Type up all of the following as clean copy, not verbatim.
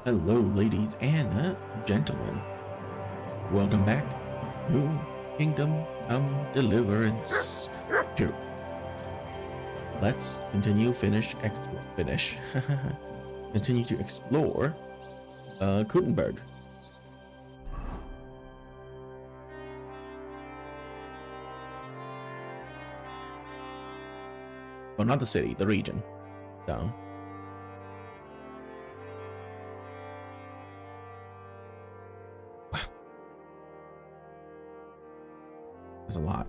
Hello, ladies and gentlemen. Welcome back to Kingdom Come Deliverance 2. Let's continue continue to explore Gutenberg. Well, not the city, the region. So. Wow. There's a lot.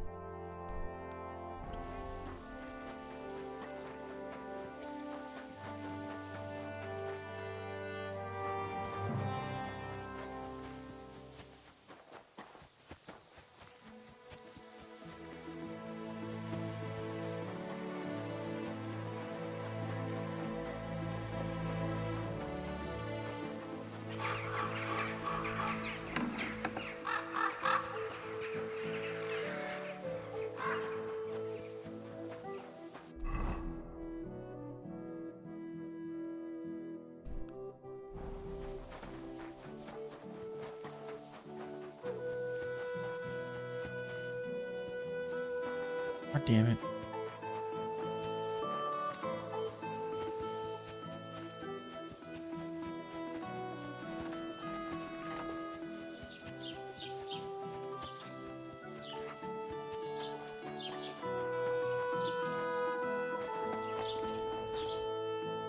God damn it.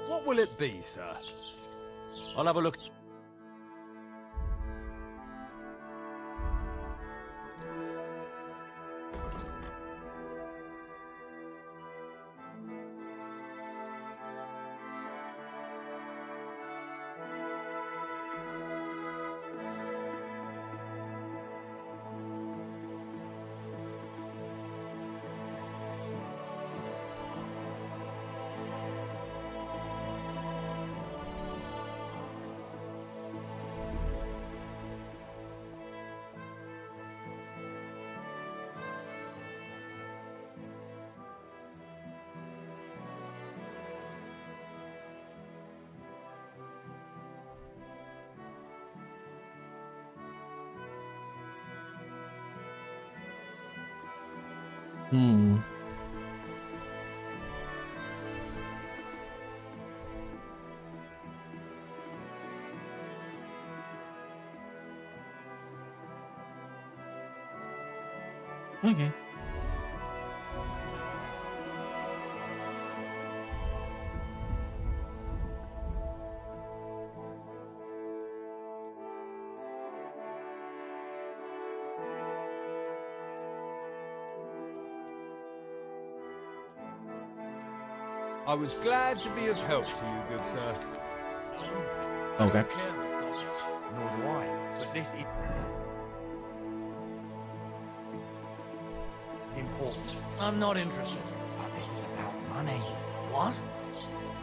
What will it be, sir? I'll have a look. Okay. I was glad to be of help to you, good sir. Okay. Nor do I. But this is important. I'm not interested. But this is about money. What?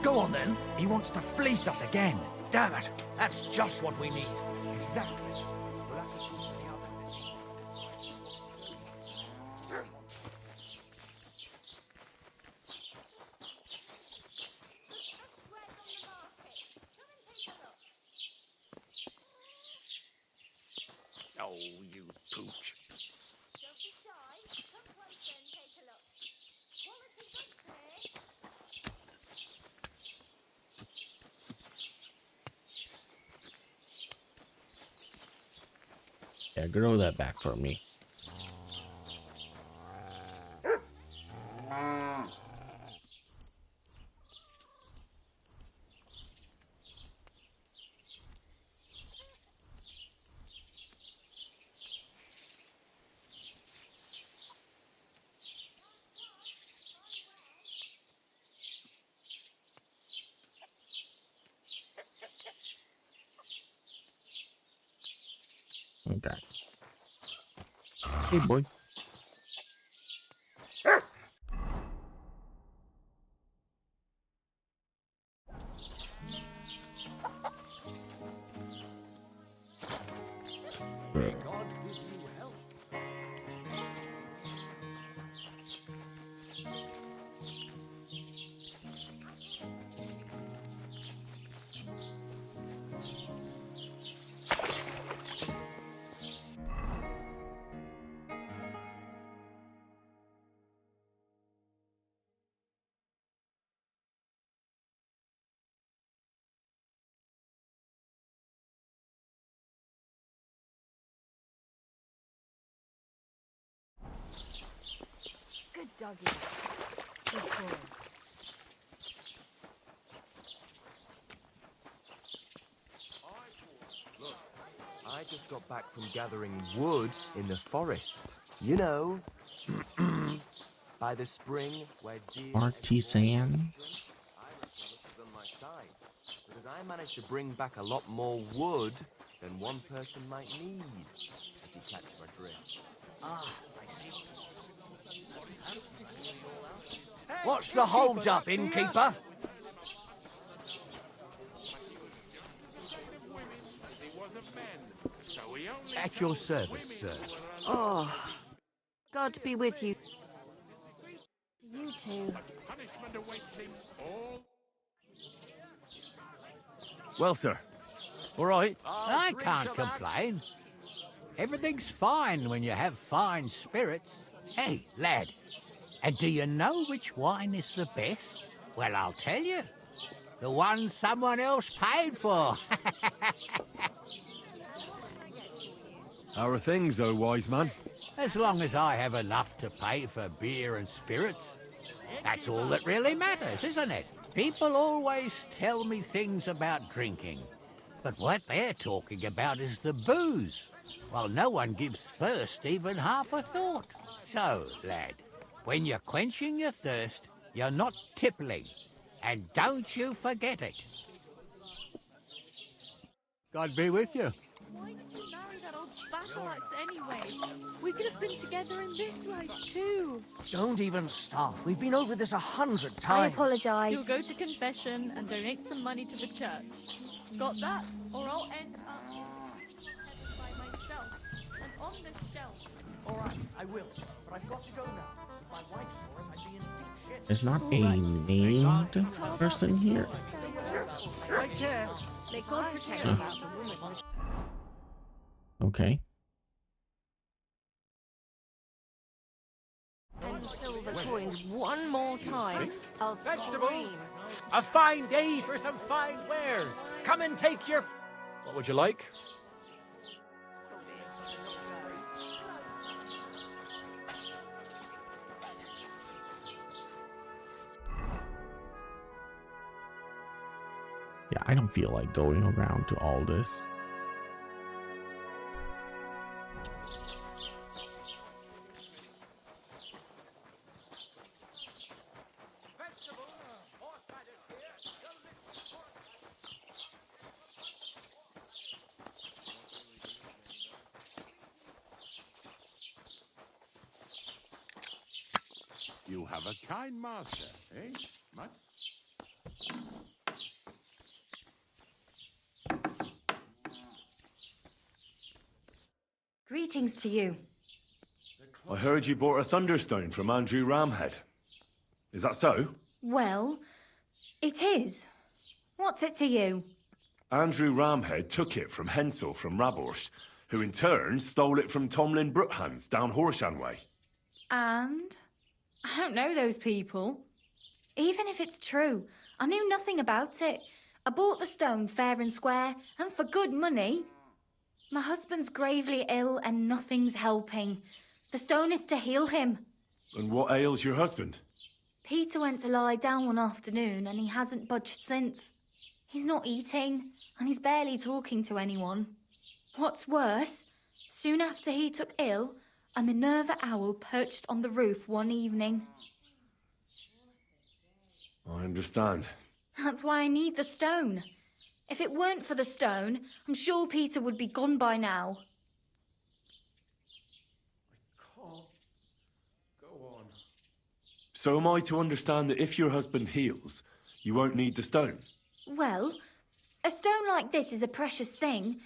Go on then. He wants to fleece us again. Damn it. That's just what we need. Exactly. We'll have to talk to the others. Oh, you pooch. Don't be shy. Come closer and take a look. Quality goods here. Yeah, grow that back for me. Okay. Hey, boy. May God give you health. Dougie. Good boy. Look, I just got back from gathering wood in the forest. You know, by the spring where deer... Artisan. I reckon this is on my side, because I managed to bring back a lot more wood than one person might need, if you catch my drift. Ah, I see. What's the hold up, innkeeper? At your service, sir. Oh, God be with you. You two. Well, sir. All right. I can't complain. Everything's fine when you have fine spirits. Hey, lad, and do you know which wine is the best? Well, I'll tell you. The one someone else paid for. How are things, oh wise man? As long as I have enough to pay for beer and spirits. That's all that really matters, isn't it? People always tell me things about drinking. But what they're talking about is the booze. Well, no one gives thirst even half a thought. So, lad, when you're quenching your thirst, you're not tippling. And don't you forget it. God be with you. Why did you marry that old battle axe anyway? We could have been together in this life too. Don't even start. We've been over this 100 I times. apologise. You'll go to confession and donate some money to the church. Got that? Or I'll end up heaven by myself. And on this shelf. All right, I will. But I've got to go now. If my wife saw us, I'd be in deep shit. There's not a named person here. Take care. May God protect you. Okay. And silver coins one more time. I'll scream. A fine day for some fine wares. Come and take your... What would you like? Yeah, I don't feel like going around to all this. You have a kind master, eh, Mutt? Greetings to you. I heard you bought a thunderstone from Andrew Ramhead. Is that so? Well, it is. What's it to you? Andrew Ramhead took it from Hensel from Raborsh, who in turn stole it from Tomlin Brookhans down Horshan way. And? I don't know those people. Even if it's true, I knew nothing about it. I bought the stone fair and square, and for good money. My husband's gravely ill and nothing's helping. The stone is to heal him. And what ails your husband? Peter went to lie down one afternoon and he hasn't budged since. He's not eating and he's barely talking to anyone. What's worse, soon after he took ill, a Minerva owl perched on the roof one evening. I understand. That's why I need the stone. If it weren't for the stone, I'm sure Peter would be gone by now. Go on. So am I to understand that if your husband heals, you won't need the stone? Well, a stone like this is a precious thing.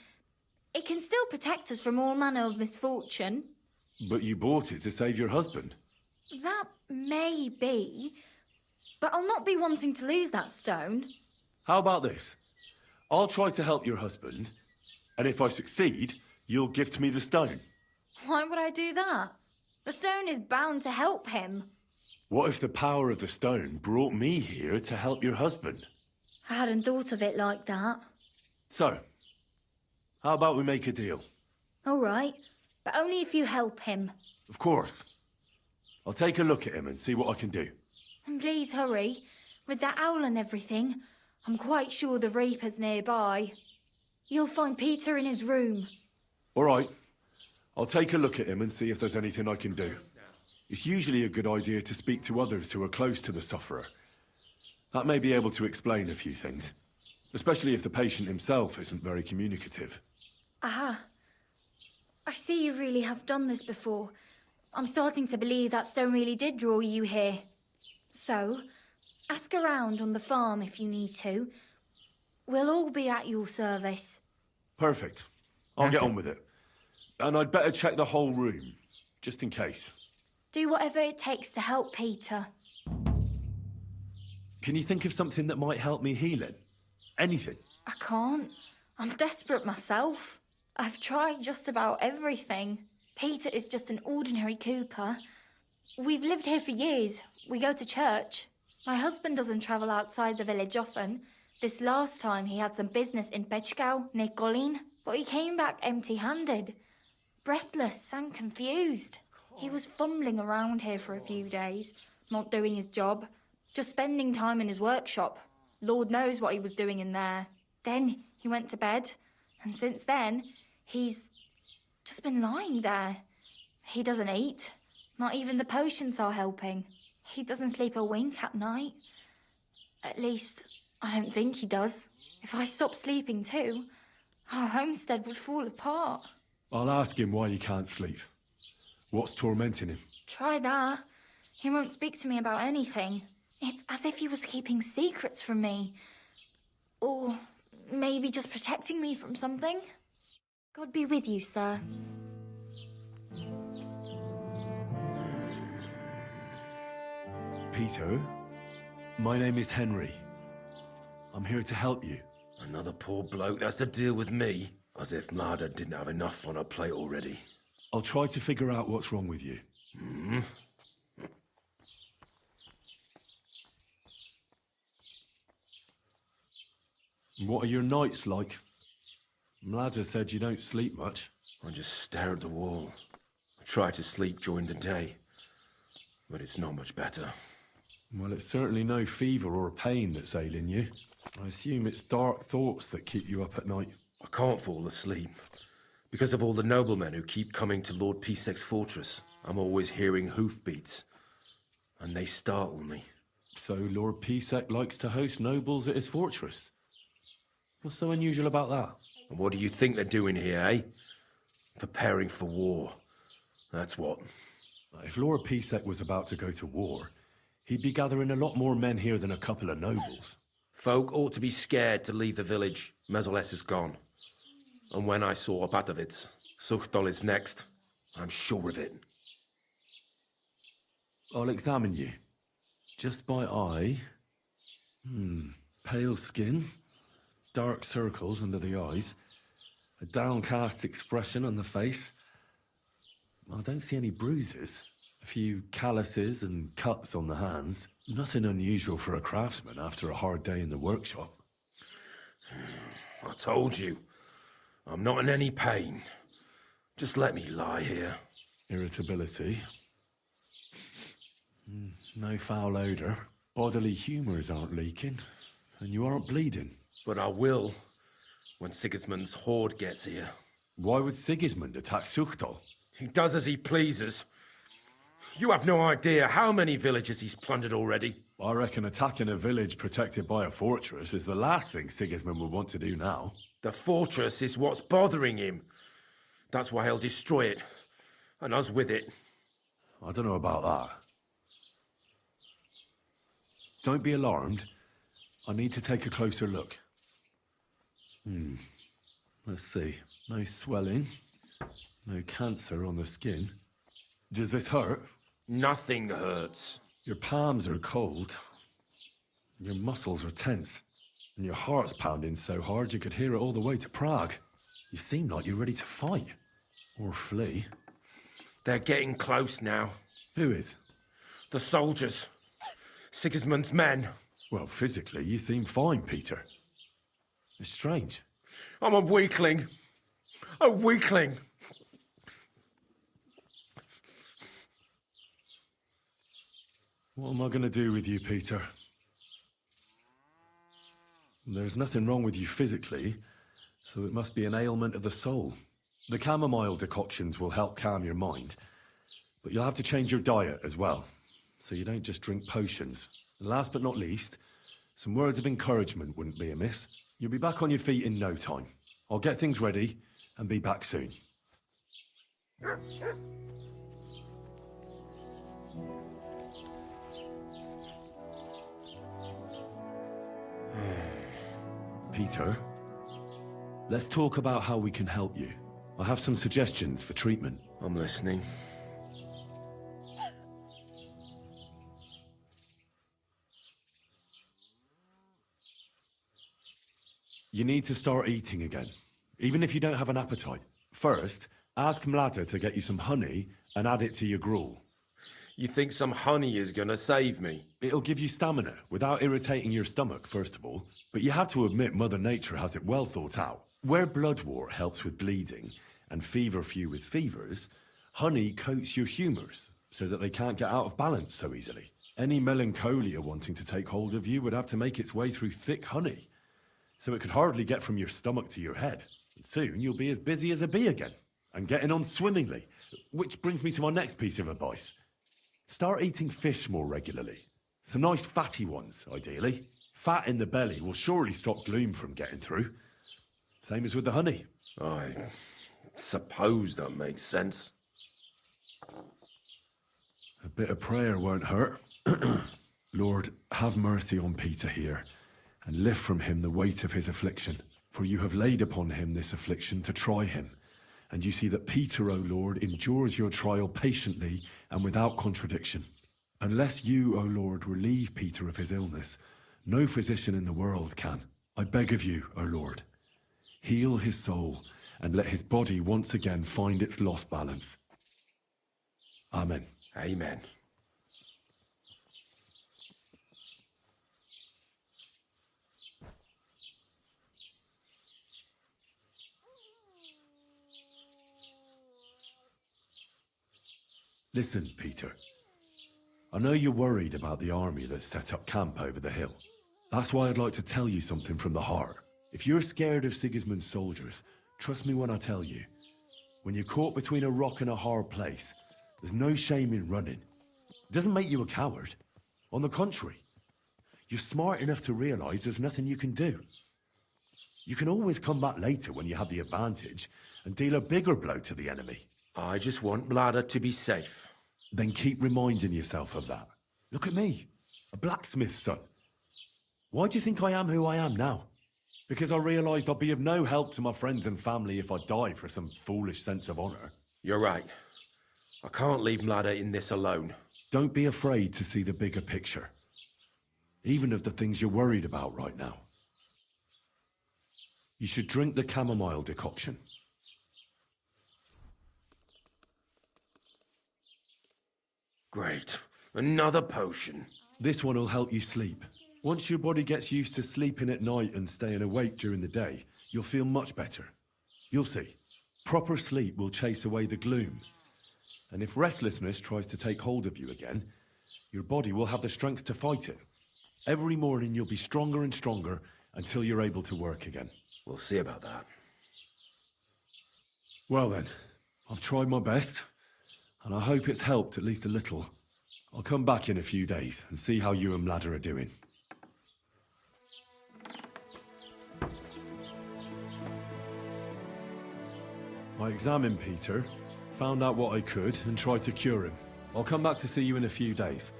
It can still protect us from all manner of misfortune. But you bought it to save your husband. That may be, but I'll not be wanting to lose that stone. How about this? I'll try to help your husband, and if I succeed, you'll gift me the stone. Why would I do that? The stone is bound to help him. What if the power of the stone brought me here to help your husband? I hadn't thought of it like that. So, how about we make a deal? All right, but only if you help him. Of course. I'll take a look at him and see what I can do. And please hurry. With that owl and everything, I'm quite sure the Reaper's nearby. You'll find Peter in his room. All right. I'll take a look at him and see if there's anything I can do. It's usually a good idea to speak to others who are close to the sufferer. That may be able to explain a few things, especially if the patient himself isn't very communicative. Aha. I see you really have done this before. I'm starting to believe that stone really did draw you here. So, ask around on the farm if you need to. We'll all be at your service. Perfect. I'll get on with it. And I'd better check the whole room, just in case. Do whatever it takes to help Peter. Can you think of something that might help me heal it? Anything? I can't. I'm desperate myself. I've tried just about everything. Peter is just an ordinary Cooper. We've lived here for years. We go to church. My husband doesn't travel outside the village often. This last time he had some business in Pechkow, near Kolín, but he came back empty-handed. Breathless and confused. He was fumbling around here for a few days, not doing his job, just spending time in his workshop. Lord knows what he was doing in there. Then he went to bed, and since then, he's just been lying there. He doesn't eat. Not even the potions are helping. He doesn't sleep a wink at night. At least, I don't think he does. If I stopped sleeping too, our homestead would fall apart. I'll ask him why he can't sleep. What's tormenting him? Try that. He won't speak to me about anything. It's as if he was keeping secrets from me. Or maybe just protecting me from something. God be with you, sir. Peter, my name is Henry. I'm here to help you. Another poor bloke that's to deal with me, as if Marda didn't have enough on her plate already. I'll try to figure out what's wrong with you. What are your nights like? Mlada said you don't sleep much. I just stare at the wall. I try to sleep during the day, but it's not much better. Well, it's certainly no fever or pain that's ailing you. I assume it's dark thoughts that keep you up at night. I can't fall asleep. Because of all the noblemen who keep coming to Lord Pisek's fortress, I'm always hearing hoofbeats, and they startle me. So Lord Pisek likes to host nobles at his fortress? What's so unusual about that? And what do you think they're doing here, eh? Preparing for war. That's what. If Lord Pisek was about to go to war, he'd be gathering a lot more men here than a couple of nobles. Folk ought to be scared to leave the village. Mezoles is gone. And when I saw Opatovitz, Suchtol is next. I'm sure of it. I'll examine you. Just by eye. Pale skin. Dark circles under the eyes. A downcast expression on the face. I don't see any bruises. A few calluses and cuts on the hands. Nothing unusual for a craftsman after a hard day in the workshop. I told you. I'm not in any pain. Just let me lie here. Irritability. No foul odor. Bodily humors aren't leaking. And you aren't bleeding. But I will, when Sigismund's horde gets here. Why would Sigismund attack Suchtol? He does as he pleases. You have no idea how many villages he's plundered already. I reckon attacking a village protected by a fortress is the last thing Sigismund would want to do now. The fortress is what's bothering him. That's why he'll destroy it. And us with it. I don't know about that. Don't be alarmed. I need to take a closer look. Let's see. No swelling. No cancer on the skin. Does this hurt? Nothing hurts. Your palms are cold. Your muscles are tense. And your heart's pounding so hard you could hear it all the way to Prague. You seem like you're ready to fight. Or flee. They're getting close now. Who is? The soldiers. Sigismund's men. Well, physically, you seem fine, Peter. It's strange. I'm a weakling. A weakling. What am I going to do with you, Peter? There's nothing wrong with you physically, so it must be an ailment of the soul. The chamomile decoctions will help calm your mind, but you'll have to change your diet as well, so you don't just drink potions. And last but not least, some words of encouragement wouldn't be amiss. You'll be back on your feet in no time. I'll get things ready and be back soon. Peter, let's talk about how we can help you. I have some suggestions for treatment. I'm listening. You need to start eating again, even if you don't have an appetite. First, ask Mlada to get you some honey and add it to your gruel. You think some honey is gonna save me? It'll give you stamina without irritating your stomach, first of all. But you have to admit Mother Nature has it well thought out. Where bloodwort helps with bleeding and feverfew with fevers, honey coats your humours so that they can't get out of balance so easily. Any melancholia wanting to take hold of you would have to make its way through thick honey, so it could hardly get from your stomach to your head. And soon you'll be as busy as a bee again, and getting on swimmingly. Which brings me to my next piece of advice. Start eating fish more regularly. Some nice fatty ones, ideally. Fat in the belly will surely stop gloom from getting through. Same as with the honey. I suppose that makes sense. A bit of prayer won't hurt. Lord, have mercy on Peter here, and lift from him the weight of his affliction. For you have laid upon him this affliction to try him. And you see that Peter, O Lord, endures your trial patiently and without contradiction. Unless you, O Lord, relieve Peter of his illness, no physician in the world can. I beg of you, O Lord, heal his soul and let his body once again find its lost balance. Amen. Amen. Listen, Peter. I know you're worried about the army that's set up camp over the hill. That's why I'd like to tell you something from the heart. If you're scared of Sigismund's soldiers, trust me when I tell you. When you're caught between a rock and a hard place, there's no shame in running. It doesn't make you a coward. On the contrary, you're smart enough to realize there's nothing you can do. You can always come back later when you have the advantage and deal a bigger blow to the enemy. I just want Mlada to be safe. Then keep reminding yourself of that. Look at me, a blacksmith's son. Why do you think I am who I am now? Because I realised I'd be of no help to my friends and family if I die for some foolish sense of honour. You're right. I can't leave Mlada in this alone. Don't be afraid to see the bigger picture, even of the things you're worried about right now. You should drink the chamomile decoction. Great. Another potion. This one will help you sleep. Once your body gets used to sleeping at night and staying awake during the day, you'll feel much better. You'll see. Proper sleep will chase away the gloom. And if restlessness tries to take hold of you again, your body will have the strength to fight it. Every morning you'll be stronger and stronger until you're able to work again. We'll see about that. Well then, I've tried my best, and I hope it's helped at least a little. I'll come back in a few days and see how you and Mlada are doing. I examined Peter, found out what I could, and tried to cure him. I'll come back to see you in a few days.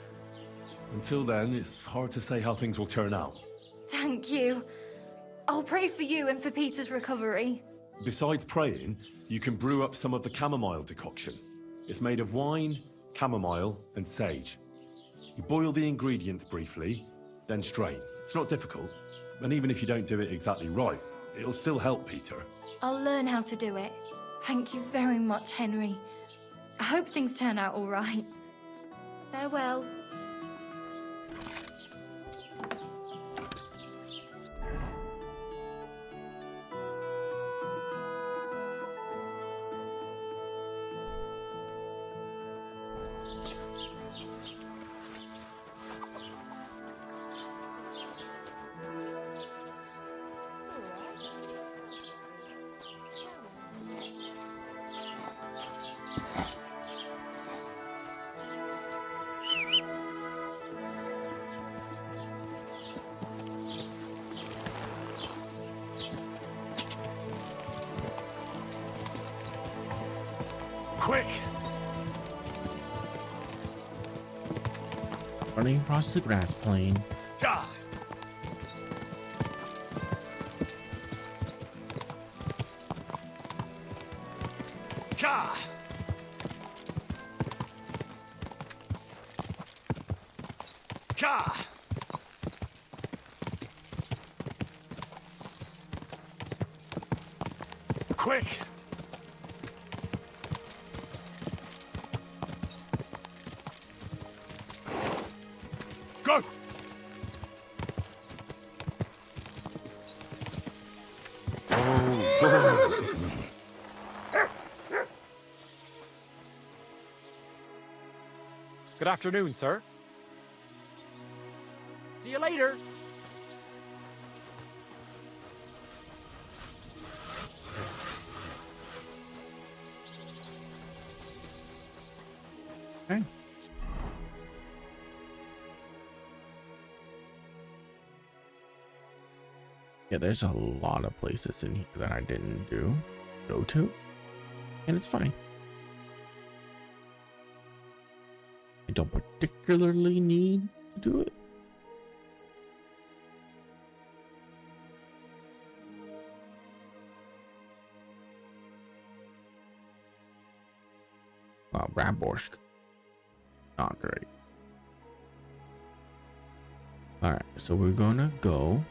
Until then, it's hard to say how things will turn out. Thank you. I'll pray for you and for Peter's recovery. Besides praying, you can brew up some of the chamomile decoction. It's made of wine, chamomile, and sage. You boil the ingredients briefly, then strain. It's not difficult, and even if you don't do it exactly right, it'll still help Peter. I'll learn how to do it. Thank you very much, Henry. I hope things turn out all right. Farewell. Quick! Running across the grass plain. Ja! Ja! Ja! Quick! Go! Good afternoon, sir. See you later. Okay. Yeah, there's a lot of places in here that I didn't go to, and it's fine. I don't particularly need to do it. Wow, Bramborsk. Not great. Alright, so we're gonna go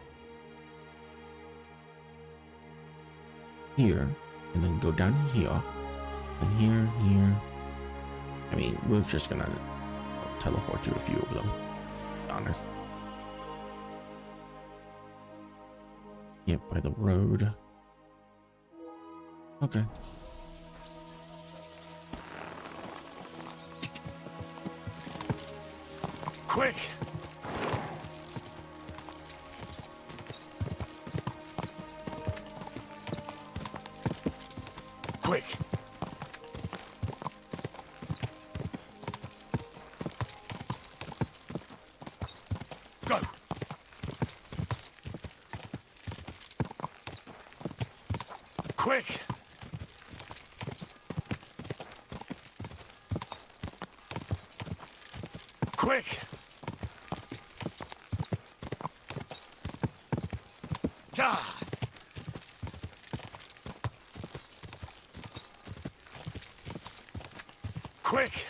here, and then go down here, and here. I mean, we're just gonna teleport to a few of them, to be honest. Yep, by the road. Okay. Quick! Quick! Go! Quick! Quick! Ja! Quick!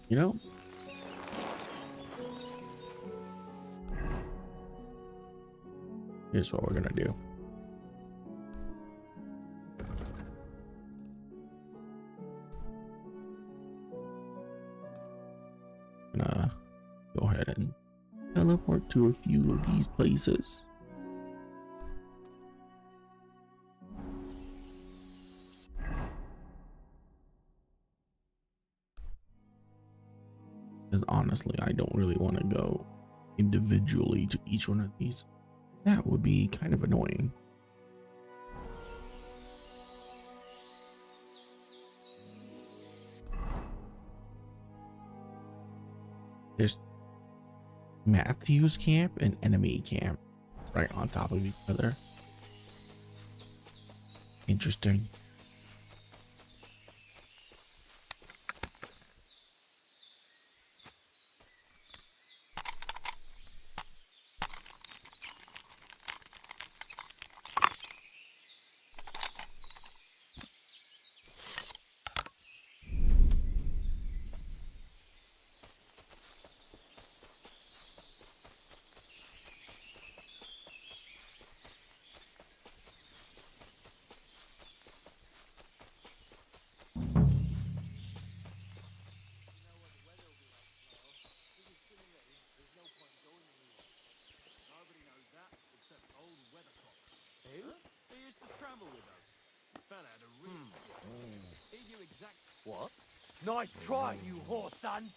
You know, here's what we're gonna do. Gonna go ahead and teleport to a few of these places. Because honestly, I don't really want to go individually to each one of these. That would be kind of annoying. There's Matthew's camp and enemy camp right on top of each other. Interesting. What? Nice try, you whore son.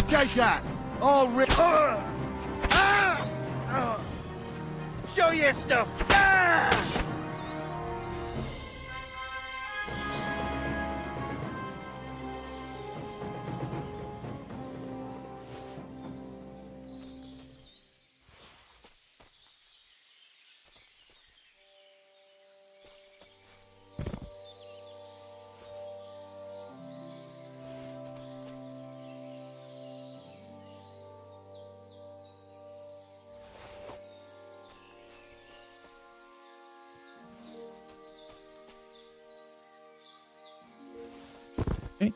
Take that! All Show your stuff! Okay.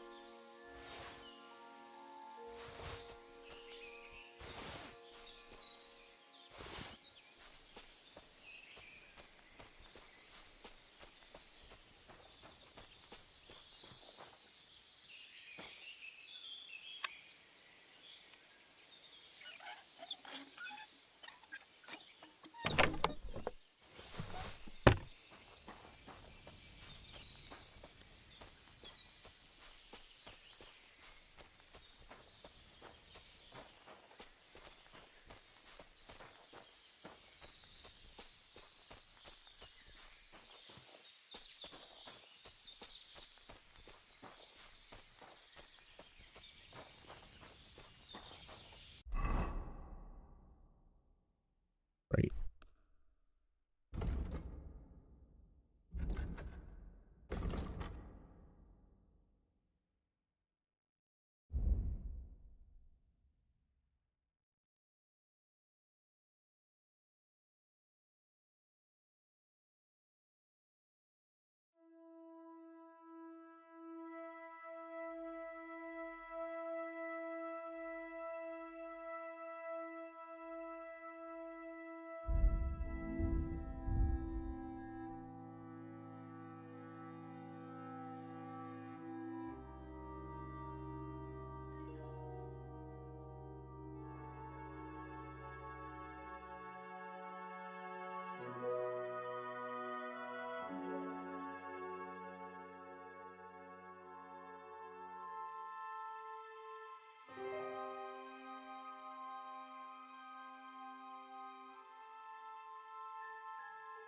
Right.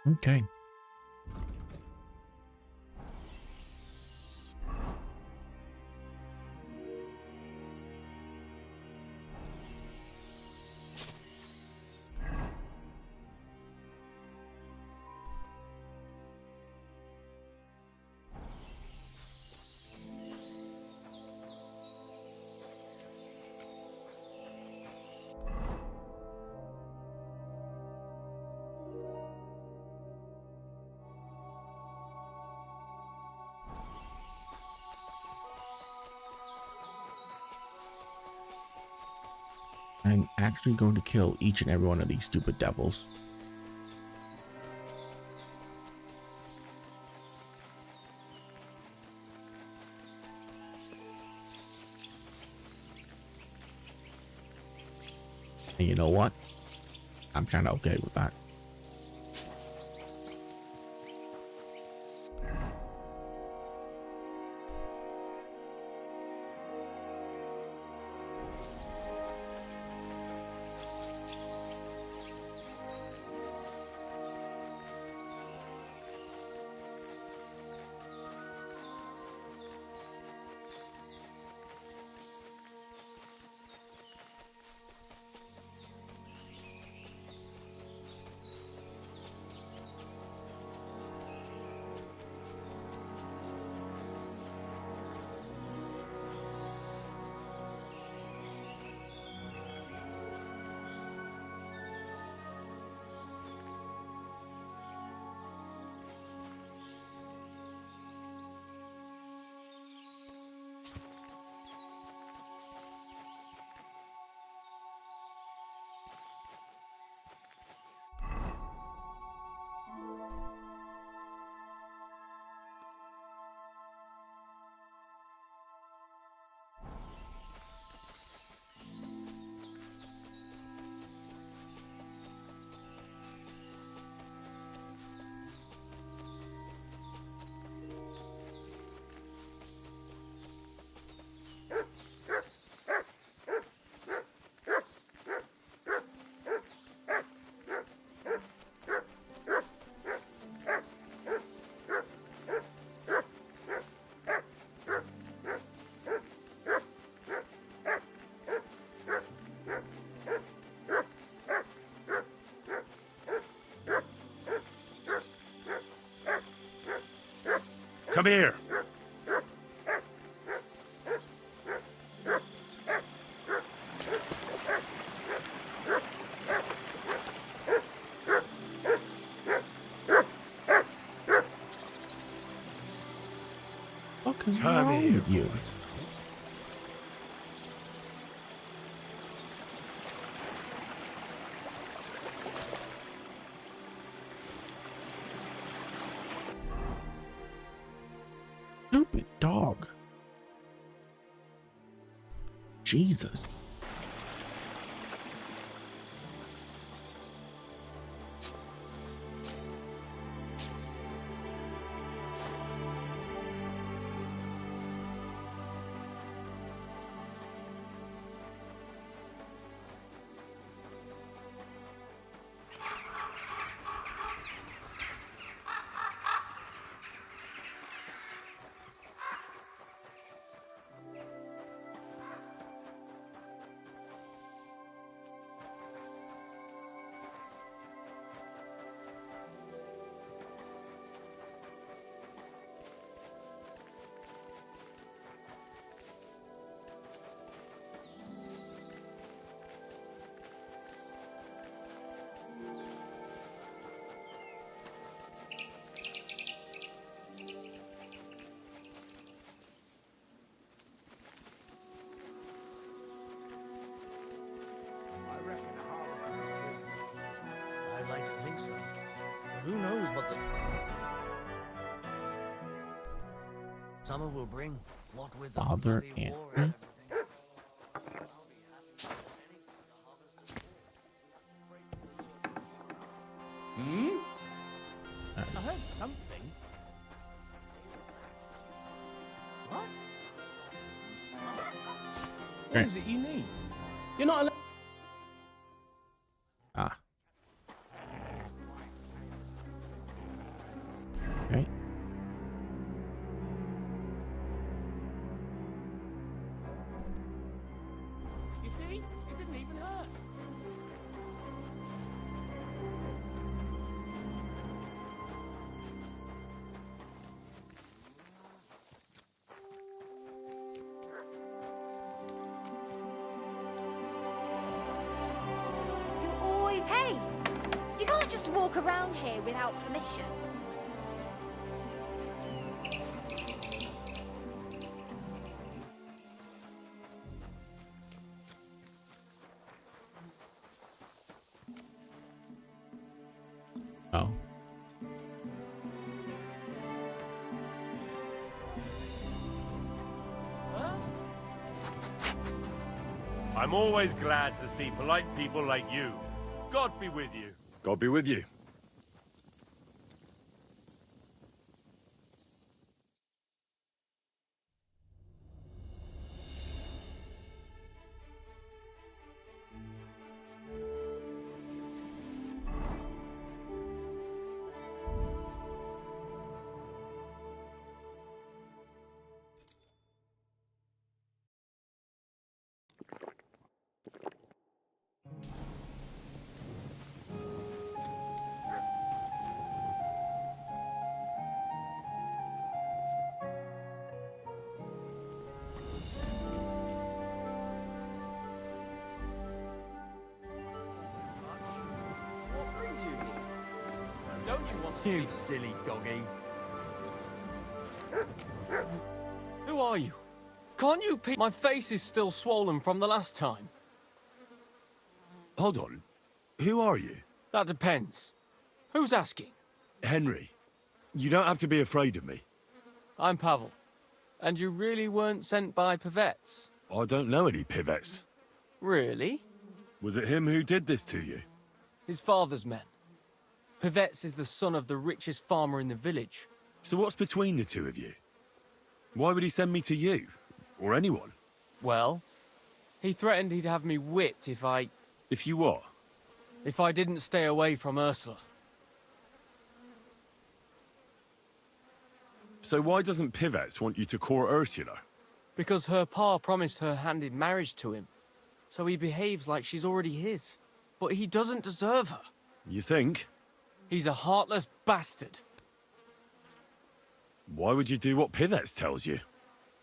Okay. I'm actually going to kill each and every one of these stupid devils. And you know what? I'm kind of okay with that. Come here. What is Come wrong here, with you? boy. Stupid dog. Jesus. I'd like to think so. But who knows what the summer will bring? What with the Father bloody war Anthony? and everything. I heard something. What? What is it you need? You're not allowed. Ah. Okay. You see? It didn't even hurt. You always. Hey! You can't just walk around here without permission. Oh. I'm always glad to see polite people like you. God be with you. God be with you. What brings you here? Don't you want to, you silly doggy? Who are you? Can't you my face is still swollen from the last time. Hold on. Who are you? That depends. Who's asking? Henry. You don't have to be afraid of me. I'm Pavel. And you really weren't sent by Pivets? I don't know any Pivets. Really? Was it him who did this to you? His father's men. Pivets is the son of the richest farmer in the village. So what's between the two of you? Why would he send me to you? Or anyone? Well, he threatened he'd have me whipped if I... If you what? If I didn't stay away from Ursula. So why doesn't Pivets want you to court Ursula? Because her pa promised her hand in marriage to him. So he behaves like she's already his. But he doesn't deserve her. You think? He's a heartless bastard. Why would you do what Pivets tells you?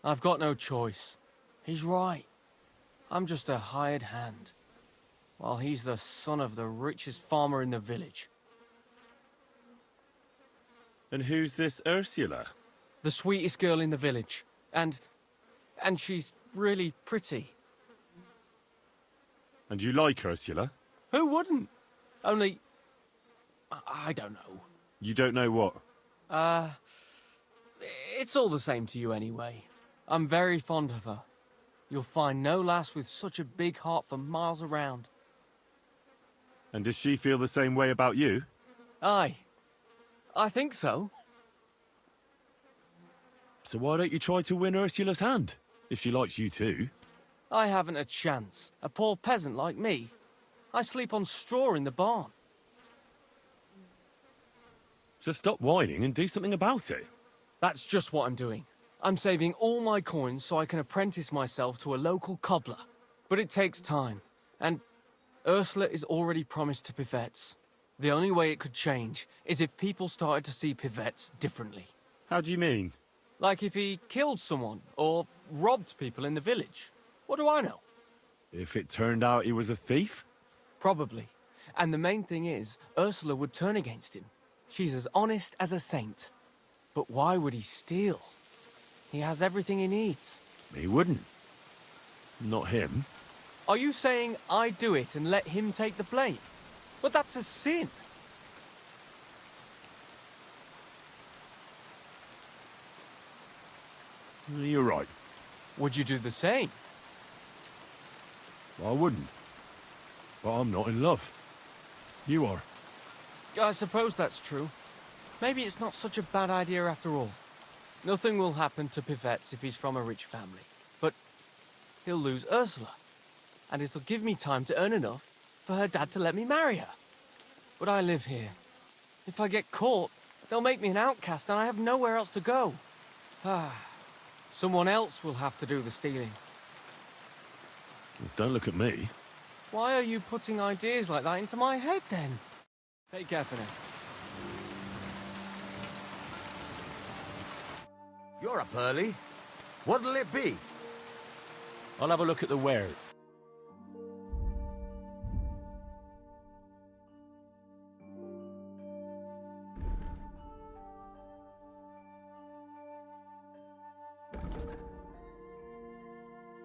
I've got no choice. He's right. I'm just a hired hand, while he's the son of the richest farmer in the village. And who's this Ursula? The sweetest girl in the village. And she's really pretty. And you like Ursula? Who wouldn't? Only... I don't know. You don't know what? It's all the same to you anyway. I'm very fond of her. You'll find no lass with such a big heart for miles around. And does she feel the same way about you? Aye. I think so. So why don't you try to win Ursula's hand, if she likes you too? I haven't a chance. A poor peasant like me. I sleep on straw in the barn. So stop whining and do something about it. That's just what I'm doing. I'm saving all my coins so I can apprentice myself to a local cobbler. But it takes time, and Ursula is already promised to Pivets. The only way it could change is if people started to see Pivets differently. How do you mean? Like if he killed someone, or robbed people in the village. What do I know? If it turned out he was a thief? Probably. And the main thing is, Ursula would turn against him. She's as honest as a saint. But why would he steal? He has everything he needs. He wouldn't. Not him. Are you saying I do it and let him take the blame? But that's a sin. You're right. Would you do the same? I wouldn't. But I'm not in love. You are. I suppose that's true. Maybe it's not such a bad idea after all. Nothing will happen to Pivets if he's from a rich family. But he'll lose Ursula. And it'll give me time to earn enough for her dad to let me marry her. But I live here. If I get caught, they'll make me an outcast and I have nowhere else to go. Someone else will have to do the stealing. Don't look at me. Why are you putting ideas like that into my head then? Take care for now. You're up early. What'll it be? I'll have a look at the ware.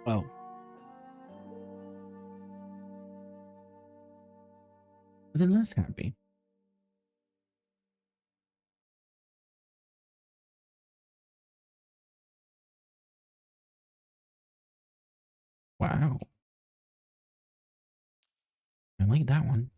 Oh. Then less happy. Wow. I like that one.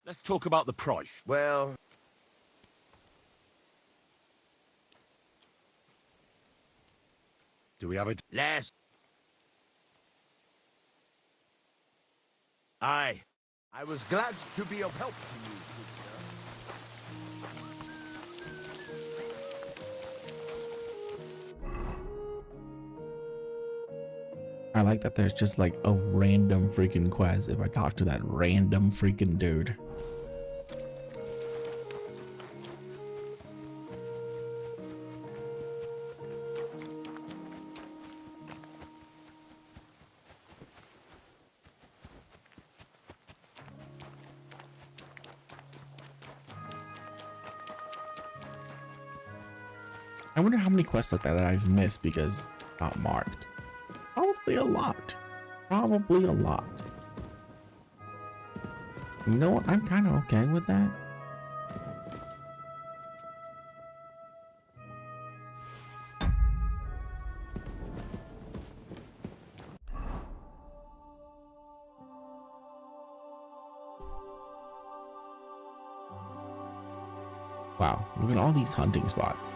Let's talk about the price. Well... Do we have a... Less. Aye. I was glad to be of help to you, I like that there's just like a random freaking quest if I talk to that random freaking dude. I wonder how many quests like that I've missed because not marked. Probably a lot. Probably a lot. You know what? I'm kind of okay with that. Wow, look at all these hunting spots.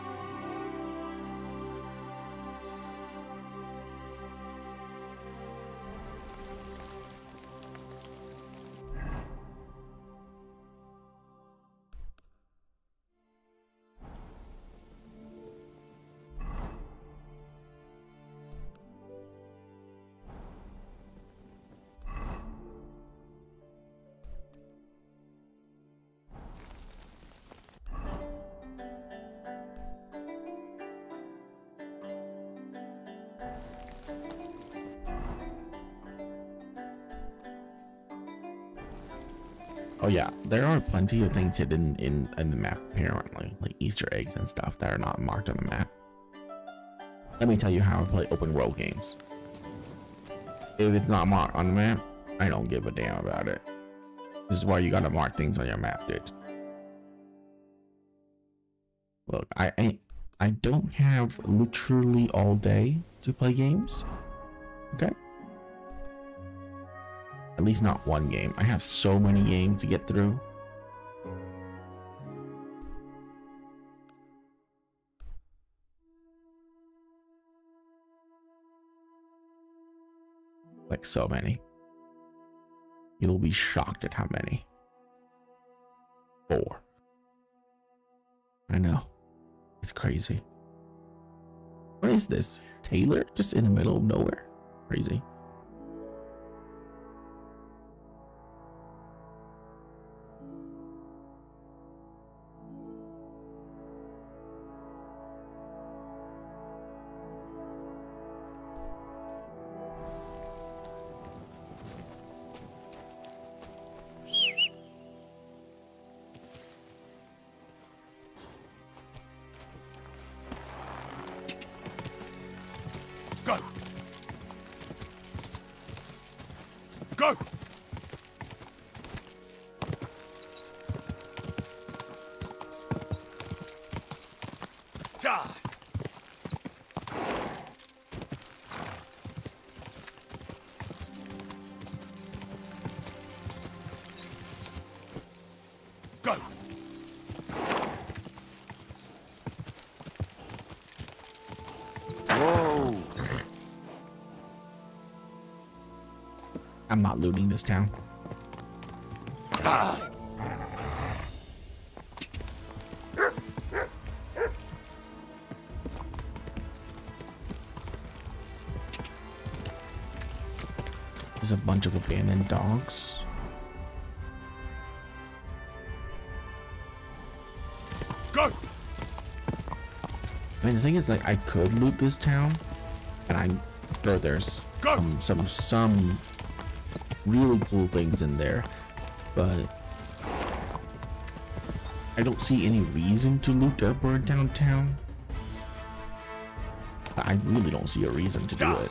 Oh yeah, there are plenty of things hidden in the map apparently, like Easter eggs and stuff that are not marked on the map. Let me tell you how I play open world games. If it's not marked on the map, I don't give a damn about it. This is why you gotta mark things on your map, dude. Look, I don't have literally all day to play games. Okay? At least not one game. I have so many games to get through. Like so many. You'll be shocked at how many. 4. I know. It's crazy. What is this? Taylor? Just in the middle of nowhere? Crazy. Go! Go! Die! Go! Whoa! I'm not looting this town. Ah! There's a bunch of abandoned dogs. Go! I mean, the thing is, like, I could loot this town, and I'm sure there's some really cool things in there, but I don't see any reason to loot a burned down town. I really don't see a reason to do it.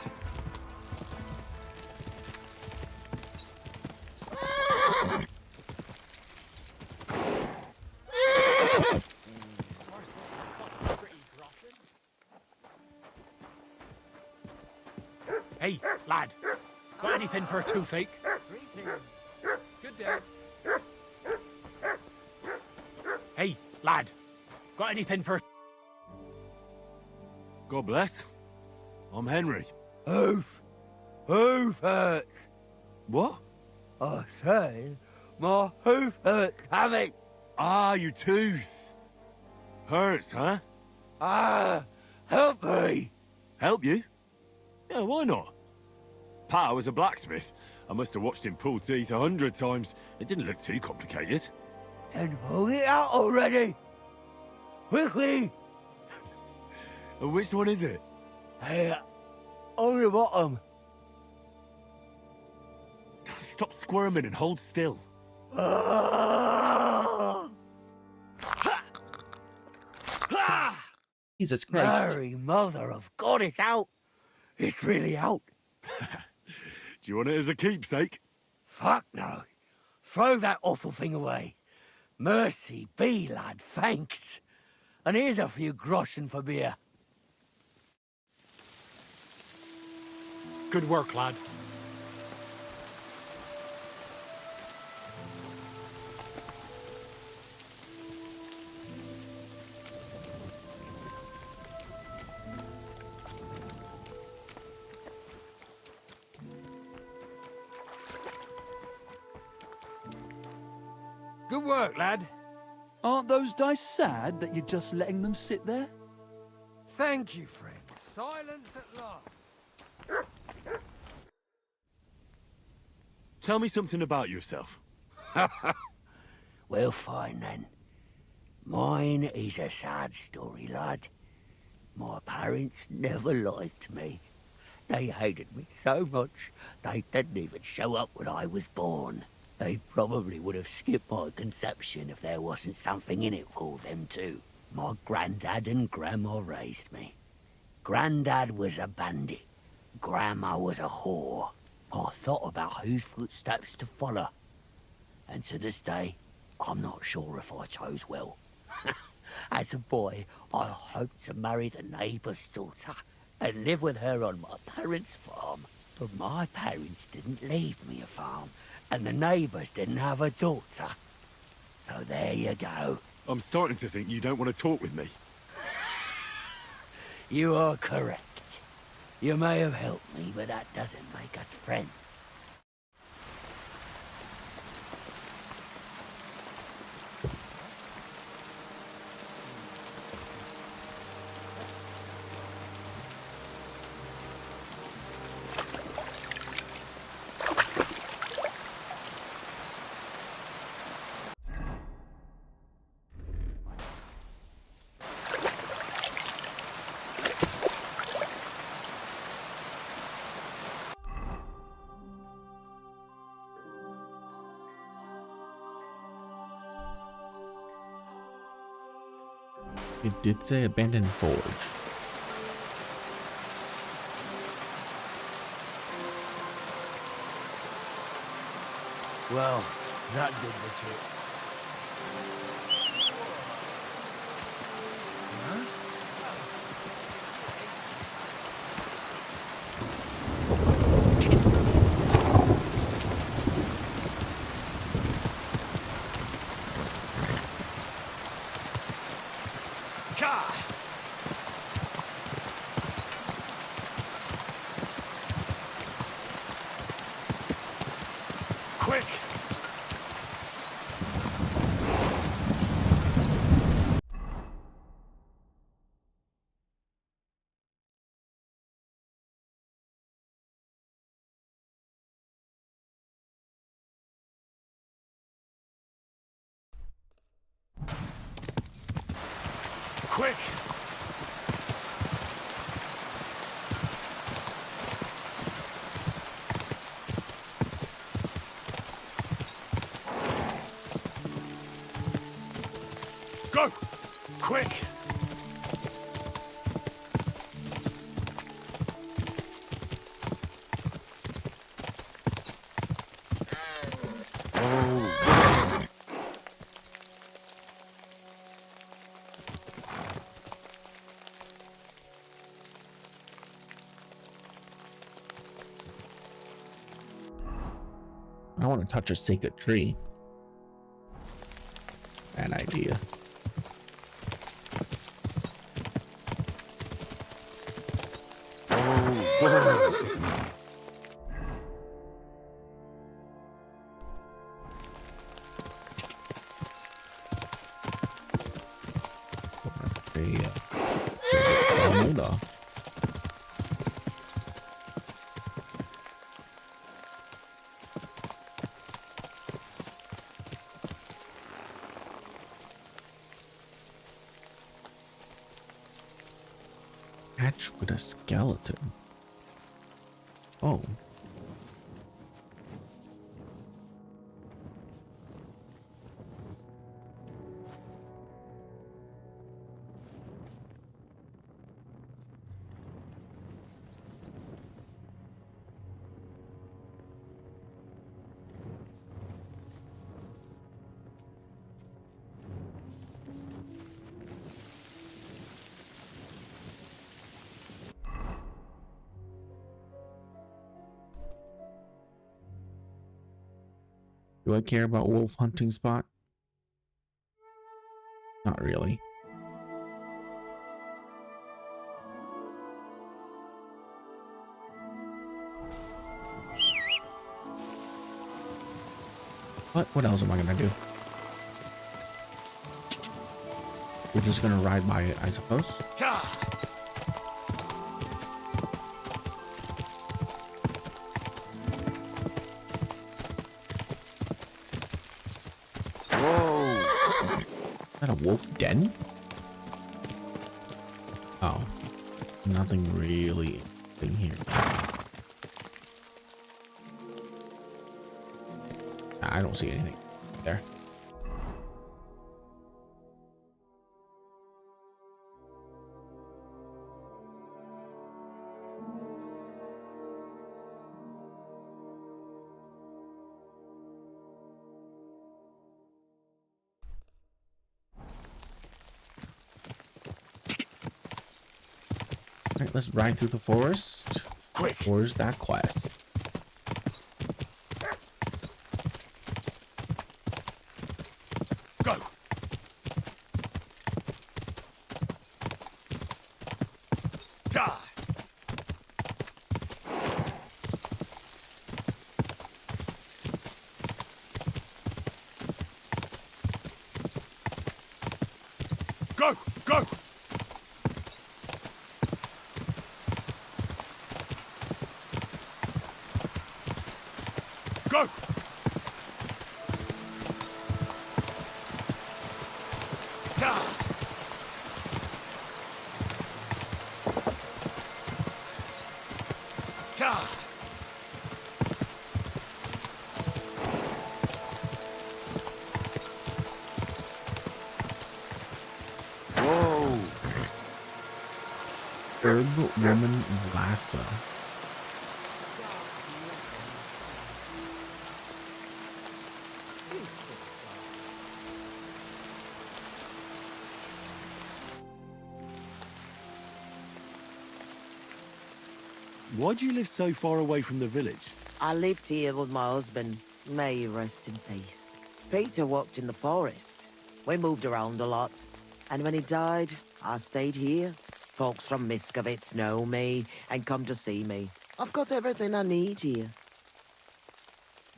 Hey, lad. Got anything for a toothache? Good day. Hey, lad. Got anything for... God bless. I'm Henry. Hoof hurts. What? I say, my hoof hurts, Hammy. Ah, your tooth. Hurts, huh? Ah, help me. Help you? Yeah, why not? Pa was a blacksmith. I must have watched him pull teeth 100 times. It didn't look too complicated. Then pull it out already. Quickly. And which one is it? Hey, on the bottom. Stop squirming and hold still. Jesus Christ. Mary, mother of God, it's out. It's really out. Do you want it as a keepsake? Fuck no. Throw that awful thing away. Mercy be, lad, thanks. And here's a few groschen for beer. Good work, lad. Good work, lad. Aren't those dice sad that you're just letting them sit there? Thank you, friend. Silence at last. Tell me something about yourself. Well, fine then. Mine is a sad story, lad. My parents never liked me. They hated me so much, they didn't even show up when I was born. They probably would have skipped my conception if there wasn't something in it for them too. My granddad and grandma raised me. Granddad was a bandit. Grandma was a whore. I thought about whose footsteps to follow. And to this day, I'm not sure if I chose well. As a boy, I hoped to marry the neighbour's daughter and live with her on my parents' farm. But my parents didn't leave me a farm, and the neighbours didn't have a daughter. So there you go. I'm starting to think you don't want to talk with me. You are correct. You may have helped me, but that doesn't make us friends. It did say abandoned forge. Well, that did the trick. Quick! Quick! Go! Quick! I don't want to touch a sacred tree. Bad idea. Hatch with a skeleton. Oh. Do I care about wolf hunting spot? Not really. What else am I gonna do? We're just gonna ride by it, I suppose. Is that a wolf den? Oh, nothing really interesting here. I I don't see anything there. All right, let's ride through the forest. Quick. Where's that quest? Go! Die! Go! Go! Go! Die! Die! Whoa! Herb Woman Lassa. Why do you live so far away from the village? I lived here with my husband. May he rest in peace. Peter worked in the forest. We moved around a lot. And when he died, I stayed here. Folks from Miskovitz know me and come to see me. I've got everything I need here.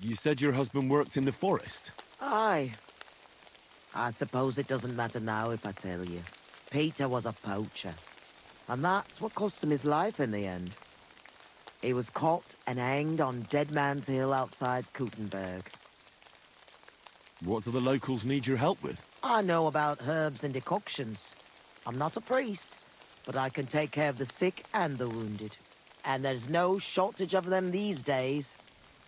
You said your husband worked in the forest? Aye. I suppose it doesn't matter now if I tell you. Peter was a poacher. And that's what cost him his life in the end. He was caught and hanged on Dead Man's Hill outside Kuttenberg. What do the locals need your help with? I know about herbs and decoctions. I'm not a priest, but I can take care of the sick and the wounded. And there's no shortage of them these days.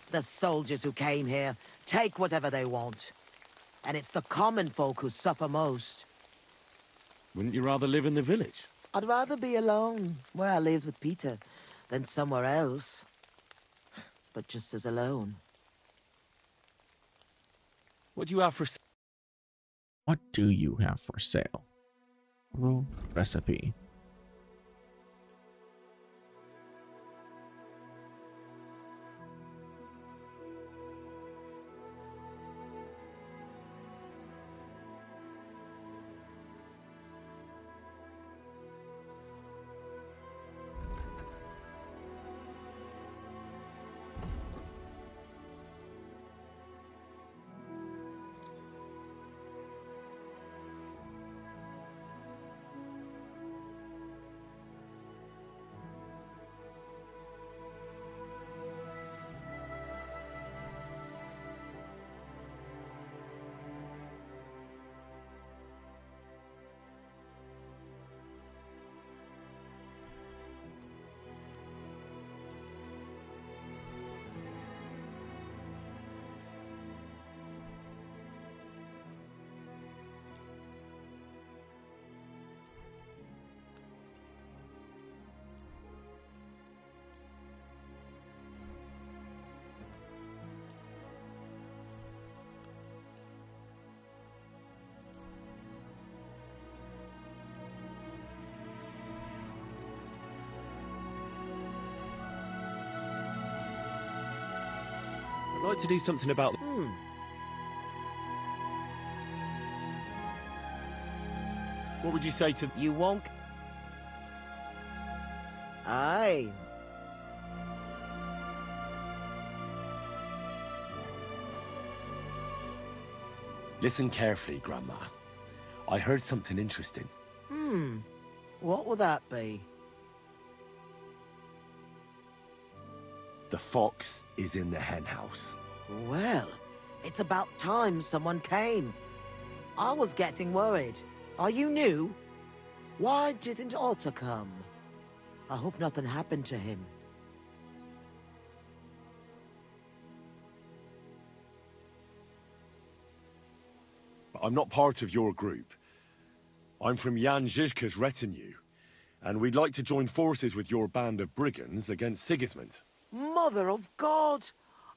The soldiers who came here take whatever they want. And it's the common folk who suffer most. Wouldn't you rather live in the village? I'd rather be alone, where I lived with Peter, than somewhere else. But just as alone. What do you have for... What do you have for sale? Rule recipe. I'd like to do something about... What would you say to... You won't... Aye. Listen carefully, Grandma. I heard something interesting. What would that be? The fox is in the hen house. Well, it's about time someone came. I was getting worried. Are you new? Why didn't Otto come? I hope nothing happened to him. I'm not part of your group. I'm from Jan Žižka's retinue, and we'd like to join forces with your band of brigands against Sigismund. Mother of God!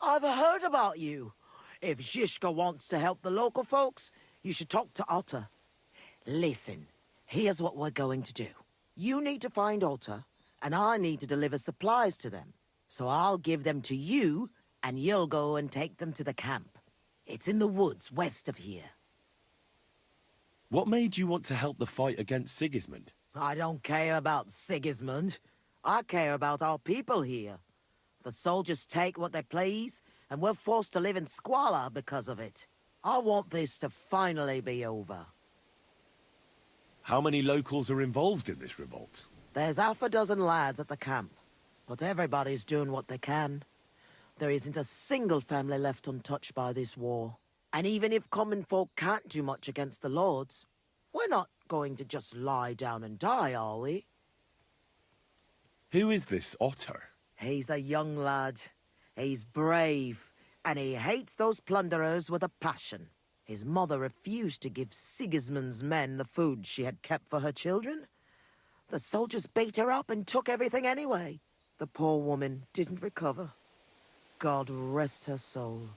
I've heard about you. If Žižka wants to help the local folks, you should talk to Otter. Listen, here's what we're going to do. You need to find Otter, and I need to deliver supplies to them. So I'll give them to you, and you'll go and take them to the camp. It's in the woods west of here. What made you want to help the fight against Sigismund? I don't care about Sigismund. I care about our people here. The soldiers take what they please, and we're forced to live in squalor because of it. I want this to finally be over. How many locals are involved in this revolt? There's half a dozen lads at the camp, but everybody's doing what they can. There isn't a single family left untouched by this war. And even if common folk can't do much against the lords, we're not going to just lie down and die, are we? Who is this Otter? He's a young lad. He's brave, and he hates those plunderers with a passion. His mother refused to give Sigismund's men the food she had kept for her children. The soldiers beat her up and took everything anyway. The poor woman didn't recover. God rest her soul.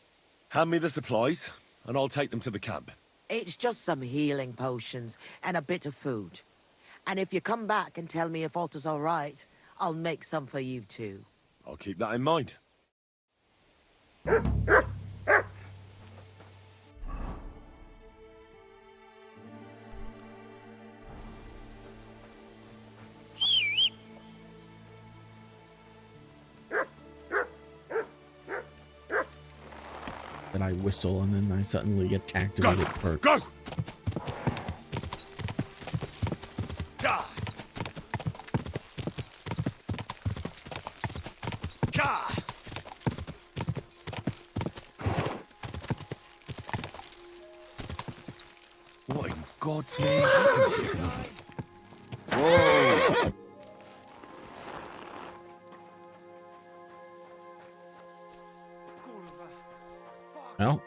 Hand me the supplies, and I'll take them to the camp. It's just some healing potions and a bit of food. And if you come back and tell me if Otter's all right, I'll make some for you too. I'll keep that in mind. Then I whistle and then I suddenly get activated perks. Go! Ka! Ka! What in God's name happened here? Whoa! Well,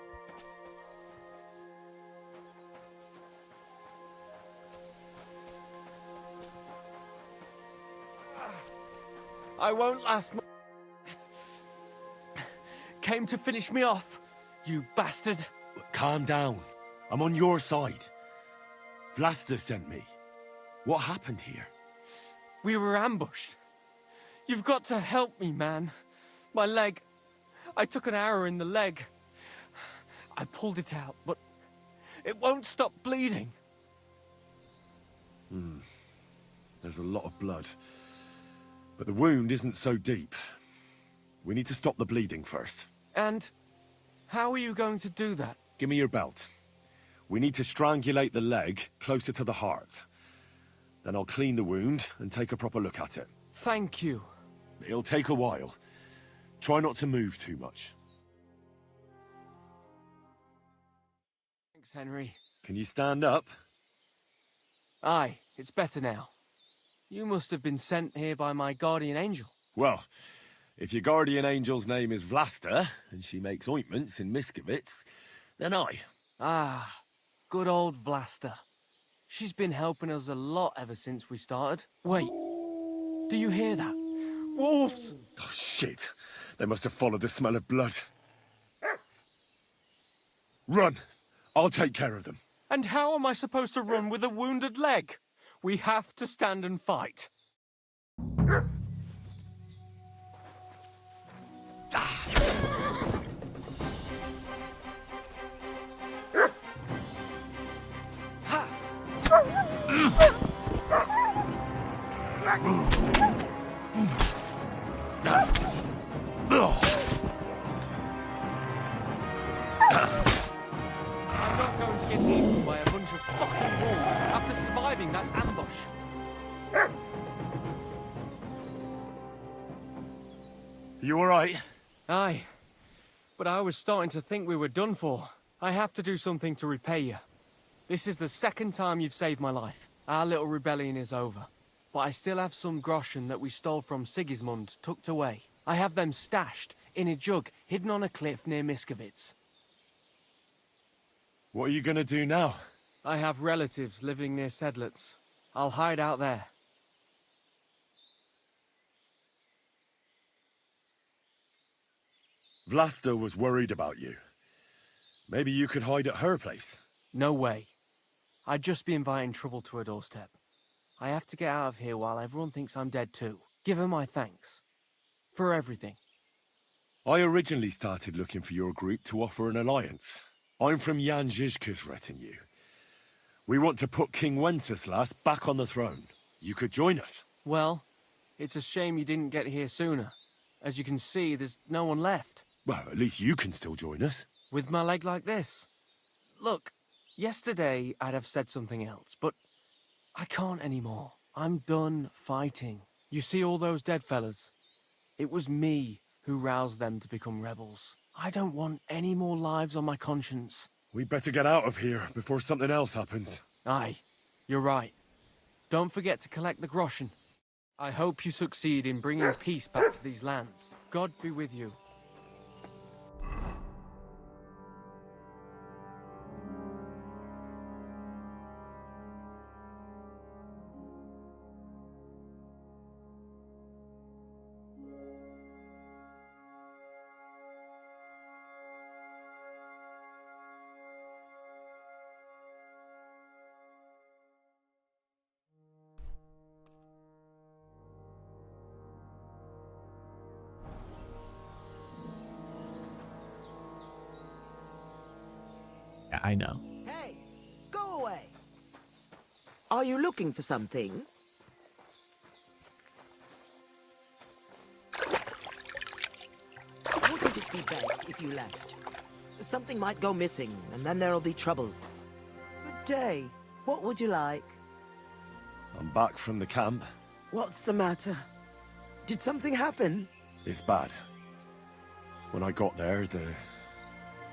I won't last Came to finish me off, you bastard. Calm down. I'm on your side. Vlasta sent me. What happened here? We were ambushed. You've got to help me, man. My leg. I took an arrow in the leg. I pulled it out, but it won't stop bleeding. There's a lot of blood. But the wound isn't so deep. We need to stop the bleeding first. And how are you going to do that? Give me your belt. We need to strangulate the leg closer to the heart. Then I'll clean the wound and take a proper look at it. Thank you. It'll take a while. Try not to move too much. Thanks, Henry. Can you stand up? Aye, it's better now. You must have been sent here by my guardian angel. Well, if your guardian angel's name is Vlasta, and she makes ointments in Miskovitz, then I. Ah, good old Vlasta. She's been helping us a lot ever since we started. Wait, do you hear that? Wolves! Oh, shit. They must have followed the smell of blood. Run! I'll take care of them. And how am I supposed to run with a wounded leg? We have to stand and fight. I'm not going to get eaten by a bunch of fucking wolves after surviving that ambush. You alright? Aye, but I was starting to think we were done for. I have to do something to repay you. This is the second time you've saved my life. Our little rebellion is over. But I still have some groschen that we stole from Sigismund tucked away. I have them stashed in a jug hidden on a cliff near Miskovitz. What are you gonna do now? I have relatives living near Sedlets. I'll hide out there. Vlasta was worried about you. Maybe you could hide at her place. No way. I'd just be inviting trouble to her doorstep. I have to get out of here while everyone thinks I'm dead too. Give her my thanks. For everything. I originally started looking for your group to offer an alliance. I'm from Jan Žižka's retinue. We want to put King Wenceslas back on the throne. You could join us. Well, it's a shame you didn't get here sooner. As you can see, there's no one left. Well, at least you can still join us. With my leg like this. Look, yesterday I'd have said something else, but I can't anymore. I'm done fighting. You see all those dead fellas? It was me who roused them to become rebels. I don't want any more lives on my conscience. We'd better get out of here before something else happens. Aye, you're right. Don't forget to collect the groschen. I hope you succeed in bringing peace back to these lands. God be with you. Yeah, I know. Hey, go away. Are you looking for something? Wouldn't it be best if you left? Something might go missing, and then there'll be trouble. Good day. What would you like? I'm back from the camp. What's the matter? Did something happen? It's bad. When I got there, the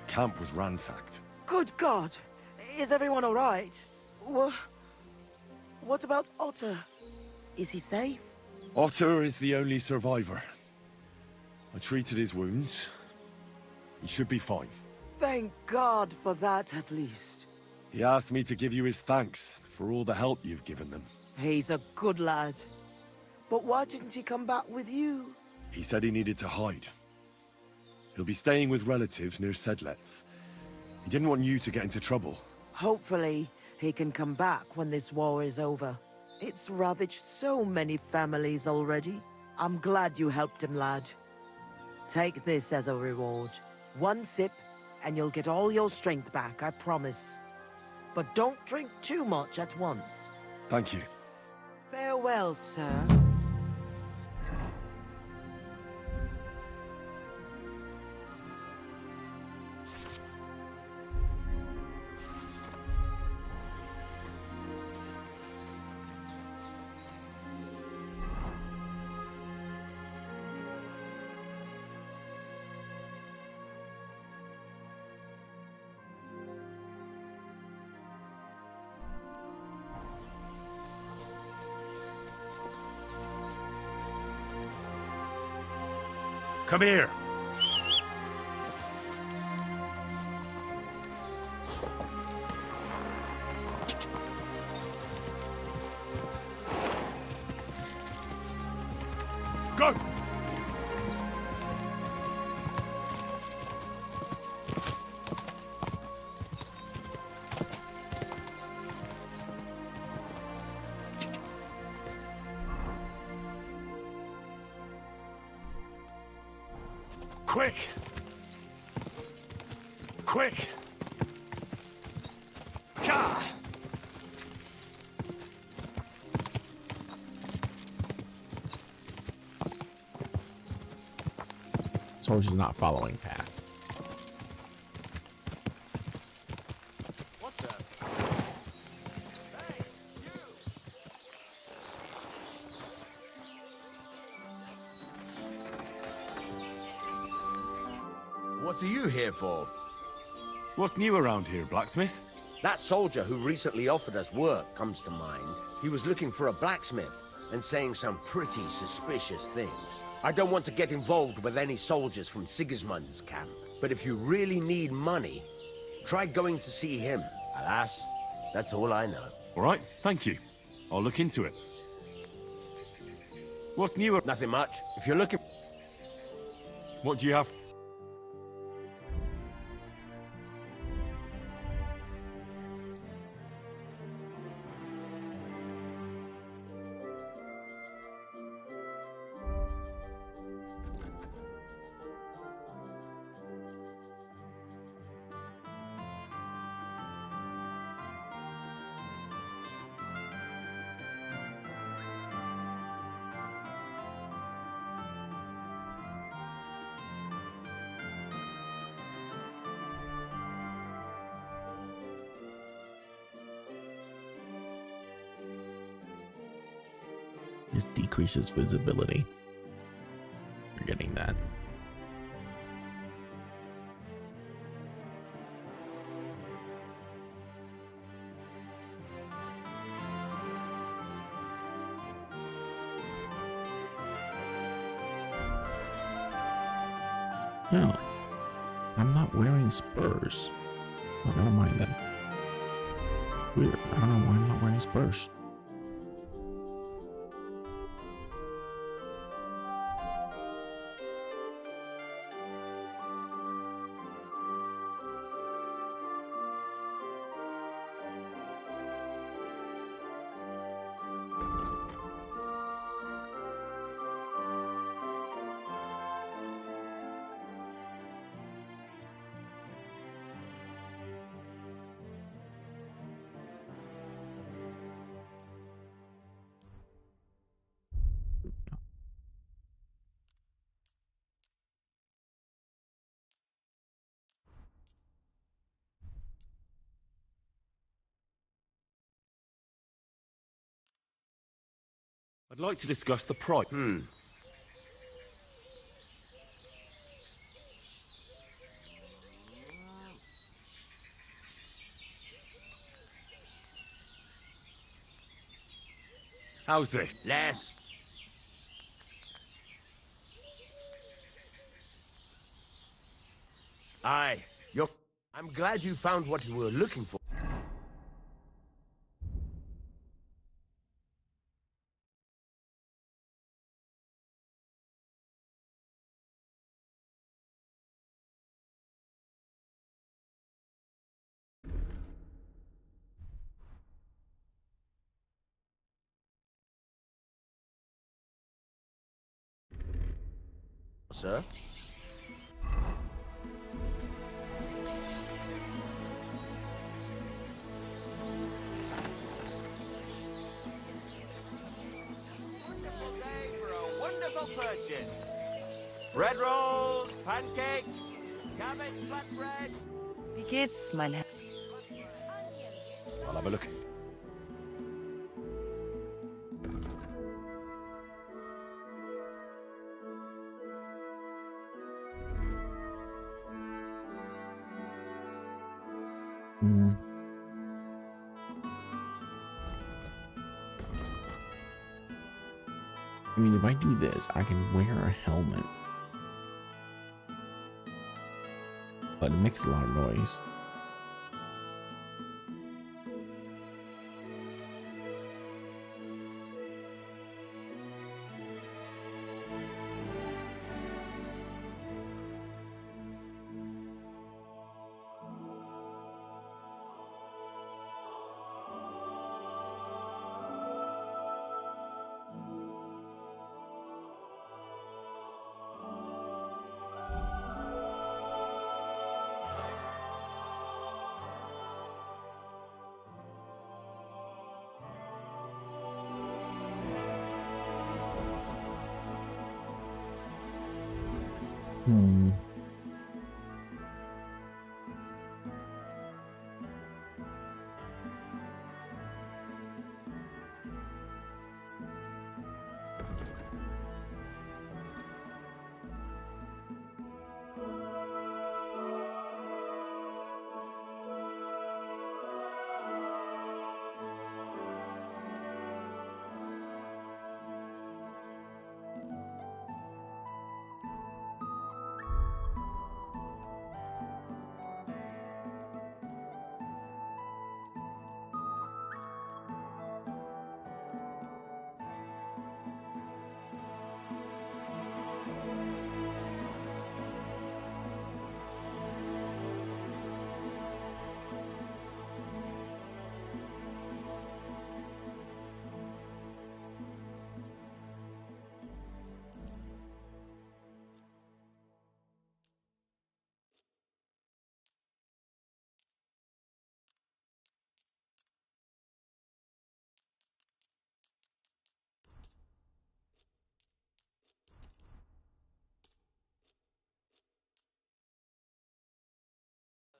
camp was ransacked. Good God! Is everyone all right? What about Otter? Is he safe? Otter is the only survivor. I treated his wounds. He should be fine. Thank God for that, at least. He asked me to give you his thanks for all the help you've given them. He's a good lad. But why didn't he come back with you? He said he needed to hide. He'll be staying with relatives near Sedlets. He didn't want you to get into trouble. Hopefully, he can come back when this war is over. It's ravaged so many families already. I'm glad you helped him, lad. Take this as a reward. One sip, and you'll get all your strength back, I promise. But don't drink too much at once. Thank you. Farewell, sir. Come here. Go! Quick! Quick! Gah! Soldier's not following path. What the? Hey, you! What are you here for? What's new around here, blacksmith? That soldier who recently offered us work comes to mind. He was looking for a blacksmith and saying some pretty suspicious things. I don't want to get involved with any soldiers from Sigismund's camp, but if you really need money, Tried going to see him. Alas, that's all I know. All right, thank you. I'll look into it. What's new? Nothing much. If you're looking... What do you have? This decreases visibility. You're getting that. No, I'm not wearing spurs. Oh, never mind then. Weird. I don't know why I'm not wearing spurs. I'd like to discuss the price. How's this? Less. Aye, I'm glad you found what you were looking for. Sir? Wonderful day for a wonderful purchase. Bread rolls, pancakes, cabbage flatbread. Wie geht's, mein Herr? I'll have a look. I mean, if I do this, I can wear a helmet. But it makes a lot of noise.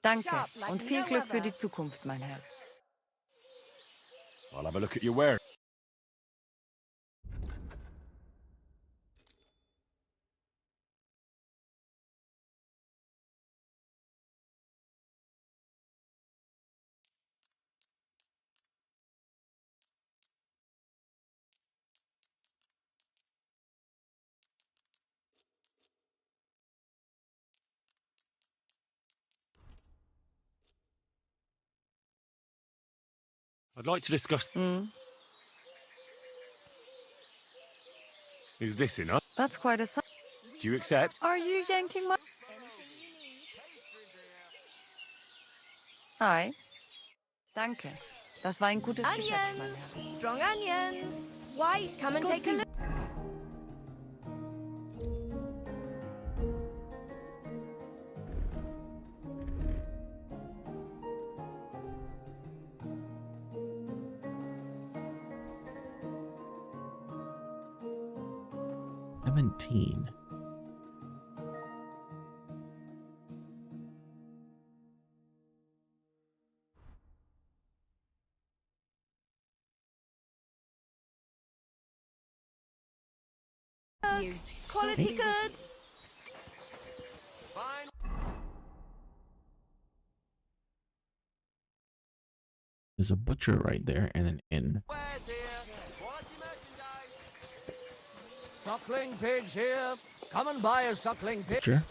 Danke und viel Glück für die Zukunft, mein Herr. I'll have a look at your wares. I'd like to discuss... Is this enough? That's quite a sight. Do you accept? Are you yanking my... Hi. Danke. Das war ein gutes Geschäft, mein Herr. Strong onions. Why? Come and take a look. $17. Quality goods. There's a butcher right there and an inn. Suckling pigs here. Come and buy a suckling pig. Butcher.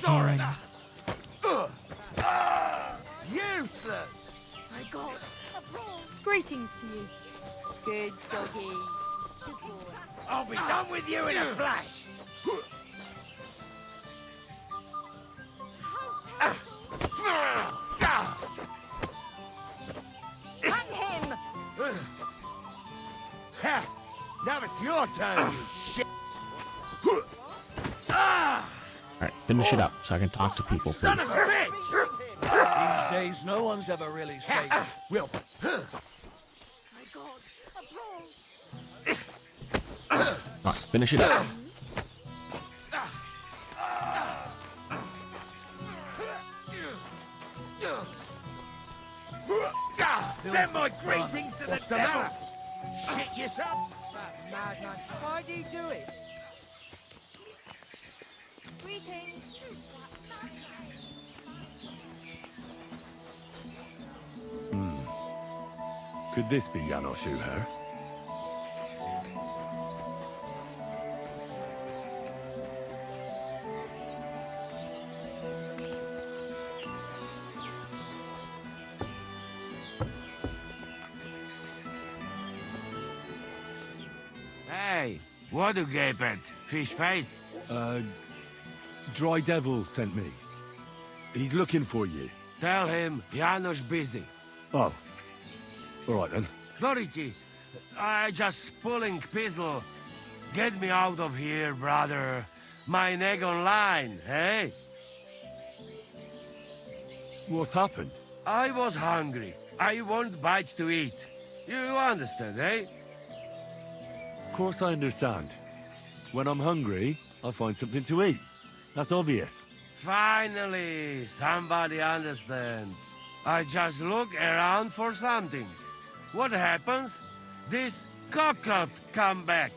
Sorry. Useless. My God, a prawn. Greetings to you. Good doggies. Good boy. I'll be done with you in a flash. Hang him! Now it's your turn, you shit. Alright, finish it up so I can talk to people, please. Son of a bitch! These days, no one's ever really safe. Will. My God, a prawn. Alright, finish it up. Send my greetings to the devil. Shit yourself. Madman. Why do you do it? Greetings. Could this be Janos Uher? Hey, what do you get? Fish face? Dry Devil sent me. He's looking for you. Tell him Janos busy. Oh. All right, then. Flority, I just pulling pistol. Get me out of here, brother. My neck on line, hey? What's happened? I was hungry. I want bite to eat. You understand, eh? Of course I understand. When I'm hungry, I find something to eat. That's obvious. Finally, somebody understands. I just look around for something. What happens? This cock-up come back.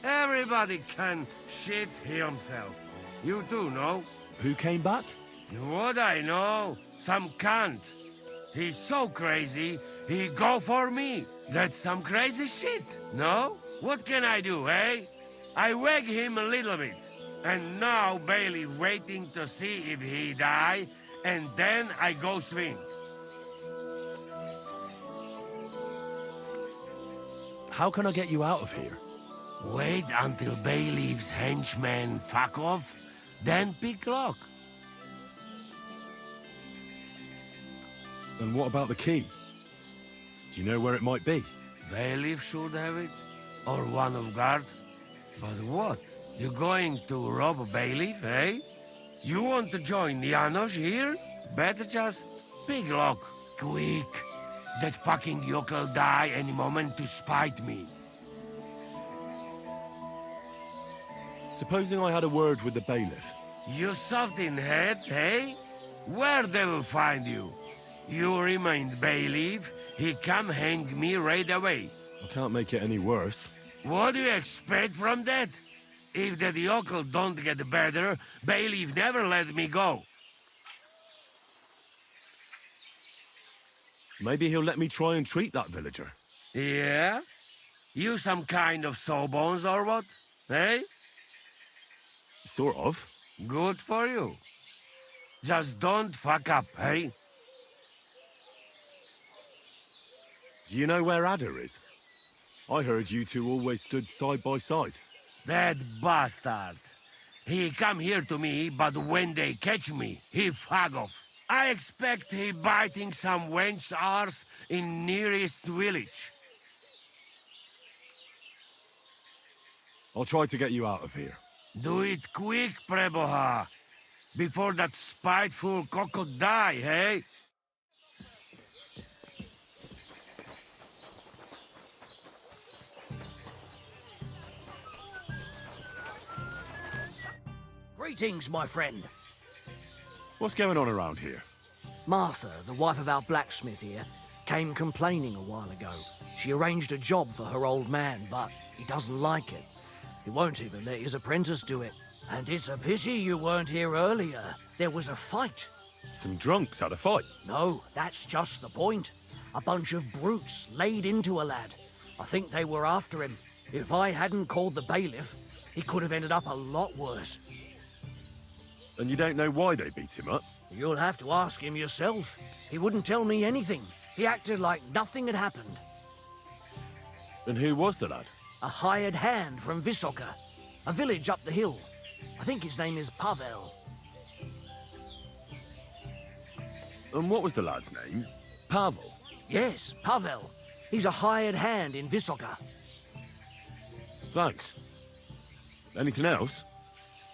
Everybody can shit himself. You too, no? Who came back? What I know? Some cunt. He's so crazy, he go for me. That's some crazy shit, no? What can I do, eh? I wag him a little bit. And now Bailey waiting to see if he die, and then I go swing. How can I get you out of here? Wait until Bailey's henchmen fuck off, then pick lock. And what about the key? Do you know where it might be? Bailiff should have it, or one of guards. But what? You going to rob a bailiff, eh? You want to join Janos here? Better just pick lock, quick. That fucking yokel die any moment to spite me. Supposing I had a word with the bailiff, You soft in head, eh? Where they will find you? You remain bailiff, he come hang me right away. I can't make it any worse. What do you expect from that? If the yokel don't get better, bailiff never let me go. Maybe he'll let me try and treat that villager. Yeah? You some kind of sawbones or what? Eh? Sort of. Good for you. Just don't fuck up, eh? Do you know where Ada is? I heard you two always stood side by side. That bastard. He come here to me, but when they catch me, he fuck off. I expect he biting some wench's arse in nearest village. I'll try to get you out of here. Do it quick, Preboha. Before that spiteful cockle die, hey? Greetings, my friend. What's going on around here? Martha, the wife of our blacksmith here, came complaining a while ago. She arranged a job for her old man, but he doesn't like it. He won't even let his apprentice do it. And it's a pity you weren't here earlier. There was a fight. Some drunks had a fight? No, that's just the point. A bunch of brutes laid into a lad. I think they were after him. If I hadn't called the bailiff, he could have ended up a lot worse. And you don't know why they beat him up? You'll have to ask him yourself. He wouldn't tell me anything. He acted like nothing had happened. And who was the lad? A hired hand from Visoka, a village up the hill. I think his name is Pavel. And what was the lad's name? Pavel? Yes, Pavel. He's a hired hand in Visoka. Thanks. Anything else?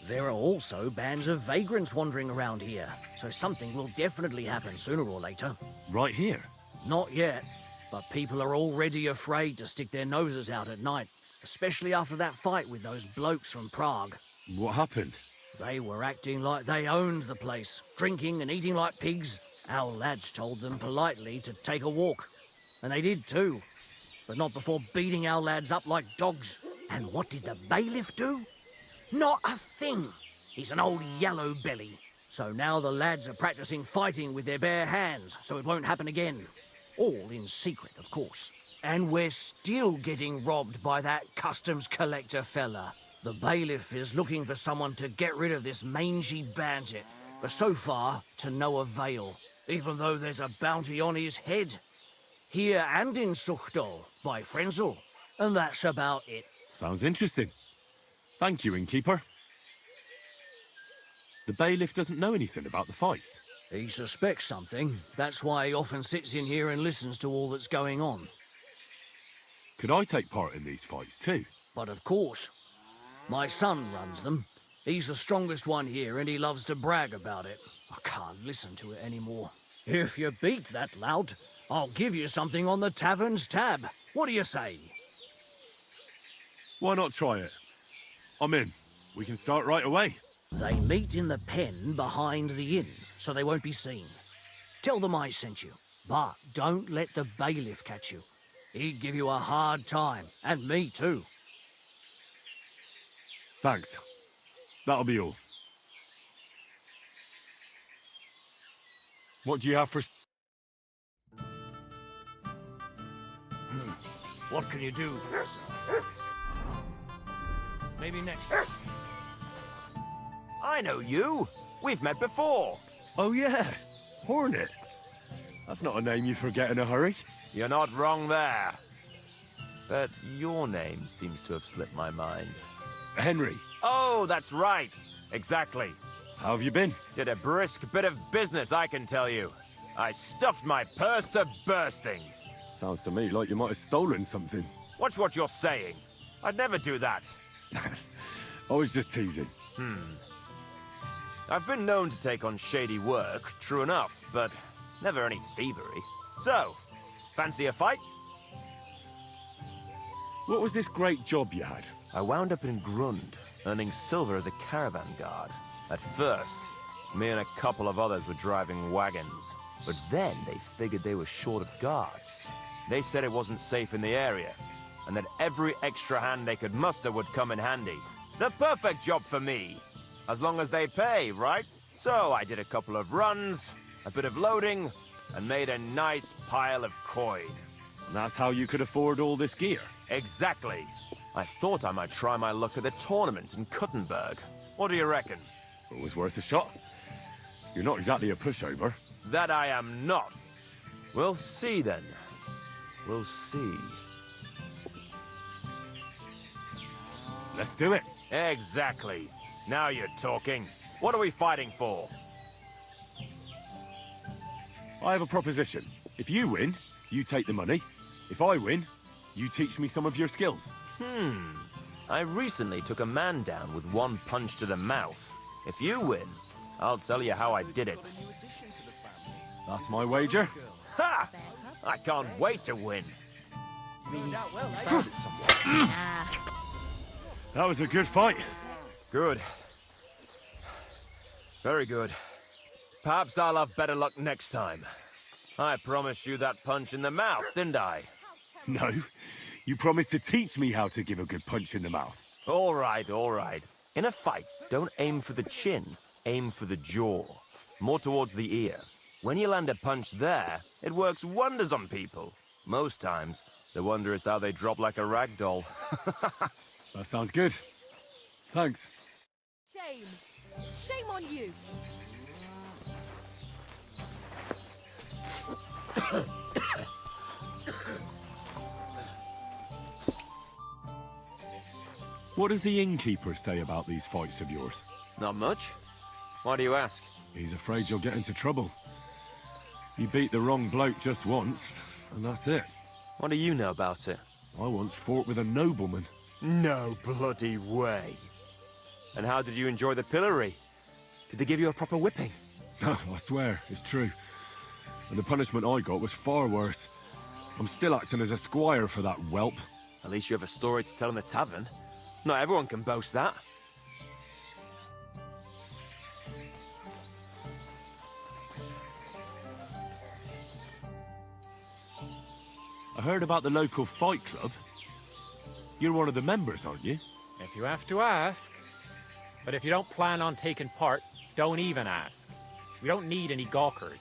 There are also bands of vagrants wandering around here, so something will definitely happen sooner or later. Right here? Not yet, but people are already afraid to stick their noses out at night, especially after that fight with those blokes from Prague. What happened? They were acting like they owned the place, drinking and eating like pigs. Our lads told them politely to take a walk, and they did too, but not before beating our lads up like dogs. And what did the bailiff do? Not a thing. He's an old yellow belly. So now the lads are practicing fighting with their bare hands, so it won't happen again. All in secret, of course. And we're still getting robbed by that customs collector fella. The bailiff is looking for someone to get rid of this mangy bandit, but so far, to no avail, even though there's a bounty on his head. Here and in Suchtal, by Frenzel. And that's about it. Sounds interesting. Thank you, innkeeper. The bailiff doesn't know anything about the fights. He suspects something. That's why he often sits in here and listens to all that's going on. Could I take part in these fights too? But of course. My son runs them. He's the strongest one here and he loves to brag about it. I can't listen to it anymore. If you beat that lout, I'll give you something on the tavern's tab. What do you say? Why not try it? I'm in. We can start right away. They meet in the pen behind the inn, so they won't be seen. Tell them I sent you, but don't let the bailiff catch you. He'd give you a hard time, and me too. Thanks. That'll be all. What do you have for... What can you do, sir? Maybe next time. I know you. We've met before. Oh yeah, Hornet. That's not a name you forget in a hurry. You're not wrong there. But your name seems to have slipped my mind. Henry. Oh, that's right. Exactly. How have you been? Did a brisk bit of business, I can tell you. I stuffed my purse to bursting. Sounds to me like you might have stolen something. Watch what you're saying. I'd never do that. I was just teasing. I've been known to take on shady work, true enough, but never any thievery. So, fancy a fight? What was this great job you had? I wound up in Grund, earning silver as a caravan guard. At first, me and a couple of others were driving wagons, but then they figured they were short of guards. They said it wasn't safe in the area, and that every extra hand they could muster would come in handy. The perfect job for me, as long as they pay, right? So I did a couple of runs, a bit of loading, and made a nice pile of coin. And that's how you could afford all this gear? Exactly. I thought I might try my luck at the tournament in Kuttenberg. What do you reckon? It was worth a shot. You're not exactly a pushover. That I am not. We'll see then. We'll see. Let's do it. Exactly. Now you're talking. What are we fighting for? I have a proposition. If you win, you take the money. If I win, you teach me some of your skills. I recently took a man down with one punch to the mouth. If you win, I'll tell you how I did it. That's my wager. Ha! I can't wait to win. That was a good fight. Good. Very good. Perhaps I'll have better luck next time. I promised you that punch in the mouth, didn't I? No, you promised to teach me how to give a good punch in the mouth. All right, all right. In a fight, don't aim for the chin, aim for the jaw. More towards the ear. When you land a punch there, it works wonders on people. Most times, the wonder is how they drop like a rag doll. That sounds good. Thanks. Shame. Shame on you. What does the innkeeper say about these fights of yours? Not much. Why do you ask? He's afraid you'll get into trouble. You beat the wrong bloke just once, and that's it. What do you know about it? I once fought with a nobleman. No bloody way. And how did you enjoy the pillory? Did they give you a proper whipping? No, I swear, it's true. And the punishment I got was far worse. I'm still acting as a squire for that whelp. At least you have a story to tell in the tavern. Not everyone can boast that. I heard about the local fight club. You're one of the members, aren't you? If you have to ask. But if you don't plan on taking part, don't even ask. We don't need any gawkers.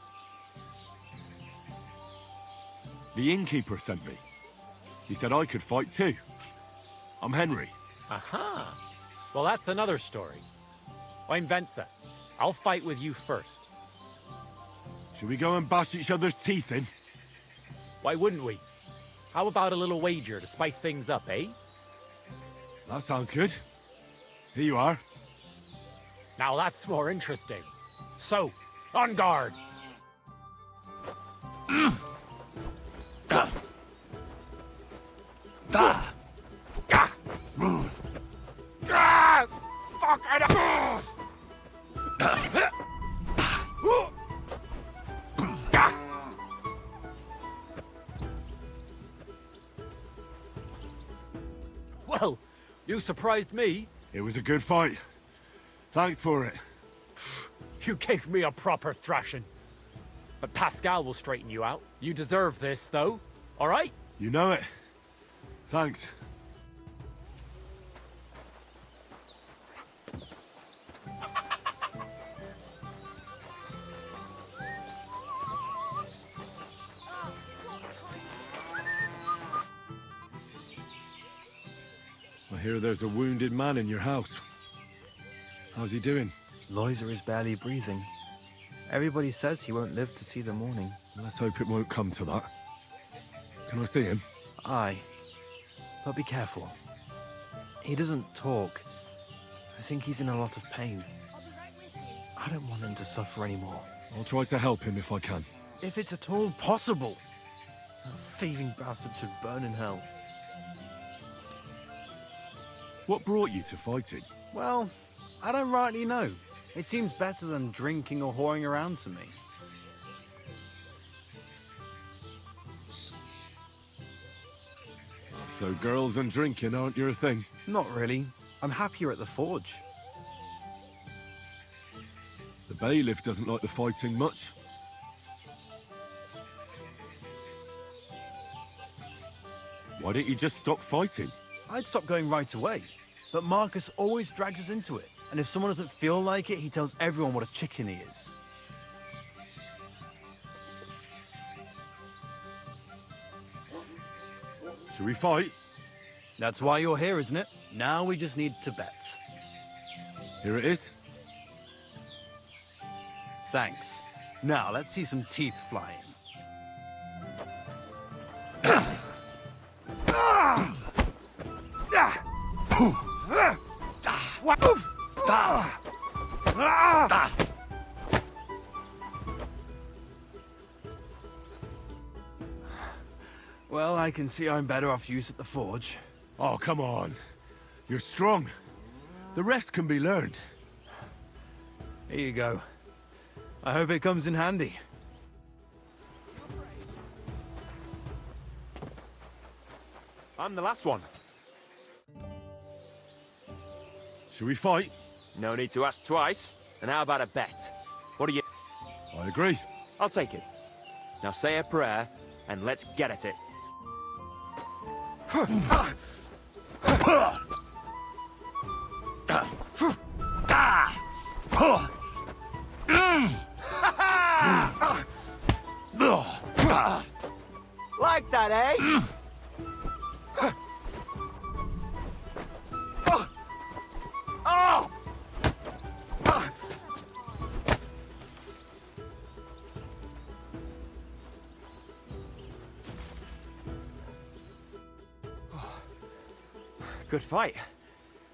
The innkeeper sent me. He said I could fight too. I'm Henry. Aha! Well, that's another story. I'm Venza. I'll fight with you first. Should we go and bash each other's teeth in? Why wouldn't we? How about a little wager to spice things up, eh? That sounds good. Here you are. Now that's more interesting. So, on guard! Well, you surprised me. It was a good fight. Thanks for it. You gave me a proper thrashing. But Pascal will straighten you out. You deserve this, though. All right? You know it. Thanks. I hear there's a wounded man in your house. How's he doing? Loiser is barely breathing. Everybody says he won't live to see the morning. Let's hope it won't come to that. Can I see him? Aye. But be careful. He doesn't talk. I think he's in a lot of pain. I don't want him to suffer anymore. I'll try to help him if I can. If it's at all possible. That thieving bastard should burn in hell. What brought you to fighting? Well, I don't rightly know. It seems better than drinking or whoring around to me. So girls and drinking aren't your thing? Not really. I'm happier at the forge. bailiff doesn't like the fighting much. Why don't you just stop fighting? I'd stop going right away. But Marcus always drags us into it. And if someone doesn't feel like it, he tells everyone what a chicken he is. Should we fight? That's why you're here, isn't it? Now we just need to bet. Here it is. Thanks. Now let's see some teeth flying. Well, I can see I'm better off use at the forge. Oh, come on. You're strong. The rest can be learned. Here you go. I hope it comes in handy. I'm the last one. Should we fight? No need to ask twice. And how about a bet? What do you... I agree. I'll take it. Now say a prayer, and let's get at it. Like that, eh? Oh! Good fight.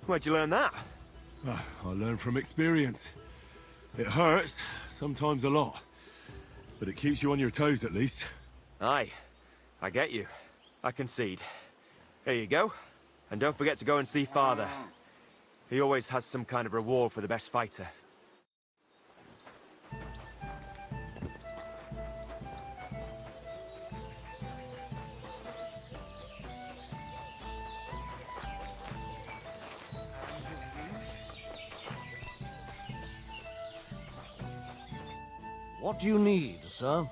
Where'd you learn that? I learned from experience. It hurts, sometimes a lot. But it keeps you on your toes at least. Aye, I get you. I concede. Here you go. And don't forget to go and see Father. He always has some kind of reward for the best fighter. What do you need, sir?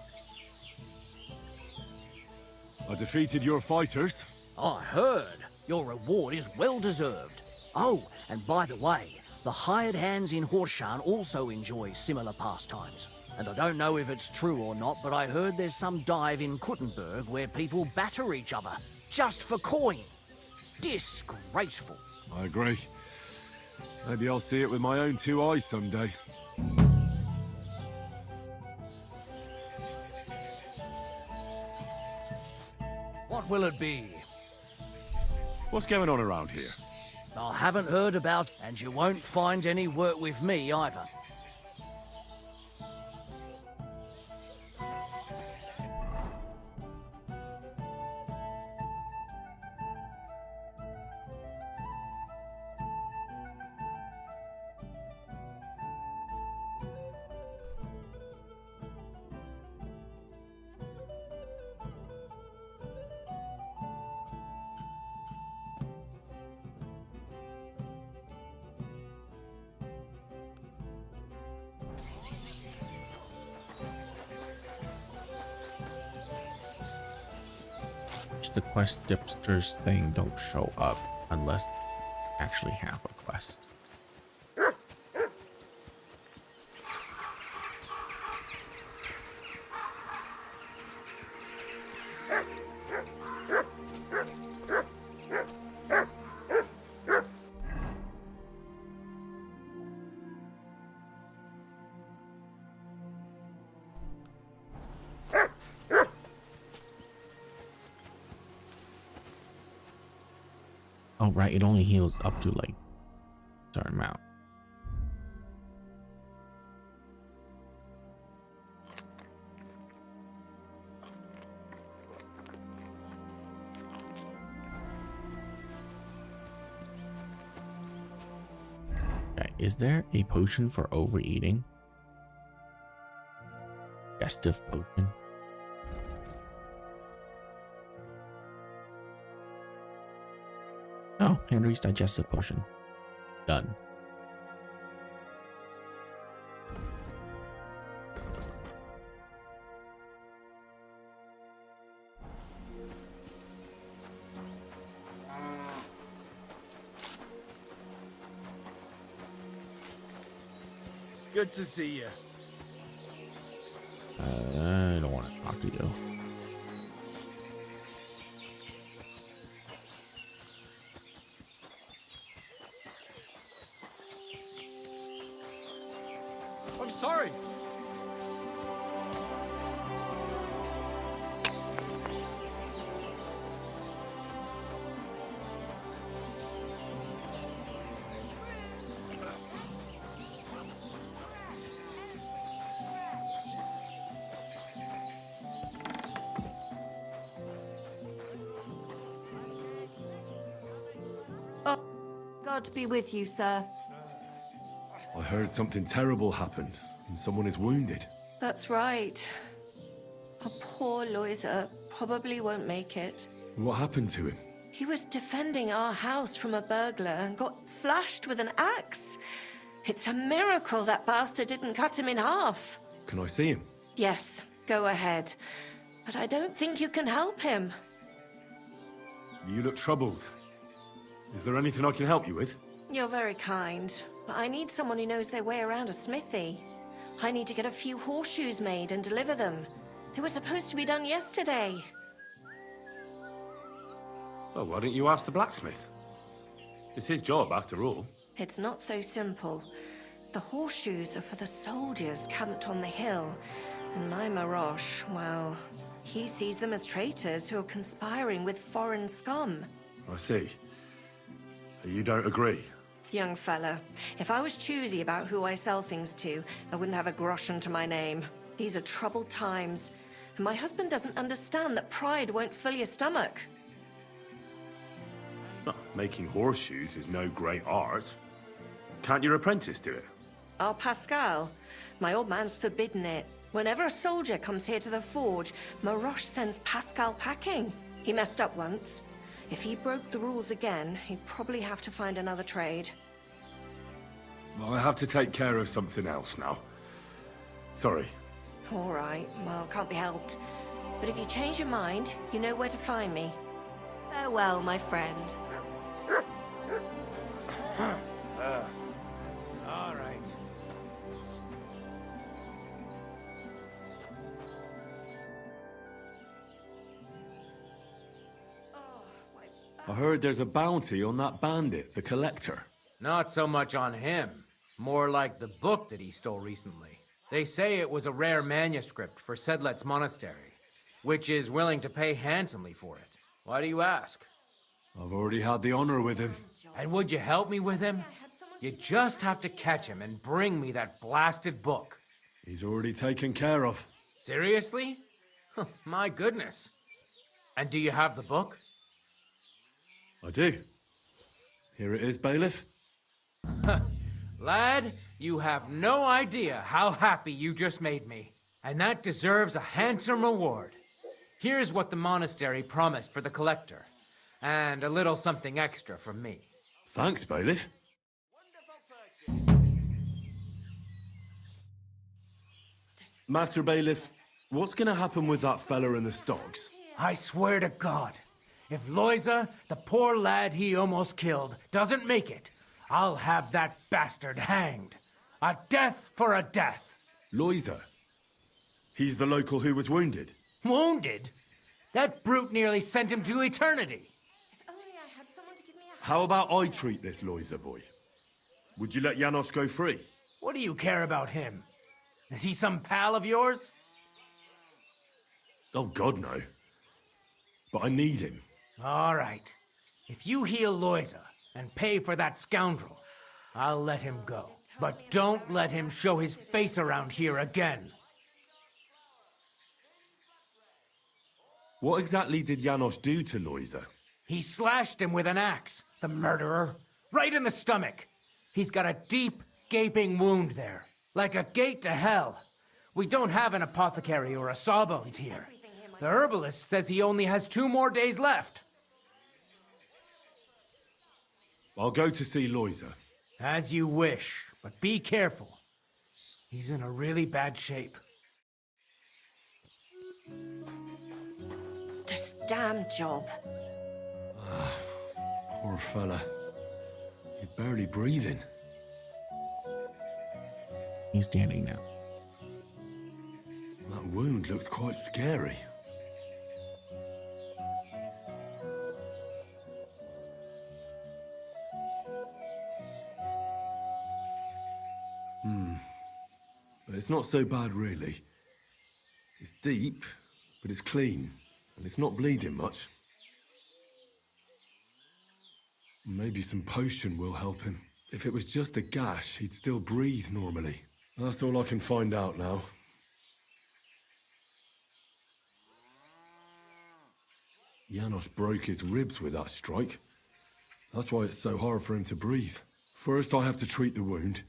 I defeated your fighters. I heard. Your reward is well deserved. Oh, and by the way, the hired hands in Horshan also enjoy similar pastimes. And I don't know if it's true or not, but I heard there's some dive in Kuttenberg where people batter each other, just for coin. Disgraceful. I agree. Maybe I'll see it with my own two eyes someday. What will it be? What's going on around here? I haven't heard about, and you won't find any work with me either. The quest dipsters thing don't show up unless you actually have a quest. Oh, right, it only heals up to like a certain amount. Okay, is there a potion for overeating? Digestive potion. Oh, Henry's digestive potion. Done. Good to see you. I don't want to talk to you. I'm sorry. Oh, God be with you, sir. I heard something terrible happened, and someone is wounded. That's right. Our poor Loiser probably won't make it. What happened to him? He was defending our house from a burglar and got slashed with an axe. It's a miracle that bastard didn't cut him in half. Can I see him? Yes, go ahead. But I don't think you can help him. You look troubled. Is there anything I can help you with? You're very kind, but I need someone who knows their way around a smithy. I need to get a few horseshoes made and deliver them. They were supposed to be done yesterday. Well, why don't you ask the blacksmith? It's his job, after all. It's not so simple. The horseshoes are for the soldiers camped on the hill. And my Marosh, well, he sees them as traitors who are conspiring with foreign scum. I see. You don't agree? Young fella, if I was choosy about who I sell things to, I wouldn't have a groschen to my name. These are troubled times, and my husband doesn't understand that pride won't fill your stomach. Well, making horseshoes is no great art. Can't your apprentice do it? Our Pascal, my old man's forbidden it. Whenever a soldier comes here to the forge, Maroche sends Pascal packing. He messed up once. If he broke the rules again, he'd probably have to find another trade. Well, I have to take care of something else now. Sorry. All right, well, can't be helped. But if you change your mind, you know where to find me. Farewell, my friend. All right. I heard there's a bounty on that bandit, the Collector. Not so much on him. More like the book that he stole recently. They say it was a rare manuscript for Sedlet's monastery, which is willing to pay handsomely for it. Why do you ask? I've already had the honor with him. And would you help me with him? You just have to catch him and bring me that blasted book. He's already taken care of. Seriously? Huh, my goodness. And do you have the book? I do. Here it is, bailiff. Lad, you have no idea how happy you just made me. And that deserves a handsome reward. Here's what the monastery promised for the collector. And a little something extra from me. Thanks, bailiff. Master Bailiff, what's gonna happen with that fella in the stocks? I swear to God, if Loiza, the poor lad he almost killed, doesn't make it, I'll have that bastard hanged. A death for a death. Loiza? He's the local who was wounded? Wounded? That brute nearly sent him to eternity. How about I treat this Loiza boy? Would you let Janos go free? What do you care about him? Is he some pal of yours? Oh, God, no. But I need him. All right. If you heal Loiza and pay for that scoundrel, I'll let him go. But don't let him show his face around here again. What exactly did Janos do to Loiza? He slashed him with an axe, the murderer, right in the stomach. He's got a deep, gaping wound there, like a gate to hell. We don't have an apothecary or a sawbones here. The herbalist says he only has 2 more days left. I'll go to see Loiza. As you wish, but be careful. He's in a really bad shape. This damn job. Poor fella. He's barely breathing. He's standing now. That wound looked quite scary. But it's not so bad, really. It's deep, but it's clean, and it's not bleeding much. Maybe some potion will help him. If it was just a gash, he'd still breathe normally. That's all I can find out now. Janos broke his ribs with that strike. That's why it's so hard for him to breathe. First I have to treat the wound,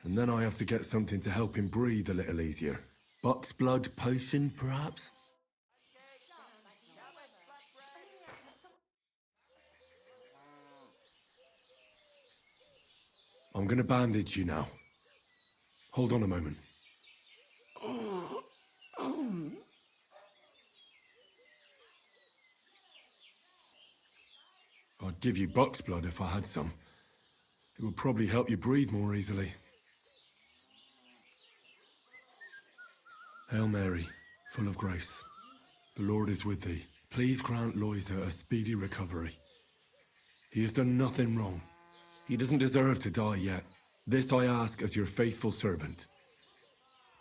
and then I have to get something to help him breathe a little easier. Buck's blood potion, perhaps? I'm gonna bandage you now. Hold on a moment. I'd give you Buck's blood if I had some. It would probably help you breathe more easily. Hail Mary, full of grace. The Lord is with thee. Please grant Loisa a speedy recovery. He has done nothing wrong. He doesn't deserve to die yet. This I ask as your faithful servant.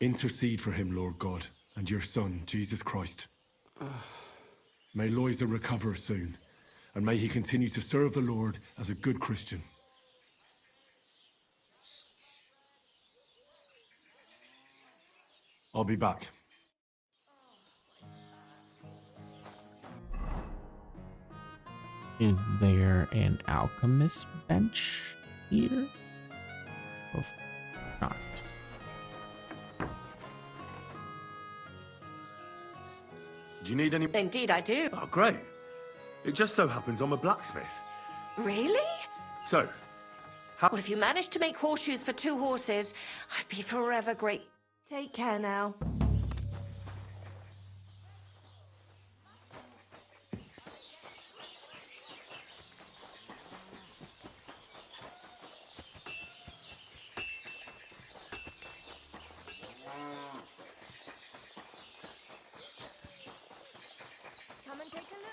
Intercede for him, Lord God, and your Son, Jesus Christ. May Loisa recover soon, and may he continue to serve the Lord as a good Christian. I'll be back. Is there an alchemist bench here? Of not. Do you need any... Indeed I do. Oh, great. It just so happens I'm a blacksmith. Really? So, Well, if you manage to make horseshoes for 2 horses, I'd be forever great. Take care now. Come and take a look.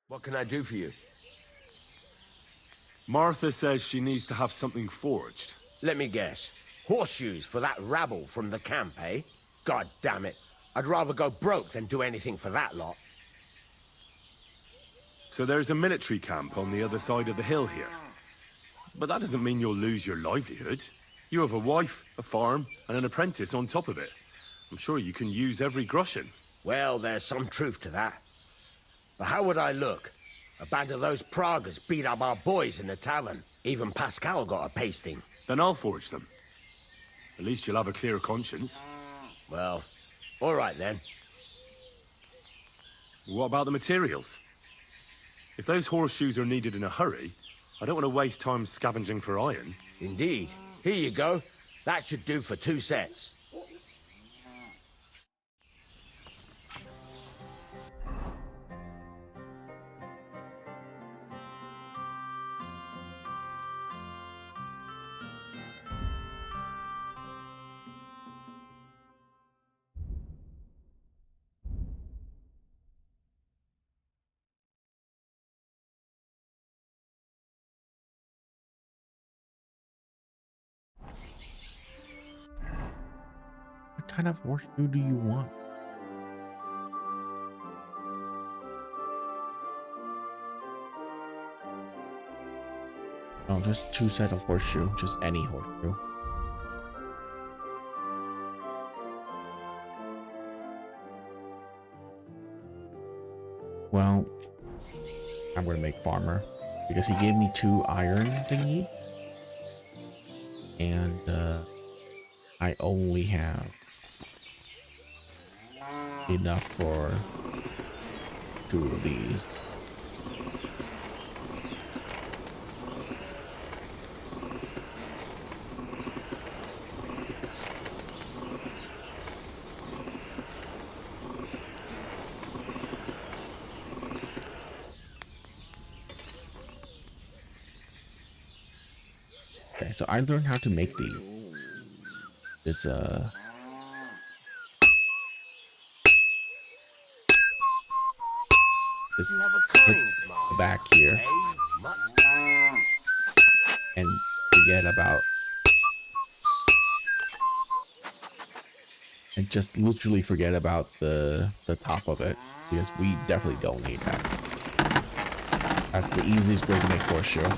What can I do for you? Martha says she needs to have something forged. Let me guess. Horseshoes for that rabble from the camp, eh? God damn it. I'd rather go broke than do anything for that lot. So there's a military camp on the other side of the hill here. But that doesn't mean you'll lose your livelihood. You have a wife, a farm, and an apprentice on top of it. I'm sure you can use every groschen. Well, there's some truth to that. But how would I look? A band of those Pragas beat up our boys in the tavern. Even Pascal got a pasting. Then I'll forge them. At least you'll have a clear conscience. Well, all right then. What about the materials? If those horseshoes are needed in a hurry, I don't want to waste time scavenging for iron. Indeed. Here you go. That should do for 2 sets. What kind of horseshoe do you want? Oh, just 2 sets of horseshoe, just any horseshoe. Well, I'm gonna make farmer because he gave me 2 iron thingy, and I only have enough for 2 of these. so I learned how to make this back here and forget about and just literally forget about the top of it, because we definitely don't need that. That's the easiest way to make horseshoe.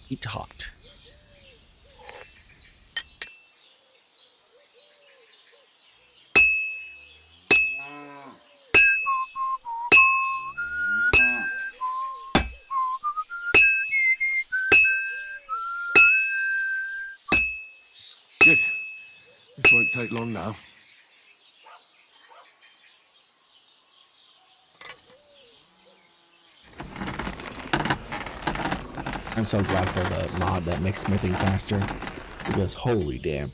He talked. Good. This won't take long now. I'm so glad for the mod that makes smithing faster, because holy damn.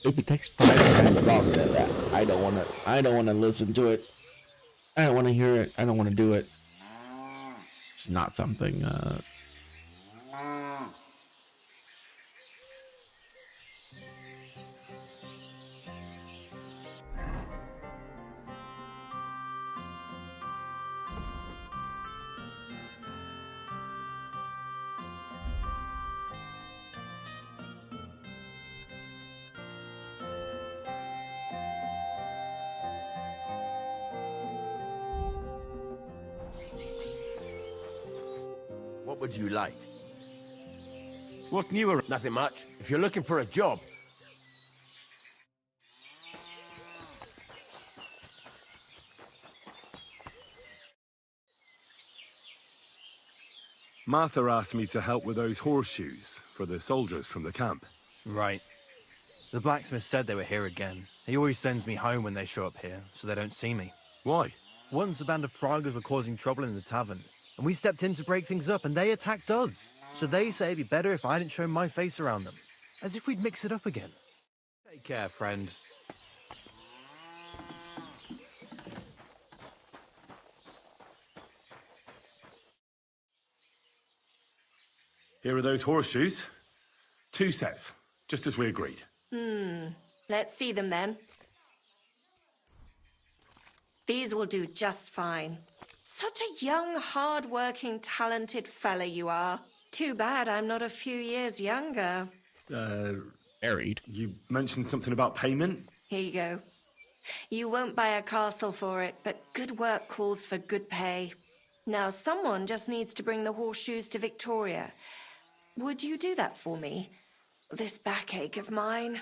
If it takes 5 times longer than that, I don't wanna listen to it. I don't wanna hear it. I don't wanna do it. It's not something What would you like? What's newer? Nothing much. If you're looking for a job, Martha asked me to help with those horseshoes for the soldiers from the camp. Right. The blacksmith said they were here again. He always sends me home when they show up here, so they don't see me. Why? Once a band of Pragas were causing trouble in the tavern, and we stepped in to break things up, and they attacked us. So they say it'd be better if I didn't show my face around them. As if we'd mix it up again. Take care, friend. Here are those horseshoes. 2 sets, just as we agreed. Let's see them then. These will do just fine. Such a young, hard-working, talented fella you are. Too bad I'm not a few years younger. married. You mentioned something about payment? Here you go. You won't buy a castle for it, but good work calls for good pay. Now, someone just needs to bring the horseshoes to Victoria. Would you do that for me? This backache of mine.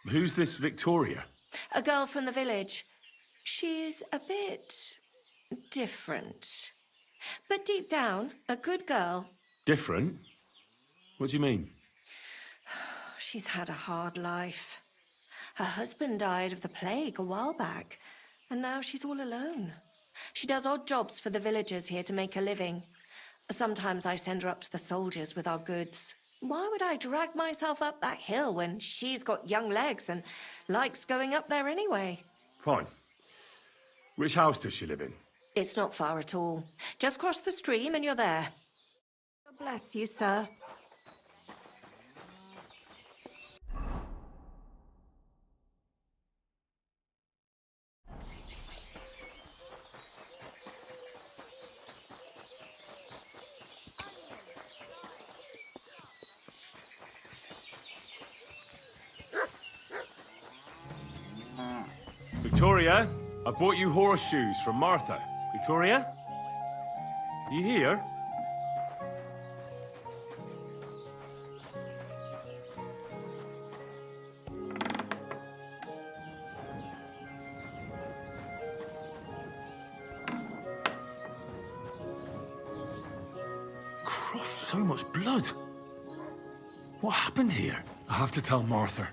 Who's this Victoria? A girl from the village. She's a bit different. But deep down, a good girl. Different? What do you mean? She's had a hard life. Her husband died of the plague a while back, and now she's all alone. She does odd jobs for the villagers here to make a living. Sometimes I send her up to the soldiers with our goods. Why would I drag myself up that hill when she's got young legs and likes going up there anyway? Fine. Which house does she live in? It's not far at all. Just cross the stream and you're there. God bless you, sir. Victoria, I bought you horseshoes from Martha. Victoria? You here? Christ, so much blood. What happened here? I have to tell Martha.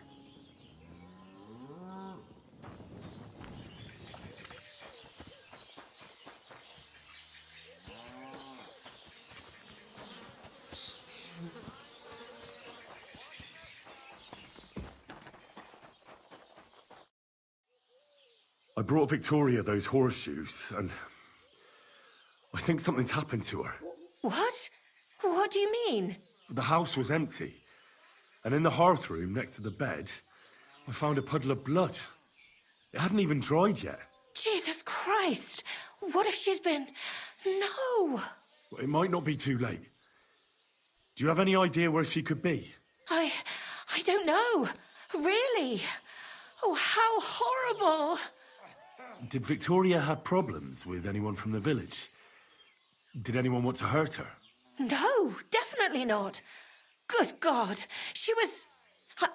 I brought Victoria those horseshoes, and I think something's happened to her. What? What do you mean? The house was empty, and in the hearth room next to the bed, I found a puddle of blood. It hadn't even dried yet. Jesus Christ! What if she's been... No! It might not be too late. Do you have any idea where she could be? I don't know. Really? Oh, how horrible! Did Victoria have problems with anyone from the village? Did anyone want to hurt her? No, definitely not. Good God, she was...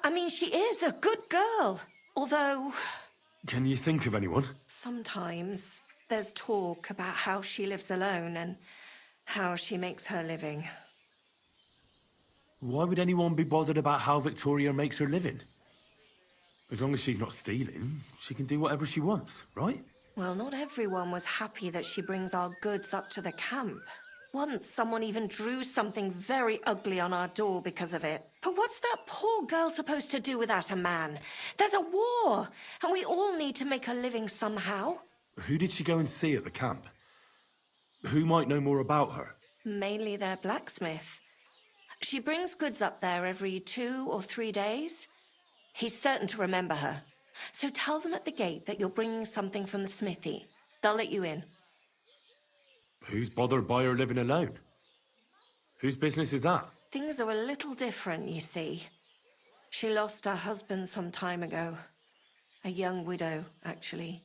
I mean, she is a good girl. Although... Can you think of anyone? Sometimes there's talk about how she lives alone and how she makes her living. Why would anyone be bothered about how Victoria makes her living? As long as she's not stealing, she can do whatever she wants, right? Well, not everyone was happy that she brings our goods up to the camp. Once, someone even drew something very ugly on our door because of it. But what's that poor girl supposed to do without a man? There's a war, and we all need to make a living somehow. Who did she go and see at the camp? Who might know more about her? Mainly their blacksmith. She brings goods up there every 2 or 3 days. He's certain to remember her. So tell them at the gate that you're bringing something from the smithy. They'll let you in. Who's bothered by her living alone? Whose business is that? Things are a little different, you see. She lost her husband some time ago. A young widow, actually.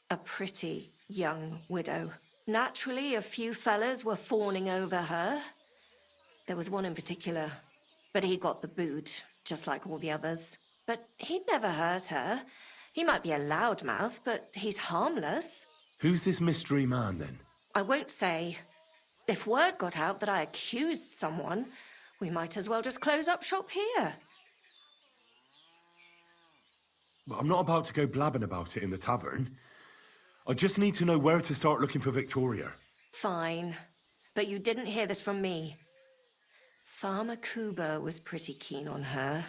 A pretty young widow. Naturally, a few fellas were fawning over her. There was one in particular, but he got the boot, just like all the others. But he'd never hurt her. He might be a loudmouth, but he's harmless. Who's this mystery man, then? I won't say. If word got out that I accused someone, we might as well just close up shop here. Well, I'm not about to go blabbing about it in the tavern. I just need to know where to start looking for Victoria. Fine. But you didn't hear this from me. Farmer Kuba was pretty keen on her.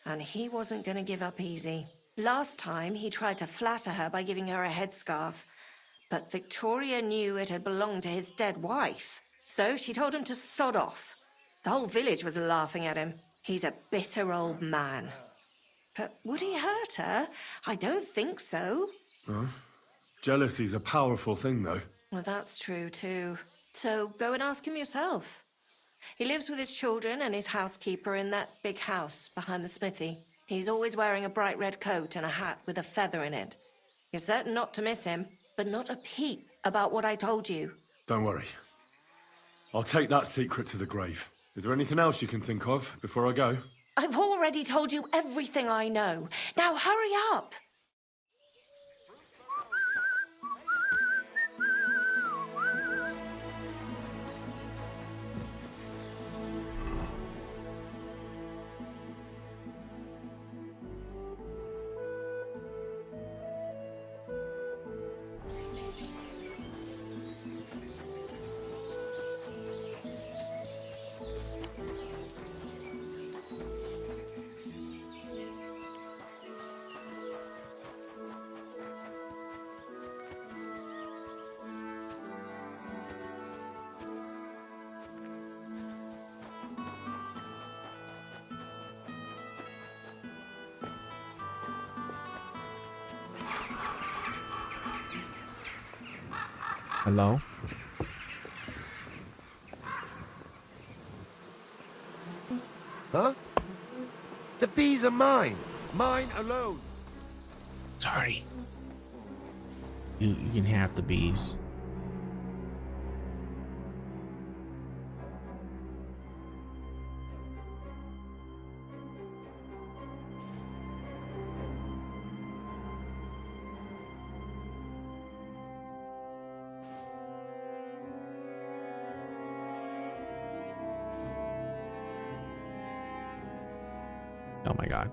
And he wasn't going to give up easy. Last time, he tried to flatter her by giving her a headscarf. But Victoria knew it had belonged to his dead wife. So she told him to sod off. The whole village was laughing at him. He's a bitter old man. But would he hurt her? I don't think so. Huh? Jealousy's a powerful thing, though. Well, that's true, too. So go and ask him yourself. He lives with his children and his housekeeper in that big house behind the smithy. He's always wearing a bright red coat and a hat with a feather in it. You're certain not to miss him, but not a peep about what I told you. Don't worry. I'll take that secret to the grave. Is there anything else you can think of before I go? I've already told you everything I know. Now hurry up! Hello? Huh? The bees are mine. Mine alone. Sorry. You can have the bees. Oh my god.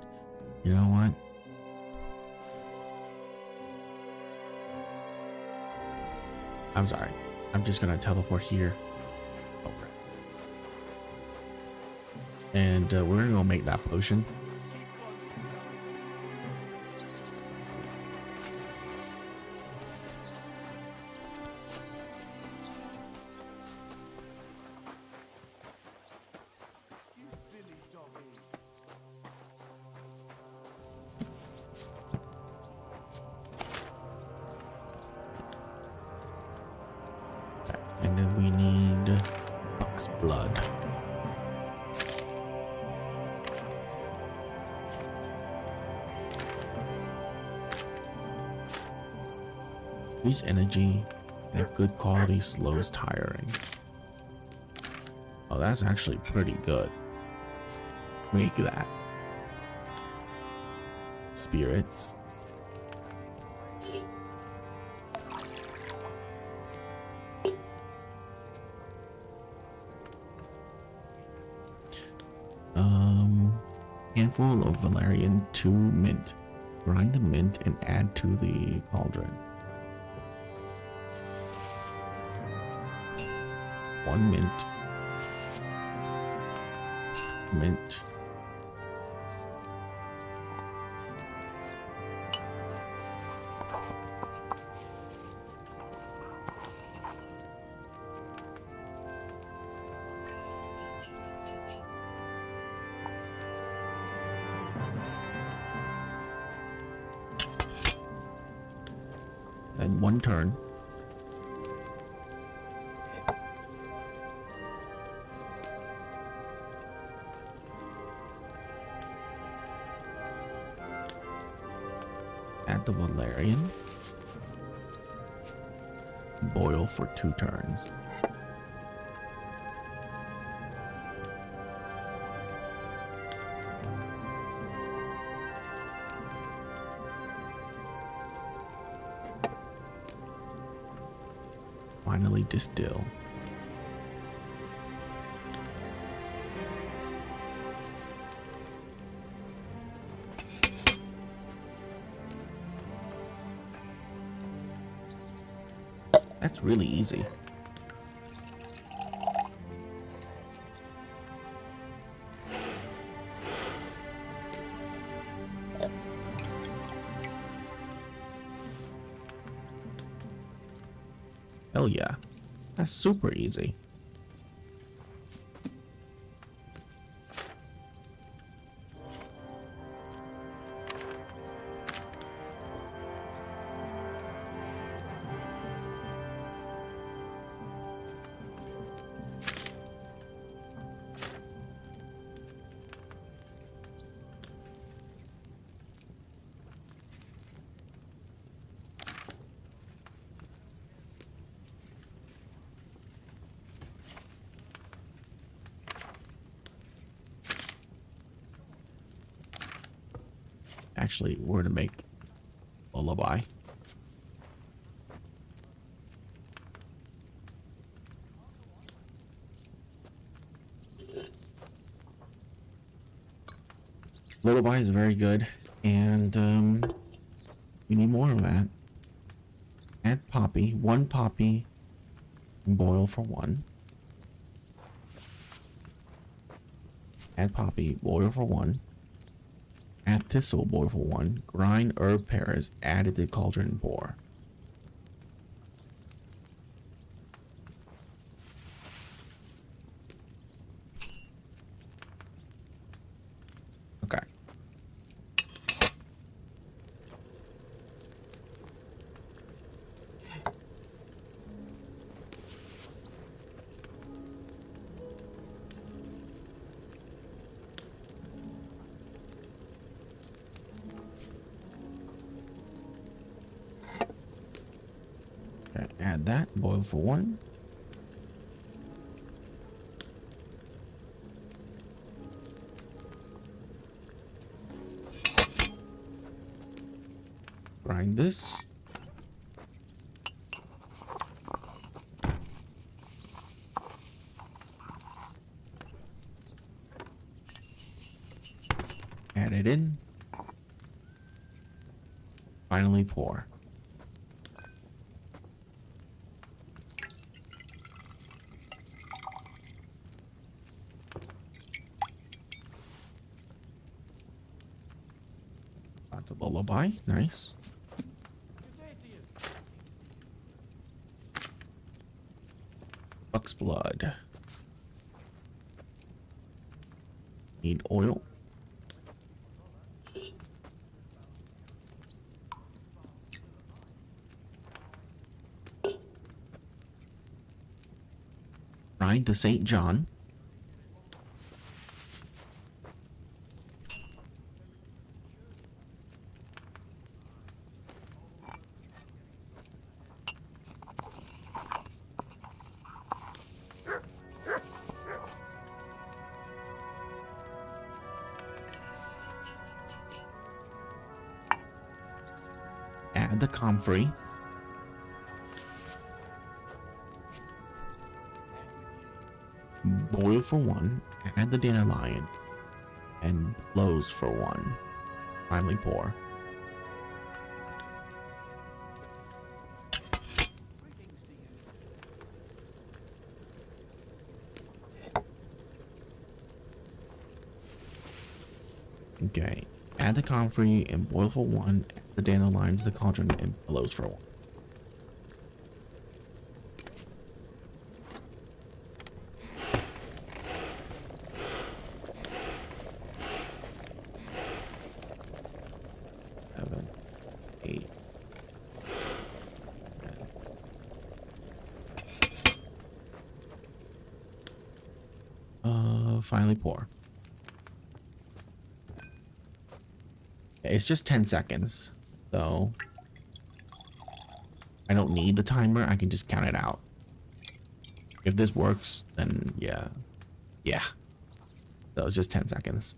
You know what? I'm sorry. I'm just gonna teleport here. Okay. And we're gonna go make that potion. And then we need buck's blood. Use energy and if good quality slows tiring. Oh, that's actually pretty good. Make that. Spirits. Handful of valerian, 2 mint. Grind the mint and add to the cauldron. 1 mint. Mint. And 1 turn. Add the valerian. Boil for 2 turns. Finally distill. That's really easy. Hell yeah. That's super easy. Actually, we're to make lullaby. Lullaby is very good, and we need more of that. Add poppy, 1 poppy, and boil for 1. Add poppy, boil for 1. Add thistle, boil for 1. Grind herb pears, added to cauldron and pour. Okay. Add that. Boil for 1. Grind this. Add it in. Finally pour. Got the lullaby. Nice. Buck's blood. Need oil. Ride to St. John. Add the comfrey. Boil for 1. Add the dandelion. And close for 1. Finally pour. Okay. Add the comfrey and boil for 1. Add the dandelion to the cauldron and close for 1. Finally pour. It's just 10 seconds, so I don't need the timer. I can just count it out. If this works, then yeah. So it's just 10 seconds.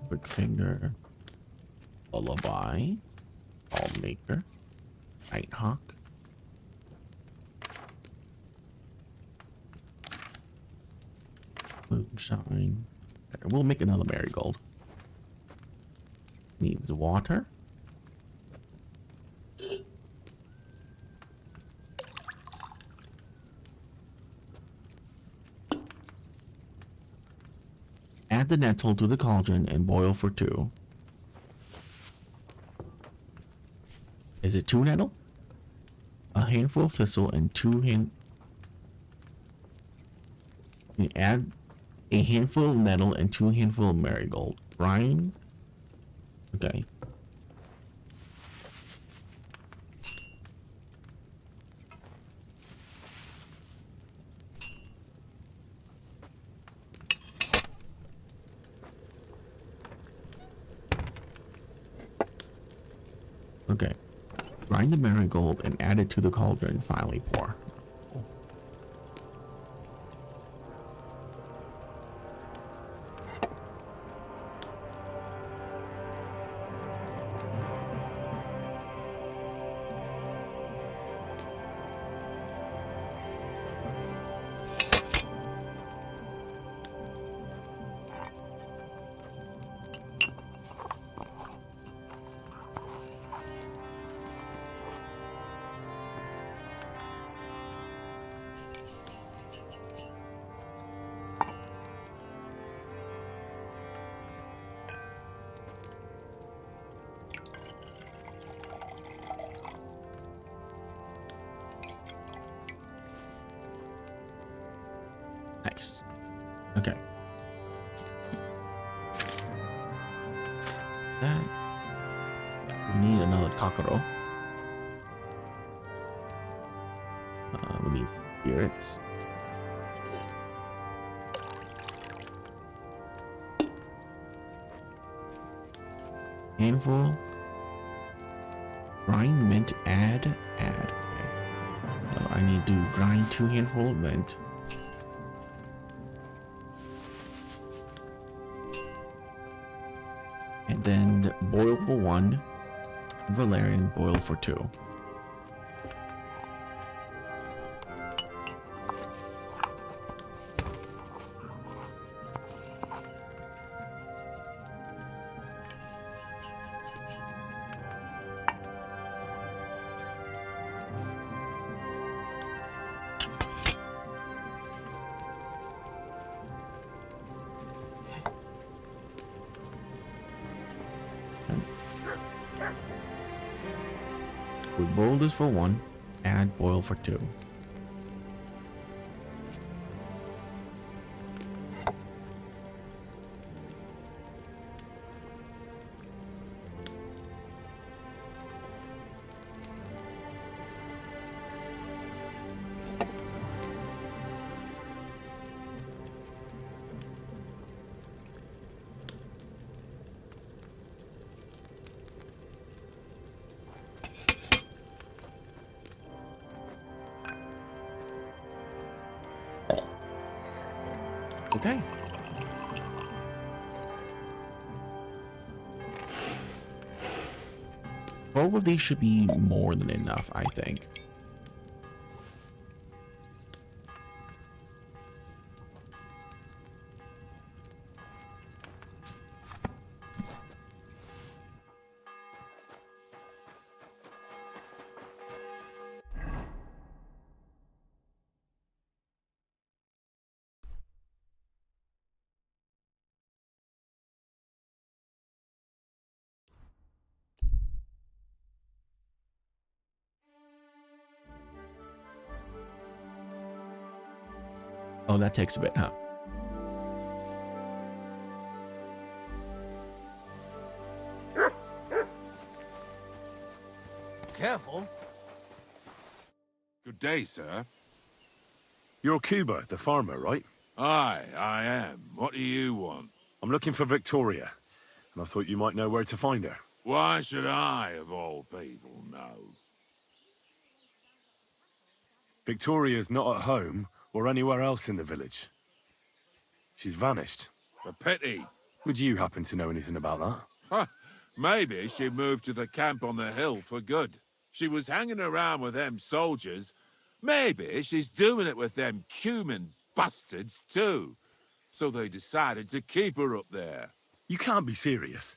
Quick finger, lullaby, ball maker, nighthawk, moonshine. We'll make another marigold. Needs water. Add the nettle to the cauldron and boil for 2. Is it 2 nettle? A handful of thistle and 2 add a handful of nettle and 2 handful of marigold. Brine. Okay. Okay. Grind the marigold and add it to the cauldron. Finally pour. Okay. That. We need another Kakuro. We need spirits. Handful. Grind mint, add. Okay. So I need to grind 2 handful of mint. And then boil for 1. Valerian, boil for 2. We boil this for 1, add boil for 2. Okay. Both of these should be more than enough, I think. Oh, that takes a bit, huh? Careful. Good day, sir. You're Cuba, the farmer, right? Aye, I am. What do you want? I'm looking for Victoria, and I thought you might know where to find her. Why should I, of all people, know? Victoria's not at home or anywhere else in the village. She's vanished. A pity. Would you happen to know anything about that? Huh. Maybe she moved to the camp on the hill for good. She was hanging around with them soldiers. Maybe she's doing it with them cumin bastards too. So they decided to keep her up there. You can't be serious.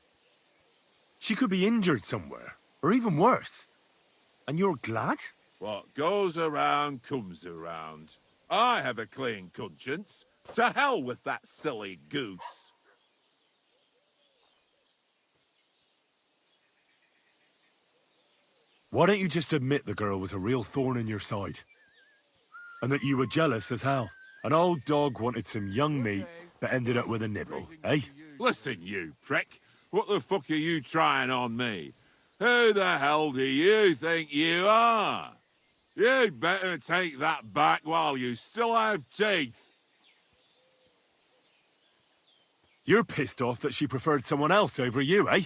She could be injured somewhere, or even worse. And you're glad? What goes around comes around. I have a clean conscience. To hell with that silly goose. Why don't you just admit the girl was a real thorn in your side? And that you were jealous as hell? An old dog wanted some young meat, but ended up with a nibble, eh? Listen, you prick. What the fuck are you trying on me? Who the hell do you think you are? You'd better take that back while you still have teeth. You're pissed off that she preferred someone else over you, eh?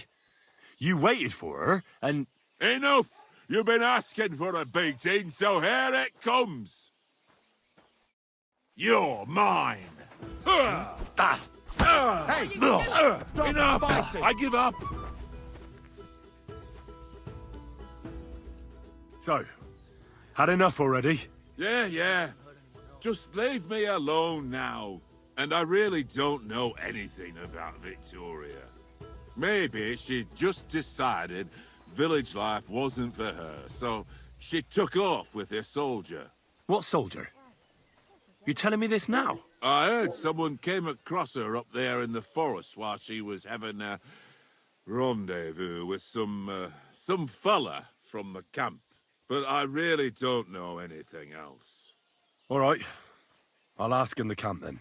You waited for her, and... Enough! You've been asking for a beating, so here it comes. You're mine. Hey! Enough! I give up. So, had enough already? Yeah. Just leave me alone now. And I really don't know anything about Victoria. Maybe she just decided village life wasn't for her, so she took off with her soldier. What soldier? You're telling me this now? I heard someone came across her up there in the forest while she was having a rendezvous with some fella from the camp. But I really don't know anything else. All right. I'll ask in the camp then.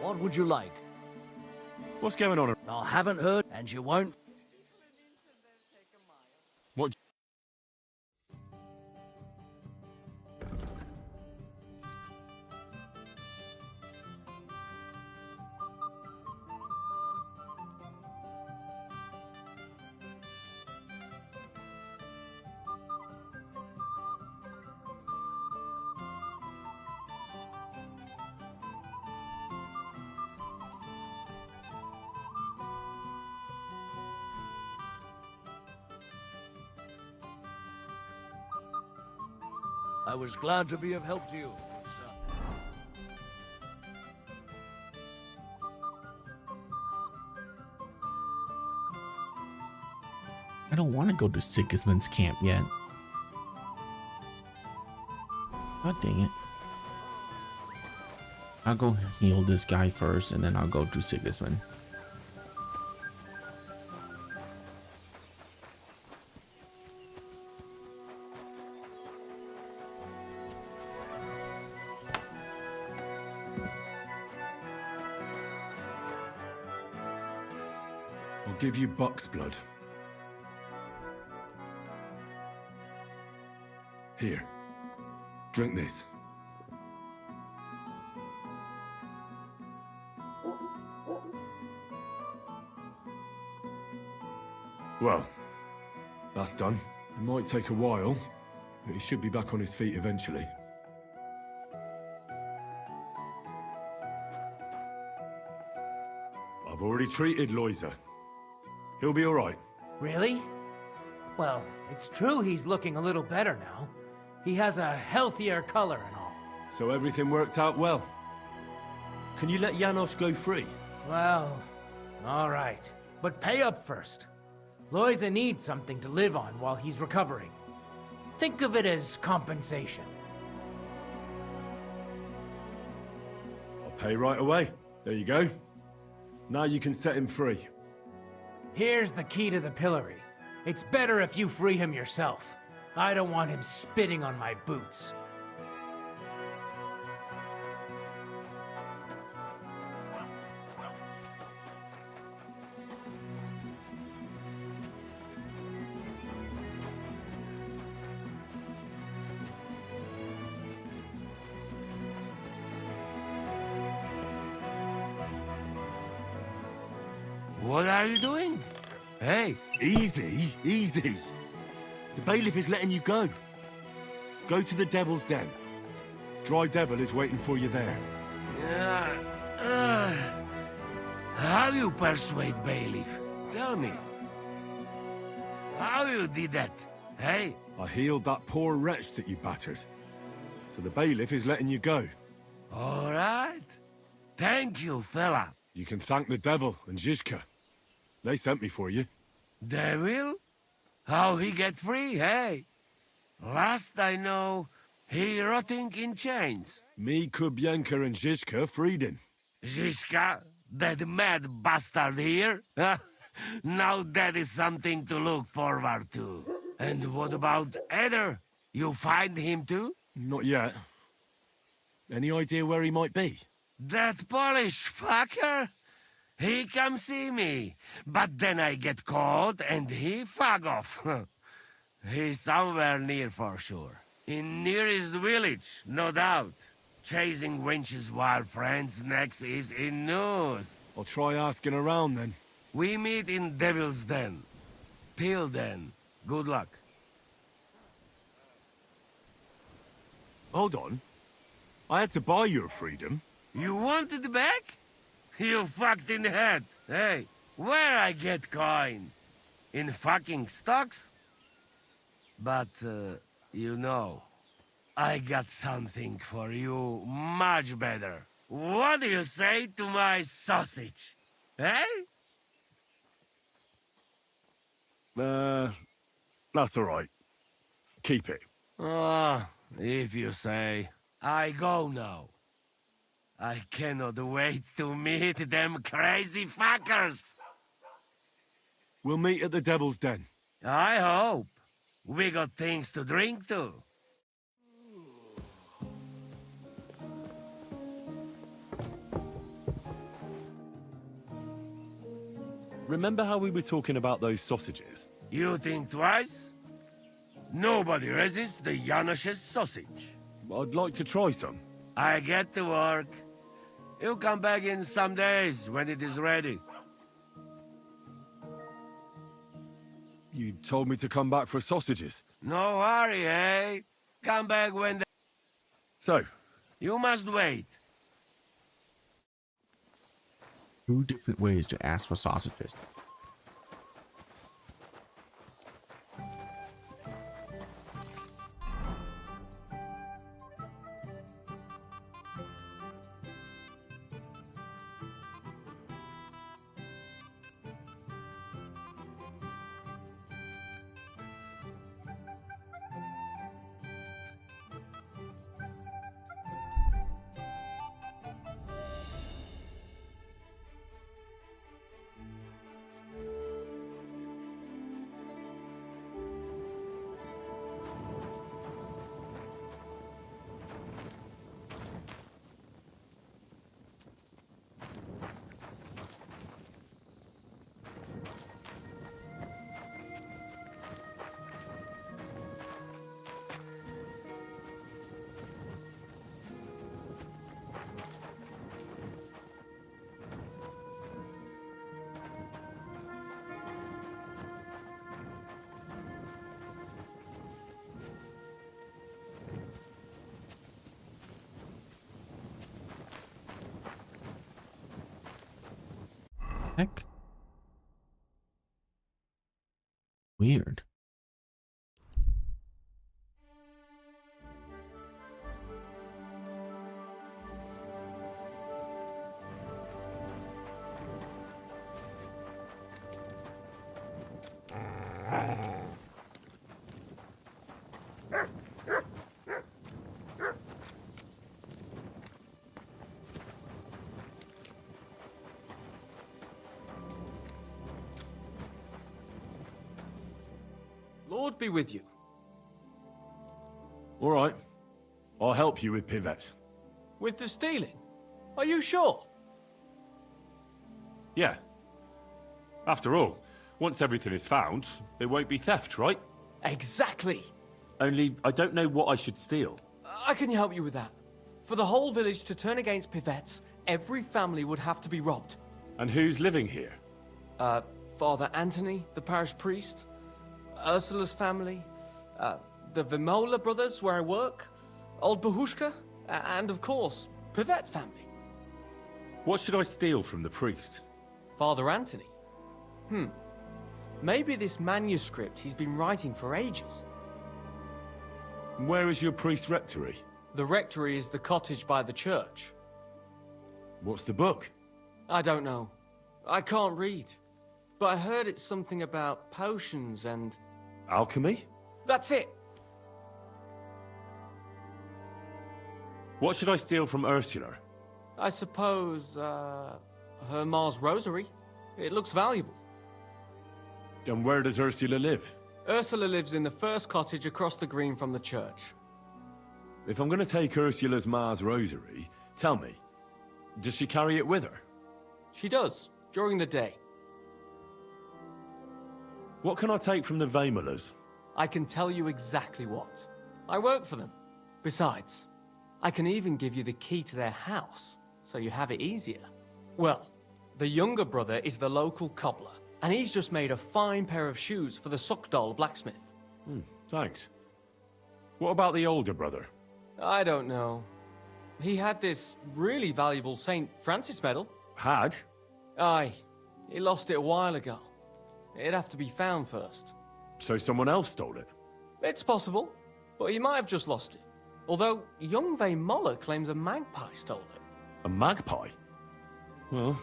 What would you like? What's going on? I haven't heard, and you won't. What? I was glad to be of help to you, sir. I don't want to go to Sigismund's camp yet. God dang it. I'll go heal this guy first, and then I'll go to Sigismund. I'll give you buck's blood. Here. Drink this. Well, that's done. It might take a while, but he should be back on his feet eventually. I've already treated Loiza. He'll be all right. Really? Well, it's true he's looking a little better now. He has a healthier color and all. So everything worked out well. Can you let Janos go free? Well, all right. But pay up first. Loiza needs something to live on while he's recovering. Think of it as compensation. I'll pay right away. There you go. Now you can set him free. Here's the key to the pillory. It's better if you free him yourself. I don't want him spitting on my boots. What are you doing? Hey. Easy, easy. The bailiff is letting you go. Go to the Devil's Den. Dry Devil is waiting for you there. How you persuade bailiff? Tell me. How you did that? Hey? I healed that poor wretch that you battered. So the bailiff is letting you go. All right. Thank you, fella. You can thank the devil and Zizka. They sent me for you. Devil? How he get free, hey? Last I know, he rotting in chains. Me, Kubienka, and Zizka freed him. Zizka? That mad bastard here? Now that is something to look forward to. And what about Eder? You find him too? Not yet. Any idea where he might be? That Polish fucker? He come see me, but then I get caught and he fuck off. He's somewhere near for sure. In nearest village, no doubt. Chasing wenches while friends next is in news. I'll try asking around then. We meet in Devil's Den. Till then, good luck. Hold on. I had to buy your freedom. You wanted back? You fucked in the head. Hey, where I get coin? In fucking stocks? But, you know, I got something for you much better. What do you say to my sausage? Eh? That's all right. Keep it. Ah, if you say. I go now. I cannot wait to meet them crazy fuckers. We'll meet at the Devil's Den. I hope. We got things to drink too. remember how we were talking about those sausages? You think twice? Nobody resists the Janos's sausage. I'd like to try some. I get to work. You'll come back in some days when it is ready. You told me to come back for sausages. No hurry, eh? Come back when the... So? You must wait. 2 different ways to ask for sausages. Heck? Weird. Lord be with you. All right. I'll help you with pivettes. With the stealing? Are you sure? Yeah. After all, once everything is found, it won't be theft, right? Exactly. Only, I don't know what I should steal. I can help you with that. For the whole village to turn against pivettes, every family would have to be robbed. And who's living here? Father Anthony, the parish priest, Ursula's family, the Vimola brothers where I work, old Bahushka, and of course, Pivette's family. What should I steal from the priest? Father Anthony? Maybe this manuscript he's been writing for ages. Where is your priest rectory? The rectory is the cottage by the church. What's the book? I don't know. I can't read. But I heard it's something about potions and... Alchemy? That's it! What should I steal from Ursula? I suppose, her Mars rosary. It looks valuable. And where does Ursula live? Ursula lives in the first cottage across the green from the church. If I'm going to take Ursula's Mars rosary, tell me, does she carry it with her? She does, during the day. What can I take from the Vamolas? I can tell you exactly what. I work for them. Besides, I can even give you the key to their house, so you have it easier. Well, the younger brother is the local cobbler, and he's just made a fine pair of shoes for the Sockdal blacksmith. Thanks. What about the older brother? I don't know. He had this really valuable St. Francis medal. Had? Aye. He lost it a while ago. It'd have to be found first. So someone else stole it? It's possible, but he might have just lost it. Although, young Moller claims a magpie stole it. A magpie? Well,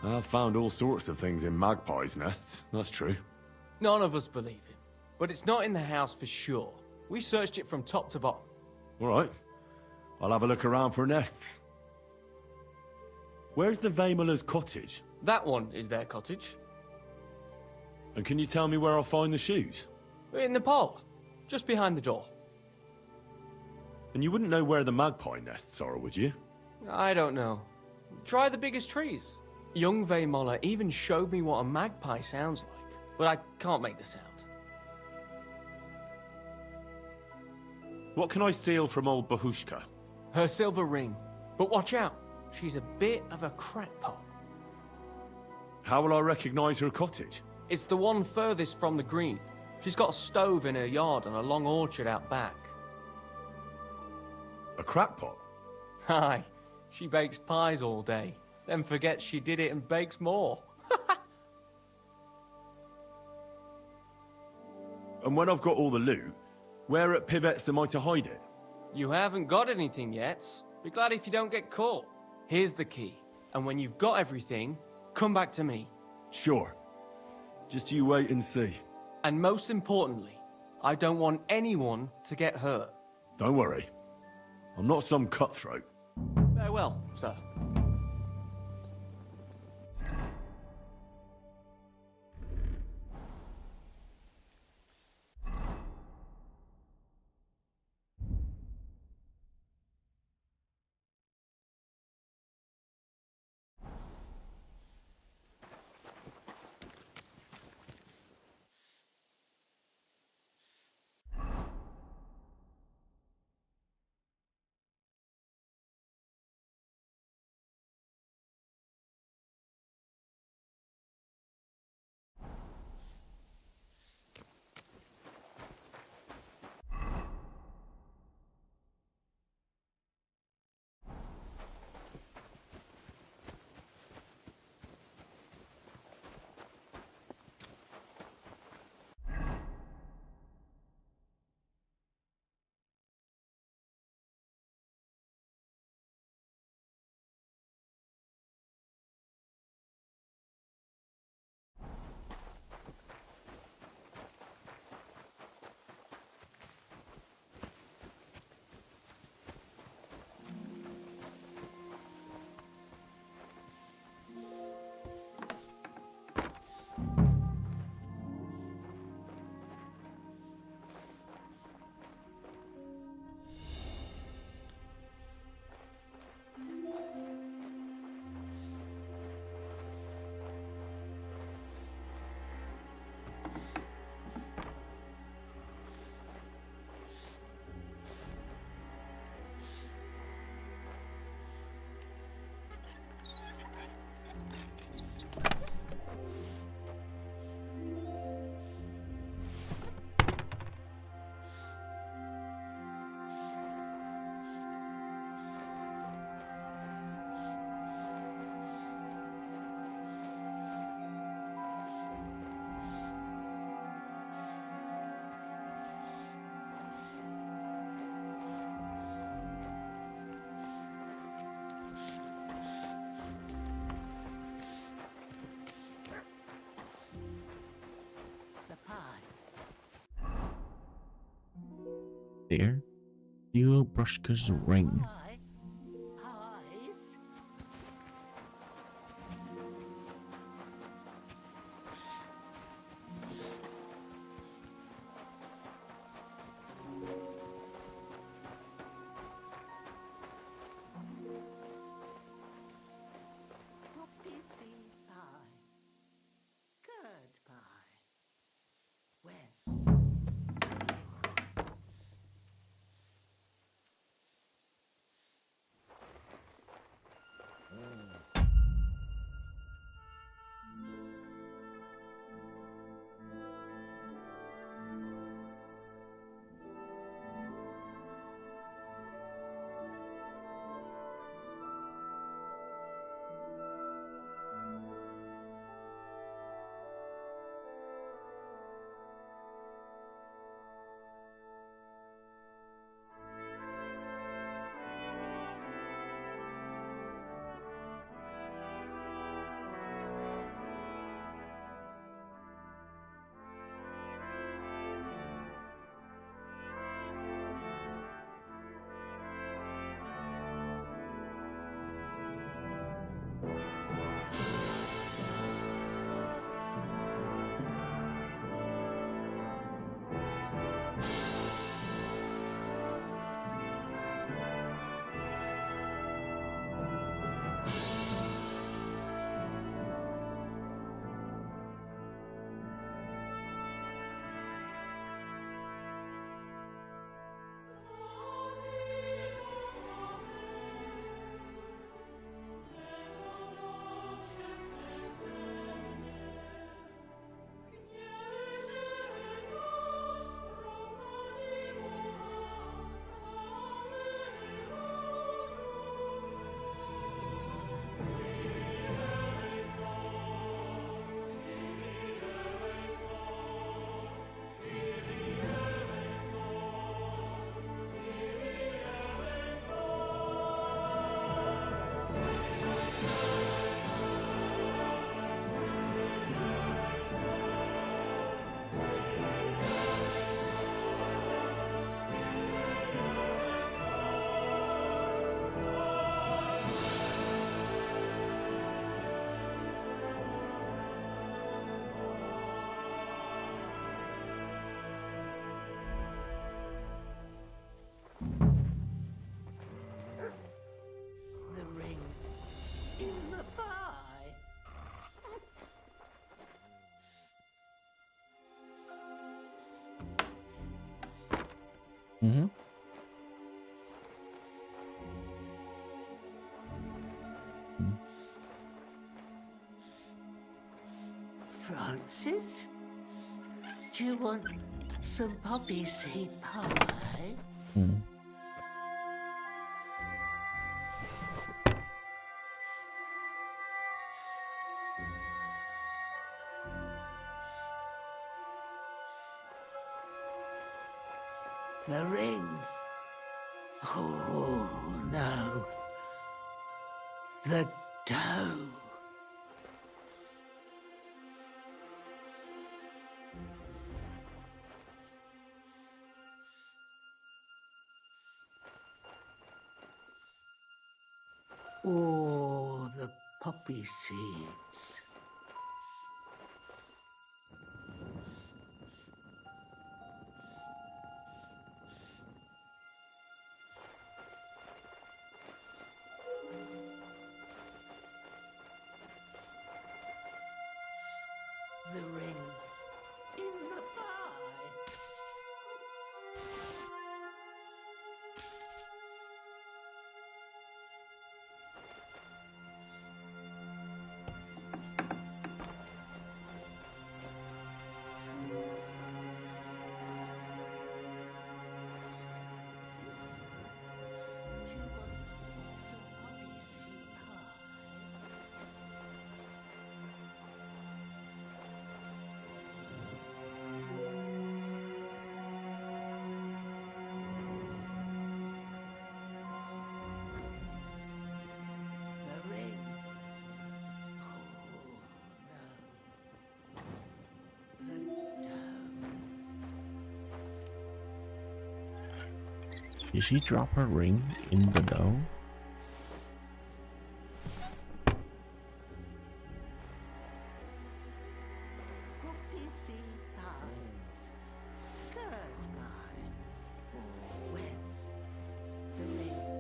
I've found all sorts of things in magpies' nests, that's true. None of us believe him, but it's not in the house for sure. We searched it from top to bottom. All right. I'll have a look around for nests. Where's the Vamola's cottage? That one is their cottage. And can you tell me where I'll find the shoes? In the parlour, just behind the door. And you wouldn't know where the magpie nests are, would you? I don't know. Try the biggest trees. Young Vaymola even showed me what a magpie sounds like, but I can't make the sound. What can I steal from old Bahushka? Her silver ring. But watch out, she's a bit of a crackpot. How will I recognize her cottage? It's the one furthest from the green. She's got a stove in her yard and a long orchard out back. A crackpot? Aye, she bakes pies all day, then forgets she did it and bakes more. And when I've got all the loot, where at Pivet's am I to hide it? You haven't got anything yet. Be glad if you don't get caught. Here's the key, and when you've got everything, come back to me. Sure. Just you wait and see. And most importantly, I don't want anyone to get hurt. Don't worry. I'm not some cutthroat. Farewell, sir. There, you Brushka's ring. Mm-hmm. Francis? Do you want some poppy seed pie? Mm. The ring. Oh, no. The dough. Oh, the poppy seeds. The ring in the pie. Did she drop her ring in the dough? Poppy seed pie. Good pie. When the ring.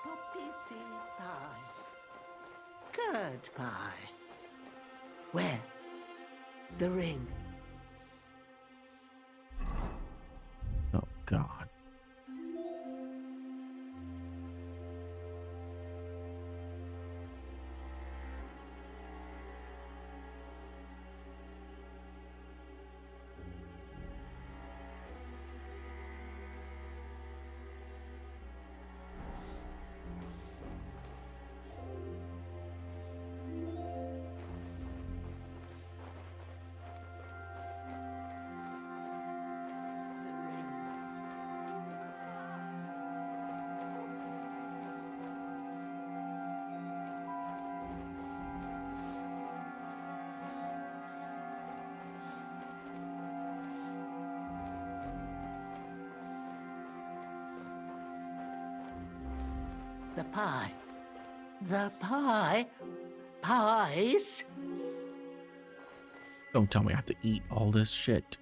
Poppy seed pie. Good pie. Where? The ring. Oh God. The pie. The pie. Pies. Don't tell me I have to eat all this shit.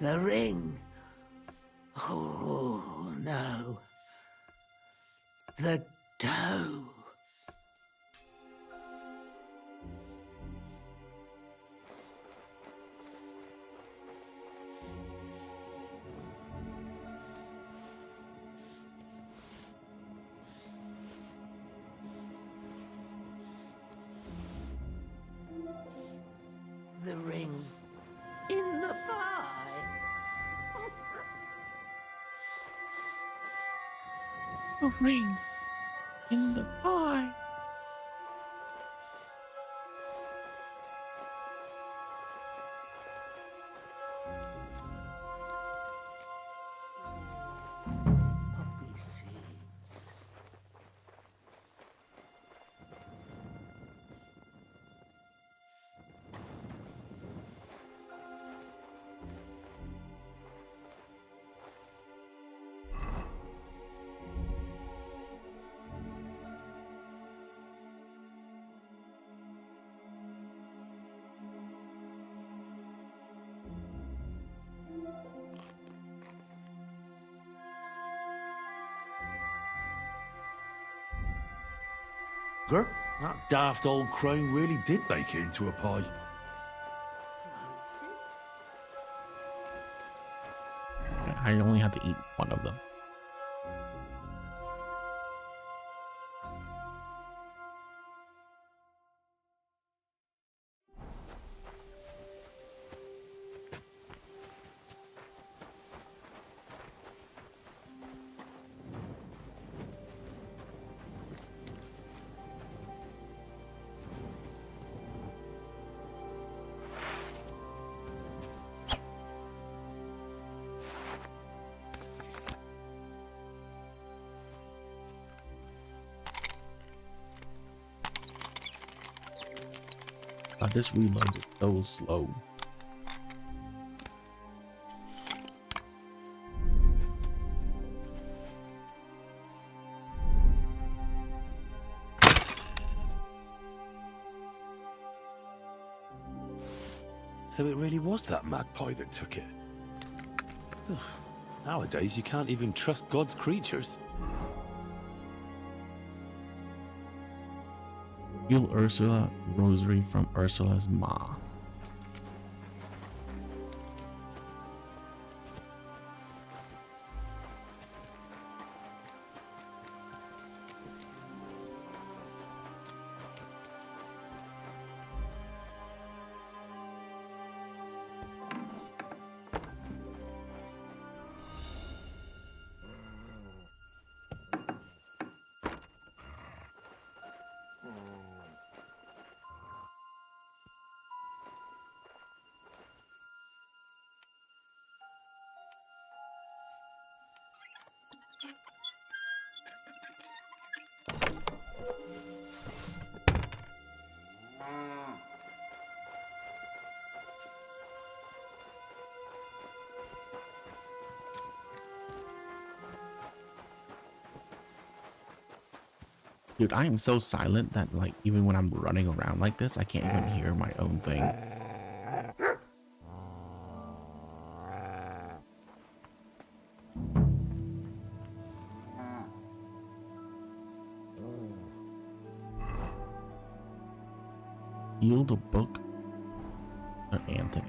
The ring. Oh, no. The dough. The ring in the pie. A ring in the pie. That daft old crone really did make it into a pie. I only had to eat one of them. This reload is so slow. So it really was that magpie that took it. Nowadays, you can't even trust God's creatures. Heal Ursula rosary from Ursula's ma. Dude, I am so silent that like even when I'm running around like this, I can't even hear my own thing. Yield a book to Anthony.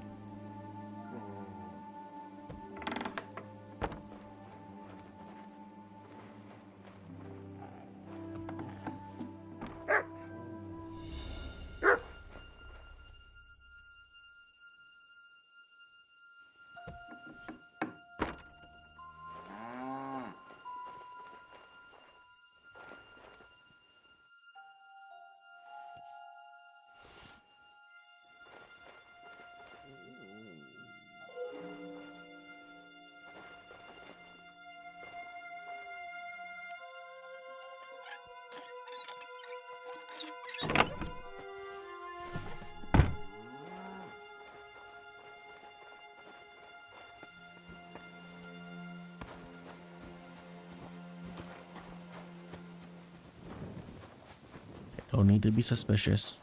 Don't need to be suspicious.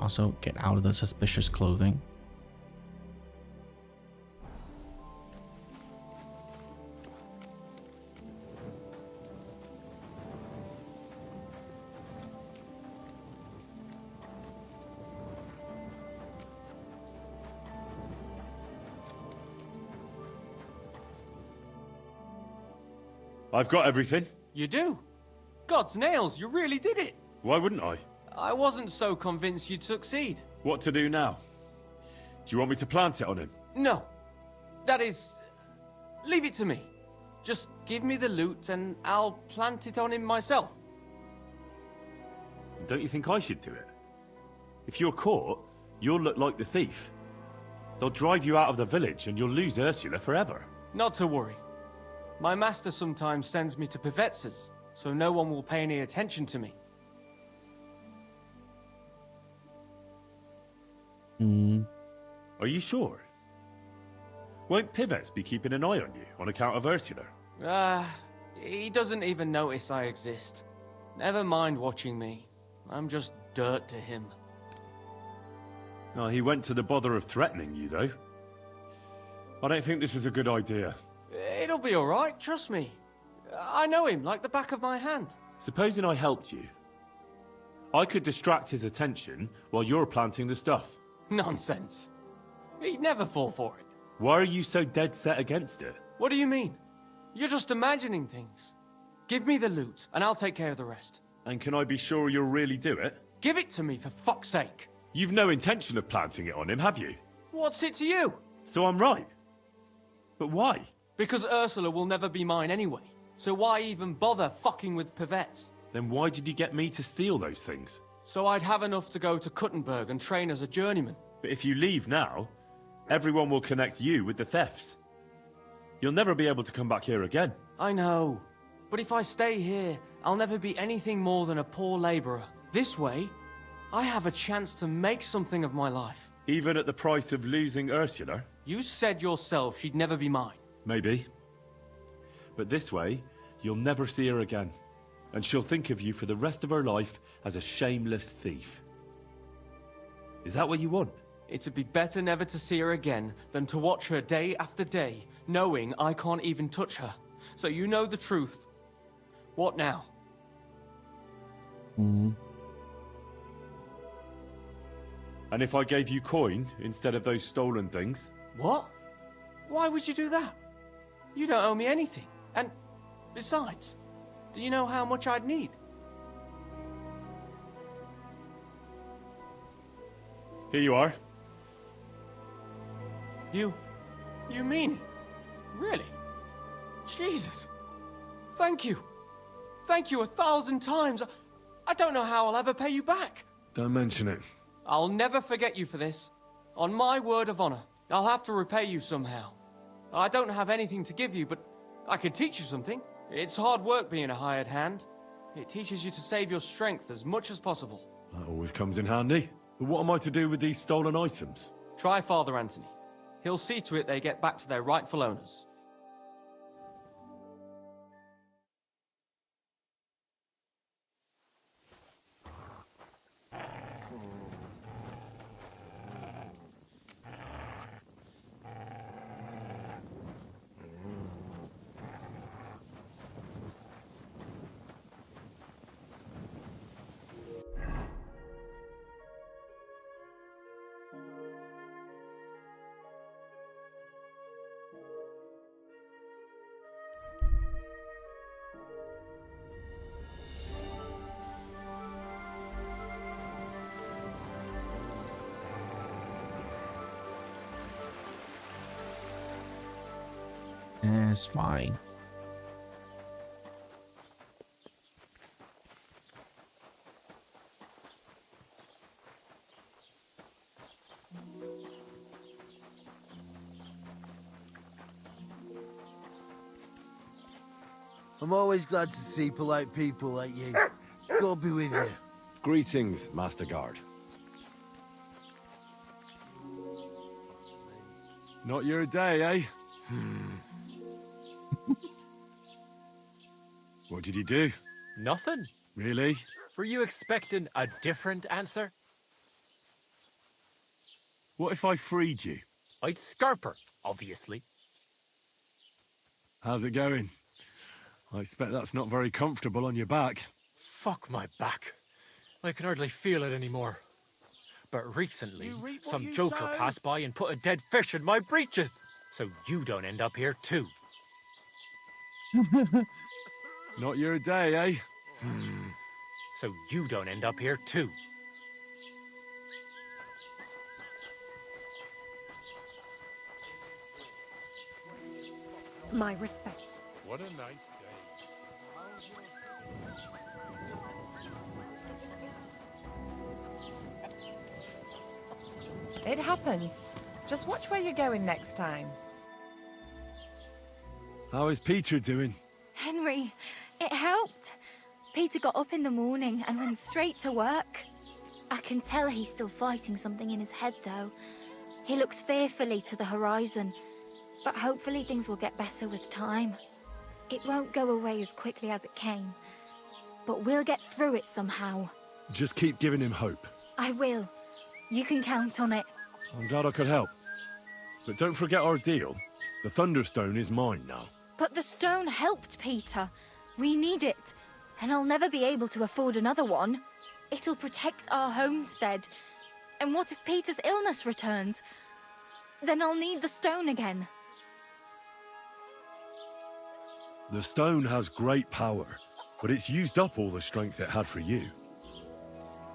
Also, get out of the suspicious clothing. I've got everything. You do? God's nails, you really did it! Why wouldn't I? I wasn't so convinced you'd succeed. What to do now? Do you want me to plant it on him? No. That is... leave it to me. Just give me the loot and I'll plant it on him myself. Don't you think I should do it? If you're caught, you'll look like the thief. They'll drive you out of the village and you'll lose Ursula forever. Not to worry. My master sometimes sends me to Pivetz's, so no one will pay any attention to me. Are you sure? Won't Pivetz be keeping an eye on you on account of Ursula? He doesn't even notice I exist. Never mind watching me. I'm just dirt to him. Oh, he went to the bother of threatening you, though. I don't think this is a good idea. It'll be alright, trust me. I know him like the back of my hand. Supposing I helped you, I could distract his attention while you're planting the stuff. Nonsense. He'd never fall for it. Why are you so dead set against it? What do you mean? You're just imagining things. Give me the loot, and I'll take care of the rest. And can I be sure you'll really do it? Give it to me, for fuck's sake. You've no intention of planting it on him, have you? What's it to you? So I'm right. But why? Because Ursula will never be mine anyway. So why even bother fucking with Pivetz? Then why did you get me to steal those things? So I'd have enough to go to Kuttenberg and train as a journeyman. But if you leave now, everyone will connect you with the thefts. You'll never be able to come back here again. I know. But if I stay here, I'll never be anything more than a poor labourer. This way, I have a chance to make something of my life. Even at the price of losing Ursula? You said yourself she'd never be mine. Maybe. But this way, you'll never see her again. And she'll think of you for the rest of her life as a shameless thief. Is that what you want? It'd be better never to see her again than to watch her day after day, knowing I can't even touch her. So you know the truth. What now? And if I gave you coin instead of those stolen things? What? Why would you do that? You don't owe me anything. And besides, do you know how much I'd need? Here you are. You mean it? Really? Jesus. Thank you. Thank you 1,000 times. I don't know how I'll ever pay you back. Don't mention it. I'll never forget you for this. On my word of honor, I'll have to repay you somehow. I don't have anything to give you, but I could teach you something. It's hard work being a hired hand. It teaches you to save your strength as much as possible. That always comes in handy. But what am I to do with these stolen items? Try Father Anthony. He'll see to it they get back to their rightful owners. It's fine. I'm always glad to see polite people like you. God be with you. Greetings, Master Guard. Not your day, eh? What did you do? Nothing. Really? Were you expecting a different answer? What if I freed you? I'd scarp her, obviously. How's it going? I expect that's not very comfortable on your back. Fuck my back. I can hardly feel it anymore. But recently, some joker passed by and put a dead fish in my breeches. So you don't end up here too. Not your day, eh? So you don't end up here too. My respect. What a nice It happens. Just watch where you're going next time. How is Peter doing? Henry, it helped. Peter got up in the morning and went straight to work. I can tell he's still fighting something in his head, though. He looks fearfully to the horizon, but hopefully things will get better with time. It won't go away as quickly as it came, but we'll get through it somehow. Just keep giving him hope. I will. You can count on it. I'm glad I could help. But don't forget our deal. The Thunderstone is mine now. But the stone helped Peter. We need it, and I'll never be able to afford another one. It'll protect our homestead. And what if Peter's illness returns? Then I'll need the stone again. The stone has great power, but it's used up all the strength it had for you.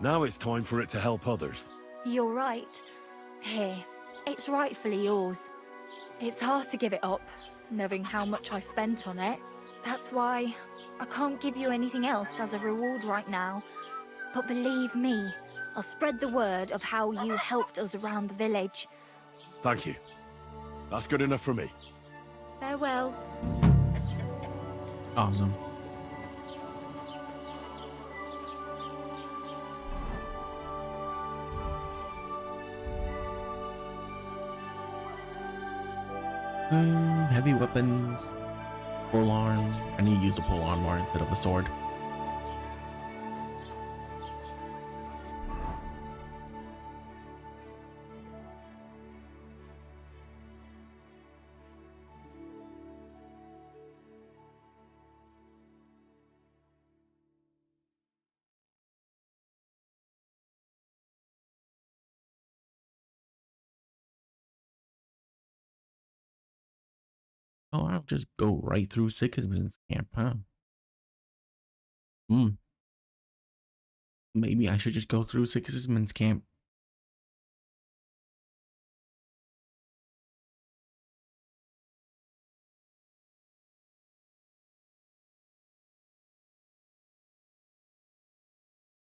Now it's time for it to help others. You're right. Here, it's rightfully yours. It's hard to give it up, knowing how much I spent on it. That's why I can't give you anything else as a reward right now. But believe me, I'll spread the word of how you helped us around the village. Thank you. That's good enough for me. Farewell. Awesome. Heavy weapons, pole arm. I need to use a pole arm more instead of a sword. Oh, I'll just go right through Sigismund's camp, huh? Maybe I should just go through Sigismund's camp.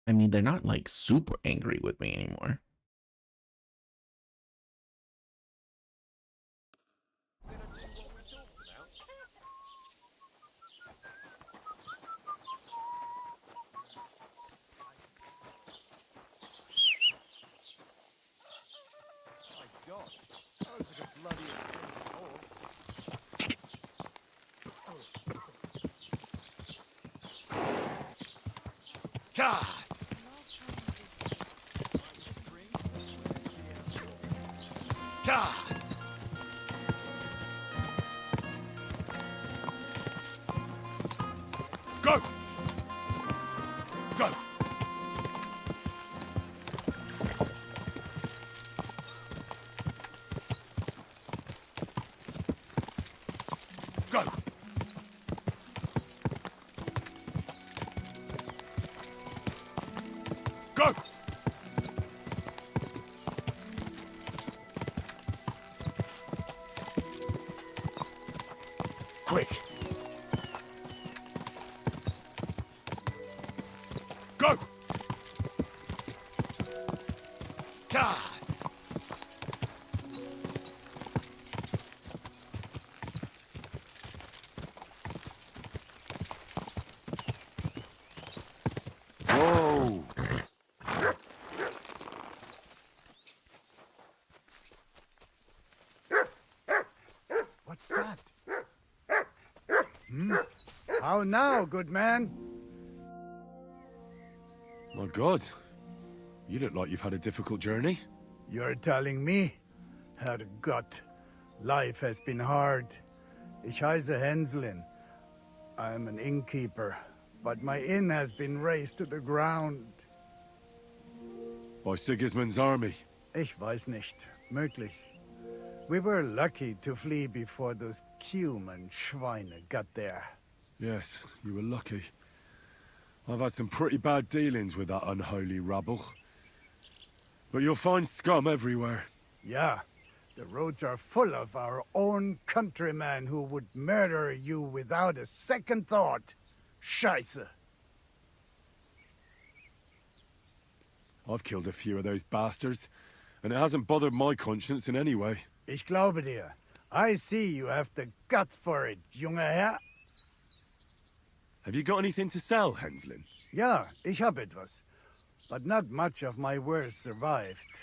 I mean, they're not like super angry with me anymore. God! God! Go! Go! Go! Go! Quick! Go! God! Whoa! What's that? How now, good man? My God. You look like you've had a difficult journey. You're telling me? Herrgott, life has been hard. Ich heiße Henslin. I'm an innkeeper, but my inn has been razed to the ground. By Sigismund's army? Ich weiß nicht. Möglich. We were lucky to flee before those human Schweine got there. Yes, you were lucky. I've had some pretty bad dealings with that unholy rabble. But you'll find scum everywhere. Yeah, the roads are full of our own countrymen who would murder you without a second thought. Scheiße. I've killed a few of those bastards, and it hasn't bothered my conscience in any way. Ich glaube dir. I see you have the guts for it, junger Herr. Have you got anything to sell, Henslin? Ja, ich hab etwas. But not much of my wares survived.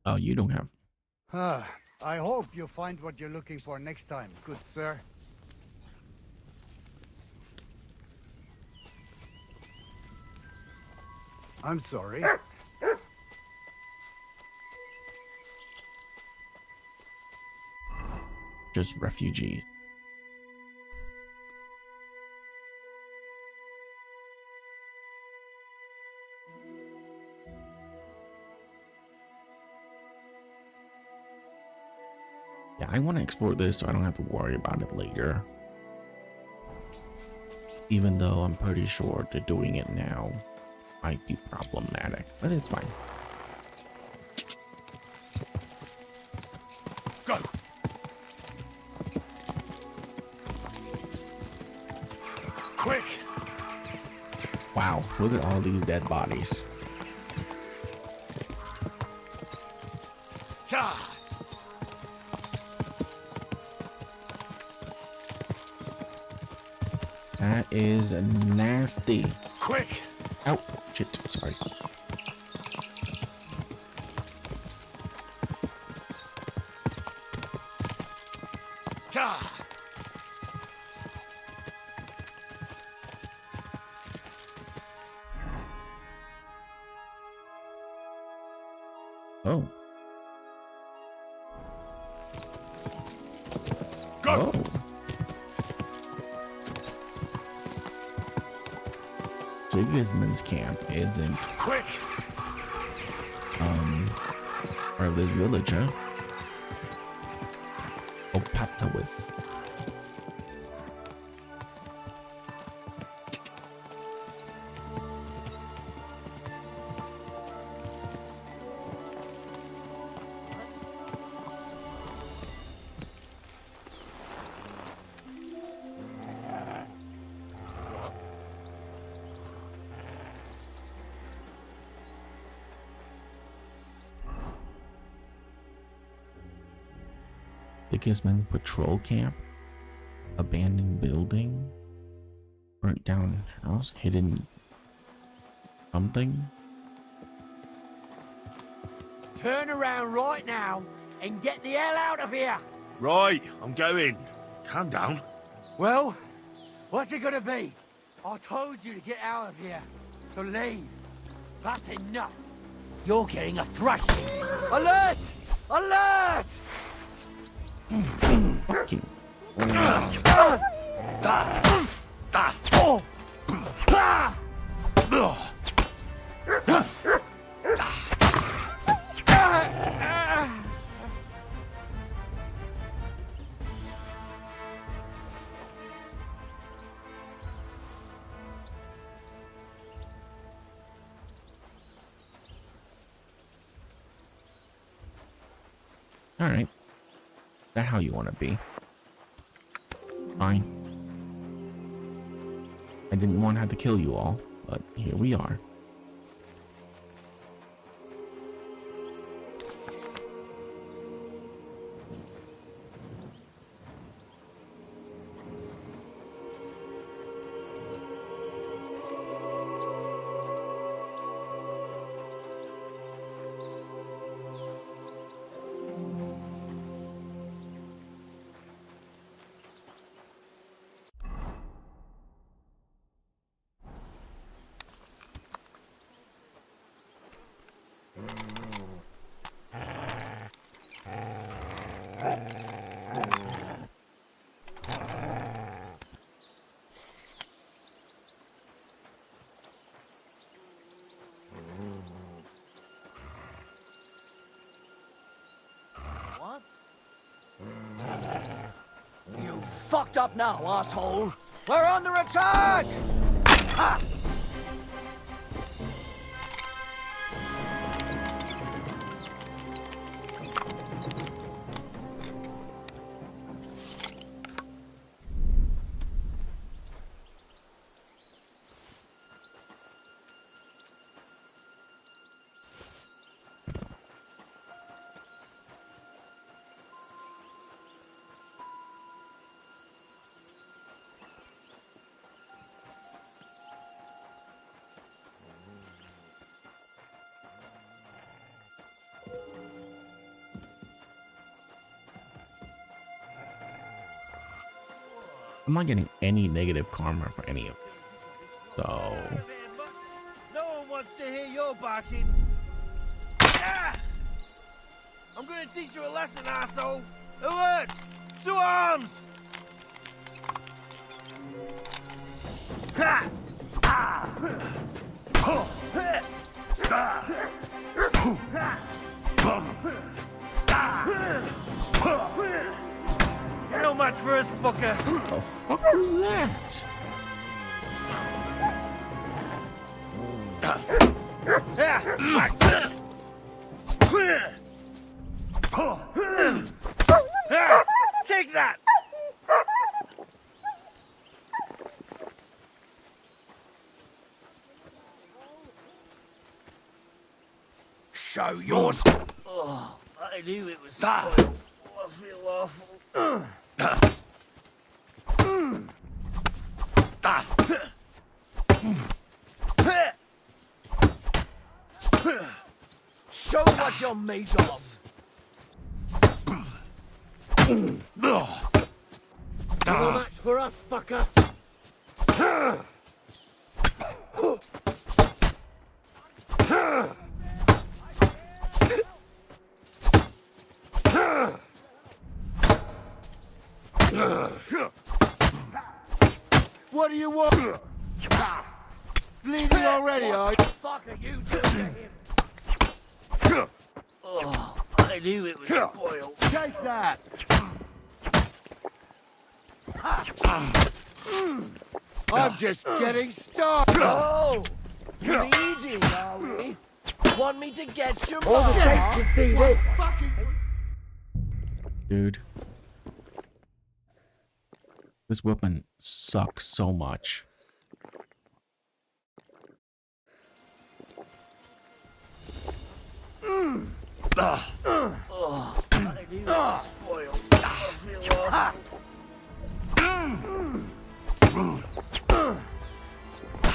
Oh, you don't have. I hope you find what you're looking for next time, good sir. I'm sorry. Just refugees. Yeah, I want to explore this so I don't have to worry about it later. Even though I'm pretty sure that doing it now might be problematic, but it's fine. Go! Quick! Wow, look at all these dead bodies. Yeah. That is nasty. Quick! Oh, shit, sorry. Yeah. Oh. Go! Oh. Sigismund's camp isn't quick part of this village, huh? Opatawis. Sigismund patrol camp, abandoned building, burnt down house, hidden something. Turn around right now and get the hell out of here! Right, I'm going. Calm down. Well, what's it gonna be? I told you to get out of here, so leave. That's enough. You're getting a thrashing. Alert! Alert! Fucking. All right. Is that how you want to be? Fine. I didn't want to have to kill you all, but here we are. fucked up now, asshole. We're under attack! Ha! I'm not getting any negative karma for any of it. So No one wants to hear your barking. Ah! I'm gonna teach you a lesson, asshole. Alert! To arms! Ha! Ah! Oh! No match for us, fucker. What the fuck was that? Take that! Show yours. Oh, I knew it was spoiled. Oh, I feel awful. Show what you're made of. No match for us, fucker. What do you want? Bleeding already, are you? Fuck are you doing to him? Oh, I knew it was spoiled. Take that! I'm just getting started. Oh, bleeding, are we? Want me to get your All the mom? tapes to see this. Dude. This weapon sucks so much.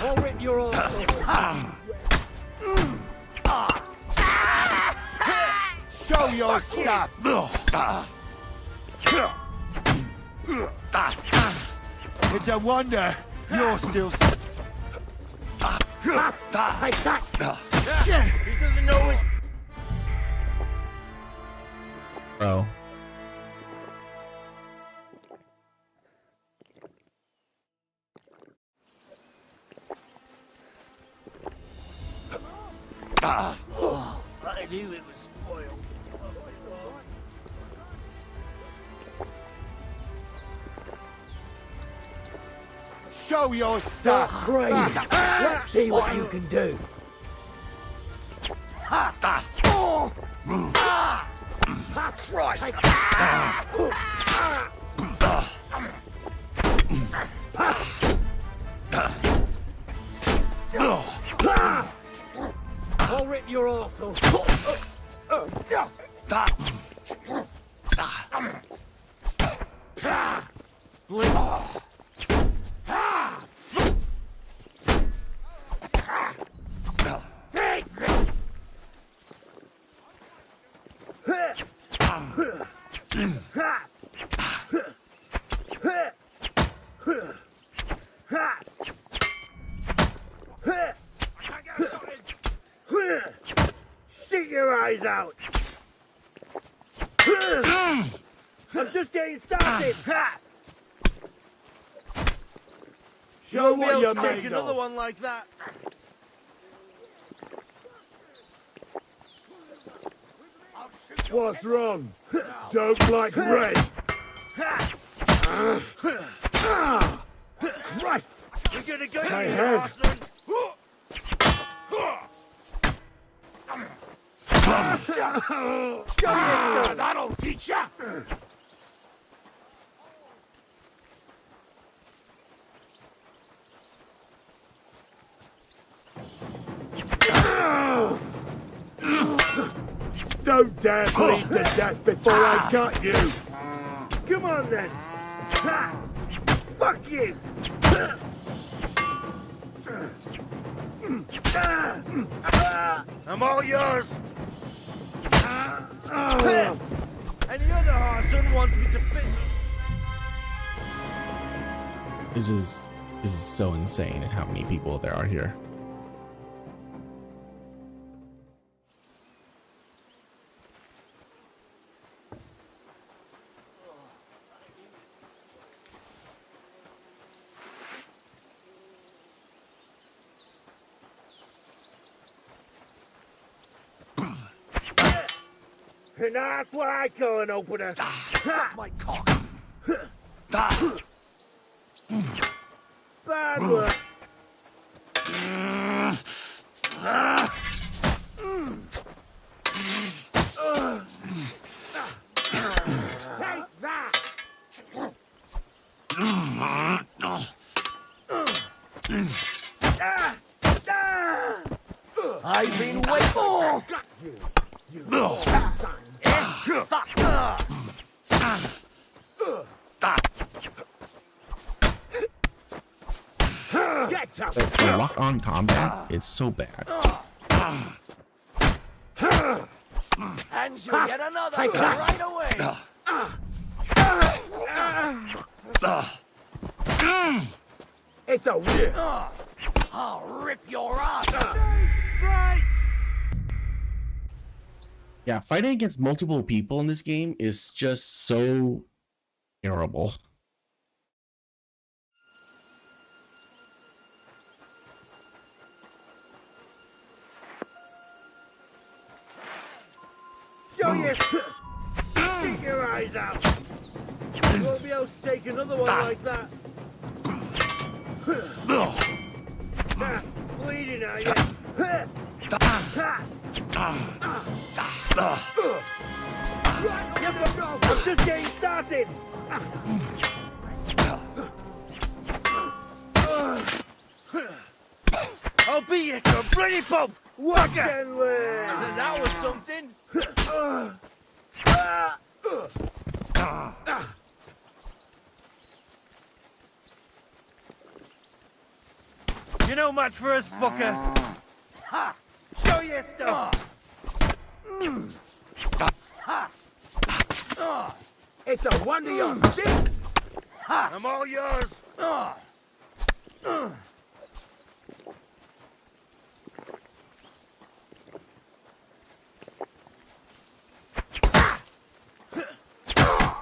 I'll rip your arm. Show your stuff. It's a wonder you're still. Take that. Shit! He doesn't know it. Bro. Oh, I knew it was spoiled. Show your stuff. Great. Let's see what you can do. Christ! I'll rip your arsehole. Stick your eyes out. I'm just getting started. Show what you're made another of. One like that. What's wrong? Don't like red. Right! We're gonna go My to you, head. Arson! That'll teach ya! Don't dare bleed to death before I cut you! Come on then! Ha! Fuck you! I'm all yours! Any other Arson wants me to fit... This is so insane how many people there are here. And that's what I call an opener. My cock. Bad work. Take that. I've been waiting! Got you. You Get up. The lock-on combat is so bad. And you'll get another right away! It's a whip. I'll rip your ass! Right. Yeah, fighting against multiple people in this game is just so terrible. Show you. Stick your eyes out. You won't be able to take another one like that. Bleeding, are you? I'm just getting started. I'll beat you to a bloody pulp! What Fucker! That was something! You know much for us, fucker! Ha! Show your stuff. It's a wonder you're sick. I'm all yours!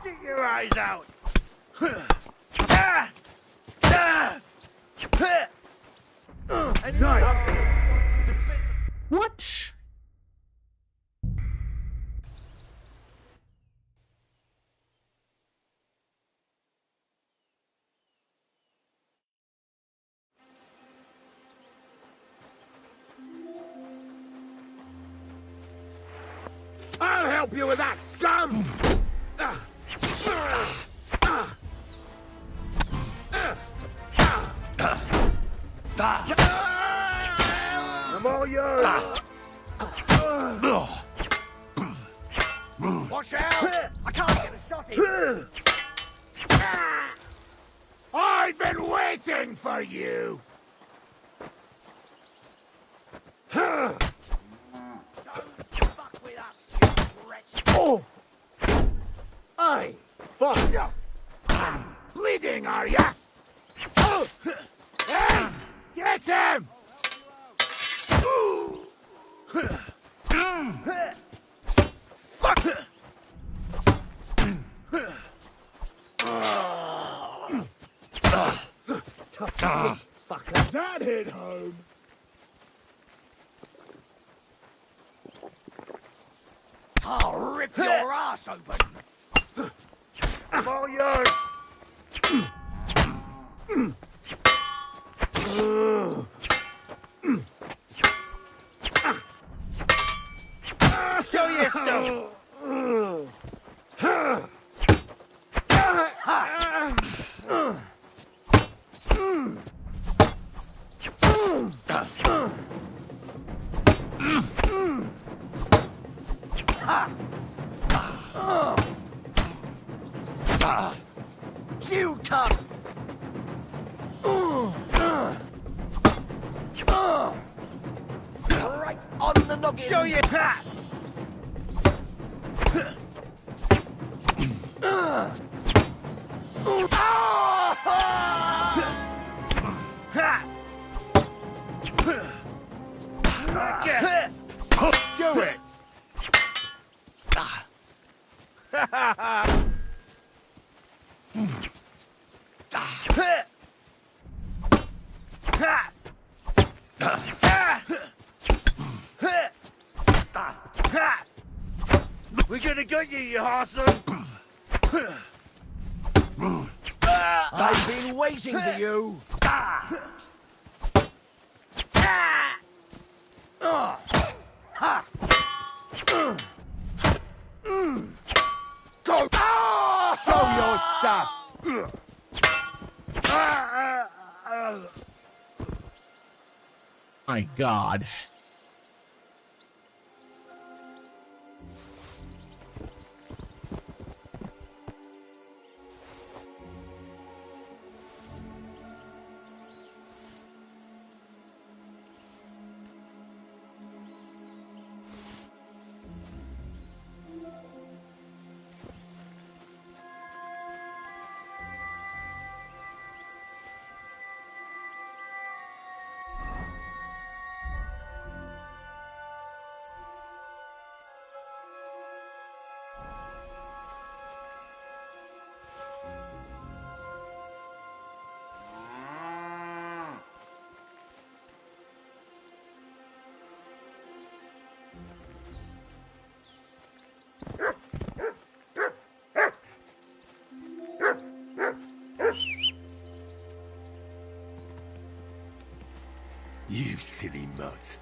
Stick your eyes out. What? I'll help you with that, scum! I'm all yours! Watch out! I can't get a shot in! I've been waiting for you! Fuck with us, you wretch! Oh! Aye! Fuck ya! Bleeding, are ya? Oh! Hey! Get him! Fuck! Fucker, that hit home! I'll rip your ass open! I'm all yours! Show your stuff! You cunt! Right on the noggin! Show your hat! Do it! We're gonna get you, you arsehole! I've been waiting for you! Go! Show your stuff! My God. You silly mutt.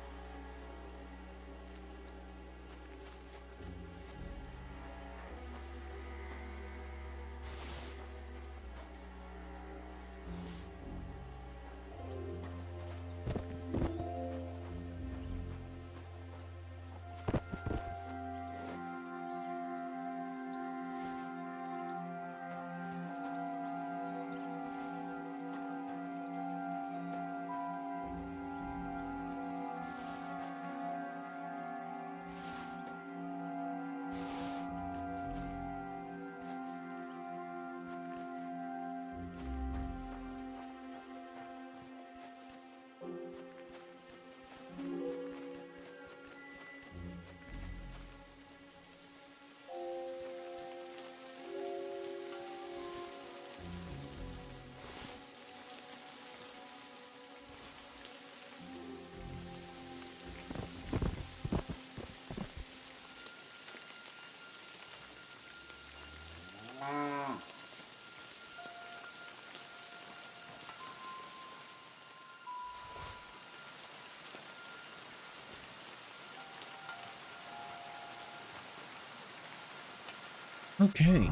Okay.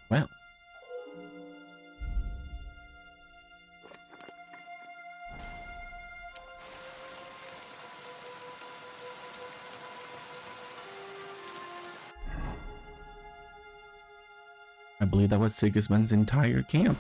Well. I believe that was Sigismund's entire camp.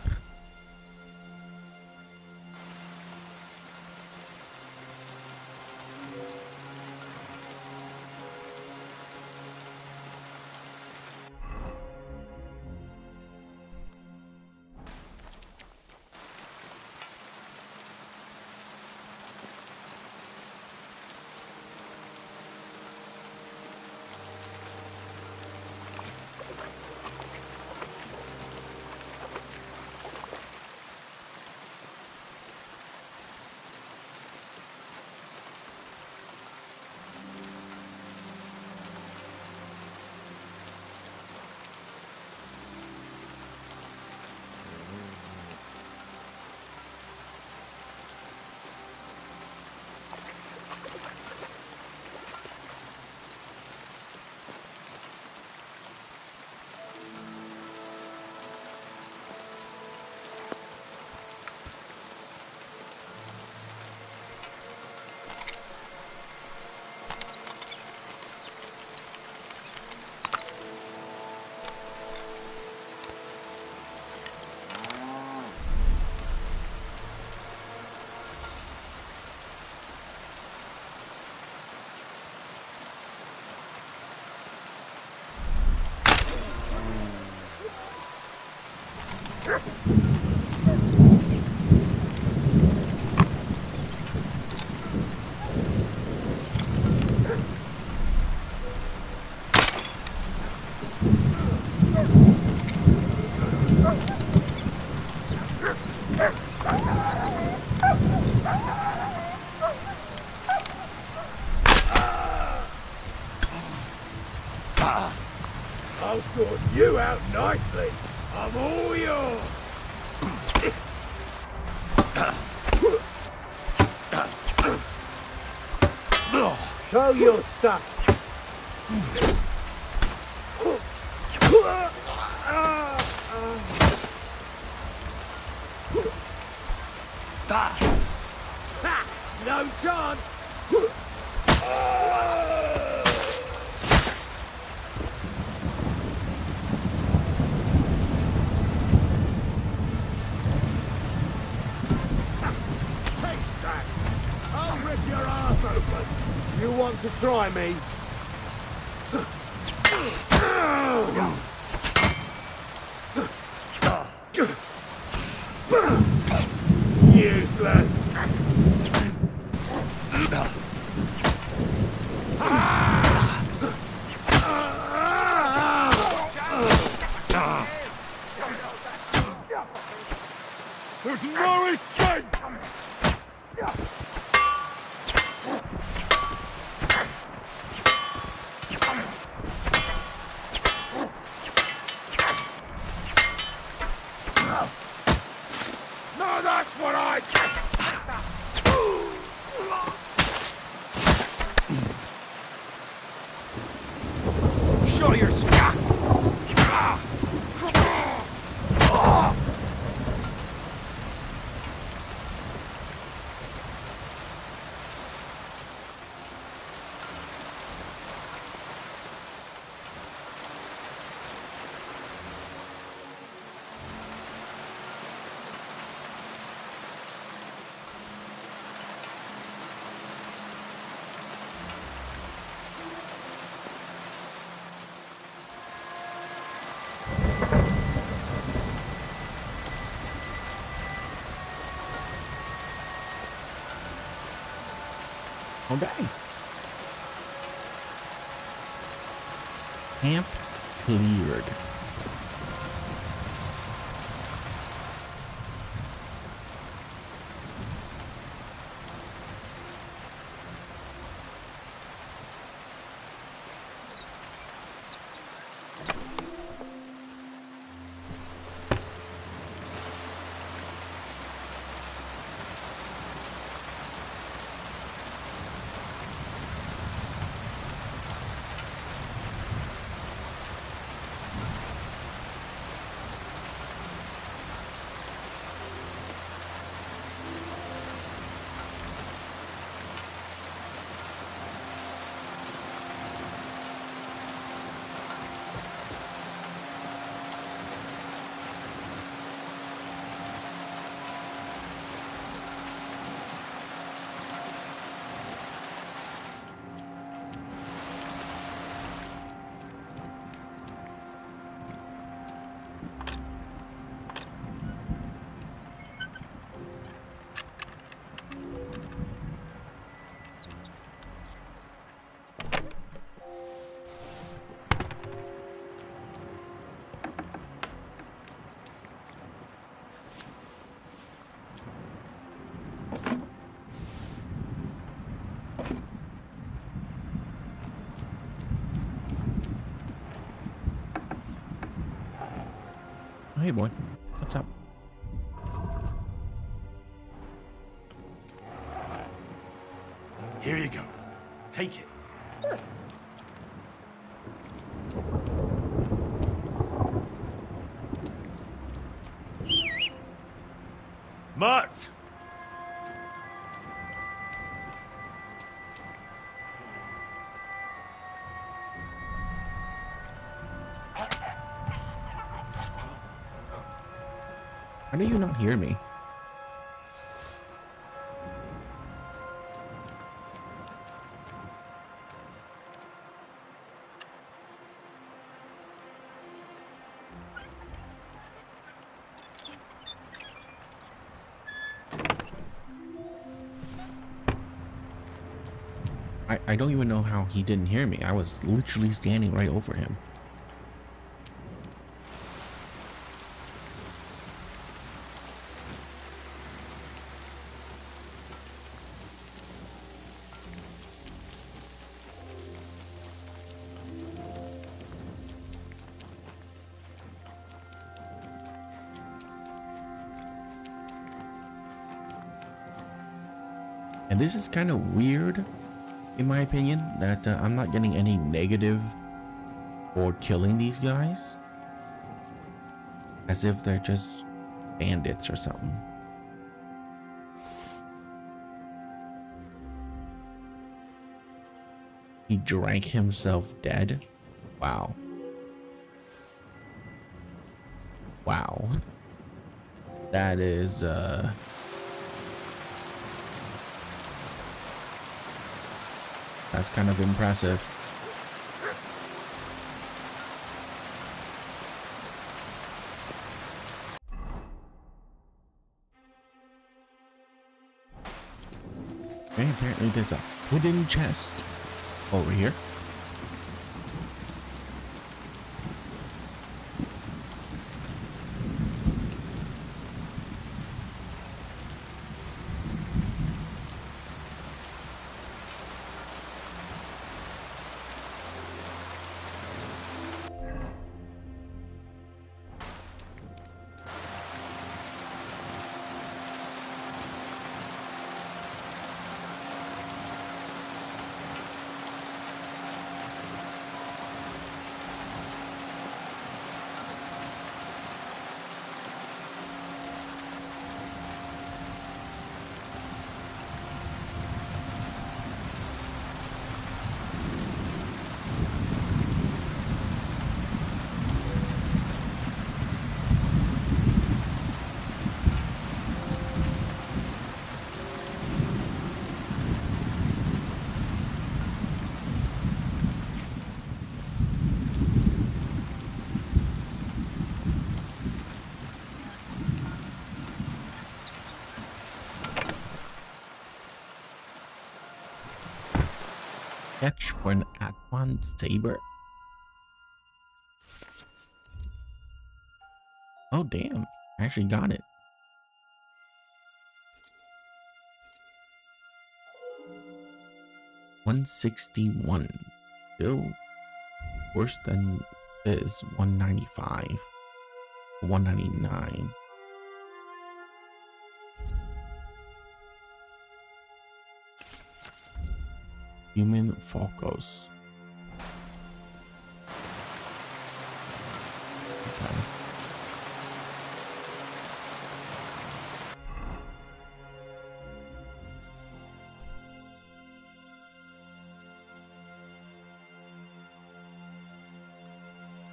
I'll sort you out nicely. I'm all yours. Show your stuff. No chance. Take that. I'll rip your ass open. You want to try me? Useless. There's no escape! Now that's what I... Show your stuff! Okay. Camp cleared. Hey, boy. What's up? Here you go. Take it. Mutt! How do you not hear me? I don't even know how he didn't hear me. I was literally standing right over him. this is kind of weird, in my opinion, that I'm not getting any negative for killing these guys. As if they're just bandits or something. He drank himself dead? Wow. Wow. That is, that's kind of impressive. Okay, apparently there's a wooden chest over here. Catch for an Aquan Saber. Oh damn, I actually got it. $161. Still worse than this. $195. $199. Human Focus. Okay.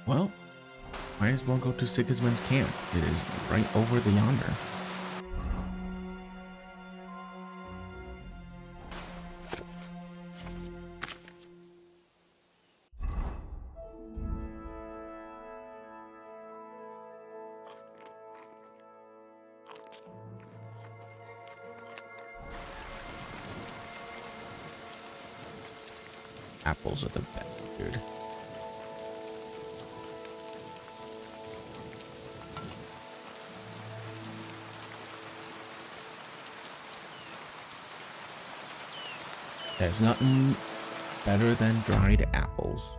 Well, might as well go to Sigismund's camp. It is right over the yonder. Apples are the best, dude. There's nothing better than dried apples.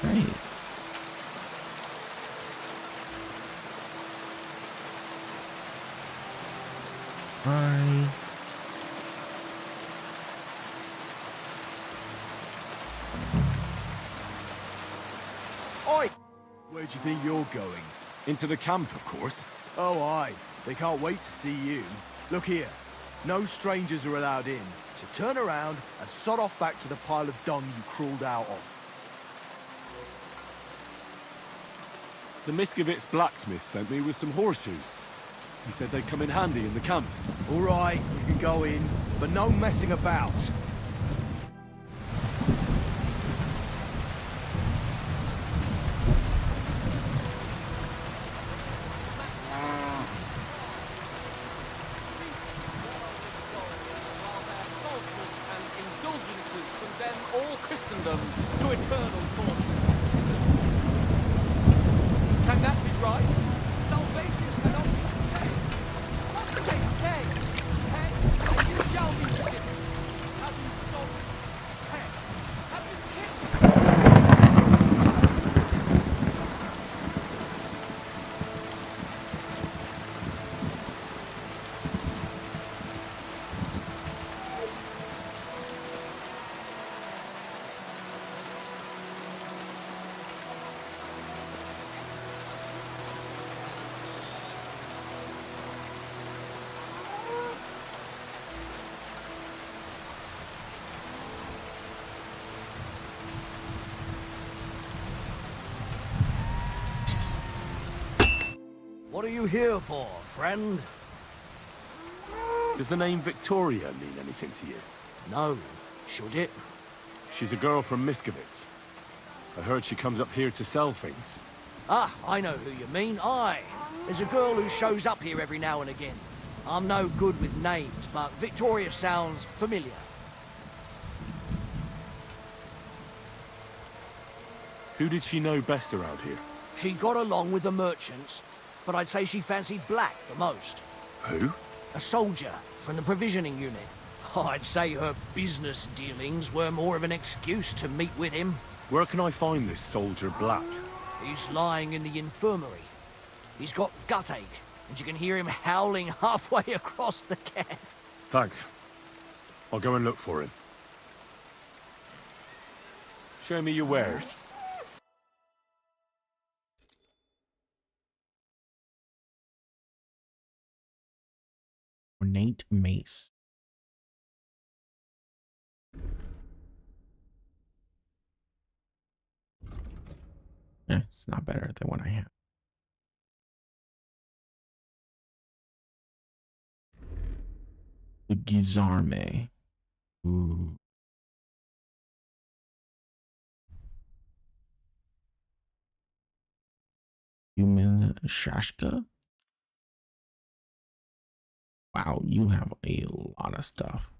Right. Hi. Oi! Where do you think you're going? Into the camp, of course. Oh, aye. They can't wait to see you. Look here. No strangers are allowed in, so turn around and sod off back to the pile of dung you crawled out of. The Miskovitz blacksmith sent me with some horseshoes. He said they'd come in handy in the camp. All right, you can go in, but no messing about. Can that be right? Salvation cannot be saved. What do they say? Repent, and you shall be forgiven. Have you stolen? Repent. Have you killed? What are you here for, friend? Does the name Victoria mean anything to you? No. Should it? She's a girl from Miskovitz. I heard she comes up here to sell things. Ah, I know who you mean. Aye. There's a girl who shows up here every now and again. I'm no good with names, but Victoria sounds familiar. Who did she know best around here? She got along with the merchants, but I'd say she fancied Black the most. Who? A soldier from the provisioning unit. I'd say her business dealings were more of an excuse to meet with him. Where can I find this soldier Black? He's lying in the infirmary. He's got guttache, and you can hear him howling halfway across the camp. Thanks. I'll go and look for him. Show me your wares. Ornate mace. It's not better than what I have. The Gizarme. Ooh. Human Shashka. Wow, you have a lot of stuff.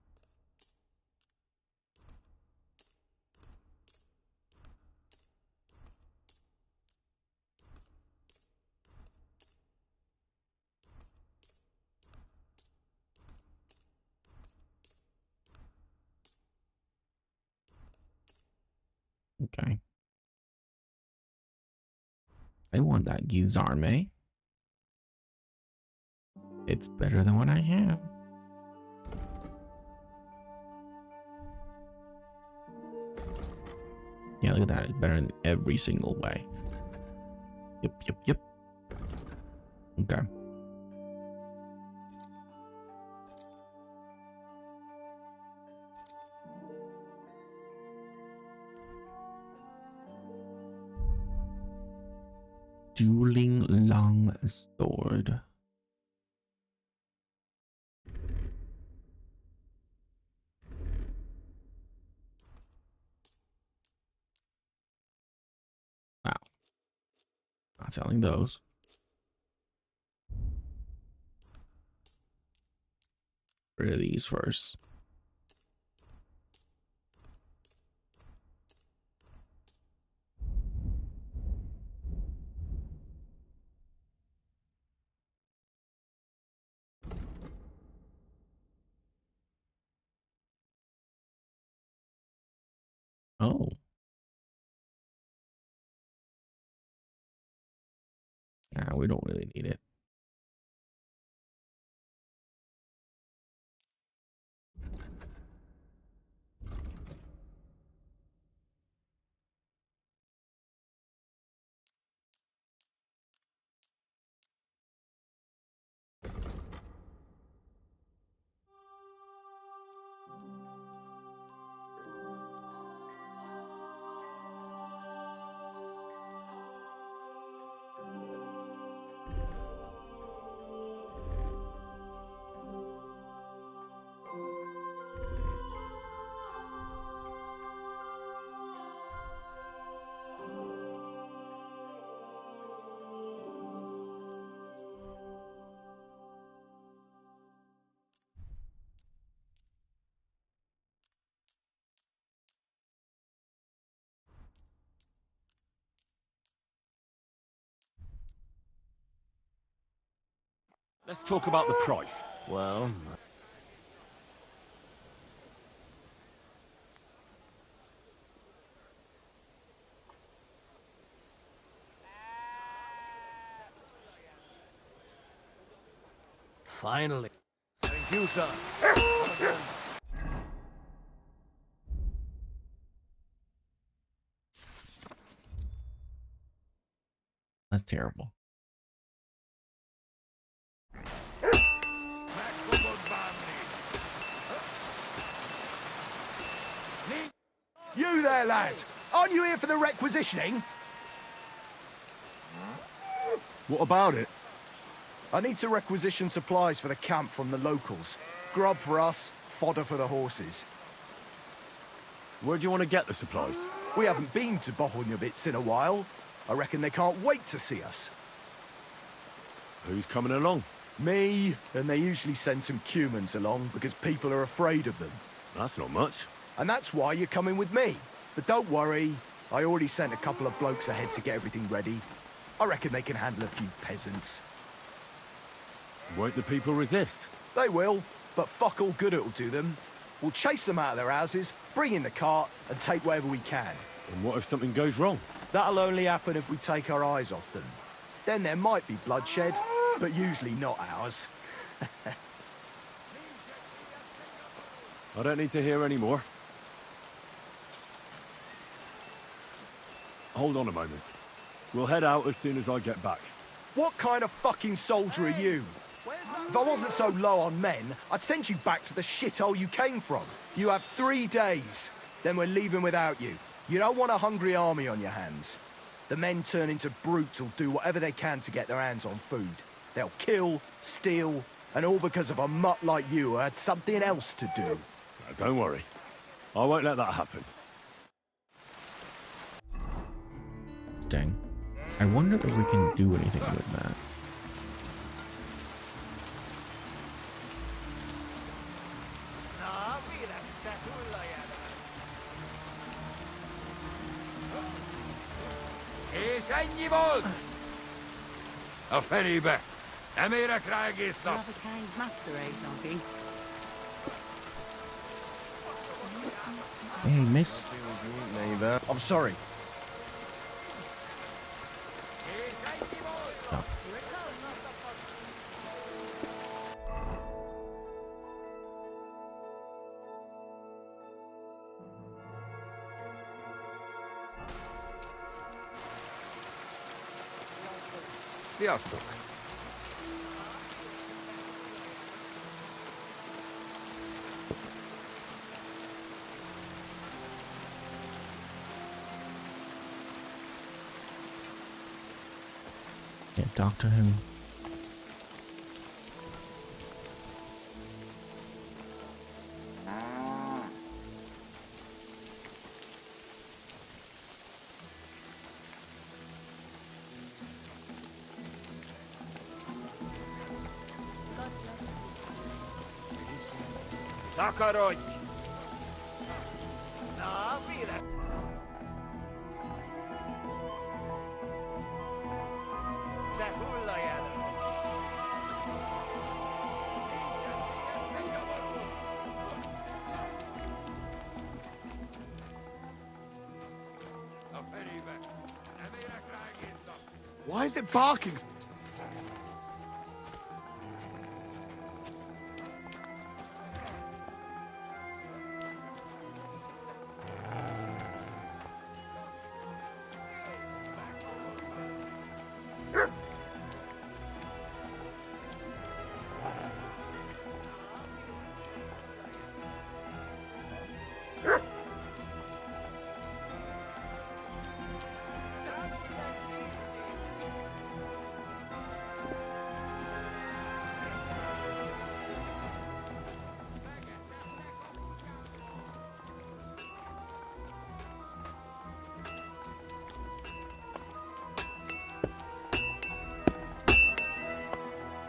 Okay. I want that Gizarme. It's better than what I have. Yeah, look at that. It's better in every single way. Yep. Okay. Dueling long sword. Wow. Not selling those. Rid of these first. Oh. Nah, we don't really need it. Let's talk about the price. Well, finally. Thank you, sir. That's terrible. You there, lad! Aren't you here for the requisitioning? What about it? I need to requisition supplies for the camp from the locals. Grub for us, fodder for the horses. Where do you want to get the supplies? We haven't been to Bohunjovitz in a while. I reckon they can't wait to see us. Who's coming along? Me, and they usually send some humans along because people are afraid of them. That's not much. And that's why you're coming with me. But don't worry, I already sent a couple of blokes ahead to get everything ready. I reckon they can handle a few peasants. Won't the people resist? They will, but fuck all good it'll do them. We'll chase them out of their houses, bring in the cart, and take whatever we can. And what if something goes wrong? That'll only happen if we take our eyes off them. Then there might be bloodshed, but usually not ours. I don't need to hear any more. Hold on a moment. We'll head out as soon as I get back. What kind of fucking soldier are you? If I wasn't so low on men, I'd send you back to the shithole you came from. You have 3 days. Then we're leaving without you. You don't want a hungry army on your hands. The men turn into brutes who'll do whatever they can to get their hands on food. They'll kill, steal, and all because of a mutt like you who had something else to do. Don't worry. I won't let that happen. Dang. I wonder if we can do anything with that. Segni volt! A fenébe! Nem érek rá egész nap! Have a kind master, eh, donkey? Hey, miss. I'm sorry. No. Sziasztok! Can't talk to him. Takarodj! Na, mire? Te hullajál! A fenébe! Nem érek rá egész nap! Why is it barking?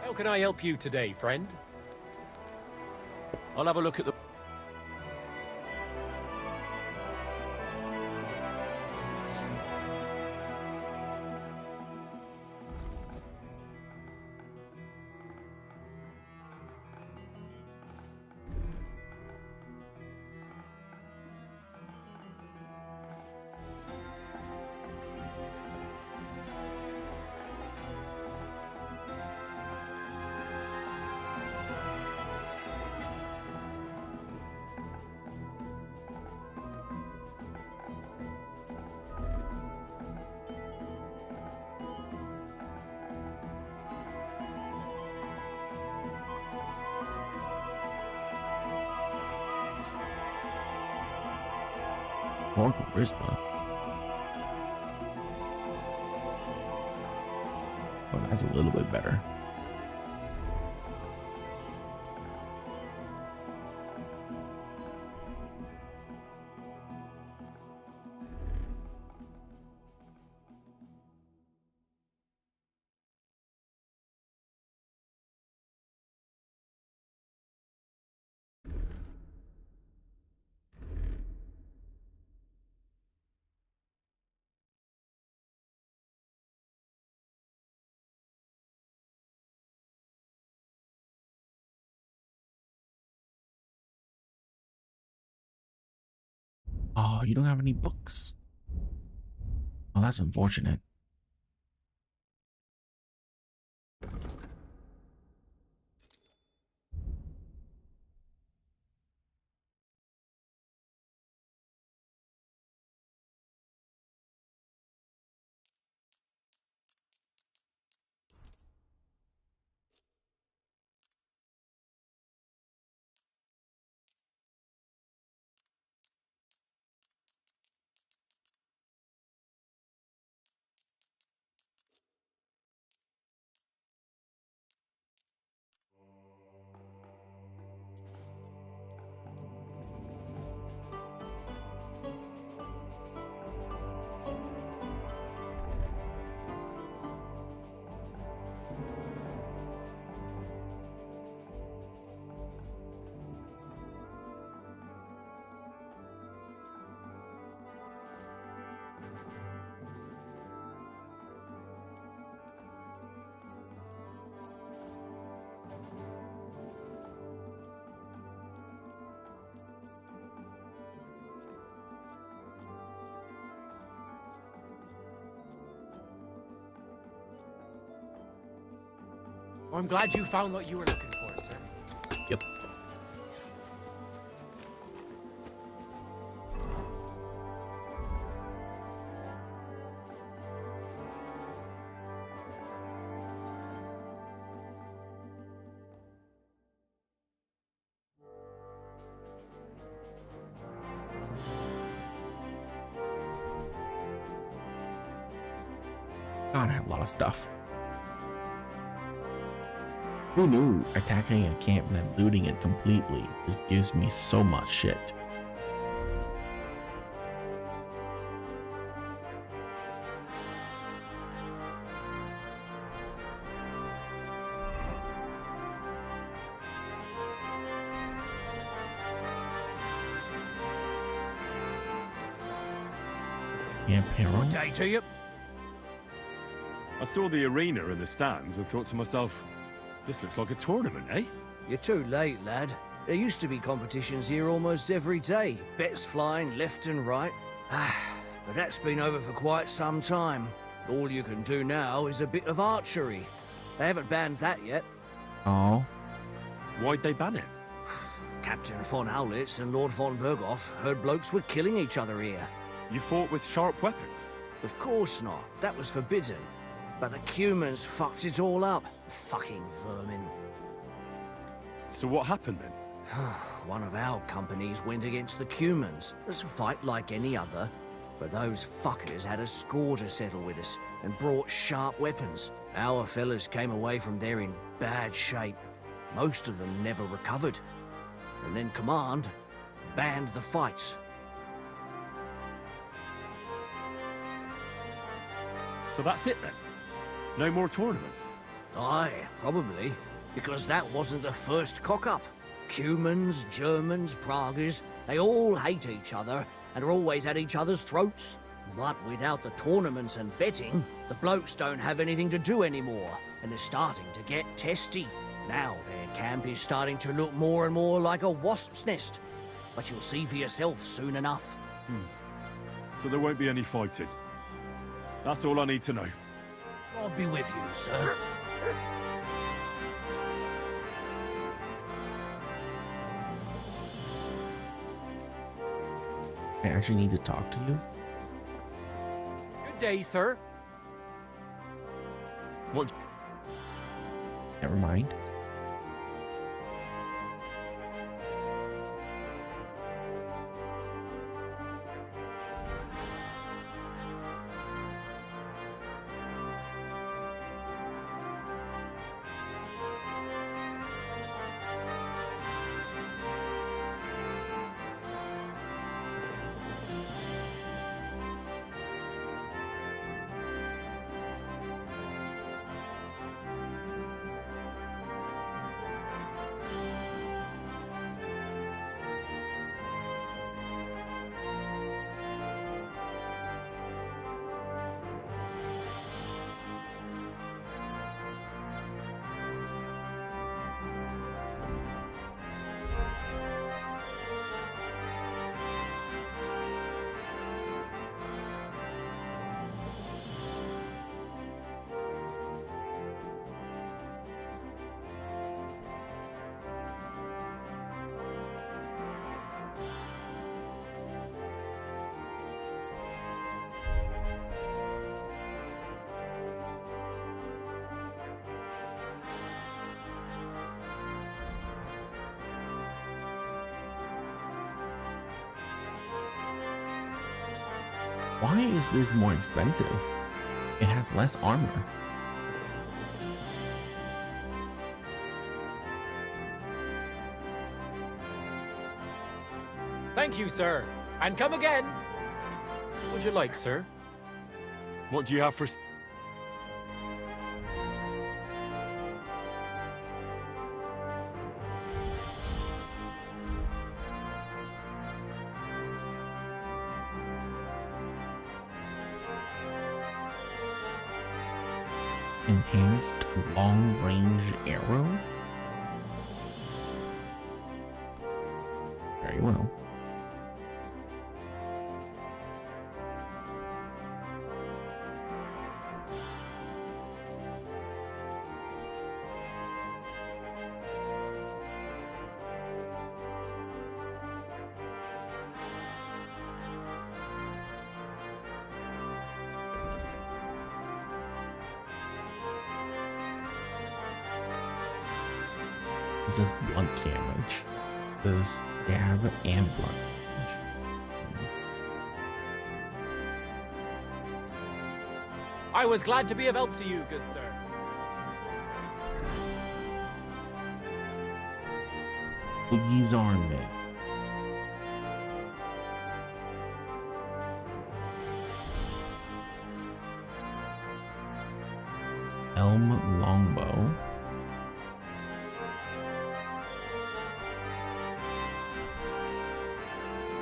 How can I help you today, friend? I'll have a look at the... Or charisma. Oh, that's a little bit better. Oh, you don't have any books. Oh, that's unfortunate. I'm glad you found what you were looking for, sir. Yep. God, I have a lot of stuff. Who knew attacking a camp and then looting it completely just gives me so much shit. Camp Hero? Good day to you. I saw the arena and the stands and thought to myself, this looks like a tournament, eh? You're too late, lad. There used to be competitions here almost every day. Bets flying left and right. But that's been over for quite some time. All you can do now is a bit of archery. They haven't banned that yet. Oh. Why'd they ban it? Captain von Howlitz and Lord von Berghoff heard blokes were killing each other here. You fought with sharp weapons? Of course not. That was forbidden. But the Cumans fucked it all up. Fucking vermin. So what happened then? One of our companies went against the Cumans. It was a fight like any other. But those fuckers had a score to settle with us and brought sharp weapons. Our fellas came away from there in bad shape. Most of them never recovered. And then Command banned the fights. So that's it then? No more tournaments? Aye, probably. Because that wasn't the first cock-up. Cumans, Germans, Praguers, they all hate each other and are always at each other's throats. But without the tournaments and betting, the blokes don't have anything to do anymore, and they're starting to get testy. Now their camp is starting to look more and more like a wasp's nest. But you'll see for yourself soon enough. So there won't be any fighting? That's all I need to know. I'll be with you, sir. I actually need to talk to you. Good day, sir. What? Never mind. Why is this more expensive? It has less armor. Thank you, sir. And come again. What would you like, sir? What do you have for... Enhanced long-range arrow? Very well. This does blunt damage. Does stab and blunt damage. I was glad to be of help to you, good sir. Biggie's army. Elm longbow.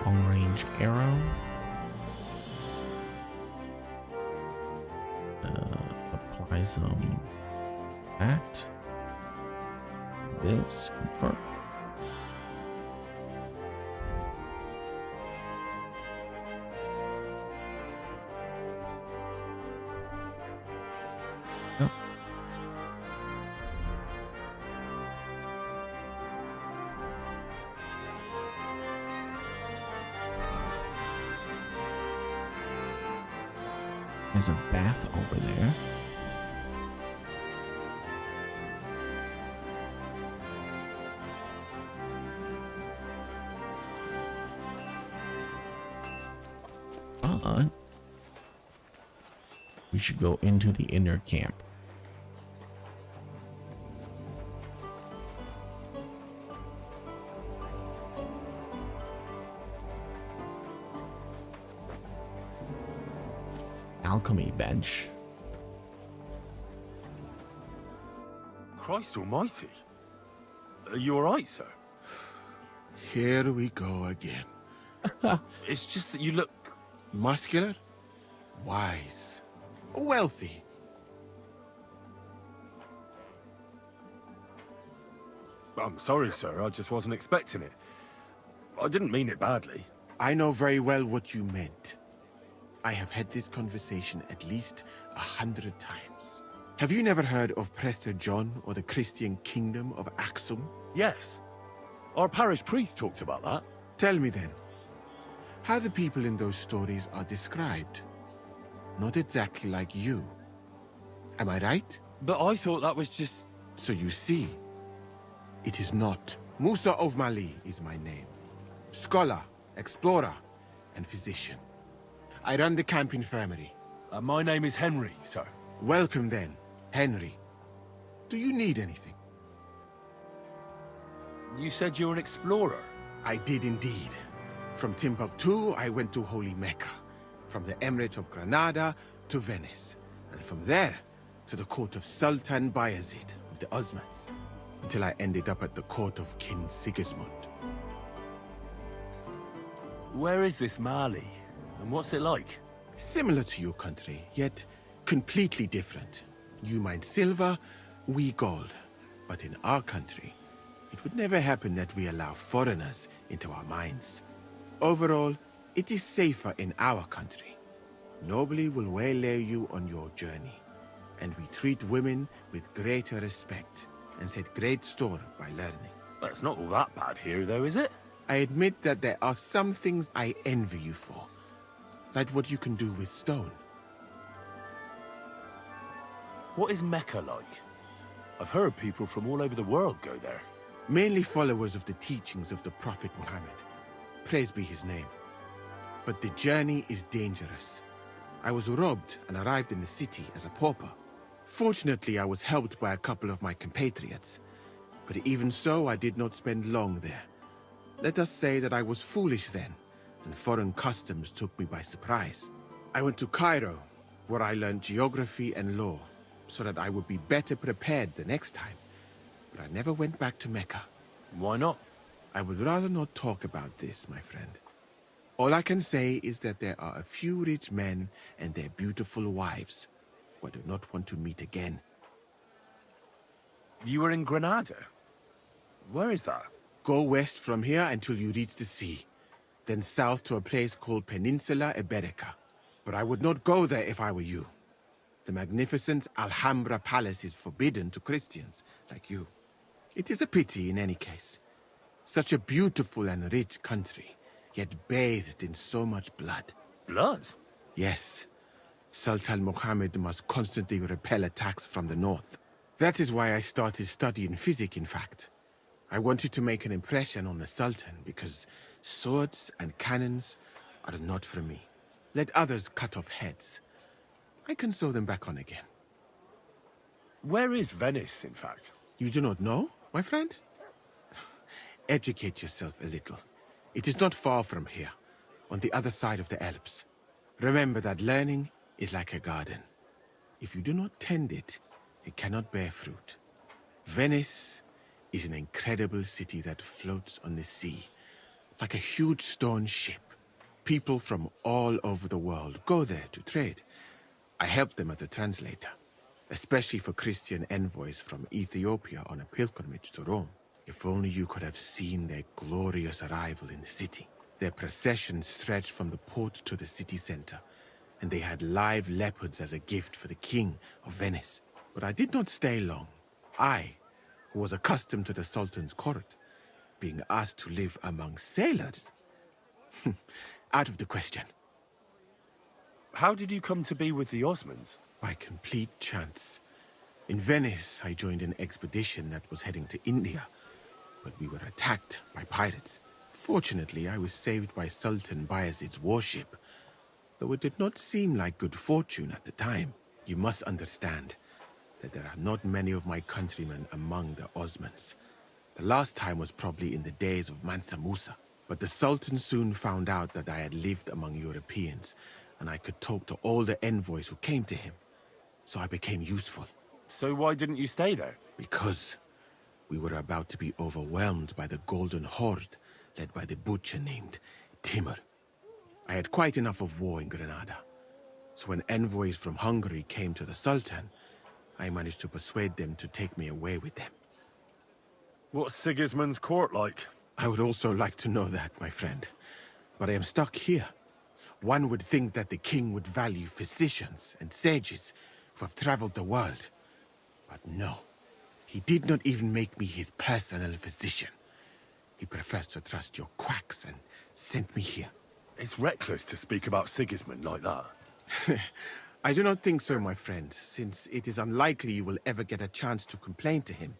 Long-range arrow. Apply some that. This confirm. Yep. There's a bath over there. But we should go into the inner camp. Alchemy bench. Christ almighty. Are you alright, sir? Here we go again. It's just that you look muscular, wise, wealthy. I'm sorry, sir. I just wasn't expecting it. I didn't mean it badly. I know very well what you meant. I have had this conversation at least 100 times. Have you never heard of Prester John or the Christian kingdom of Axum? Yes. Our parish priest talked about that. Tell me then, how the people in those stories are described. Not exactly like you. Am I right? But I thought that was just... So you see, it is not. Musa of Mali is my name. Scholar, explorer, and physician. I run the camp infirmary. My name is Henry, sir. Welcome then, Henry. Do you need anything? You said you're an explorer? I did indeed. From Timbuktu, I went to Holy Mecca. From the Emirate of Granada to Venice. And from there, to the court of Sultan Bayezid of the Osmans. Until I ended up at the court of King Sigismund. Where is this Mali? And what's it like? Similar to your country, yet completely different. You mine silver, we gold. But in our country, it would never happen that we allow foreigners into our mines. Overall, it is safer in our country. Nobody will waylay you on your journey. And we treat women with greater respect and set great store by learning. That's not all that bad here, though, is it? I admit that there are some things I envy you for. Like what you can do with stone. What is Mecca like? I've heard people from all over the world go there. Mainly followers of the teachings of the Prophet Muhammad. Praise be his name. But the journey is dangerous. I was robbed and arrived in the city as a pauper. Fortunately, I was helped by a couple of my compatriots. But even so, I did not spend long there. Let us say that I was foolish then, and foreign customs took me by surprise. I went to Cairo, where I learned geography and law, so that I would be better prepared the next time. But I never went back to Mecca. Why not? I would rather not talk about this, my friend. All I can say is that there are a few rich men and their beautiful wives who I do not want to meet again. You were in Granada? Where is that? Go west from here until you reach the sea, then south to a place called Peninsula Iberica. But I would not go there if I were you. The magnificent Alhambra Palace is forbidden to Christians like you. It is a pity in any case. Such a beautiful and rich country, yet bathed in so much blood. Blood? Yes. Sultan Mohammed must constantly repel attacks from the north. That is why I started studying physics, in fact. I wanted to make an impression on the Sultan because swords and cannons are not for me. Let others cut off heads. I can sew them back on again. Where is Venice, in fact? You do not know, my friend? Educate yourself a little. It is not far from here, on the other side of the Alps. Remember that learning is like a garden. If you do not tend it, it cannot bear fruit. Venice is an incredible city that floats on the sea, like a huge stone ship. People from all over the world go there to trade. I help them as a translator, especially for Christian envoys from Ethiopia on a pilgrimage to Rome. If only you could have seen their glorious arrival in the city. Their procession stretched from the port to the city center, and they had live leopards as a gift for the king of Venice. But I did not stay long. I, who was accustomed to the Sultan's court, being asked to live among sailors? Out of the question. How did you come to be with the Osmans? By complete chance. In Venice, I joined an expedition that was heading to India, but we were attacked by pirates. Fortunately, I was saved by Sultan Bayezid's warship, though it did not seem like good fortune at the time. You must understand that there are not many of my countrymen among the Osmans. The last time was probably in the days of Mansa Musa. But the Sultan soon found out that I had lived among Europeans, and I could talk to all the envoys who came to him. So I became useful. So why didn't you stay there? Because we were about to be overwhelmed by the Golden Horde, led by the butcher named Timur. I had quite enough of war in Granada. So when envoys from Hungary came to the Sultan, I managed to persuade them to take me away with them. What's Sigismund's court like? I would also like to know that, my friend. But I am stuck here. One would think that the king would value physicians and sages who have traveled the world. But no. He did not even make me his personal physician. He prefers to trust your quacks and sent me here. It's reckless to speak about Sigismund like that. I do not think so, my friend, since it is unlikely you will ever get a chance to complain to him.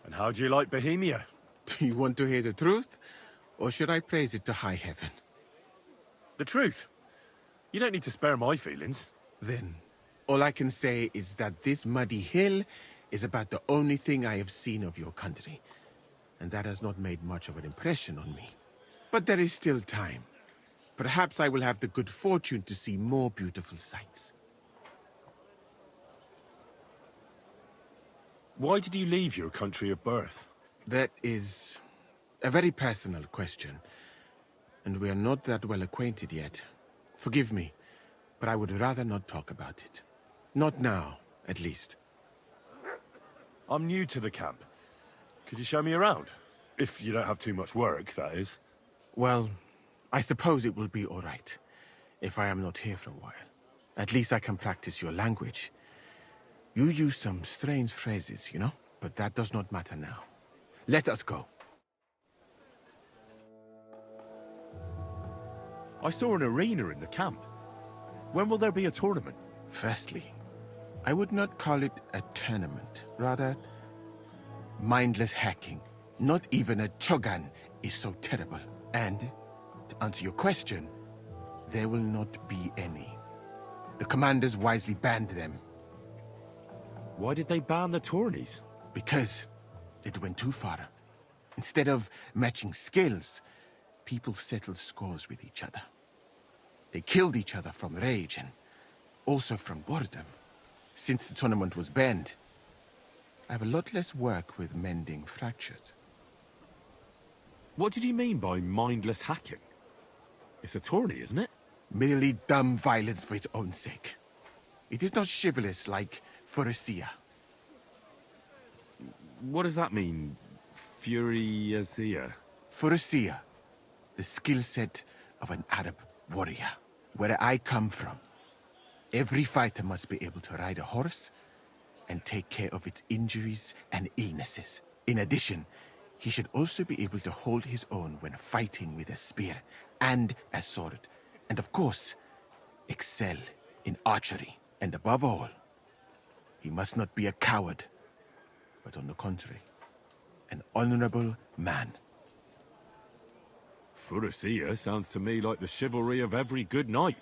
And how do you like Bohemia? Do you want to hear the truth? Or should I praise it to high heaven? The truth. You don't need to spare my feelings. Then, all I can say is that this muddy hill is about the only thing I have seen of your country. And that has not made much of an impression on me. But there is still time. Perhaps I will have the good fortune to see more beautiful sights. Why did you leave your country of birth? That is a very personal question, and we are not that well acquainted yet. Forgive me, but I would rather not talk about it. Not now, at least. I'm new to the camp. Could you show me around? If you don't have too much work, that is. Well, I suppose it will be all right, if I am not here for a while. At least I can practice your language. You use some strange phrases, you know? But that does not matter now. Let us go. I saw an arena in the camp. When will there be a tournament? Firstly, I would not call it a tournament. Rather, mindless hacking. Not even a chogan is so terrible. And To answer your question, there will not be any. The commanders wisely banned them. Why did they ban the tourneys? Because it went too far. Instead of matching skills, people settled scores with each other. They killed each other from rage and also from boredom. Since the tournament was banned, I have a lot less work with mending fractures. What did you mean by mindless hacking? It's a tourney, isn't it? Merely dumb violence for its own sake. It is not chivalrous like Pharisea. What does that mean? Furiazia? Pharisea, the skill set of an Arab warrior. Where I come from, every fighter must be able to ride a horse and take care of its injuries and illnesses. In addition, he should also be able to hold his own when fighting with a spear and a sword. And of course, excel in archery. And above all, he must not be a coward, but on the contrary, an honorable man. Furussia sounds to me like the chivalry of every good knight.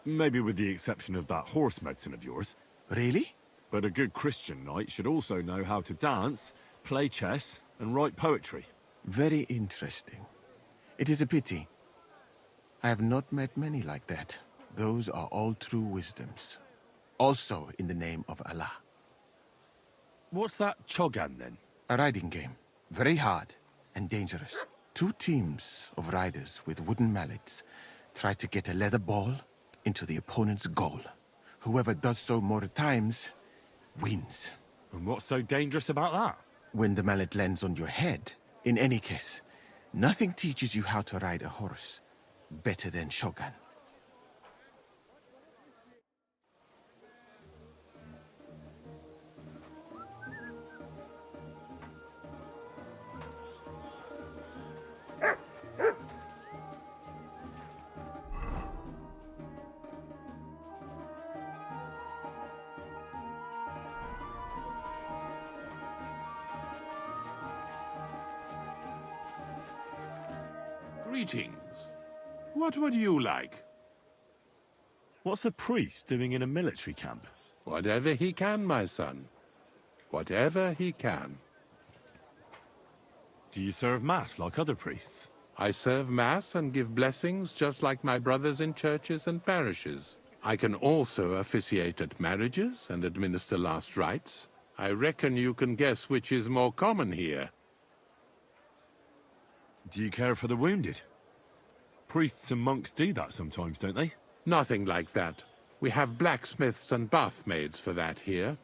Maybe with the exception of that horse medicine of yours. Really? But a good Christian knight should also know how to dance, play chess, and write poetry. Very interesting. It is a pity. I have not met many like that. Those are all true wisdoms. Also in the name of Allah. What's that Chogan, then? A riding game. Very hard and dangerous. 2 teams of riders with wooden mallets try to get a leather ball into the opponent's goal. Whoever does so more times wins. And what's so dangerous about that? When the mallet lands on your head. In any case, nothing teaches you how to ride a horse better than Shogun. Greetings. What would you like? What's a priest doing in a military camp? Whatever he can, my son. Whatever he can. Do you serve Mass like other priests? I serve Mass and give blessings just like my brothers in churches and parishes. I can also officiate at marriages and administer last rites. I reckon you can guess which is more common here. Do you care for the wounded? Priests and monks do that sometimes, don't they? Nothing like that. We have blacksmiths and bathmaids for that here.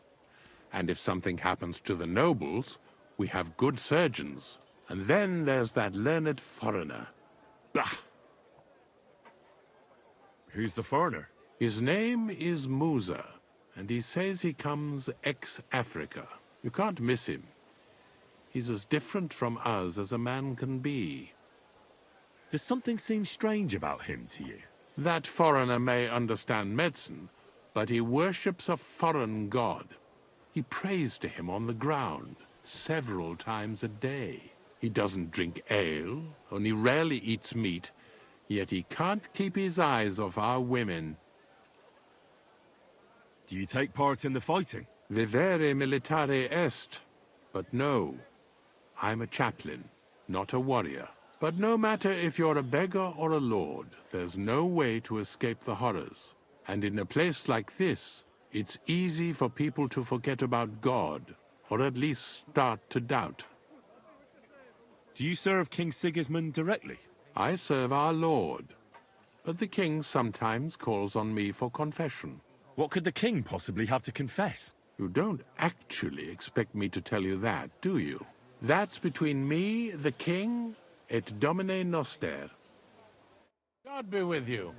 And if something happens to the nobles, we have good surgeons. And then there's that learned foreigner. Bah! Who's the foreigner? His name is Musa, and he says he comes ex-Africa. You can't miss him. He's as different from us as a man can be. Does something seem strange about him to you? That foreigner may understand medicine, but he worships a foreign god. He prays to him on the ground several times a day. He doesn't drink ale, only rarely eats meat, yet he can't keep his eyes off our women. Do you take part in the fighting? Vivere militare est. But no, I'm a chaplain, not a warrior. But no matter if you're a beggar or a lord, there's no way to escape the horrors. And in a place like this, it's easy for people to forget about God, or at least start to doubt. Do you serve King Sigismund directly? I serve our Lord, but the king sometimes calls on me for confession. What could the king possibly have to confess? You don't actually expect me to tell you that, do you? That's between me, the king, et Domine Noster. God be with you.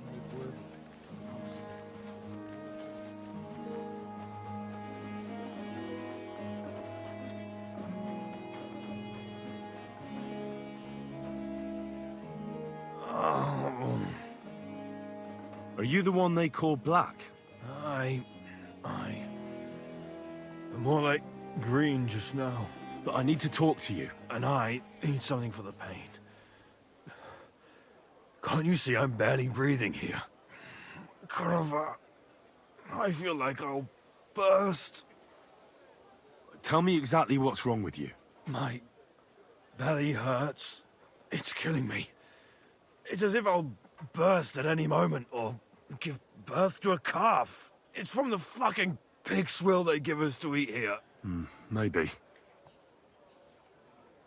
Are you the one they call Black? I'm more like green just now. But I need to talk to you. And I need something for the pain. Can't you see I'm barely breathing here? Kurova, I feel like I'll burst. Tell me exactly what's wrong with you. My belly hurts. It's killing me. It's as if I'll burst at any moment or give birth to a calf. It's from the fucking pig swill they give us to eat here. Maybe.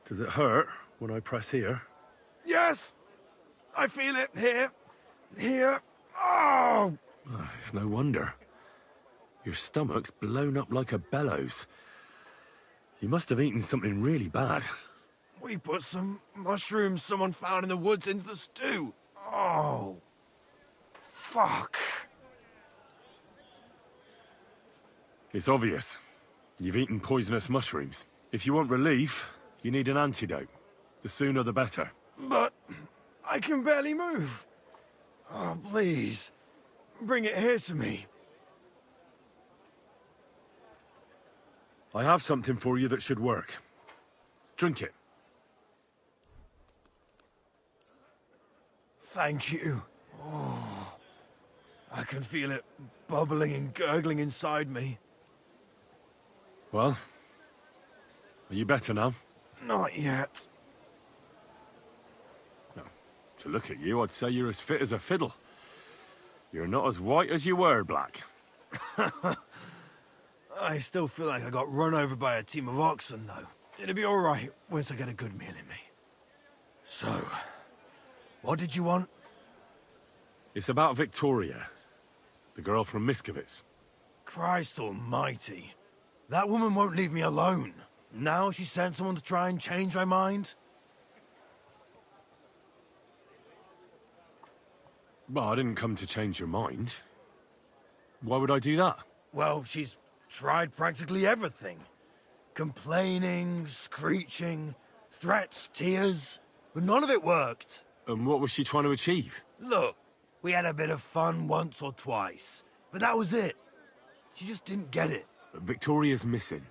Does it hurt when I press here? Yes! I feel it here. Here. Oh! It's no wonder. Your stomach's blown up like a bellows. You must have eaten something really bad. We put some mushrooms someone found in the woods into the stew. Oh. Fuck. It's obvious. You've eaten poisonous mushrooms. If you want relief, you need an antidote. The sooner the better. But I can barely move. Oh, please. Bring it here to me. I have something for you that should work. Drink it. Thank you. Oh, I can feel it bubbling and gurgling inside me. Well, are you better now? Not yet. No. To look at you, I'd say you're as fit as a fiddle. You're not as white as you were, Black. I still feel like I got run over by a team of oxen, though. It'll be all right once I get a good meal in me. So, what did you want? It's about Victoria, the girl from Miskovitz. Christ almighty. That woman won't leave me alone. Now she sent someone to try and change my mind? Well, I didn't come to change your mind. Why would I do that? Well, she's tried practically everything. Complaining, screeching, threats, tears, but none of it worked. And what was she trying to achieve? Look, we had a bit of fun once or twice, but that was it. She just didn't get it. Victoria's missing.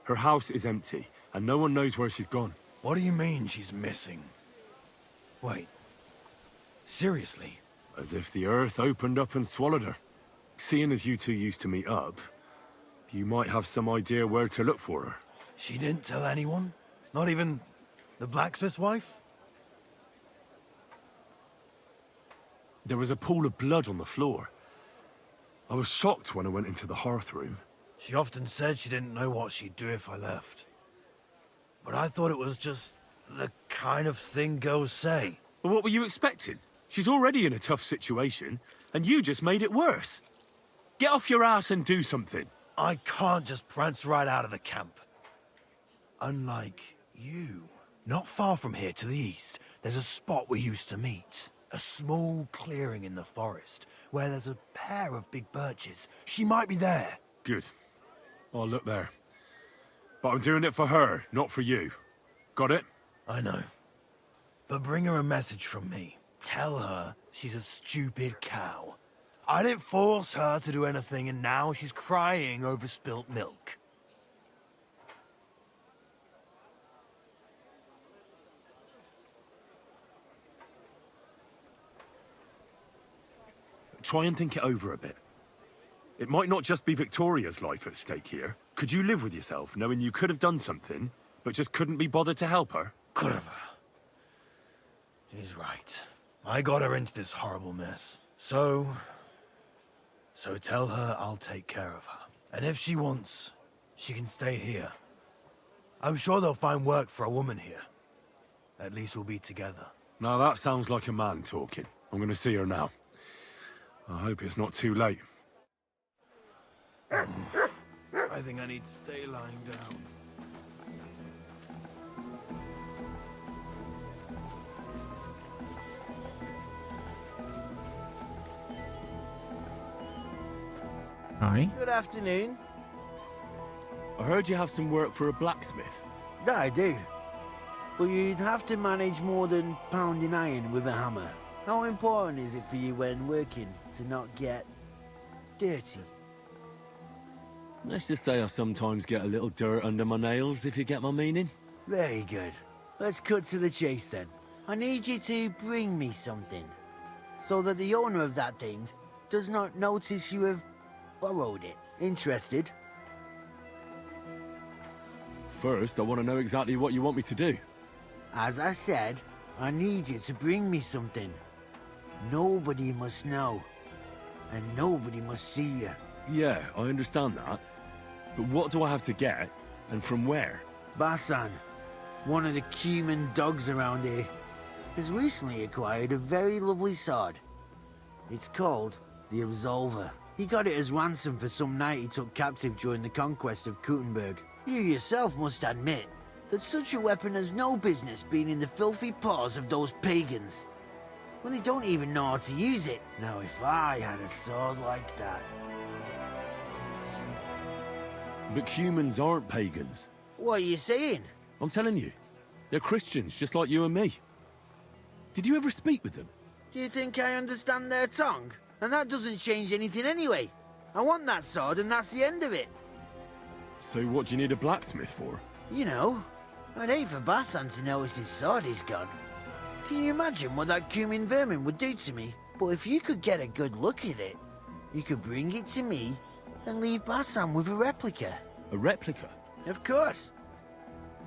Her house is empty, and no one knows where she's gone. What do you mean she's missing? Wait. Seriously? As if the earth opened up and swallowed her. Seeing as you two used to meet up, you might have some idea where to look for her. She didn't tell anyone? Not even the blacksmith's wife? There was a pool of blood on the floor. I was shocked when I went into the hearth room. She often said she didn't know what she'd do if I left. But I thought it was just the kind of thing girls say. Well, what were you expecting? She's already in a tough situation, and you just made it worse. Get off your ass and do something. I can't just prance right out of the camp. Unlike you. Not far from here to the east, there's a spot we used to meet. A small clearing in the forest, where there's a pair of big birches. She might be there. Good. I'll look there. But I'm doing it for her, not for you. Got it? I know. But bring her a message from me. Tell her she's a stupid cow. I didn't force her to do anything, and now she's crying over spilt milk. Try and think it over a bit. It might not just be Victoria's life at stake here. Could you live with yourself, knowing you could have done something, but just couldn't be bothered to help her? Could have. He's right. I got her into this horrible mess. So tell her I'll take care of her. And if she wants, she can stay here. I'm sure they'll find work for a woman here. At least we'll be together. Now that sounds like a man talking. I'm going to see her now. I hope it's not too late. I think I need to stay lying down. Hi. Good afternoon. I heard you have some work for a blacksmith. I do. But you'd have to manage more than pounding iron with a hammer. How important is it for you when working to not get dirty? Let's just say I sometimes get a little dirt under my nails, if you get my meaning. Very good. Let's cut to the chase then. I need you to bring me something, so that the owner of that thing does not notice you have borrowed it. Interested? First, I want to know exactly what you want me to do. As I said, I need you to bring me something. Nobody must know, and nobody must see you. Yeah, I understand that. But what do I have to get, and from where? Basan, one of the cumin dogs around here, has recently acquired a very lovely sword. It's called the Absolver. He got it as ransom for some knight he took captive during the conquest of Kuttenberg. You yourself must admit that such a weapon has no business being in the filthy paws of those pagans, when they don't even know how to use it. Now, if I had a sword like that... But humans aren't pagans. What are you saying? I'm telling you, they're Christians just like you and me. Did you ever speak with them? Do you think I understand their tongue? And that doesn't change anything anyway. I want that sword and that's the end of it. So what do you need a blacksmith for? You know, I'd hate for Basan to notice his sword is gone. Can you imagine what that cumin vermin would do to me? But if you could get a good look at it, you could bring it to me and leave Basan with a replica. A replica? Of course.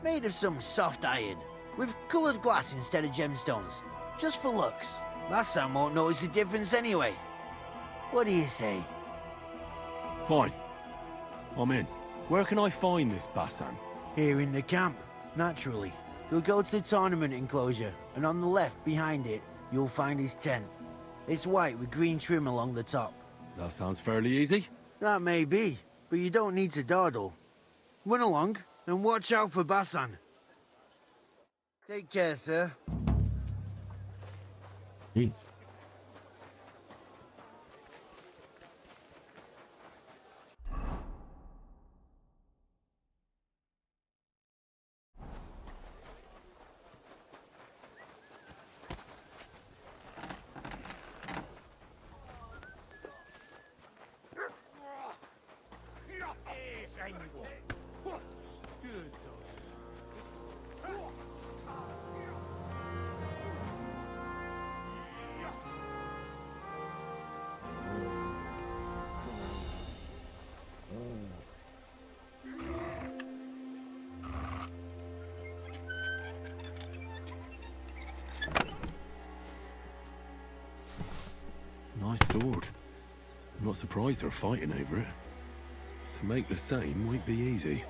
Made of some soft iron, with coloured glass instead of gemstones. Just for looks. Basan won't notice the difference anyway. What do you say? Fine. I'm in. Where can I find this Basan? Here in the camp, naturally. You'll go to the tournament enclosure, and on the left, behind it, you'll find his tent. It's white with green trim along the top. That sounds fairly easy. That may be, but you don't need to dawdle. Run along, and watch out for Basan. Take care, sir. Jeez. Nice sword. I'm not surprised they're fighting over it. To make the same won't be easy.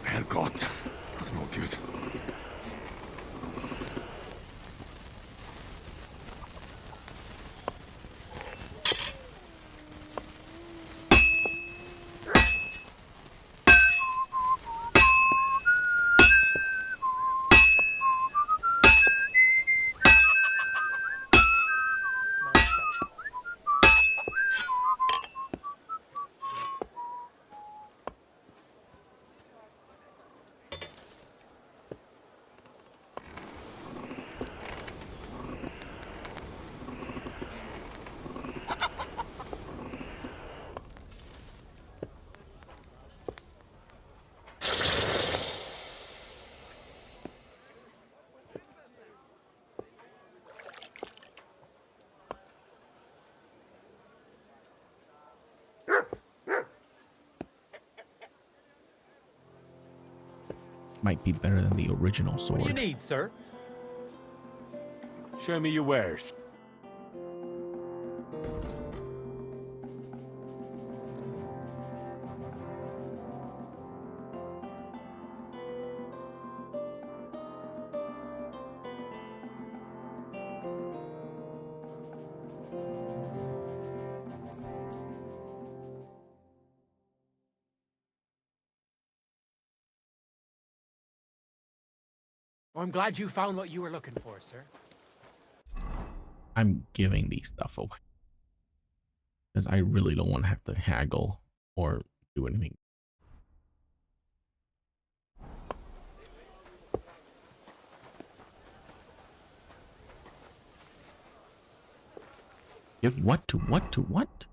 Herrgott, that's not good. Might be better than the original sword. What do you need, sir? Show me your wares. I'm glad you found what you were looking for, sir. I'm giving these stuff away because I really don't want to have to haggle or do anything. Give what to what to what?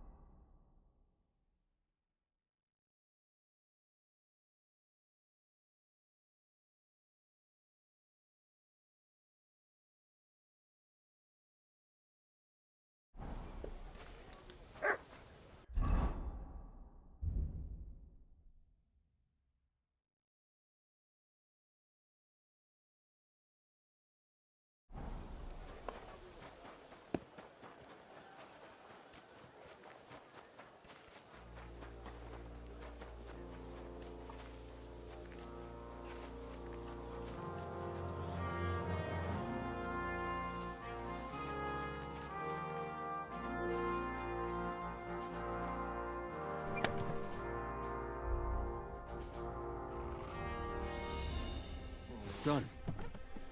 It's done.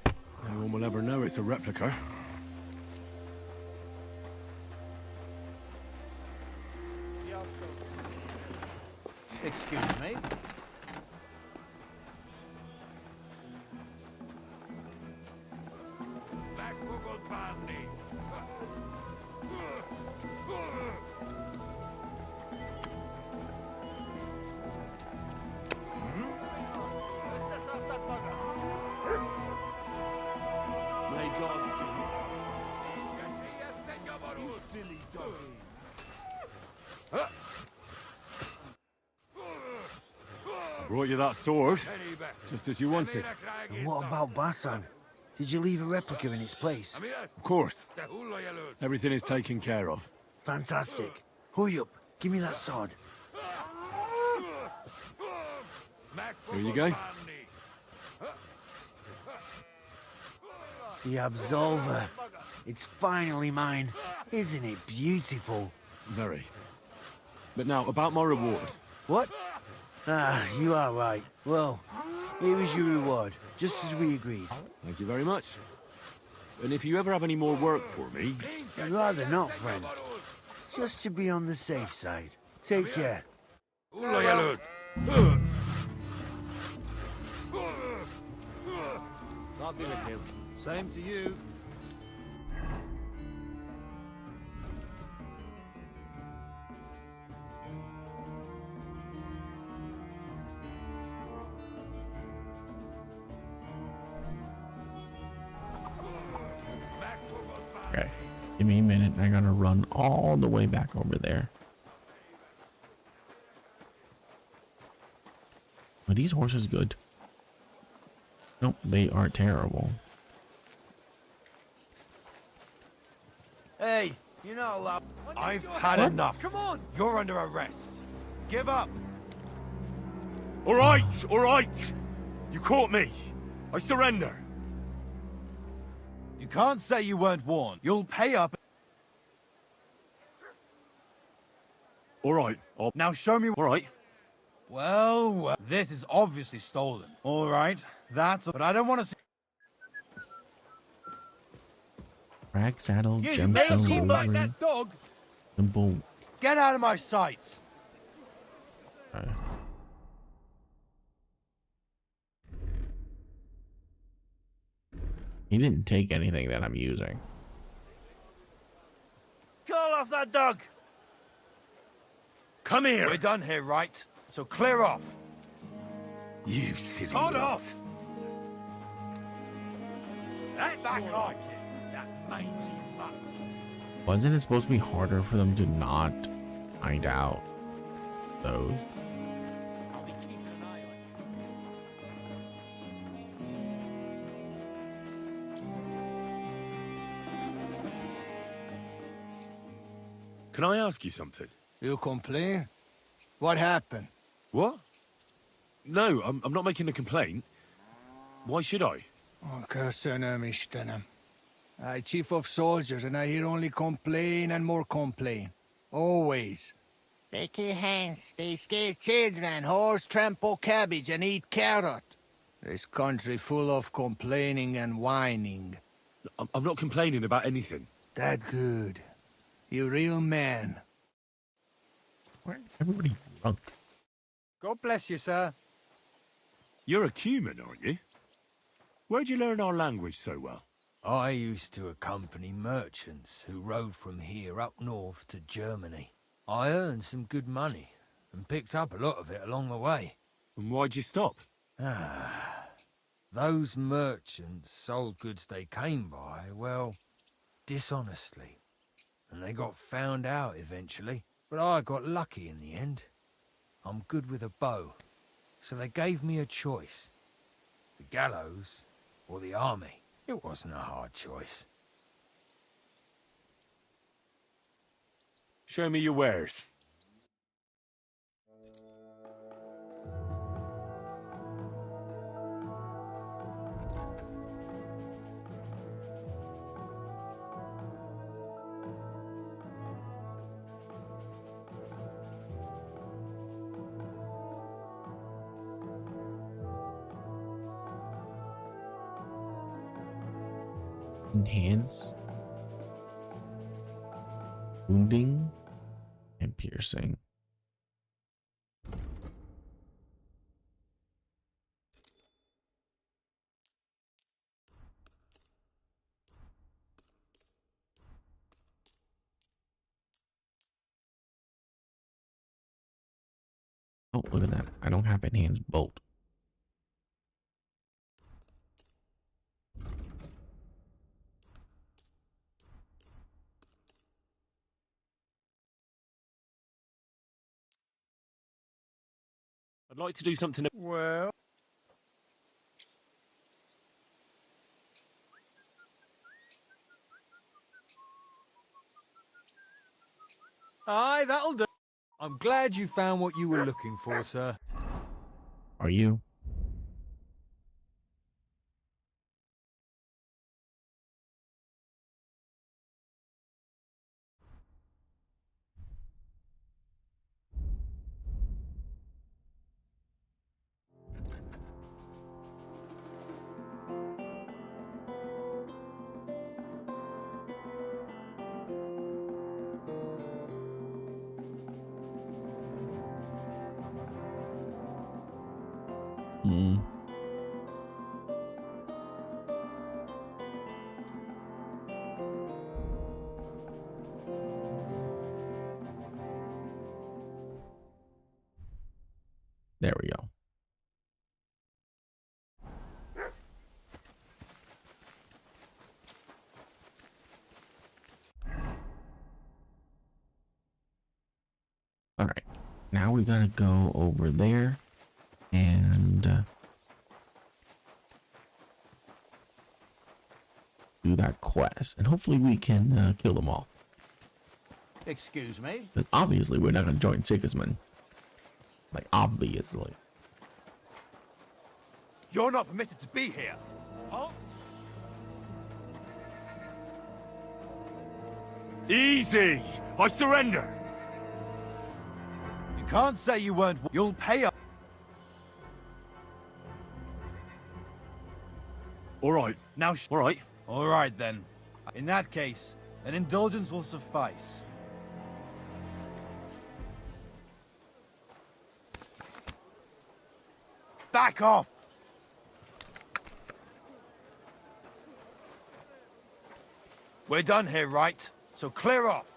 No one will ever know it's a replica. Excuse me. Brought you that sword, just as you wanted. And what about Basan? Did you leave a replica in its place? Of course. Everything is taken care of. Fantastic. Hurry up, give me that sword. Here you go. The Absolver. It's finally mine. Isn't it beautiful? Very. But now, about my reward. What? Ah, you are right. Well, here is your reward, just as we agreed. Thank you very much. And if you ever have any more work for me... I'd rather not, friend. Just to be on the safe side. Take care. God be with you. Same to you. Okay, give me a minute. I gotta run all the way back over there. Are these horses good? Nope, they are terrible. Hey, you're not allowed. I've had enough. Come on. You're under arrest. Give up. All right, all right. You caught me. I surrender. You can't say you weren't warned. You'll pay up. All right. Now show me. All right. Well, this is obviously stolen. All right. That's. But I don't want to see. Rag saddle, You gemstone, keep like livery, that dog. simple. Get out of my sight. He didn't take anything that I'm using. Call off that dog. Come here. We're done here, right? So clear off. You silly. Hold off. That's back on. That mangy mutt. Wasn't it supposed to be harder for them to not find out those? Can I ask you something? You complain? What happened? What? No, I'm not making a complaint. Why should I? I chief of soldiers, and I hear only complain and more complain. Always. They kill hands, they scare children, horse trample cabbage and eat carrot. This country full of complaining and whining. I'm not complaining about anything. That good. You real man. Why everybody drunk? God bless you, sir. You're a Cuman, aren't you? Where'd you learn our language so well? I used to accompany merchants who rode from here up north to Germany. I earned some good money and picked up a lot of it along the way. And why'd you stop? Those merchants sold goods they came by, well, dishonestly. And they got found out eventually, but I got lucky in the end. I'm good with a bow, so they gave me a choice. The gallows or the army. It wasn't a hard choice. Show me your wares. Enhance, wounding, and piercing. Oh, look at that. I don't have enhanced bolt. I'd like to do something. Well... Aye, that'll do. I'm glad you found what you were looking for, sir. Are you? Hmm. There we go. All right. Now we gotta go over there and do that quest, and hopefully we can kill them all. Excuse me? Because obviously we're not gonna join Sigismund. Like, obviously. You're not permitted to be here. Halt! Easy! I surrender! You can't say you weren't. You'll pay up. All right. Now, all right. All right, then. In that case, an indulgence will suffice. Back off! We're done here, right? So clear off.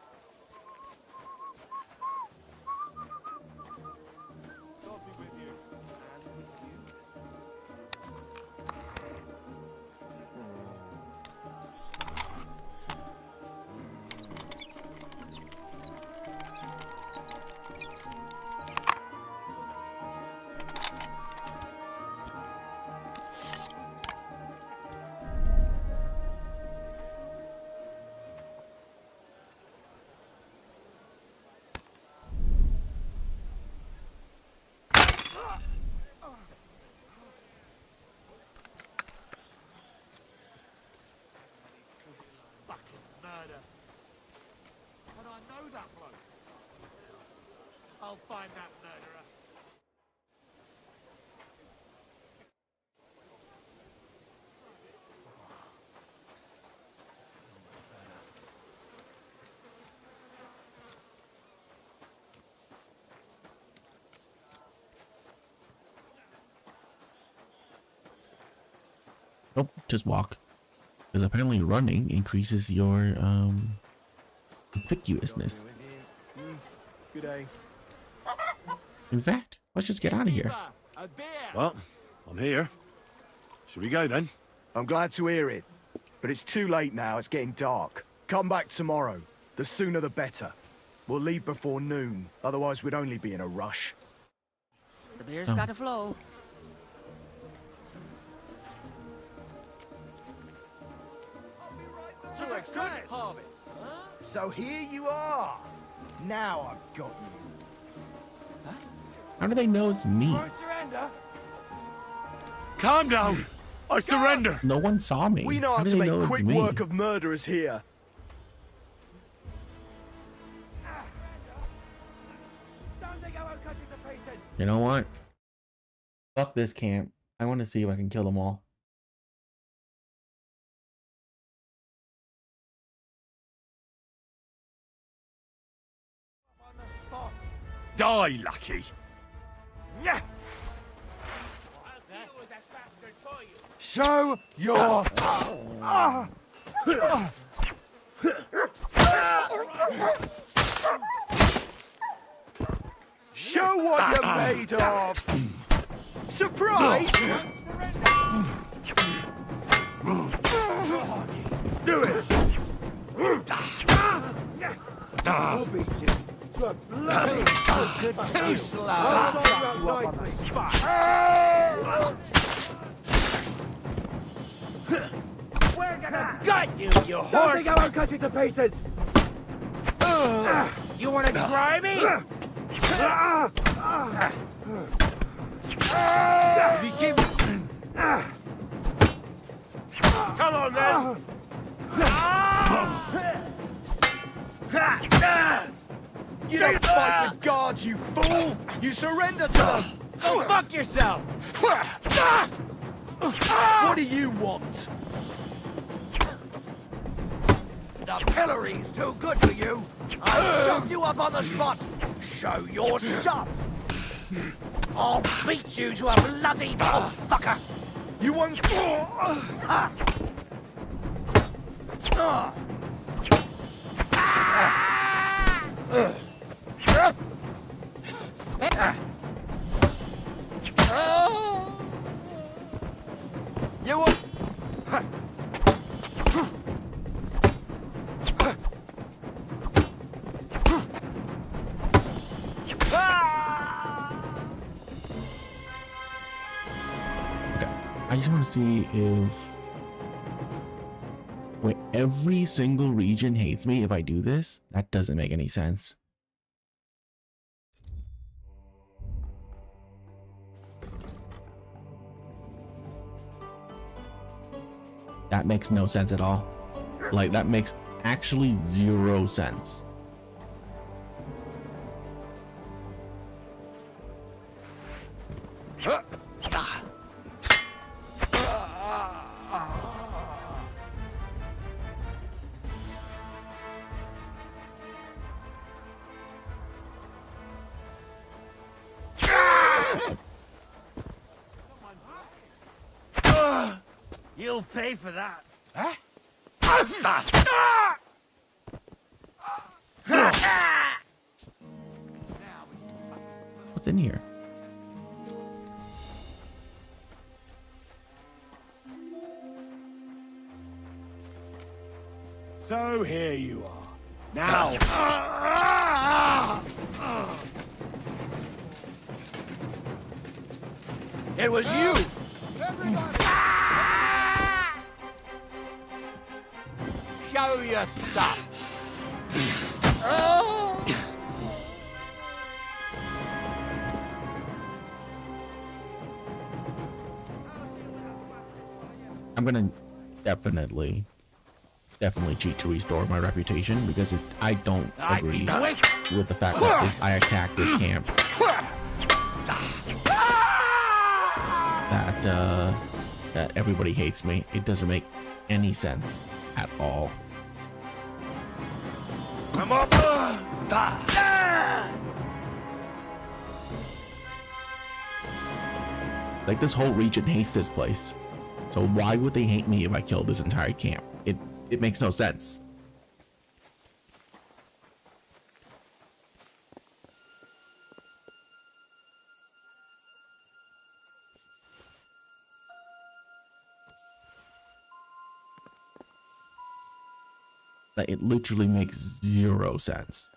I'll find that murderer. Nope, just walk. Because apparently running increases your conspicuousness. Good day. In fact, let's just get out of here. Well, I'm here. Should we go then? I'm glad to hear it. But it's too late now, it's getting dark. Come back tomorrow. The sooner the better. We'll leave before noon, otherwise we'd only be in a rush. The beer's got to flow. So here you are. Now I've got you. How do they know it's me? Surrender. Calm down. I surrender. No one saw me. We know how do to they make know it's quick me? work of murderers here. You know what? Fuck this camp. I want to see if I can kill them all. Die, Lucky. Show your... Show what you're made of. Surprise! Do it. Too slow. Got you, you horse! Don't think I won't cut you to pieces! You wanna try me? Come on, then! You don't fight the guards, you fool! You surrender to them! Go fuck yourself! What do you want? The pillory's too good for you. I'll shove you up on the spot. Show your stuff. I'll beat you to a bloody pulp, fucker. You won't... You won't... I just want to see if... Wait, every single region hates me if I do this? That doesn't make any sense. That makes no sense at all. Like, that makes actually 0 sense. You'll pay for that. Huh? What's in here? So here you are. Now. It was you. Show your stuff. I'm gonna definitely cheat to restore my reputation because I don't agree with the fact that if I attack this camp, that everybody hates me. It doesn't make any sense at all. Come on. Like, this whole region hates this place. So why would they hate me if I killed this entire camp? It makes no sense. Like, it literally makes zero sense.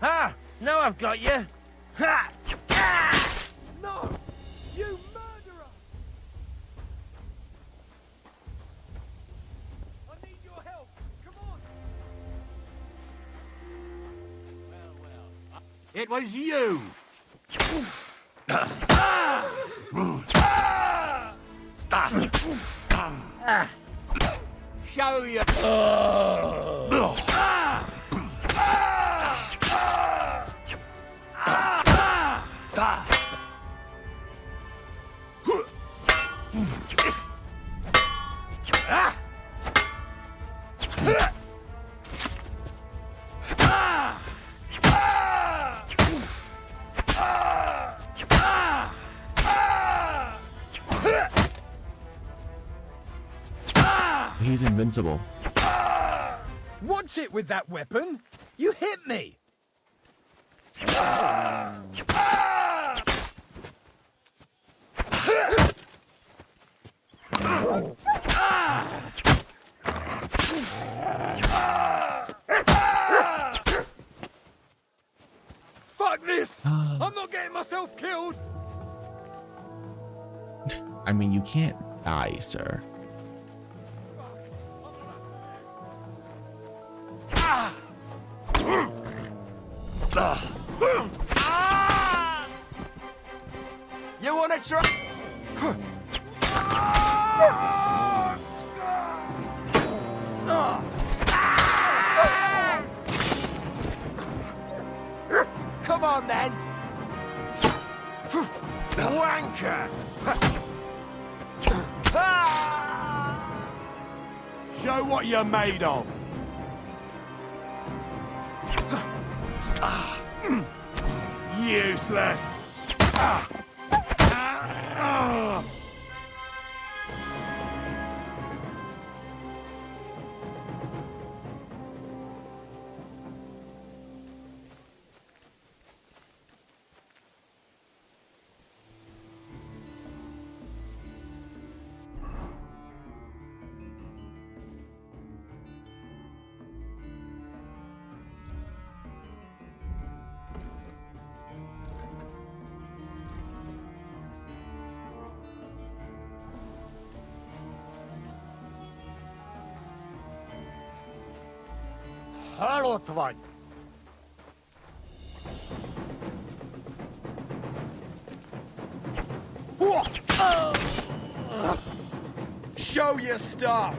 Ah! Now I've got you! Ha! Ah! No! You murderer! I need your help! Come on! It was you! Show you! He's invincible. Watch it with that weapon! You hit me! Fuck this! I'm not getting myself killed! I mean, you can't die, sir. You wanna try? Come on then! Wanker! Show what you're made of! Useless! Hallå, tvång! Show your stuff!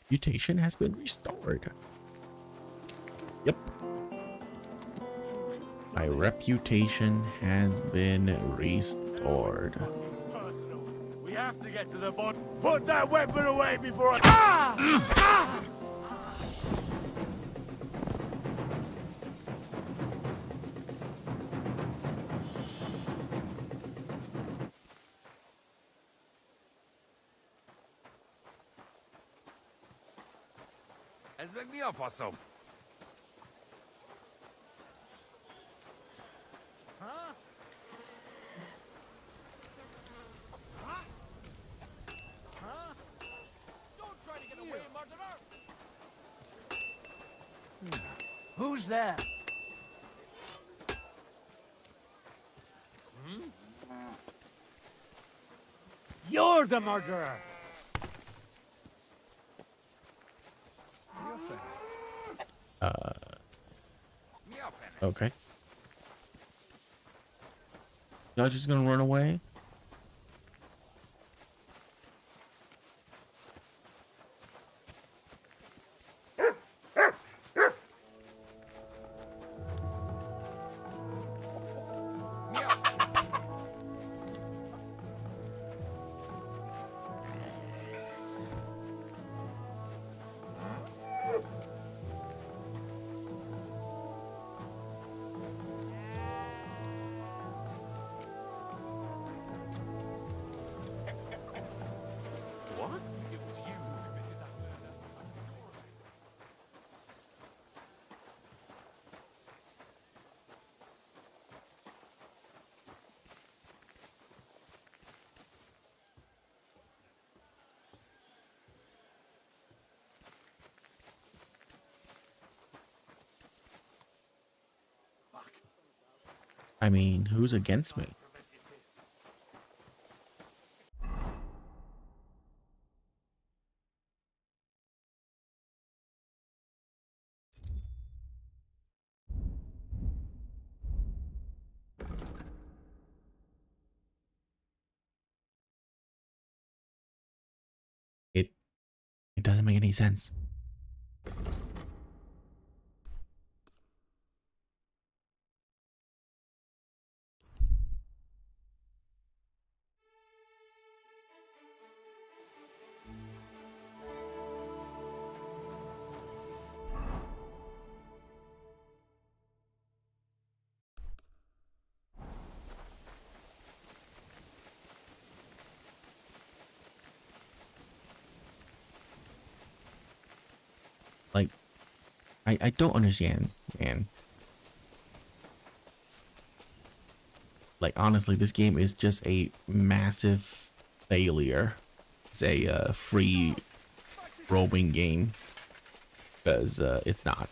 Mutation has been restored. Yep. My reputation has been restored. We have to get to the bottom. Put that weapon away before I... Let's wake me up or some. Huh? Huh? Huh? Don't try to get away, murderer! Who's there? You're the murderer! Okay. Y'all just gonna run away? What? I mean, who's against me? It doesn't make any sense. Like, I don't understand, man. Like, honestly, this game is just a massive failure. It's a free roaming game, because it's not.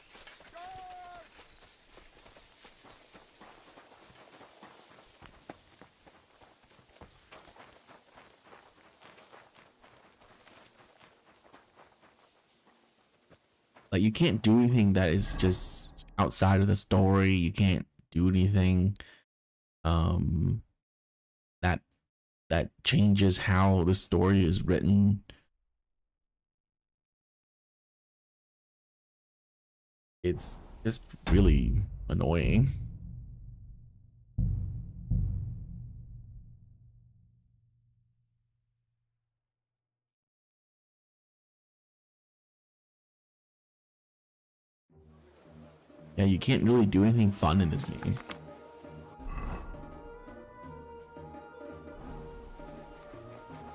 Like, you can't do anything that is just outside of the story. You can't do anything that changes how the story is written. It's just really annoying. Yeah, you can't really do anything fun in this game.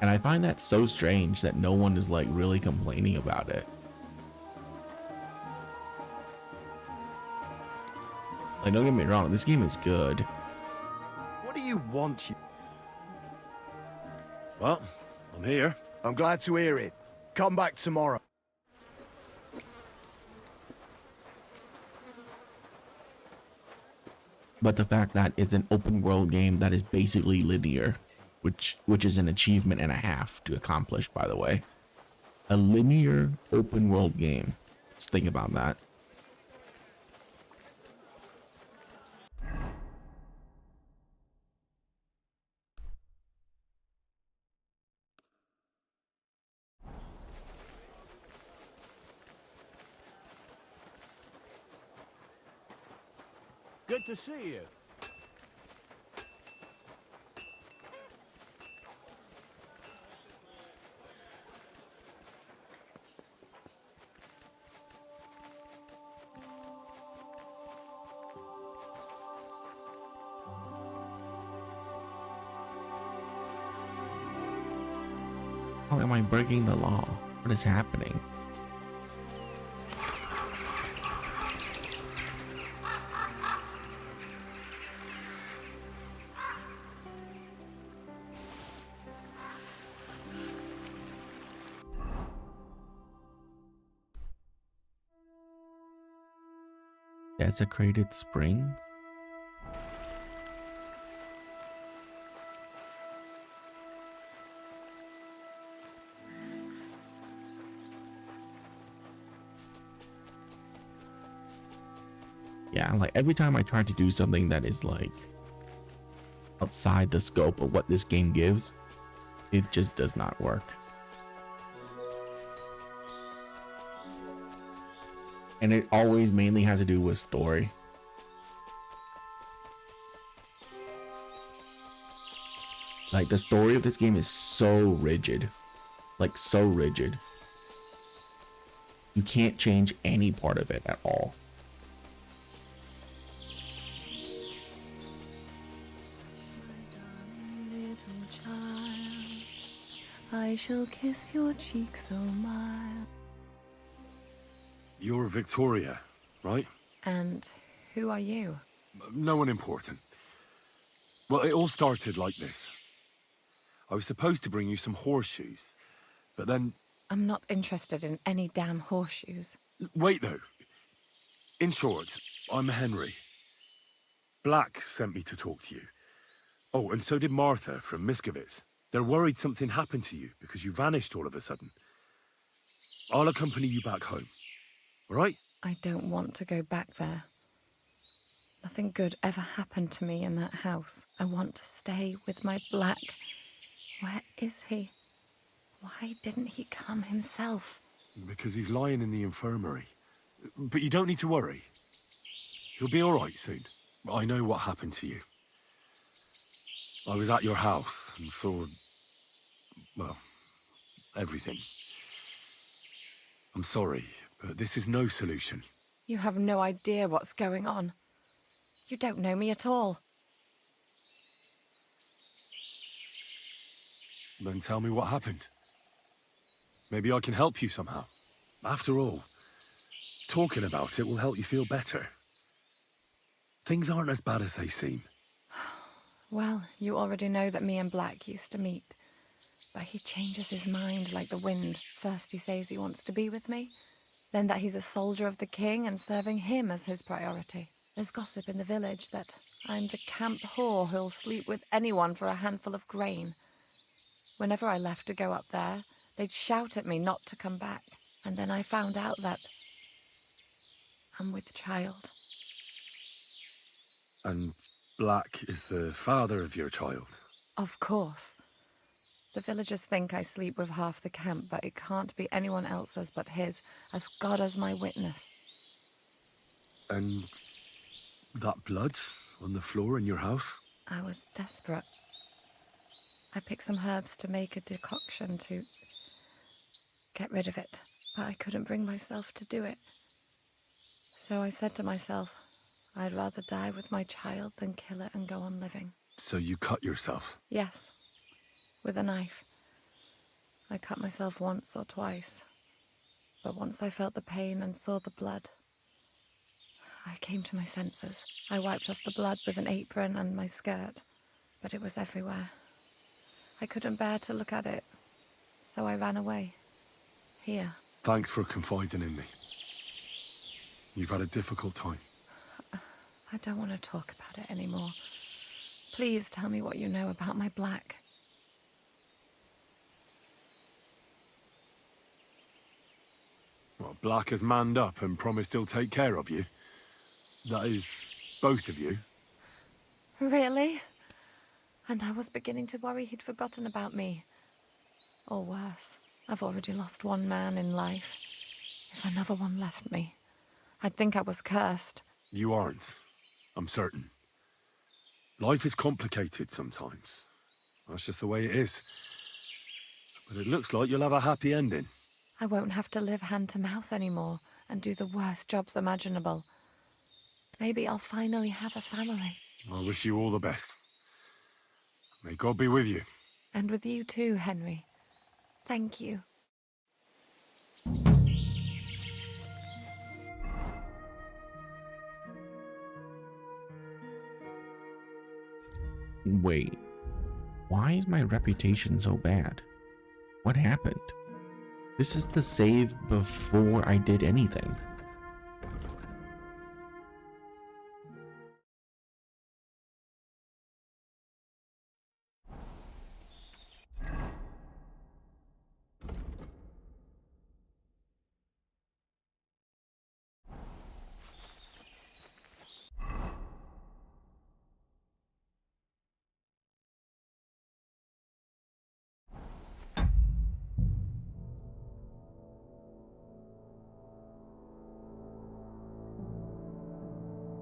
And I find that so strange that no one is like really complaining about it. Like, don't get me wrong, this game is good. What do you want? Well, I'm here. I'm glad to hear it. Come back tomorrow. But the fact that it's an open world game that is basically linear, which is an achievement and a half to accomplish, by the way. A linear open world game. Just think about that. Good to see you. How am I breaking the law? What is happening? Desecrated spring? Yeah, like every time I try to do something that is like outside the scope of what this game gives, it just does not work. And it always mainly has to do with story. Like the story of this game is so rigid. Like so rigid. You can't change any part of it at all. I shall kiss your cheek so mild. You're Victoria, right? And who are you? No one important. Well, it all started like this. I was supposed to bring you some horseshoes, but then... I'm not interested in any damn horseshoes. Wait, though. In short, I'm Henry. Black sent me to talk to you. Oh, and so did Martha from Miskovitz. They're worried something happened to you because you vanished all of a sudden. I'll accompany you back home. All right? I don't want to go back there. Nothing good ever happened to me in that house. I want to stay with my Black. Where is he? Why didn't he come himself? Because he's lying in the infirmary. But you don't need to worry. He'll be all right soon. I know what happened to you. I was at your house and saw... well, everything. I'm sorry, but this is no solution. You have no idea what's going on. You don't know me at all. Then tell me what happened. Maybe I can help you somehow. After all, talking about it will help you feel better. Things aren't as bad as they seem. Well, you already know that me and Black used to meet. But he changes his mind like the wind. First he says he wants to be with me, then that he's a soldier of the king and serving him as his priority. There's gossip in the village that I'm the camp whore who'll sleep with anyone for a handful of grain. Whenever I left to go up there, they'd shout at me not to come back. And then I found out that I'm with child. And Black is the father of your child? Of course. The villagers think I sleep with half the camp, but it can't be anyone else's but his, as God as my witness. And that blood on the floor in your house? I was desperate. I picked some herbs to make a decoction to get rid of it, but I couldn't bring myself to do it. So I said to myself, I'd rather die with my child than kill it and go on living. So you cut yourself? Yes, with a knife. I cut myself once or twice, but once I felt the pain and saw the blood, I came to my senses. I wiped off the blood with an apron and my skirt, but it was everywhere. I couldn't bear to look at it, so I ran away. Here. Thanks for confiding in me. You've had a difficult time. I don't want to talk about it anymore. Please tell me what you know about my Black. Well, Black has manned up and promised he'll take care of you. That is, both of you. Really? And I was beginning to worry he'd forgotten about me. Or worse, I've already lost one man in life. If another one left me, I'd think I was cursed. You aren't. I'm certain. Life is complicated sometimes. That's just the way it is. But it looks like you'll have a happy ending. I won't have to live hand to mouth anymore and do the worst jobs imaginable. Maybe I'll finally have a family. I wish you all the best. May God be with you. And with you too, Henry. Thank you. Wait, why is my reputation so bad? What happened? This is the save before I did anything.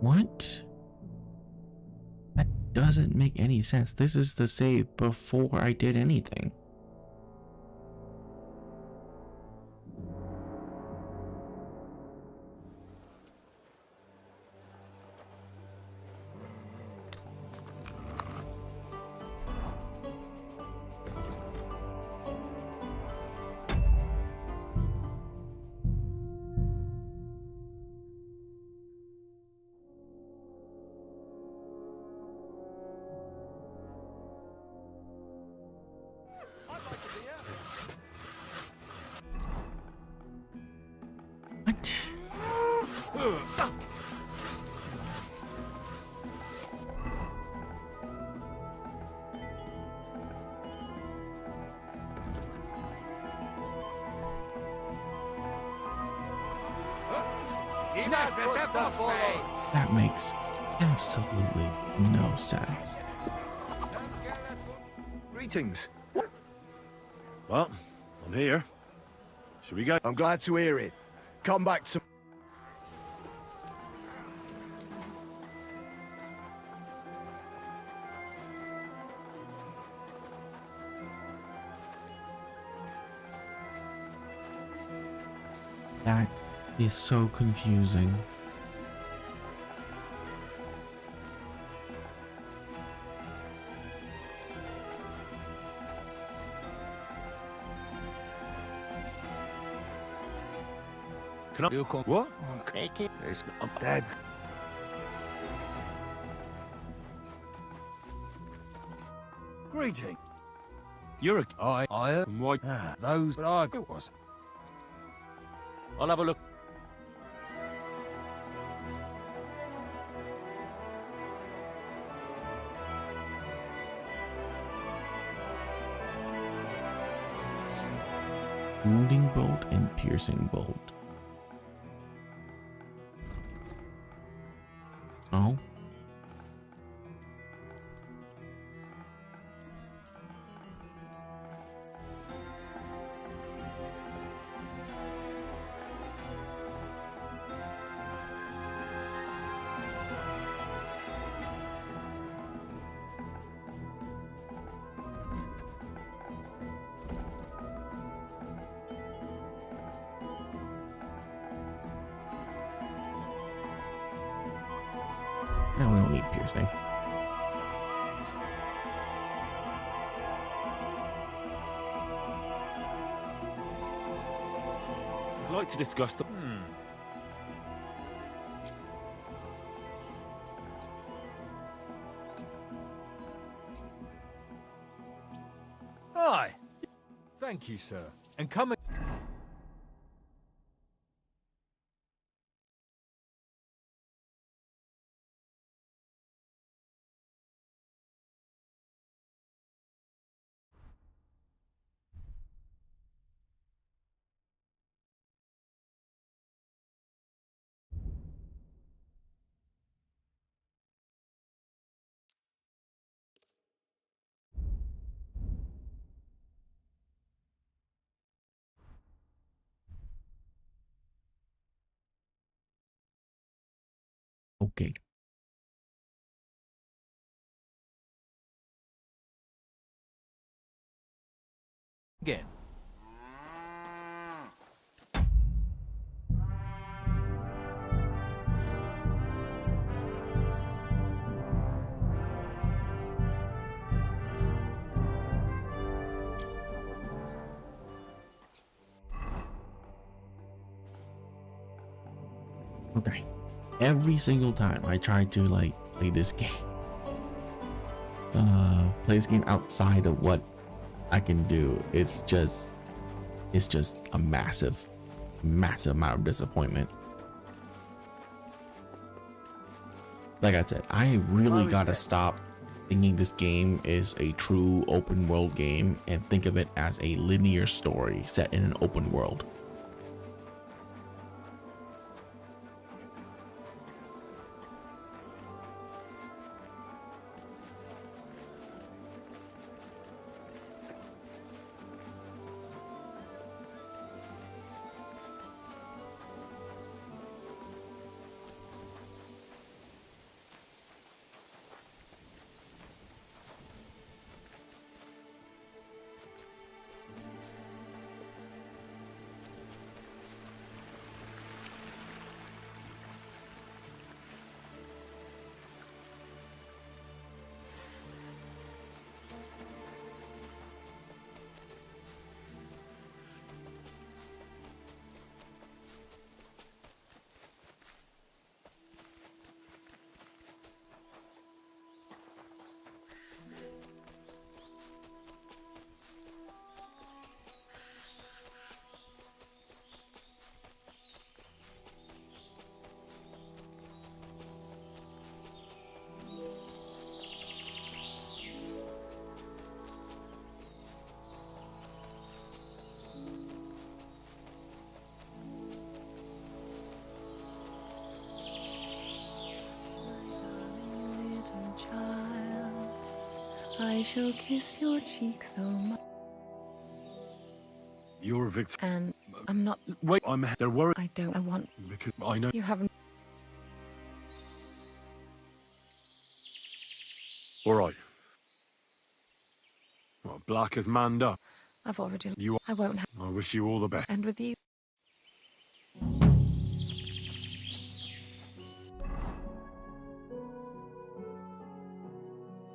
What? That doesn't make any sense. This is the save before I did anything. That makes absolutely no sense. Greetings. Well, I'm here. Should we go? I'm glad to hear it. Come back to... That is so confusing. Can I? What? Okay. I'm dead. Greeting. You're a... I Why? those, but I was. I'll have a look. Wounding bolt and piercing bolt. Oh. No, we don't need piercing. I'd like to discuss the... Aye. Thank you, sir. And come... Okay. Again. Okay. Every single time I try to like play this game, outside of what I can do, it's just a massive amount of disappointment. Like I said, I really gotta stop thinking this game is a true open world game and think of it as a linear story set in an open world. I shall kiss your cheek so much. You're a victim. And I'm not. Wait, they're worried. I want. Because I know. You haven't. All right. Well, Black has manned up. I've already. You. I won't. I wish you all the best. And with you.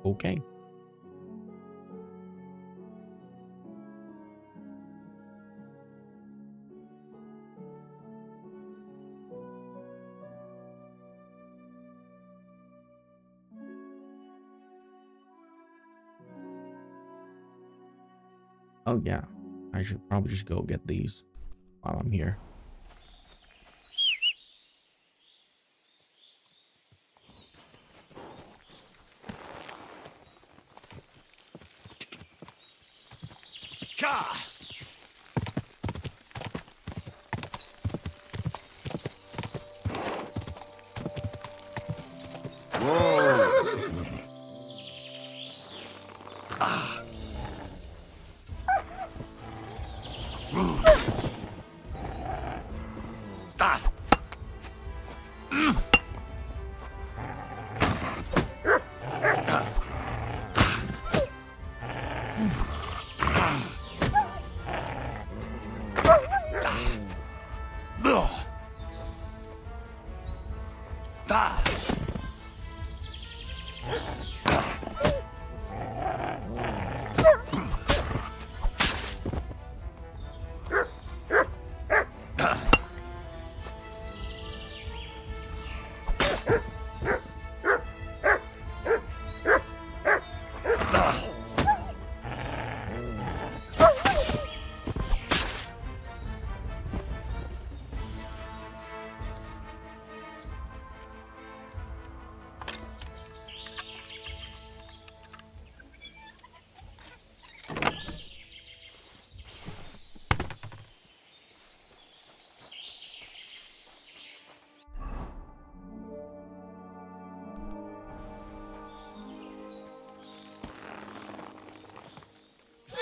Okay. Oh yeah, I should probably just go get these while I'm here. Ka!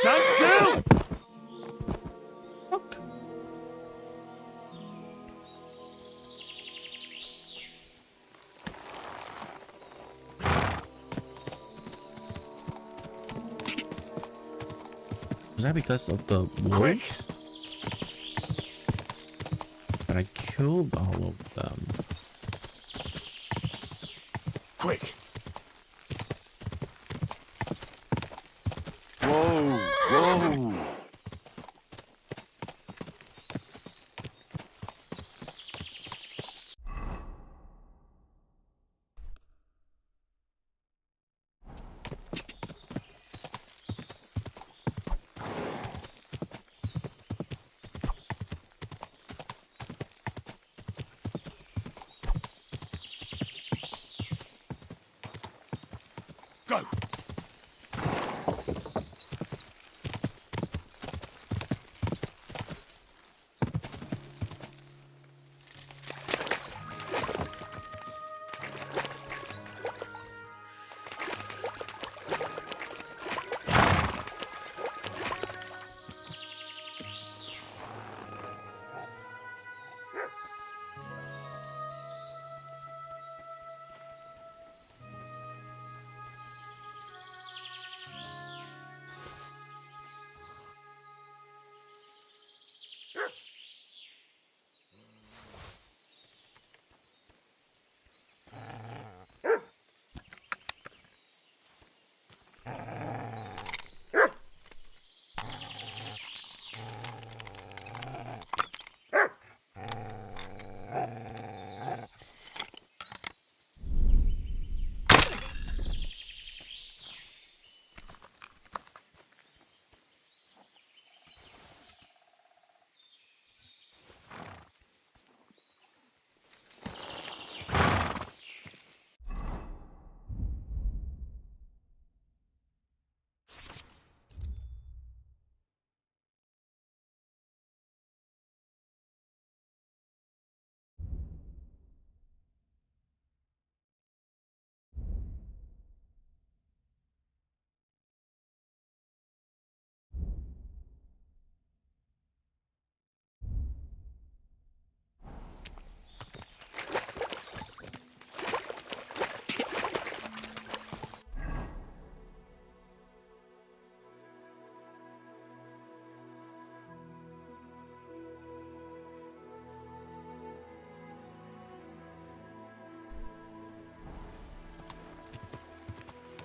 Stand still! Was that because of the wolves? But I killed all of them. Quick! Whoa! Whoa! Go!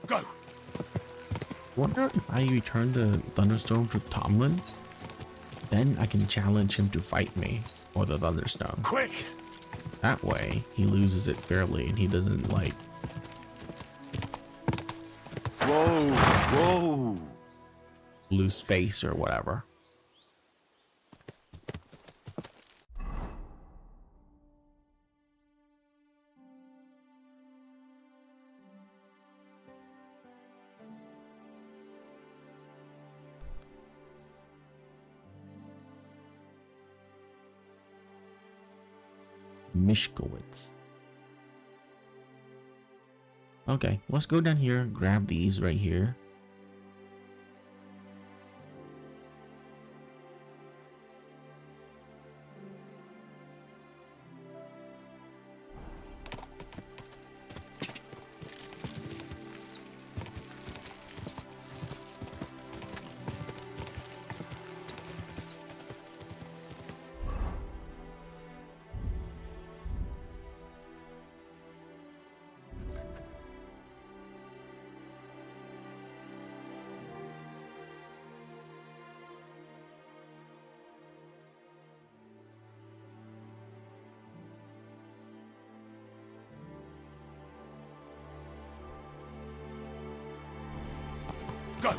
Go. Wonder if I return the Thunderstone to Tomlin, then I can challenge him to fight me or the Thunderstone. Quick! That way, he loses it fairly and he doesn't like. Whoa! Whoa! Lose face or whatever. Mishkowitz. Okay, let's go down here, grab these right here. Go.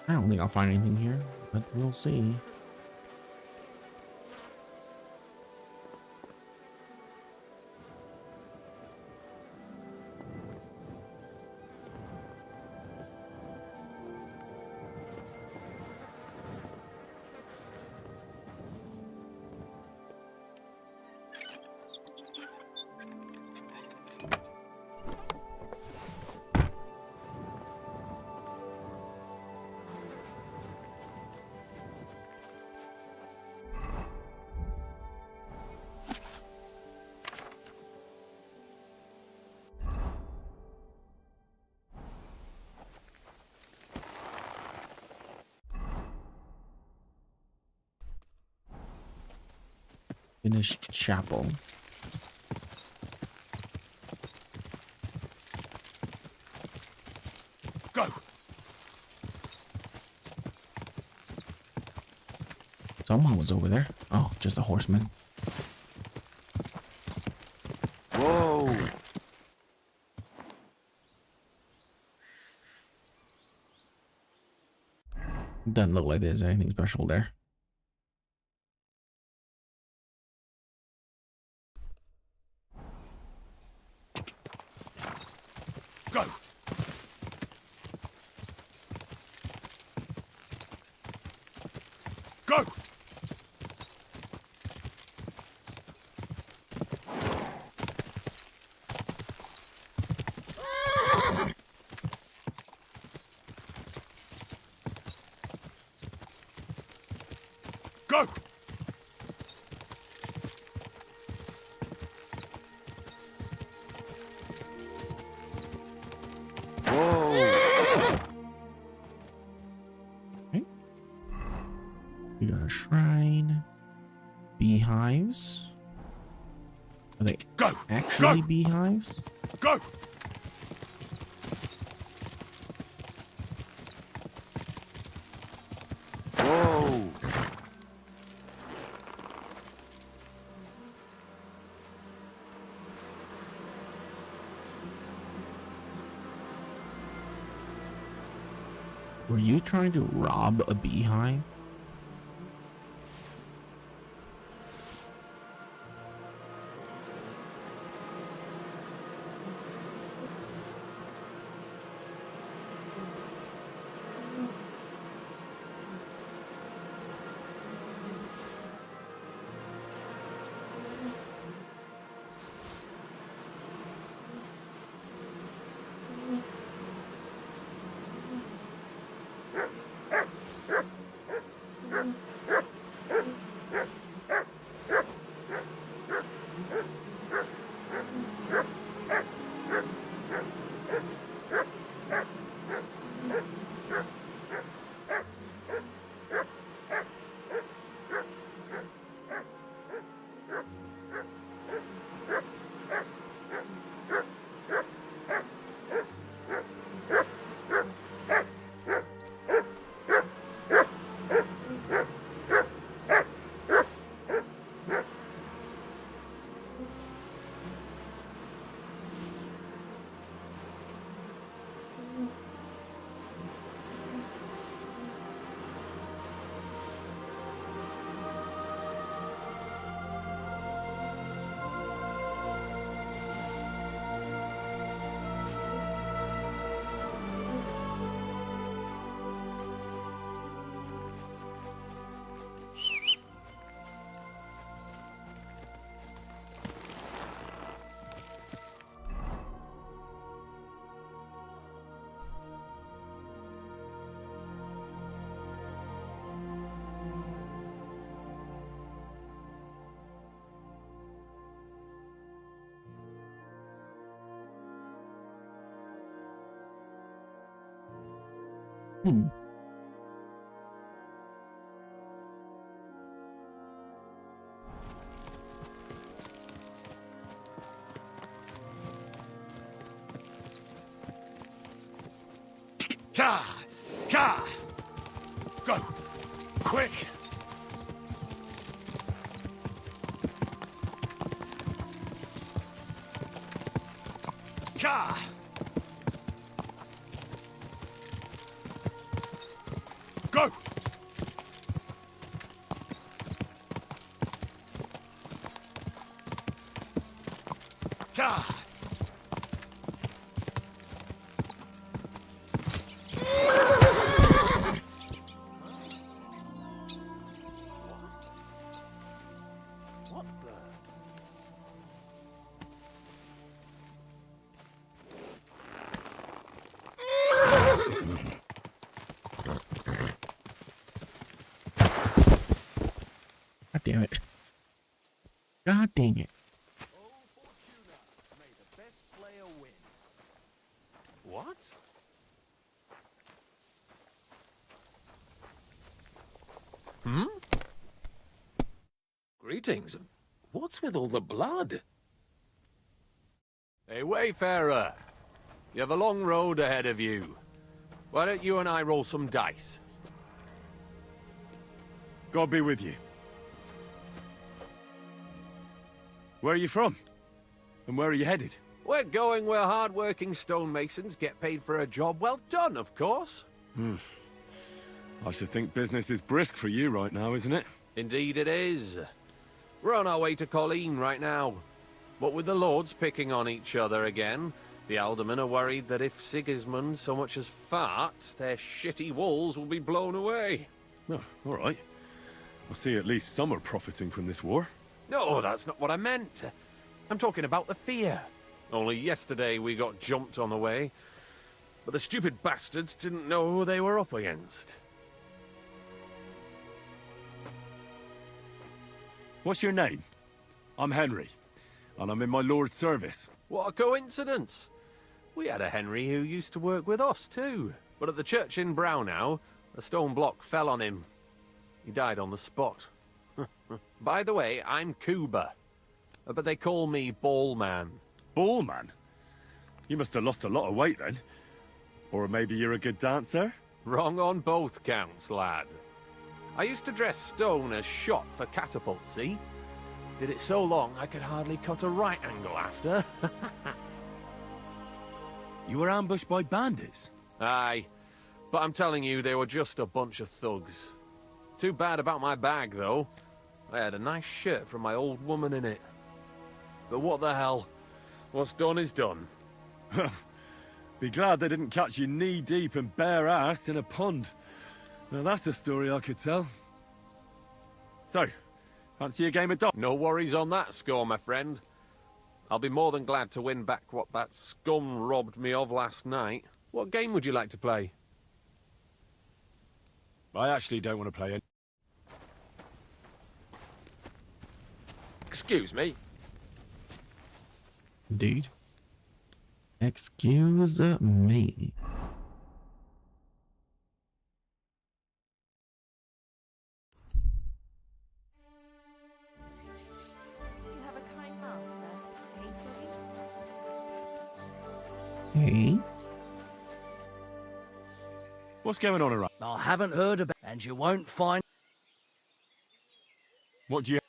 I don't think I'll find anything here, but we'll see. Finished chapel. Go. Someone was over there. Oh, just a horseman. Whoa. Doesn't look like there's anything special there. Go. Go. Go. We got a shrine. Beehives. Are they actually beehives? Go. Whoa! Were you trying to rob a beehive? Hmm. Ka! Ka! Go! Quick! Ka! Go! Ka! What the? God damn it. God dang it. May the best player win. What? Hmm? Greetings. What's with all the blood? Hey, Wayfarer. You have a long road ahead of you. Why don't you and I roll some dice? God be with you. Where are you from? And where are you headed? We're going where hard-working stonemasons get paid for a job well done, of course. I should think business is brisk for you right now, isn't it? Indeed it is. We're on our way to Colleen right now. What with the lords picking on each other again, the aldermen are worried that if Sigismund so much as farts, their shitty walls will be blown away. Oh, all right. I see at least some are profiting from this war. No, that's not what I meant. I'm talking about the fear. Only yesterday we got jumped on the way, but the stupid bastards didn't know who they were up against. What's your name? I'm Henry, and I'm in my lord's service. What a coincidence. We had a Henry who used to work with us too, but at the church in Brownhow, a stone block fell on him. He died on the spot. By the way, I'm Cuba, but they call me Ballman. Ballman? You must have lost a lot of weight then. Or maybe you're a good dancer? Wrong on both counts, lad. I used to dress stone as shot for catapults, see? Did it so long I could hardly cut a right angle after. You were ambushed by bandits? Aye, but I'm telling you, they were just a bunch of thugs. Too bad about my bag, though. I had a nice shirt from my old woman in it. But what the hell? What's done is done. Be glad they didn't catch you knee-deep and bare-assed in a pond. Now that's a story I could tell. So, fancy a game of dog? No worries on that score, my friend. I'll be more than glad to win back what that scum robbed me of last night. What game would you like to play? I actually don't want to play any. Excuse me. Indeed. Excuse me. You have a kind master, Hey. What's going on around? I haven't heard about, and you won't find. What do you...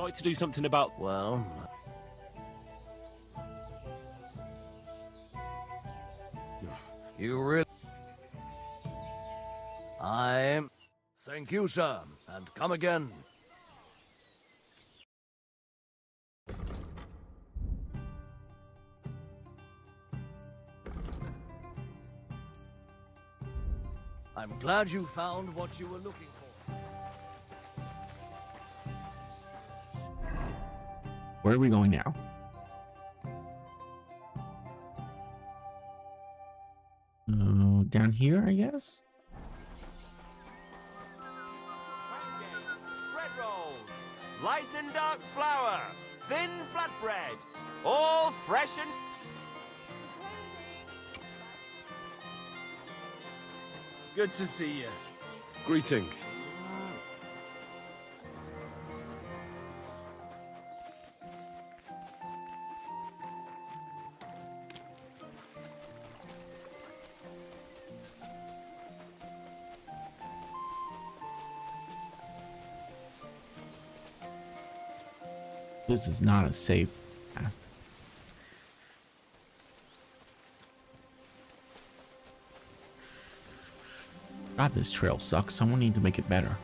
like to do something about... Well... You really... Thank you, sir, and come again. I'm glad you found what you were looking for. Where are we going now? Down here, I guess? Bread rolls, light and dark flour, thin flatbread, all fresh and... Good to see you. Greetings. This is not a safe path. God, this trail sucks. Someone need to make it better.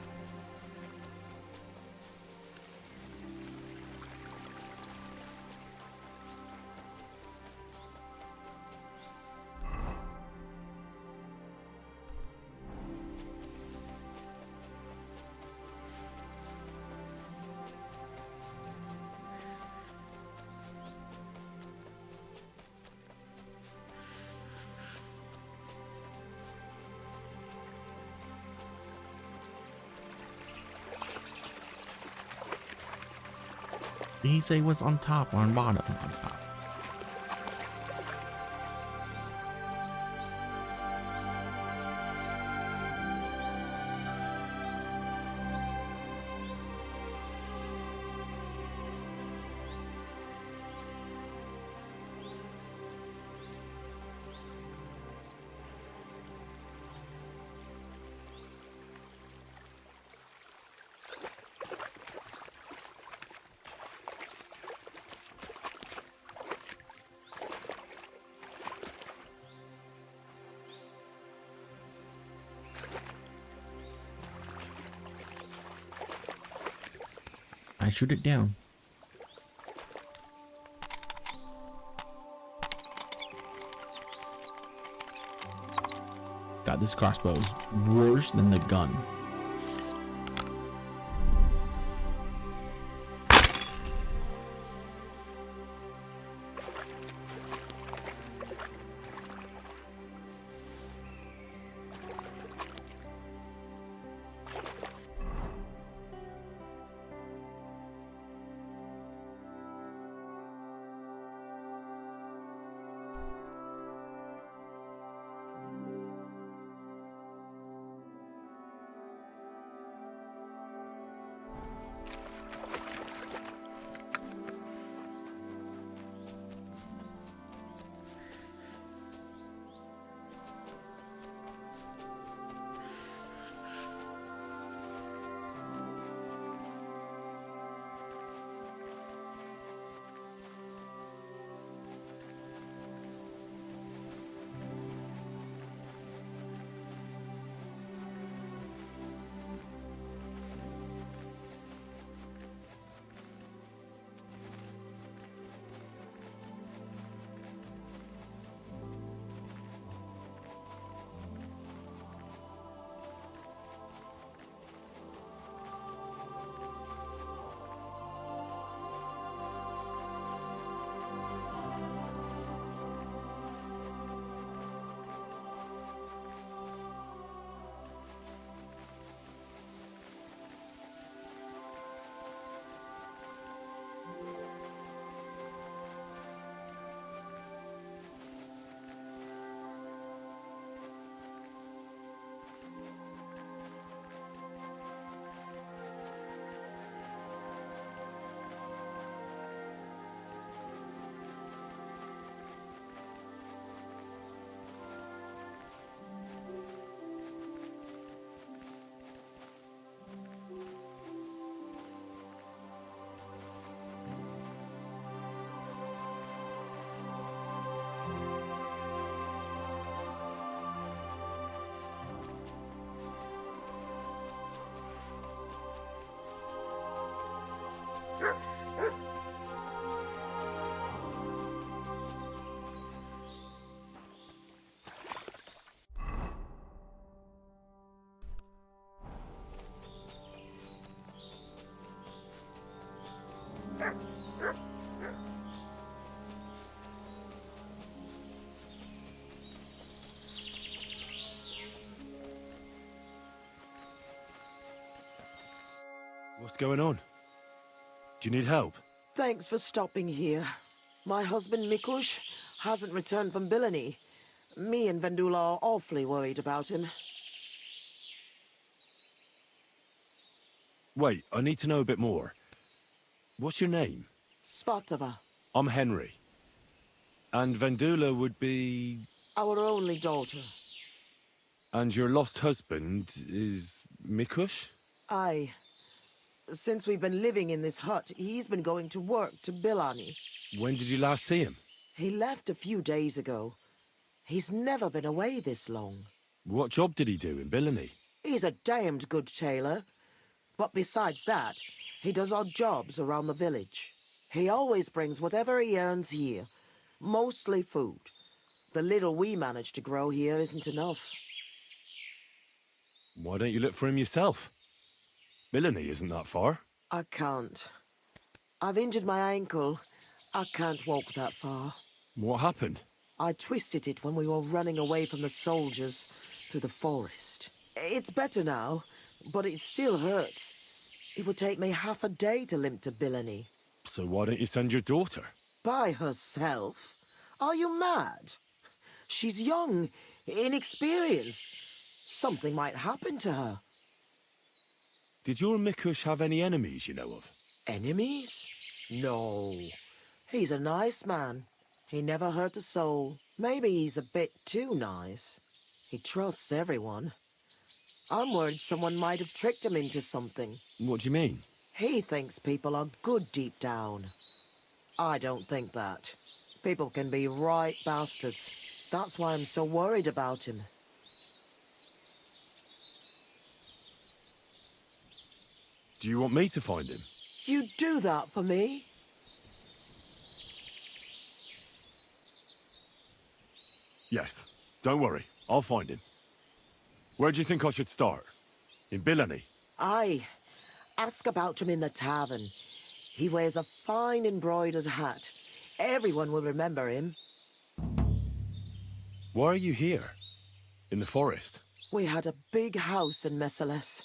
Did he say was on top or on bottom? On top. I shoot it down. God, this crossbow is worse than the gun. What's going on? Do you need help? Thanks for stopping here. My husband Mikush hasn't returned from Billany. Me and Vendula are awfully worried about him. Wait, I need to know a bit more. What's your name? Svatava, I'm Henry. And Vendula would be... our only daughter. And your lost husband is... Mikush? Aye. Since we've been living in this hut, he's been going to work to Billany. When did you last see him? He left a few days ago. He's never been away this long. What job did he do in Billany? He's a damned good tailor. But besides that, he does odd jobs around the village. He always brings whatever he earns here. Mostly food. The little we manage to grow here isn't enough. Why don't you look for him yourself? Billany isn't that far. I can't. I've injured my ankle. I can't walk that far. What happened? I twisted it when we were running away from the soldiers through the forest. It's better now, but it still hurts. It would take me half a day to limp to Billany. So why don't you send your daughter? By herself? Are you mad? She's young, inexperienced. Something might happen to her. Did your Mikush have any enemies you know of? Enemies? No. He's a nice man. He never hurt a soul. Maybe he's a bit too nice. He trusts everyone. I'm worried someone might have tricked him into something. What do you mean? He thinks people are good deep down. I don't think that. People can be right bastards. That's why I'm so worried about him. Do you want me to find him? You'd do that for me? Yes. Don't worry. I'll find him. Where do you think I should start? In Billany? Aye. Ask about him in the tavern. He wears a fine embroidered hat. Everyone will remember him. Why are you here? In the forest? We had a big house in Messales.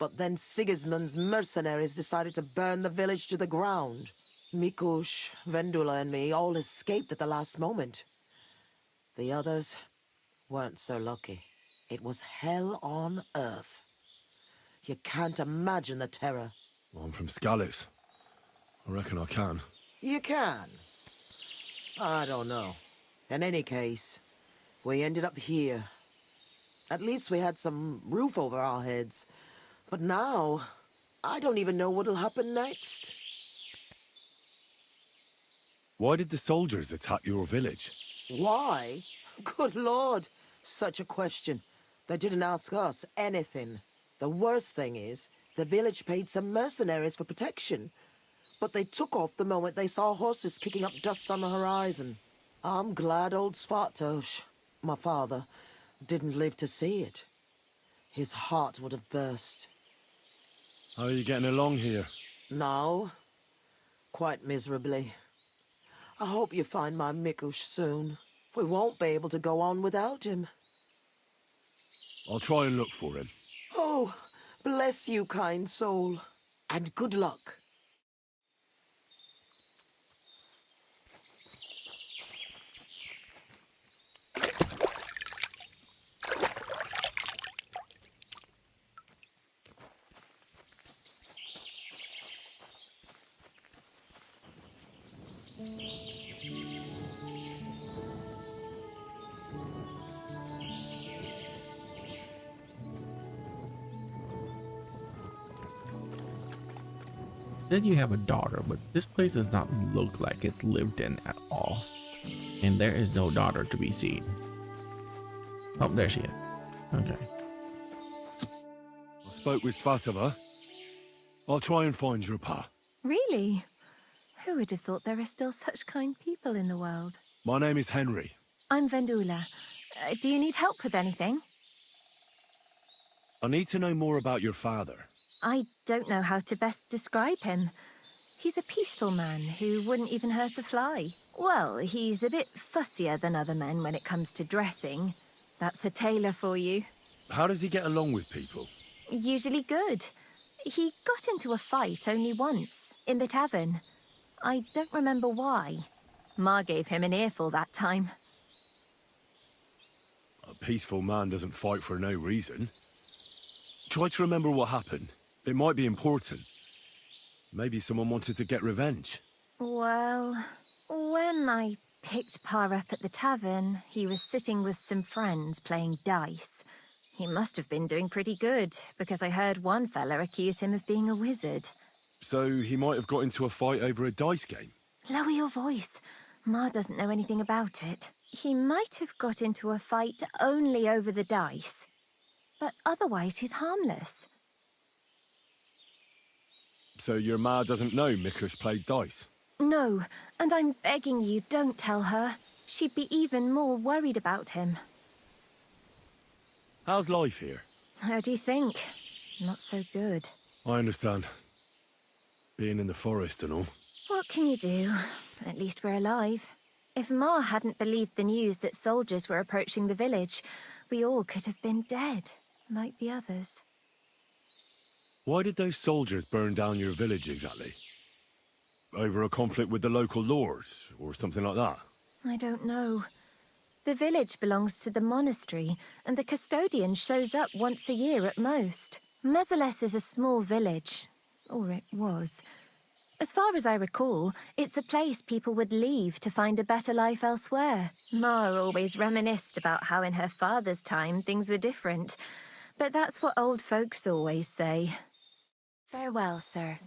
But then Sigismund's mercenaries decided to burn the village to the ground. Mikush, Vendula and me all escaped at the last moment. The others weren't so lucky. It was hell on earth. You can't imagine the terror. Well, I'm from Scallis. I reckon I can. You can? I don't know. In any case, we ended up here. At least we had some roof over our heads. But now, I don't even know what'll happen next. Why did the soldiers attack your village? Why? Good Lord, such a question. They didn't ask us anything. The worst thing is, the village paid some mercenaries for protection. But they took off the moment they saw horses kicking up dust on the horizon. I'm glad old Svartosh, my father, didn't live to see it. His heart would have burst. How are you getting along here? Now, quite miserably. I hope you find my Mikush soon. We won't be able to go on without him. I'll try and look for him. Oh, bless you, kind soul. And good luck. Said you have a daughter, but this place does not look like it's lived in at all. And there is no daughter to be seen. Oh, there she is. Okay. I spoke with Svatova. I'll try and find your pa. Really? Who would have thought there are still such kind people in the world? My name is Henry. I'm Vendula. Do you need help with anything? I need to know more about your father. I don't know how to best describe him. He's a peaceful man who wouldn't even hurt a fly. Well, he's a bit fussier than other men when it comes to dressing. That's a tailor for you. How does he get along with people? Usually good. He got into a fight only once, in the tavern. I don't remember why. Ma gave him an earful that time. A peaceful man doesn't fight for no reason. Try to remember what happened. It might be important. Maybe someone wanted to get revenge. Well, when I picked Pa up at the tavern, he was sitting with some friends playing dice. He must have been doing pretty good, because I heard one fella accuse him of being a wizard. So he might have got into a fight over a dice game. Lower your voice. Ma doesn't know anything about it. He might have got into a fight only over the dice, but otherwise he's harmless. So your ma doesn't know Mikush played dice? No, and I'm begging you, don't tell her. She'd be even more worried about him. How's life here? How do you think? Not so good. I understand. Being in the forest and all. What can you do? At least we're alive. If Ma hadn't believed the news that soldiers were approaching the village, we all could have been dead, like the others. Why did those soldiers burn down your village exactly? Over a conflict with the local lords, or something like that? I don't know. The village belongs to the monastery, and the custodian shows up once a year at most. Mezeles is a small village, or it was. As far as I recall, it's a place people would leave to find a better life elsewhere. Ma always reminisced about how in her father's time things were different, but that's what old folks always say. Farewell, sir.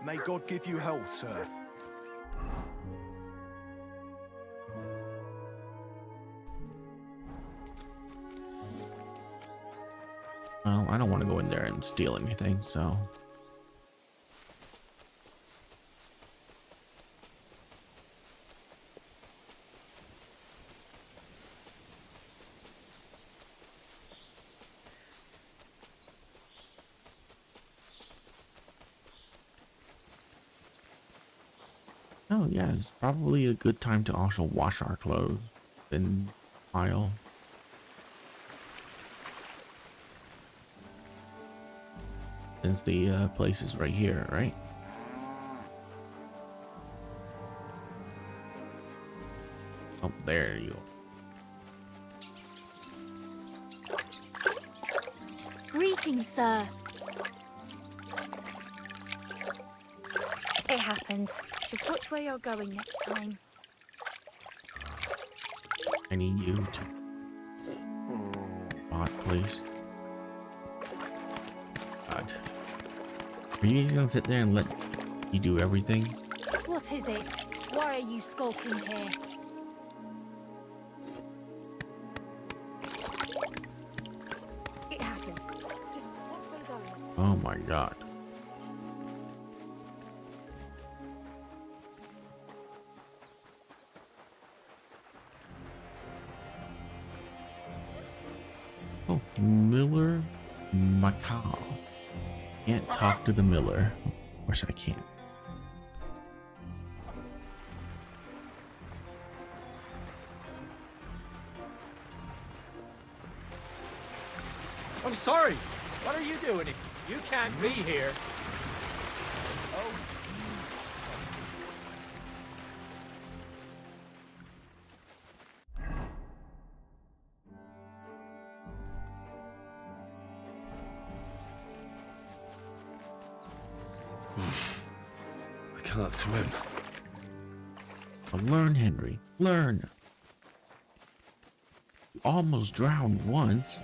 May God give you health, sir. Well, I don't want to go in there and steal anything, so... Oh yeah, it's probably a good time to also wash our clothes in aisle. Since the place is right here, right? Oh, there you go. Greetings, sir. It happens. Just watch where you're going next time. I need you to bot, please. God. Are you guys gonna sit there and let you do everything? What is it? Why are you skulking here? It happens. Just watch where you're going. Oh my god. Oh, Miller Macau. Can't talk to the miller. Of course I can't. I'm sorry. What are you doing? You can't be here. Oh. can't swim. Well, learn, Henry. Learn. You almost drowned once.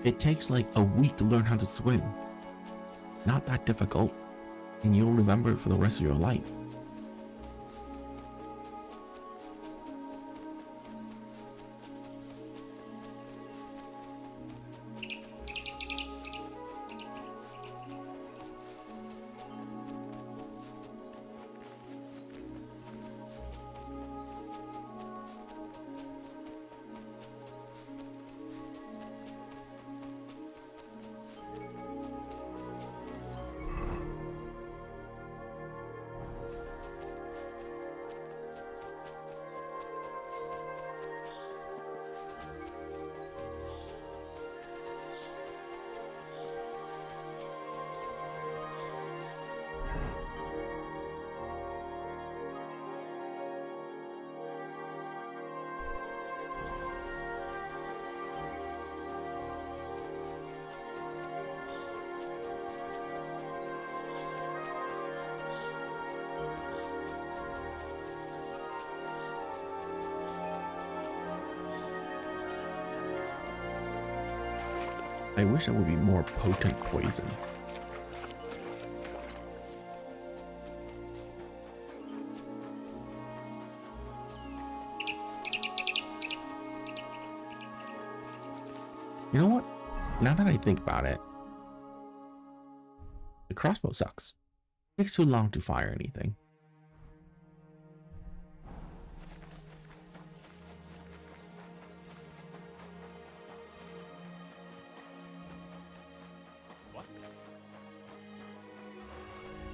It takes like a week to learn how to swim. Not that difficult, and you'll remember it for the rest of your life. I wish it would be more potent poison. You know what? Now that I think about it, the crossbow sucks. It takes too long to fire anything.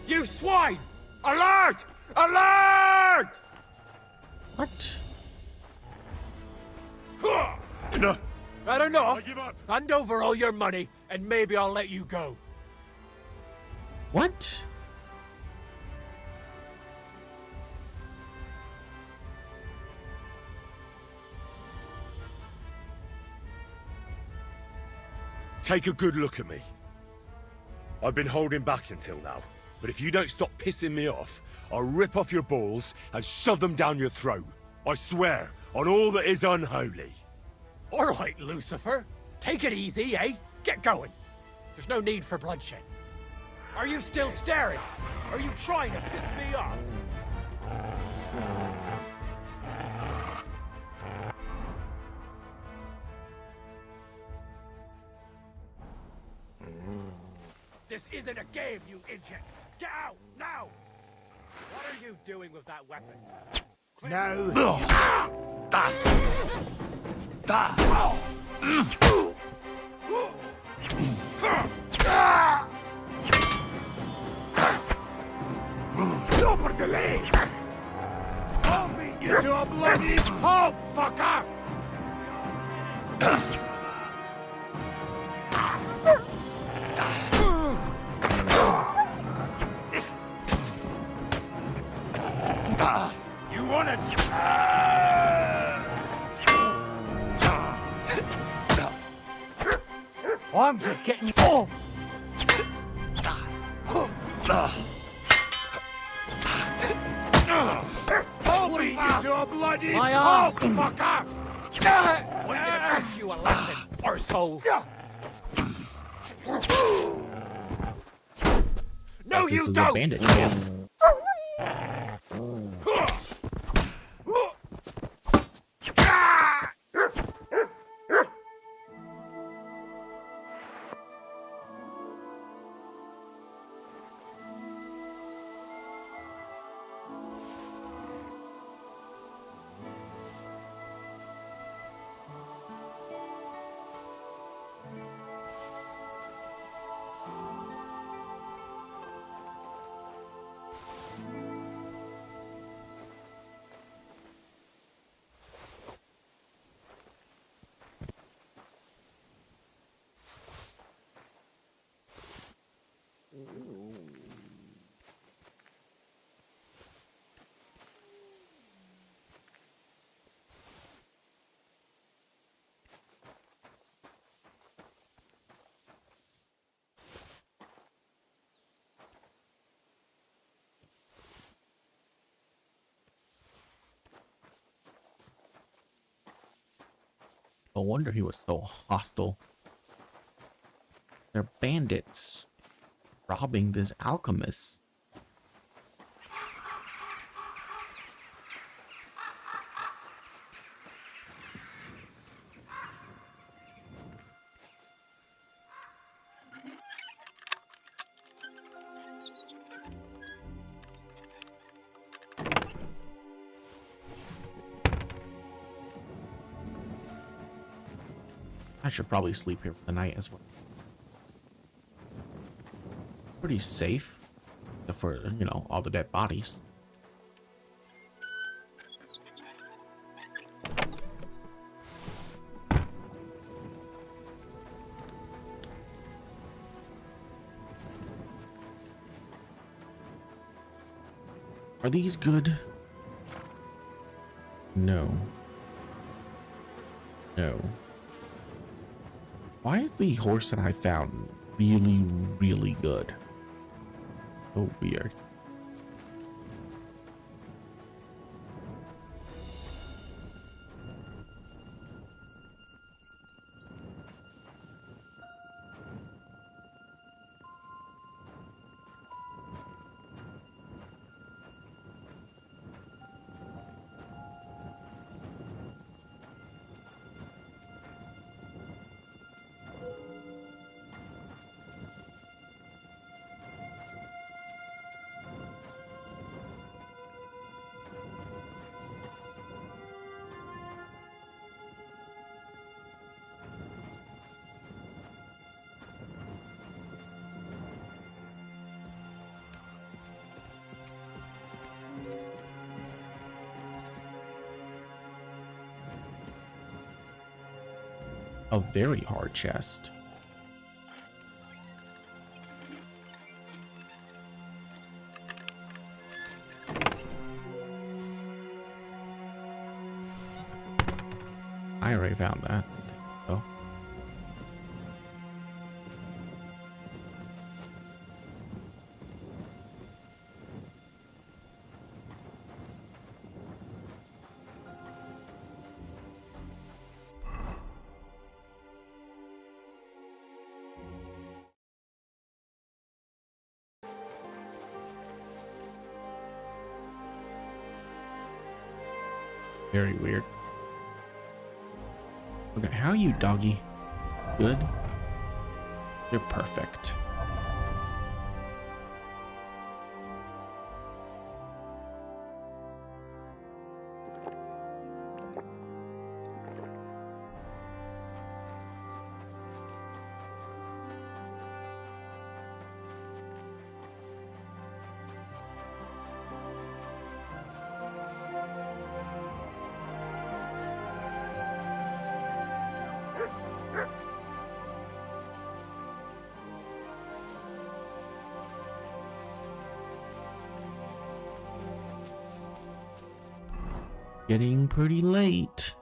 You swine! Alert! Alert! What? Enough! Not enough. I give up. Hand over all your money, and maybe I'll let you go. What? Take a good look at me. I've been holding back until now, but if you don't stop pissing me off, I'll rip off your balls and shove them down your throat. I swear, on all that is unholy. All right, Lucifer. Take it easy, eh? Get going. There's no need for bloodshed. Are you still staring? Are you trying to piss me off? This isn't a game, you idiot! Get out, now! What are you doing with that weapon? No. Super delay! I'll beat you to a bloody pulp, fucker! You wanna... I'm just getting you... Oh! I'll beat you to a bloody My pulp, arm. fucker! What are you gonna teach you a lesson, arsehole? No, This you is don't! a bandit camp. No wonder he was so hostile. They're bandits robbing this alchemist. I should probably sleep here for the night as well. Pretty safe, except for, you know, all the dead bodies. Are these good? No. No. Why is the horse that I found really, really good? So weird. A very hard chest. I already found that. Oh. Very weird. Okay, how are you, doggy? Good? You're perfect. Getting pretty late.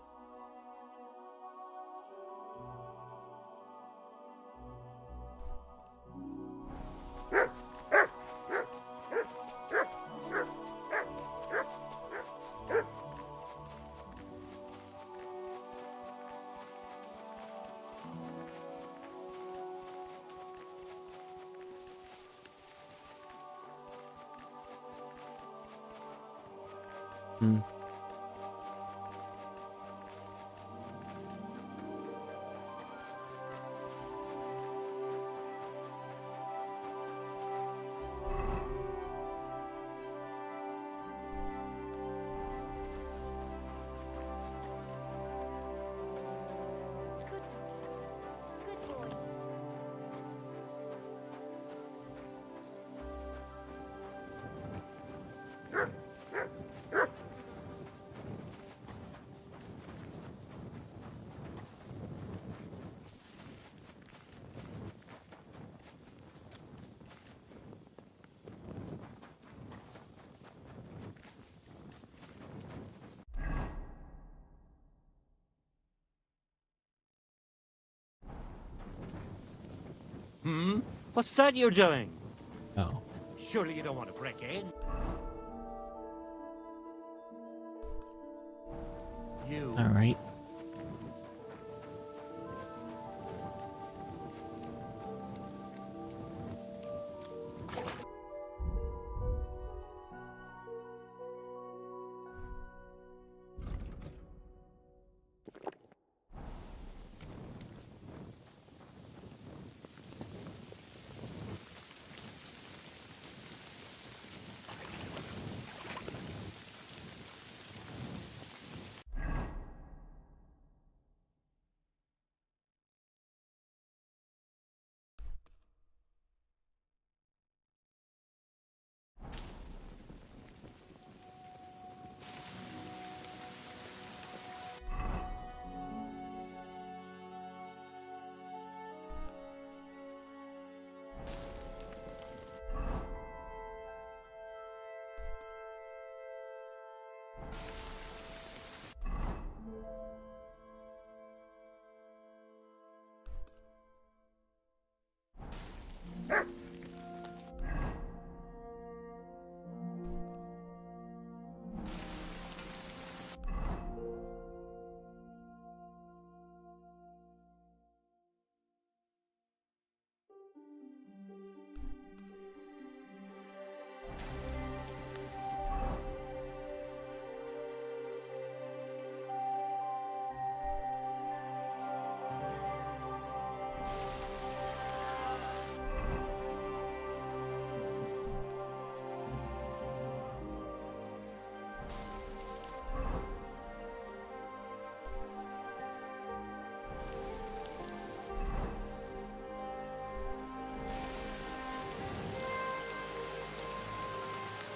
What's that you're doing? Oh. Surely you don't want to break in? All right.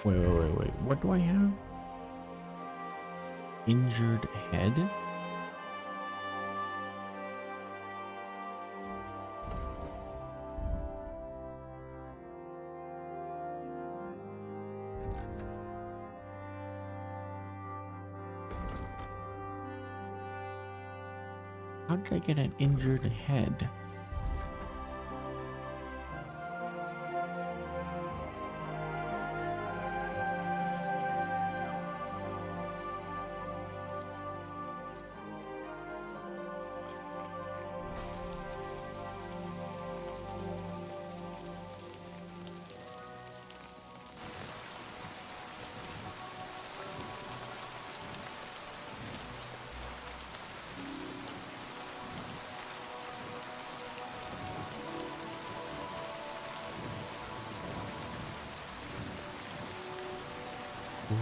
Wait. What do I have? Injured head? How did I get an injured head? Ooh.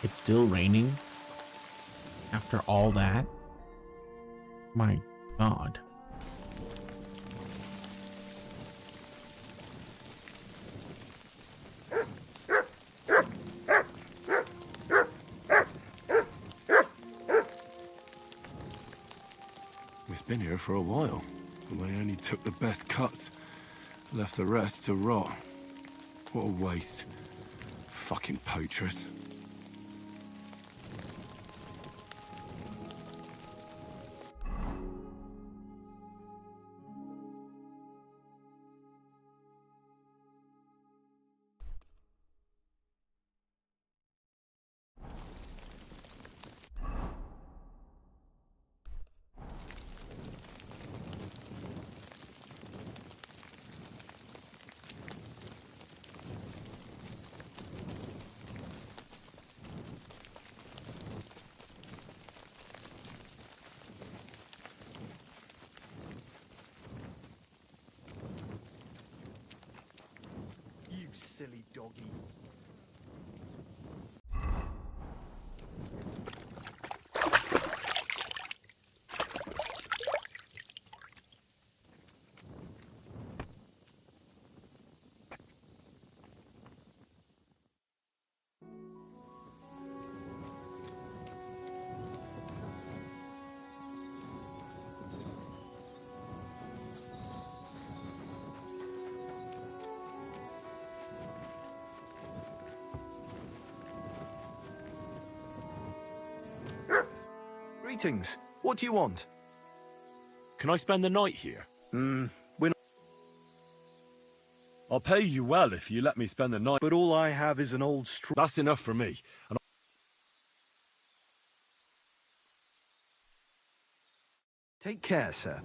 It's still raining after all that? My God. It's been here for a while, and they only took the best cuts, left the rest to rot. What a waste. Fucking poachers. You silly doggy. Greetings. What do you want? Can I spend the night here? We're not... I'll pay you well if you let me spend the night. But all I have is an old straw. That's enough for me. And Take care, sir.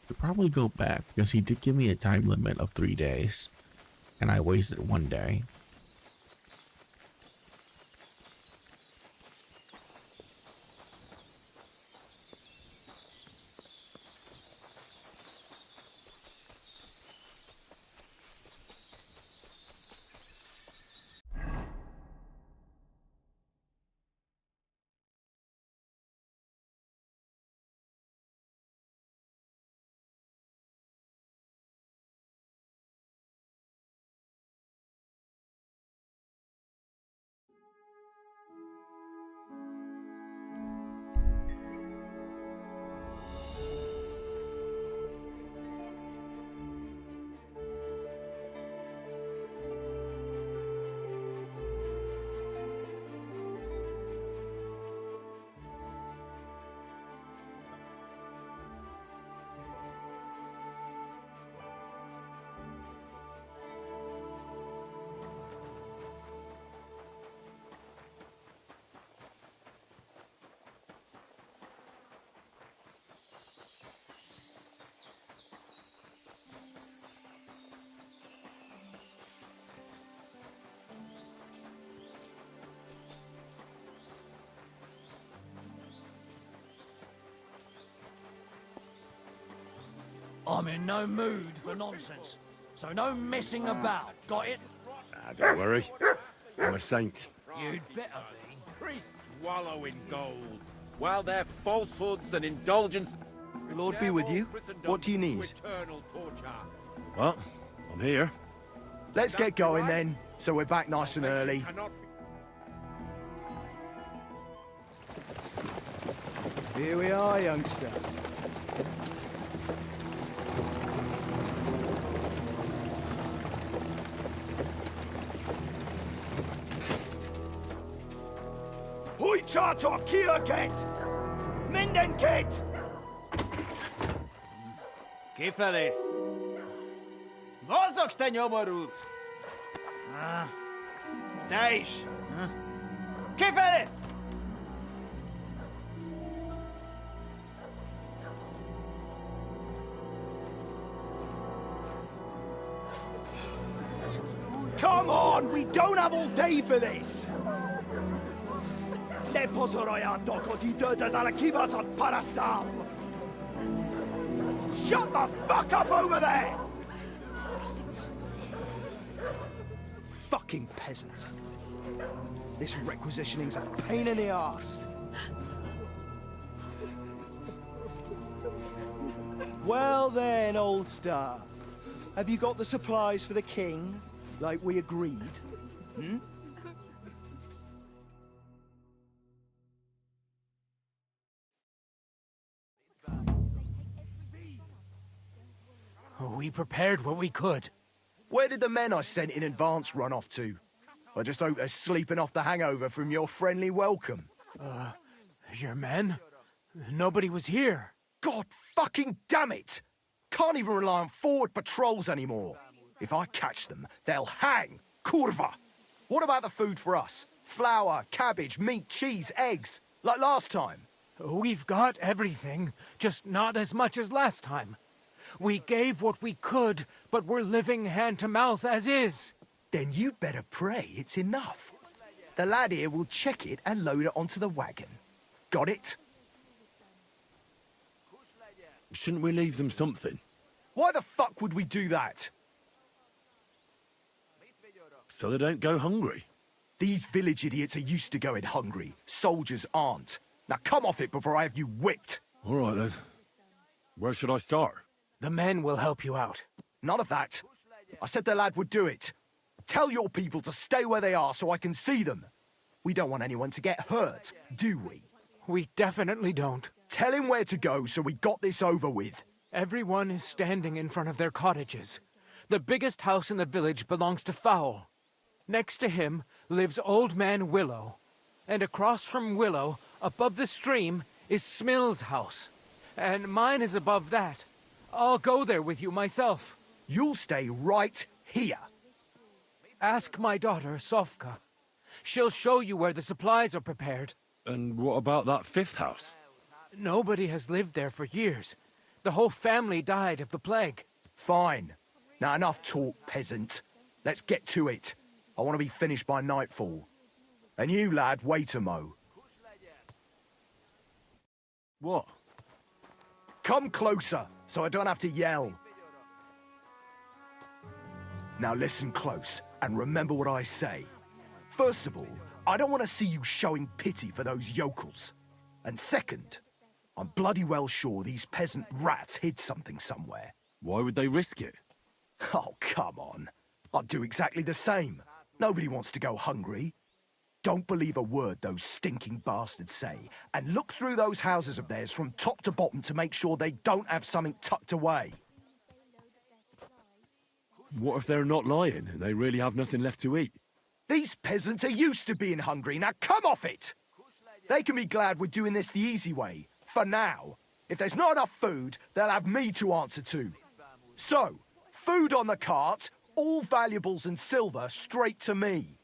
Should probably go back because he did give me a time limit of 3 days, and I wasted 1 day. I'm in no mood for nonsense, so no messing about. Got it? Don't worry. I'm a saint. You'd better be. Priests wallow in gold, while their falsehoods and indulgence... Lord be with you. What do you need? Eternal torture. Well, I'm here. Let's get going then, so we're back nice and early. Here we are, youngster. Hoi charter Kierket! Mindenket! Kifelé! Mozogsz, te nyomorult! Te is! Kifelé! Come on, we don't have all day for this! Ne pozorojando così dödas alla kivas on parastal! Shut the fuck up over there! Fucking peasants. This requisitioning's a pain in the arse. Well then, old star. Have you got the supplies for the king, like we agreed? Hmm? We prepared what we could. Where did the men I sent in advance run off to? I just hope they're sleeping off the hangover from your friendly welcome. Your men? Nobody was here. God fucking damn it! Can't even rely on forward patrols anymore. If I catch them, they'll hang. Kurva! What about the food for us? Flour, cabbage, meat, cheese, eggs. Like last time. We've got everything, just not as much as last time. We gave what we could, but we're living hand to mouth as is. Then you'd better pray it's enough. The lad here will check it and load it onto the wagon. Got it? Shouldn't we leave them something? Why the fuck would we do that? So they don't go hungry. These village idiots are used to going hungry. Soldiers aren't. Now come off it before I have you whipped. All right then. Where should I start? The men will help you out. None of that. I said the lad would do it. Tell your people to stay where they are so I can see them. We don't want anyone to get hurt, do we? We definitely don't. Tell him where to go so we got this over with. Everyone is standing in front of their cottages. The biggest house in the village belongs to Fowl. Next to him lives Old Man Willow. And across from Willow, above the stream, is Smill's house. And mine is above that. I'll go there with you myself. You'll stay right here. Ask my daughter, Sofka. She'll show you where the supplies are prepared. And what about that fifth house? Nobody has lived there for years. The whole family died of the plague. Fine. Now enough talk, peasant. Let's get to it. I want to be finished by nightfall. And you, lad, wait a mo. What? Come closer, so I don't have to yell. Now listen close, and remember what I say. First of all, I don't want to see you showing pity for those yokels. And second, I'm bloody well sure these peasant rats hid something somewhere. Why would they risk it? Oh, come on. I'd do exactly the same. Nobody wants to go hungry. Don't believe a word those stinking bastards say, and look through those houses of theirs from top to bottom to make sure they don't have something tucked away. What if they're not lying and they really have nothing left to eat? These peasants are used to being hungry, now come off it! They can be glad we're doing this the easy way, for now. If there's not enough food, they'll have me to answer to. So, food on the cart, all valuables and silver straight to me.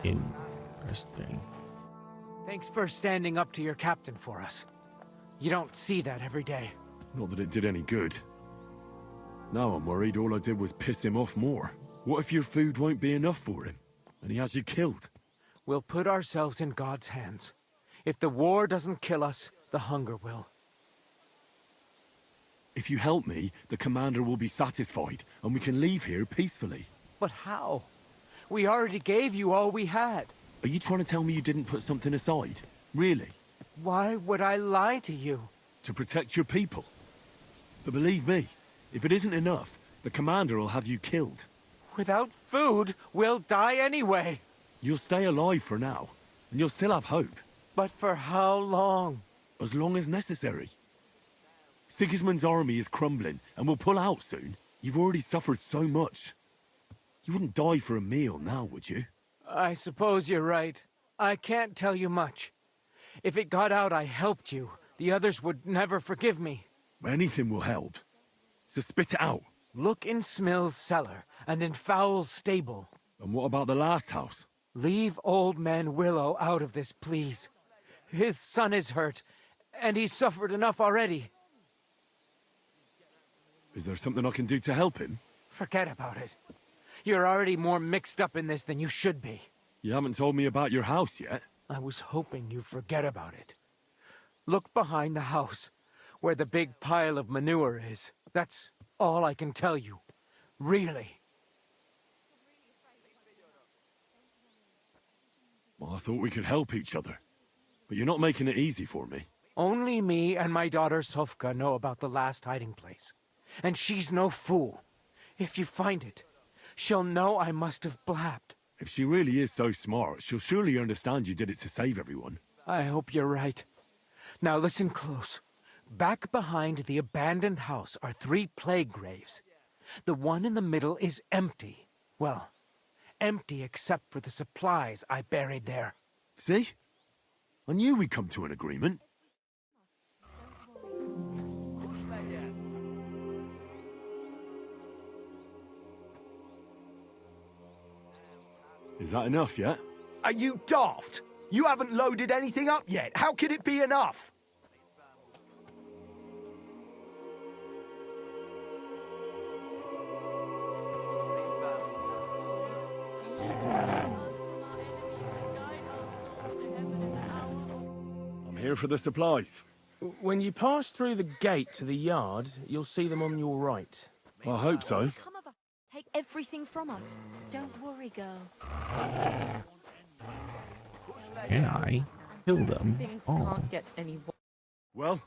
Interesting. Thanks for standing up to your captain for us. You don't see that every day. Not that it did any good. Now I'm worried all I did was piss him off more. What if your food won't be enough for him, and he has you killed? We'll put ourselves in God's hands. If the war doesn't kill us, the hunger will. If you help me, the commander will be satisfied, and we can leave here peacefully. But how? We already gave you all we had. Are you trying to tell me you didn't put something aside? Really? Why would I lie to you? To protect your people. But believe me, if it isn't enough, the commander will have you killed. Without food, we'll die anyway. You'll stay alive for now, and you'll still have hope. But for how long? As long as necessary. Sigismund's army is crumbling, and will pull out soon. You've already suffered so much. You wouldn't die for a meal now, would you? I suppose you're right. I can't tell you much. If it got out I helped you, the others would never forgive me. Anything will help. So spit it out. Look in Smill's cellar, and in Fowl's stable. And what about the last house? Leave old man Willow out of this, please. His son is hurt, and he's suffered enough already. Is there something I can do to help him? Forget about it. You're already more mixed up in this than you should be. You haven't told me about your house yet. I was hoping you'd forget about it. Look behind the house, where the big pile of manure is. That's all I can tell you. Really. Well, I thought we could help each other. But you're not making it easy for me. Only me and my daughter Sofka know about the last hiding place. And she's no fool. If you find it, she'll know I must have blabbed. If she really is so smart, she'll surely understand you did it to save everyone. I hope you're right. Now listen close. Back behind the abandoned house are 3 plague graves. The one in the middle is empty. Well, empty except for the supplies I buried there. See? I knew we'd come to an agreement. Is that enough yet? Are you daft? You haven't loaded anything up yet. How could it be enough? I'm here for the supplies. When you pass through the gate to the yard, you'll see them on your right. I hope so. Come of us. Take everything from us. Don't worry, girl. Can I kill them? Things Oh. can't get any worse. Well,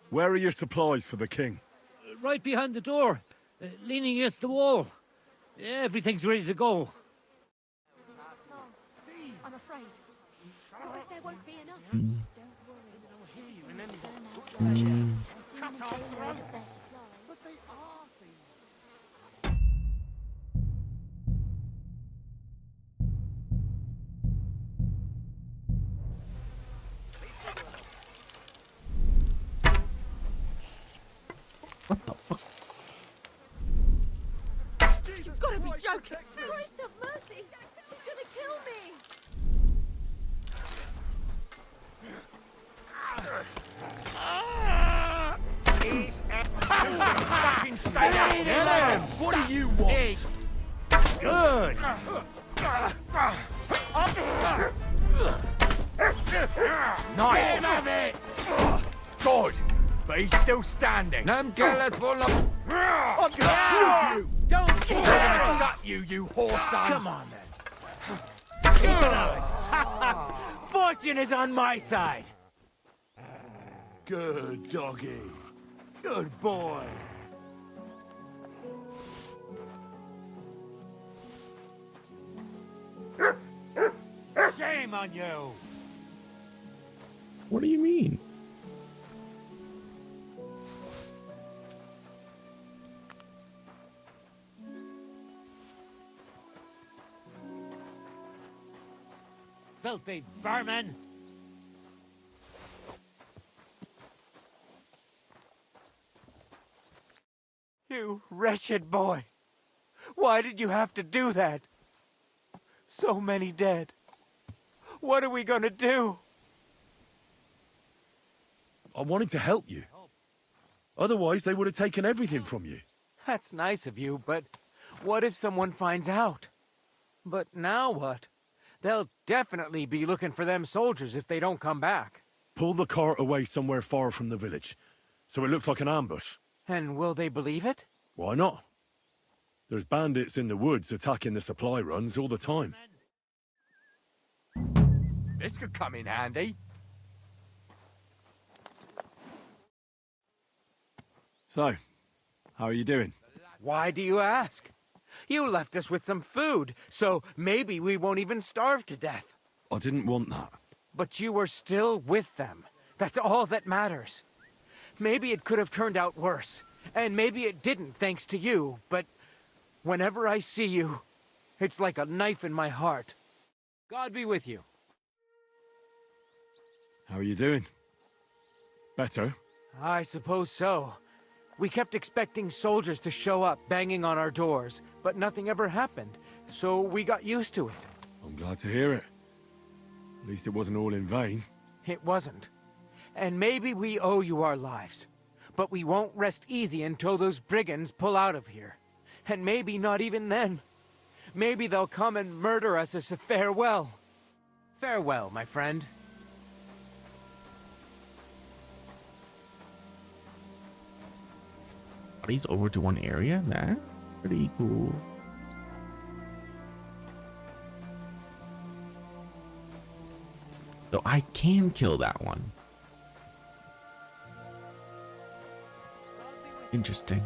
where are your supplies for the king? Right behind the door, leaning against the wall. Everything's ready to go. I'm afraid. What if there won't be enough? Mm. Don't worry. Mm. What the fuck? You've got to be joking! Christ have mercy! He's gonna kill me! Fucking stay out! What do you want? Good! Nice! Good! But he's still standing. I'm gonna shoot you! Don't I'm gonna gut you, you whore son! Come on, then. Keep it up. Fortune is on my side. Good doggy. Good boy. Shame on you! What do you mean? Filthy vermin! You wretched boy. Why did you have to do that? So many dead. What are we gonna do? I wanted to help you. Otherwise, they would have taken everything from you. That's nice of you, but what if someone finds out? But now what? They'll definitely be looking for them soldiers if they don't come back. Pull the cart away somewhere far from the village, so it looks like an ambush. And will they believe it? Why not? There's bandits in the woods attacking the supply runs all the time. This could come in handy. So, how are you doing? Why do you ask? You left us with some food, so maybe we won't even starve to death. I didn't want that. But you were still with them. That's all that matters. Maybe it could have turned out worse, and maybe it didn't thanks to you, but whenever I see you, it's like a knife in my heart. God be with you. How are you doing? Better? I suppose so. We kept expecting soldiers to show up banging on our doors, but nothing ever happened, so we got used to it. I'm glad to hear it. At least it wasn't all in vain. It wasn't. And maybe we owe you our lives. But we won't rest easy until those brigands pull out of here. And maybe not even then. Maybe they'll come and murder us as a farewell. Farewell, my friend. He's over to one area. That's pretty cool. So I can kill that one. Interesting.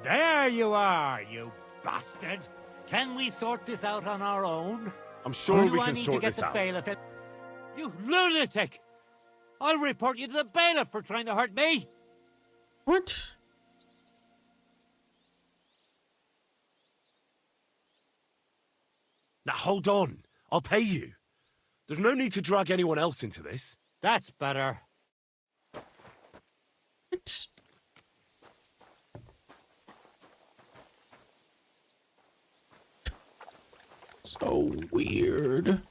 There you are, you bastard. Can we sort this out on our own? I'm sure Or we do I can need sort to get this the out. bailiff in? You lunatic! I'll report you to the bailiff for trying to hurt me! What? Now hold on. I'll pay you. There's no need to drag anyone else into this. That's better. What? So weird.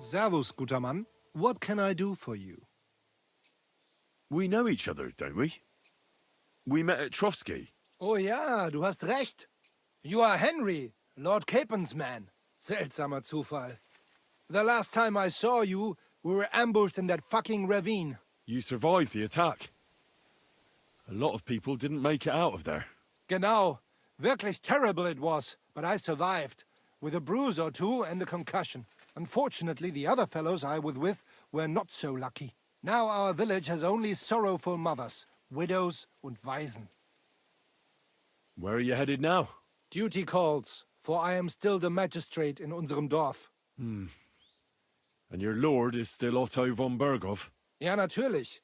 Servus, guter Mann. What can I do for you? We know each other, don't we? We met at Trotsky. Oh ja, du hast recht. You are Henry, Lord Capen's man. Seltsamer Zufall. The last time I saw you, we were ambushed in that fucking ravine. You survived the attack. A lot of people didn't make it out of there. Genau. Wirklich terrible it was, but I survived. With a bruise or two and a concussion. Unfortunately, the other fellows I was with were not so lucky. Now our village has only sorrowful mothers, widows and Waisen. Where are you headed now? Duty calls, for I am still the magistrate in unserem Dorf. And your lord is still Otto von Berghoff? Ja, natürlich.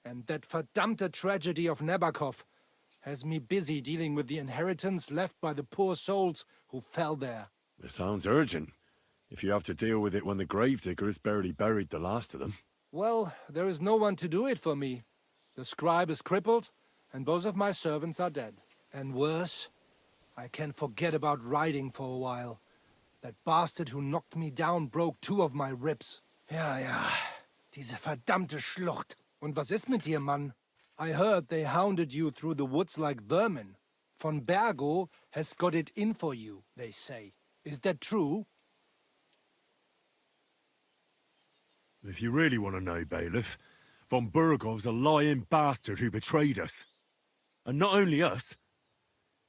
And that verdammte tragedy of Nabokov has me busy dealing with the inheritance left by the poor souls who fell there. It sounds urgent. If you have to deal with it when the gravediggers barely buried the last of them. Well, there is no one to do it for me. The scribe is crippled, and both of my servants are dead. And worse, I can forget about riding for a while. That bastard who knocked me down broke 2 of my ribs. Ja, diese verdammte Schlucht. Und was ist mit dir, Mann? I heard they hounded you through the woods like vermin. Von Bergo has got it in for you, they say. Is that true? If you really want to know, Bailiff, von Bergov's a lying bastard who betrayed us. And not only us,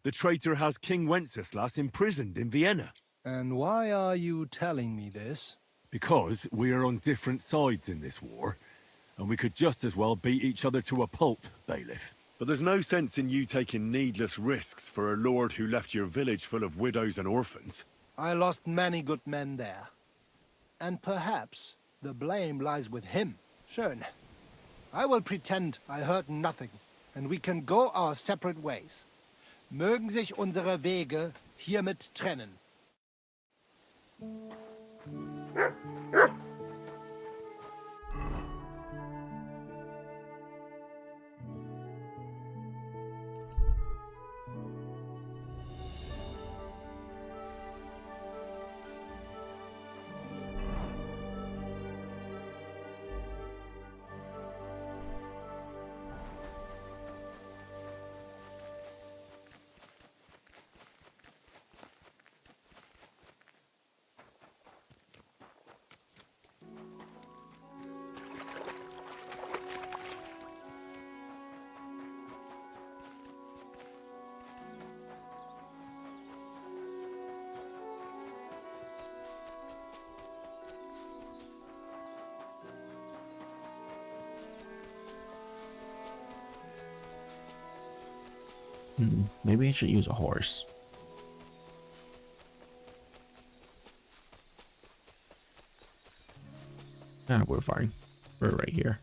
the traitor has King Wenceslas imprisoned in Vienna. And why are you telling me this? Because we are on different sides in this war, and we could just as well beat each other to a pulp, bailiff. But there's no sense in you taking needless risks for a lord who left your village full of widows and orphans. I lost many good men there. And perhaps the blame lies with him. Schön. I will pretend I heard nothing, and we can go our separate ways. Mögen sich unsere Wege hiermit trennen. Maybe I should use a horse. Nah, we're fine. We're right here.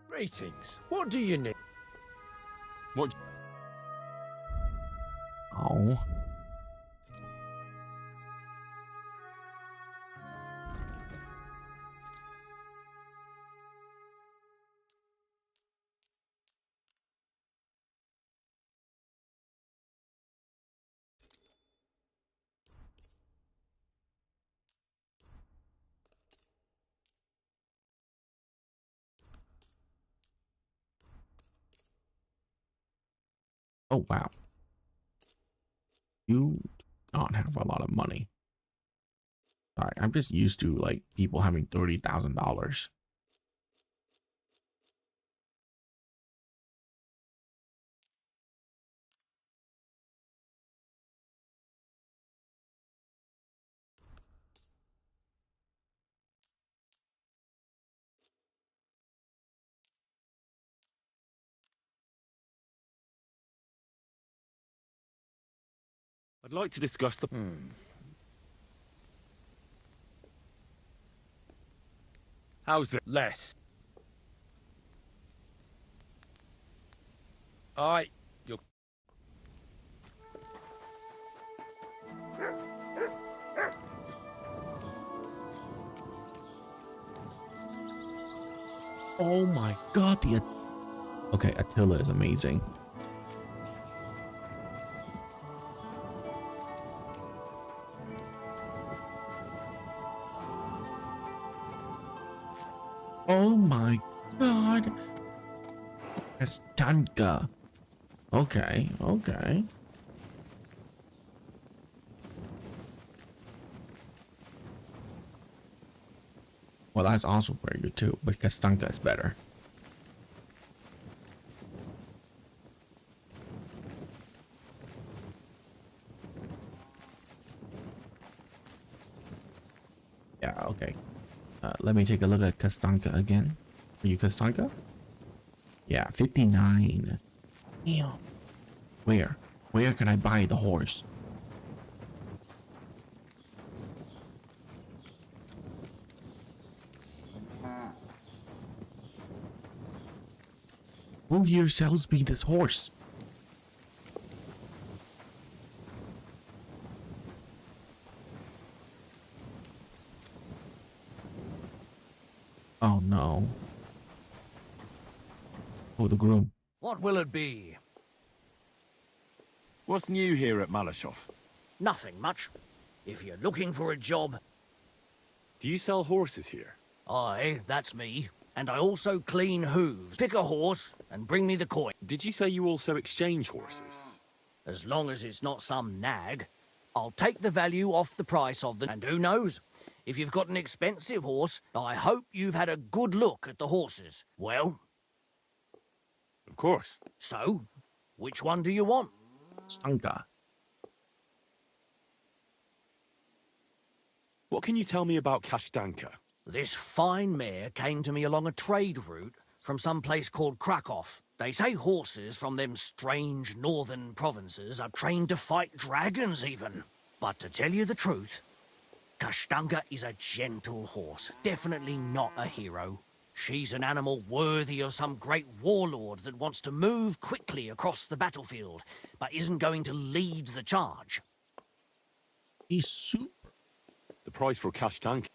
Greetings. What do you need? What? Oh. Oh, wow. You do not have a lot of money. Sorry, I'm just used to like people having $30,000. I'd like to discuss the... How's the... Less. Aye. You're... Oh my god, okay, Attila is amazing. Oh my god. Kastanka. Okay, okay. Well, that's also very good too, but Kastanka is better. Yeah, okay. Let me take a look at Kastanka again. Are you Kastanka? Yeah, 59. Damn. Where? Where can I buy the horse? Who here sells me this horse? Oh no. Oh, the groom. What will it be? What's new here at Malashov? Nothing much. If you're looking for a job... Do you sell horses here? Aye, that's me. And I also clean hooves. Pick a horse and bring me the coin. Did you say you also exchange horses? As long as it's not some nag. I'll take the value off the price of them. And who knows? If you've got an expensive horse, I hope you've had a good look at the horses. Well, Of course. So, which one do you want? Stunka. What can you tell me about Kashtanka? This fine mare came to me along a trade route from some place called Krakow. They say horses from them strange northern provinces are trained to fight dragons even. But to tell you the truth, Kashtanka is a gentle horse, definitely not a hero. She's an animal worthy of some great warlord that wants to move quickly across the battlefield, but isn't going to lead the charge. He's super The price for Kashtanka.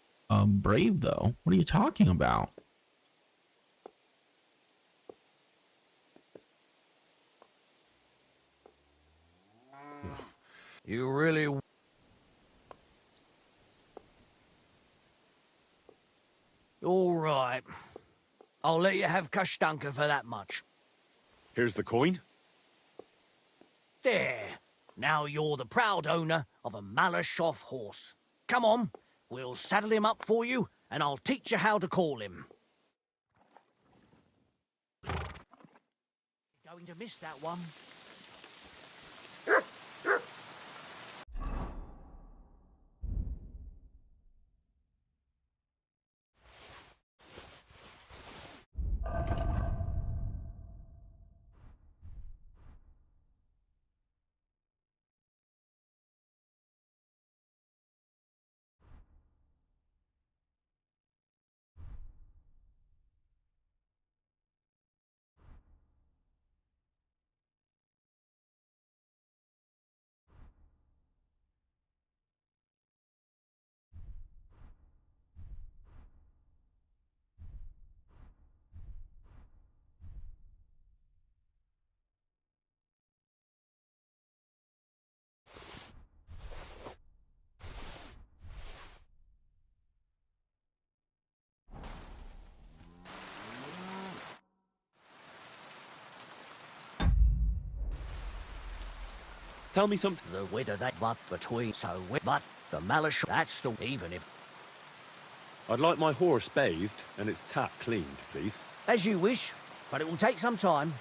brave, though. What are you talking about? You really... All right. I'll let you have Kashtanka for that much. Here's the coin. There. Now you're the proud owner of a Malashov horse. Come on, we'll saddle him up for you, and I'll teach you how to call him. You're going to miss that one. Tell me something. The weather that but between so wet, but the Malashov, that's still even if... I'd like my horse bathed and its tack cleaned, please. As you wish, but it will take some time.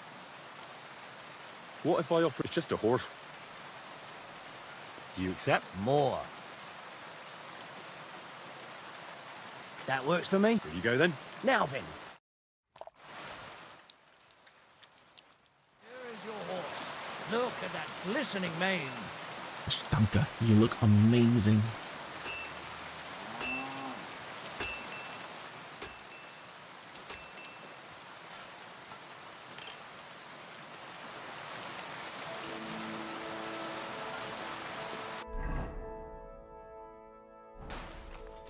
What if I offer... It's just a horse. Do you accept? More. That works for me. Here you go then. Now then. Here is your horse. Look at that glistening mane. Stunka, you look amazing.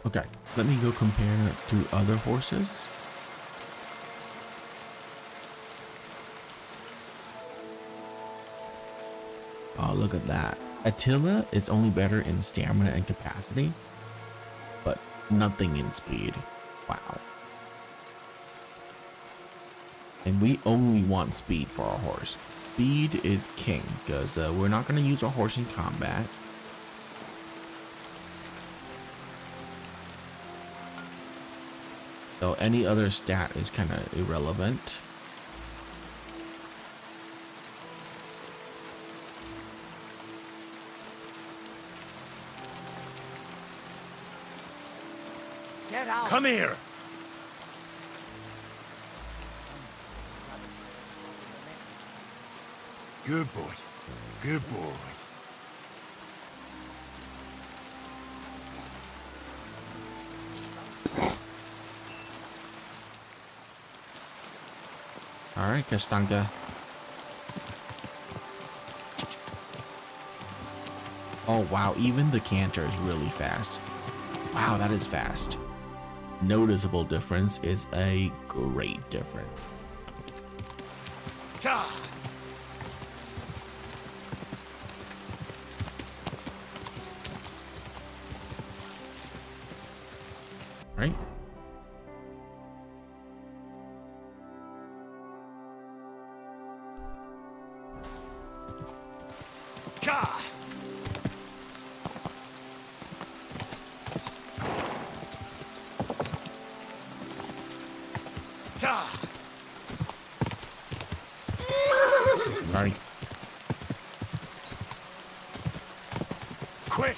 Okay, let me go compare to other horses. Oh, look at that. Attila is only better in stamina and capacity, but nothing in speed. Wow. And we only want speed for our horse. Speed is king, because we're not going to use our horse in combat. So any other stat is kind of irrelevant. Get out. Come here. Good boy. Good boy. All right, Kashtanka. Oh wow, even the canter is really fast. Wow, that is fast. Noticeable difference is a great difference. Right? Quick!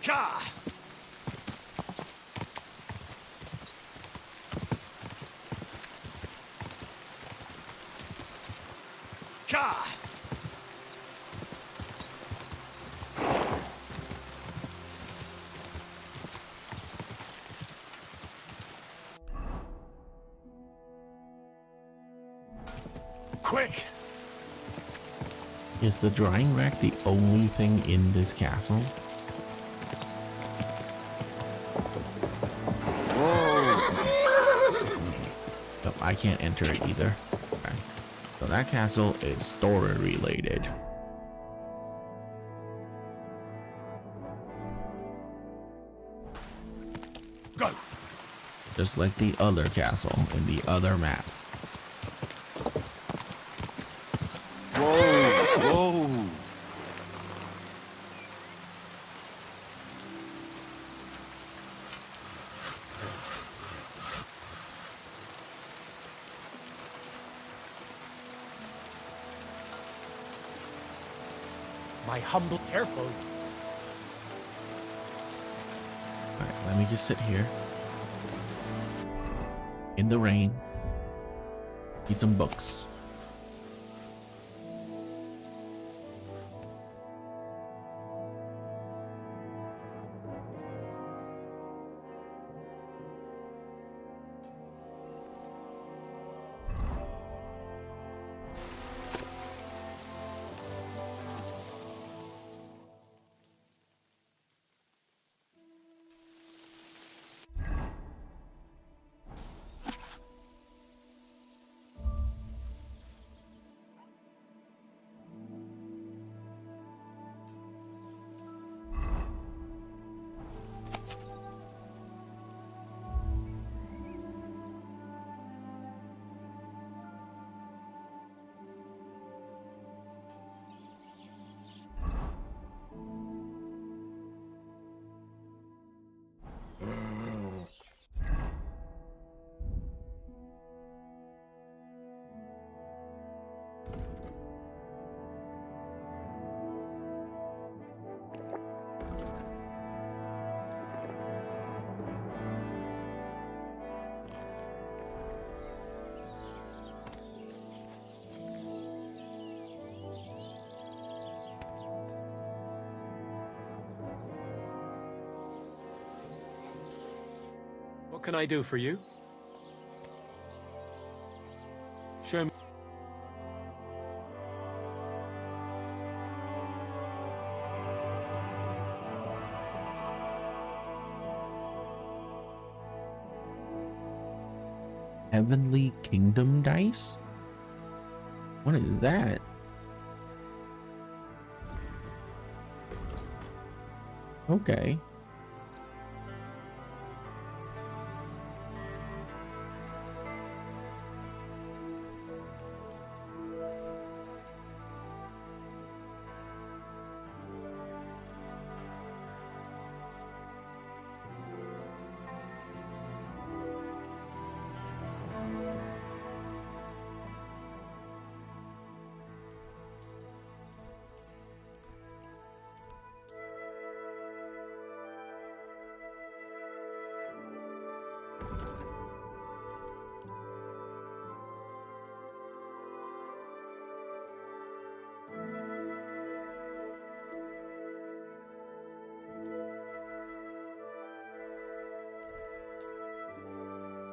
Ka! Ka! Quick! Is the drying rack the only thing in this castle? Nope, I can't enter it either. Okay. So that castle is story related. Go! Just like the other castle in the other map. Whoa! Whoa! My humble, careful. Alright, let me just sit here. In the rain. Read some books. What can I do for you? Show me. Heavenly Kingdom dice? What is that? Okay.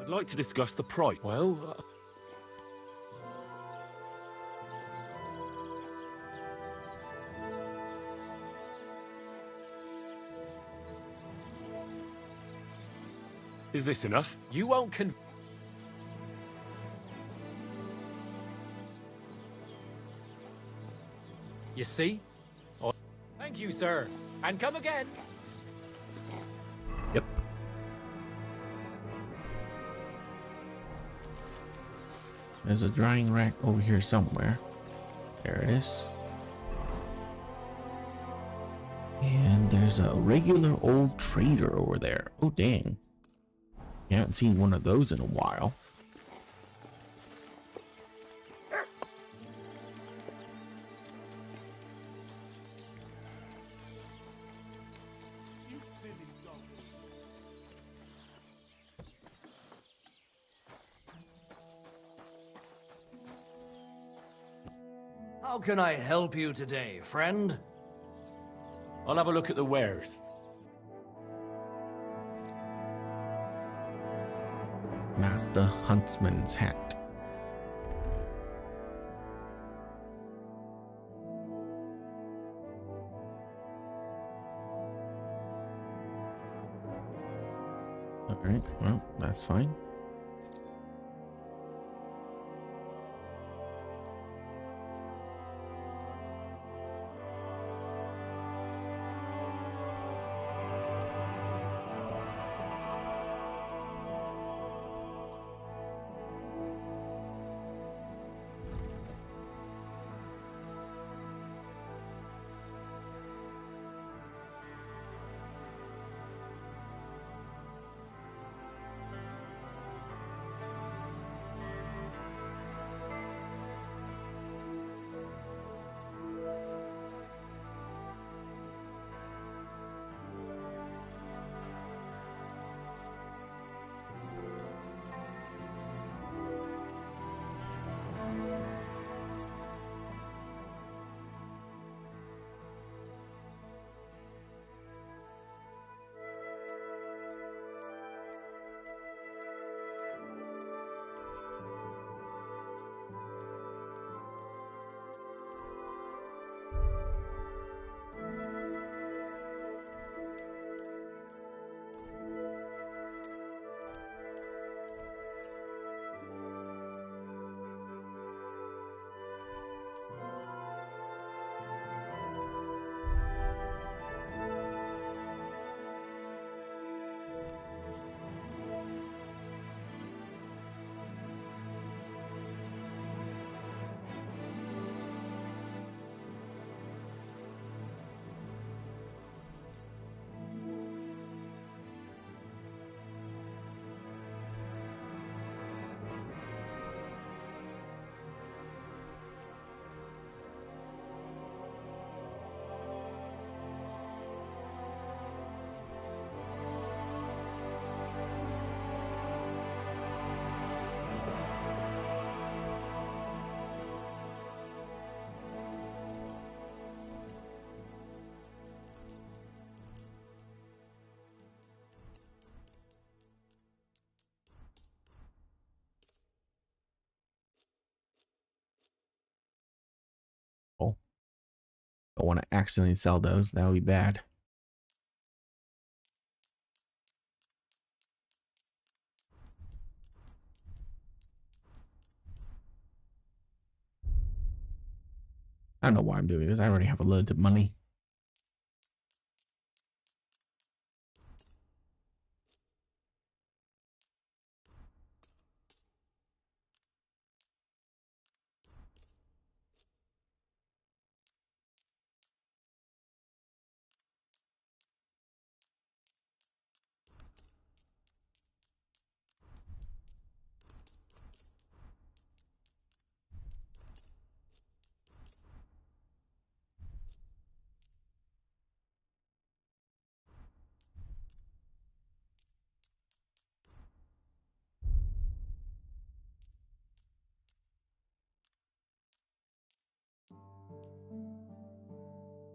I'd like to discuss the price. Well, Is this enough? you won't You see? Oh, thank you, sir. And come again. Yep. There's a drying rack over here somewhere. There it is. And there's there's a regular old trader over there. Oh, dang. You haven't seen one of those in a while. How can I help you today, friend? I'll have a look at the wares. Master Huntsman's hat. Alright, well, that's fine. Oh, don't want to accidentally sell those. That would be bad. I don't know why I'm doing this. I already have a load of money.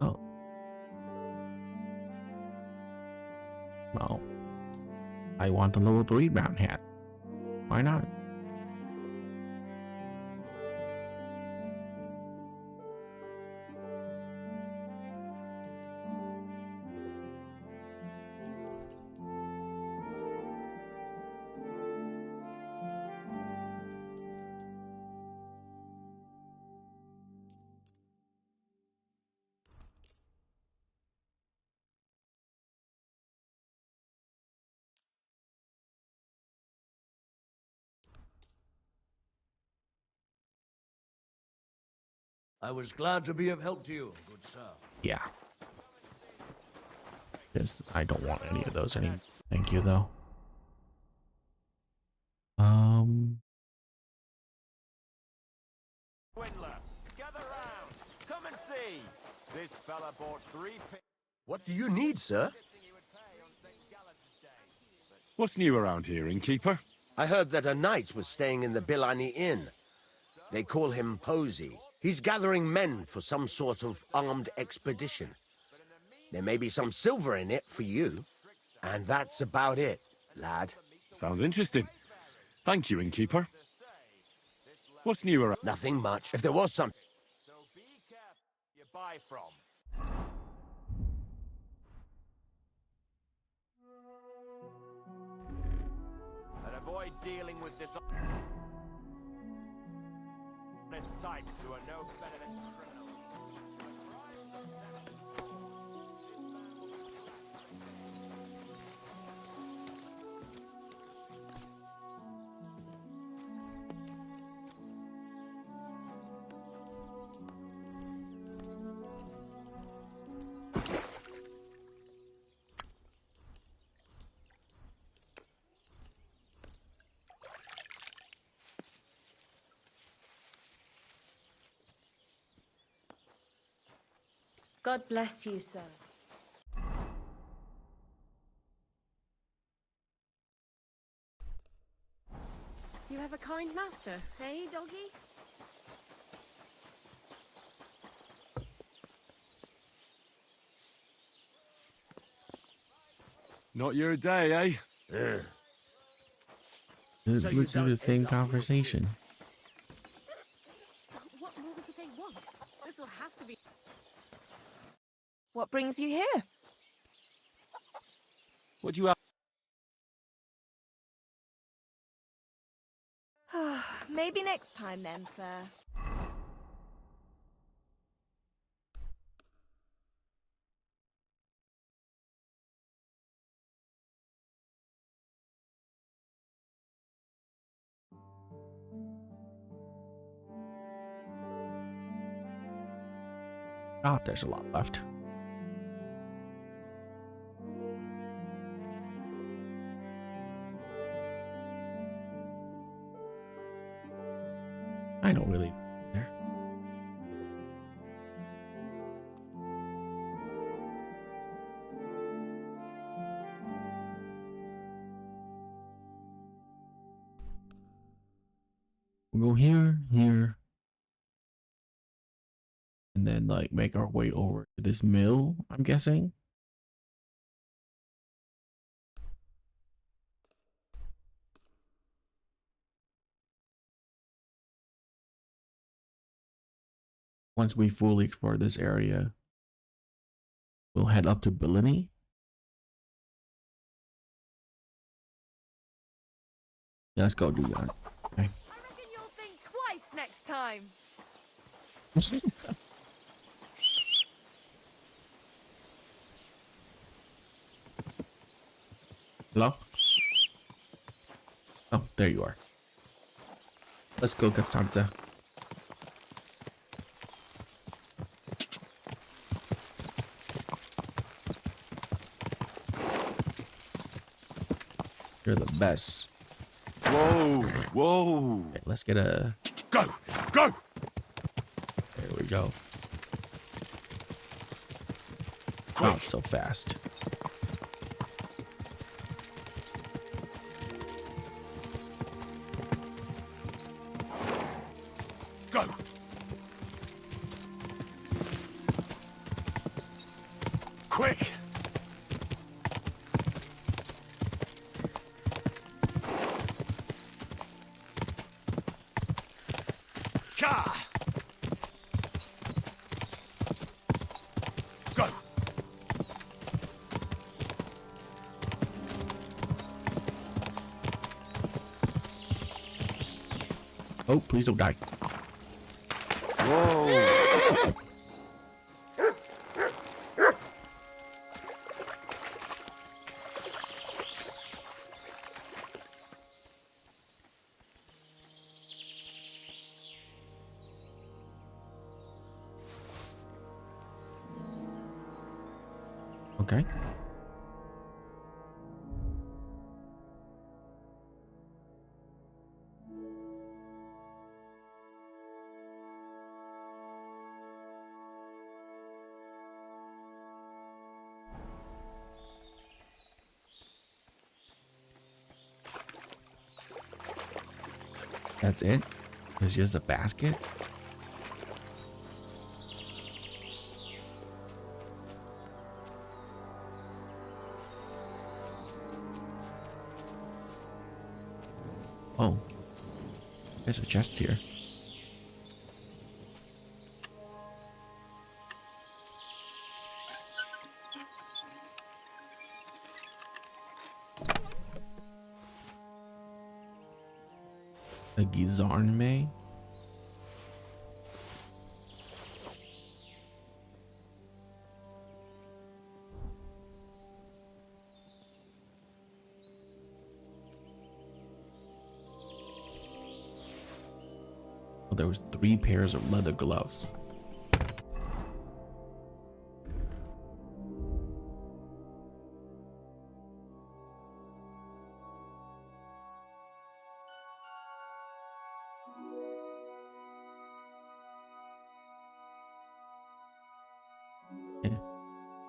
Oh. Well, I want the level 3 brown hat. Why not? I was glad to be of help to you, good sir. Yeah. Because I don't want any of those anymore. Thank you, though. Swindler, gather round. Come and see. This fella bought 3 What do you need, sir? What's new around here, innkeeper? I heard that a knight was staying in the Billani Inn. They call him Posey. He's gathering men for some sort of armed expedition. There may be some silver in it for you. And that's about it, lad. Sounds interesting. Thank you, innkeeper. What's new around? Nothing much. If there was some... So be careful you buy from. And avoid dealing with this honest types who are no better than criminals. God bless you, sir. You have a kind master, eh, doggy? Not your day, eh? It's literally the same conversation. What more could they want? This will have to be... What brings you here? What do you have? Maybe next time then, sir. God, there's a lot left. I don't really care. We'll go here, here, and then like make our way over to this mill, I'm guessing. Once we fully explore this area, we'll head up to Billini. Let's go do that. Okay. I reckon you'll think twice next time. Hello? Oh, there you are. Let's go, Costanza. You're the best. Whoa, whoa. Okay, let's get a... Go, go! There we go. Not so fast. Go! Quick! Ka! Go! Oh, please don't die. Whoa! Okay. That's it? It's just a basket? Oh. There's a chest here. A Gizarnme? Oh, there was 3 pairs of leather gloves.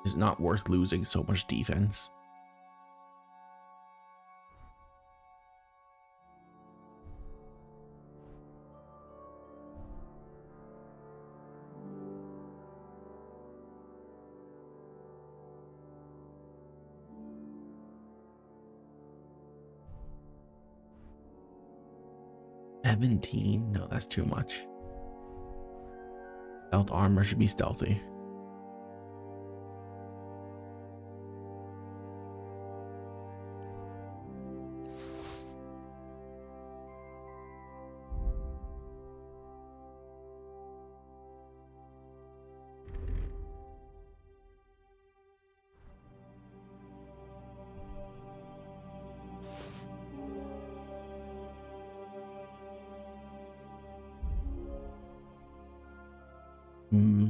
It's not worth losing so much defense. $17? No, that's too much. Stealth armor should be stealthy. Hmm.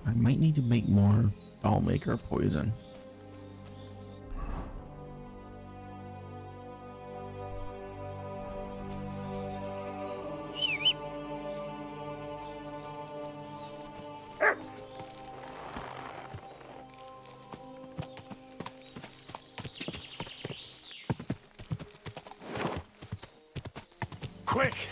I might need to make more doll maker poison. Quick!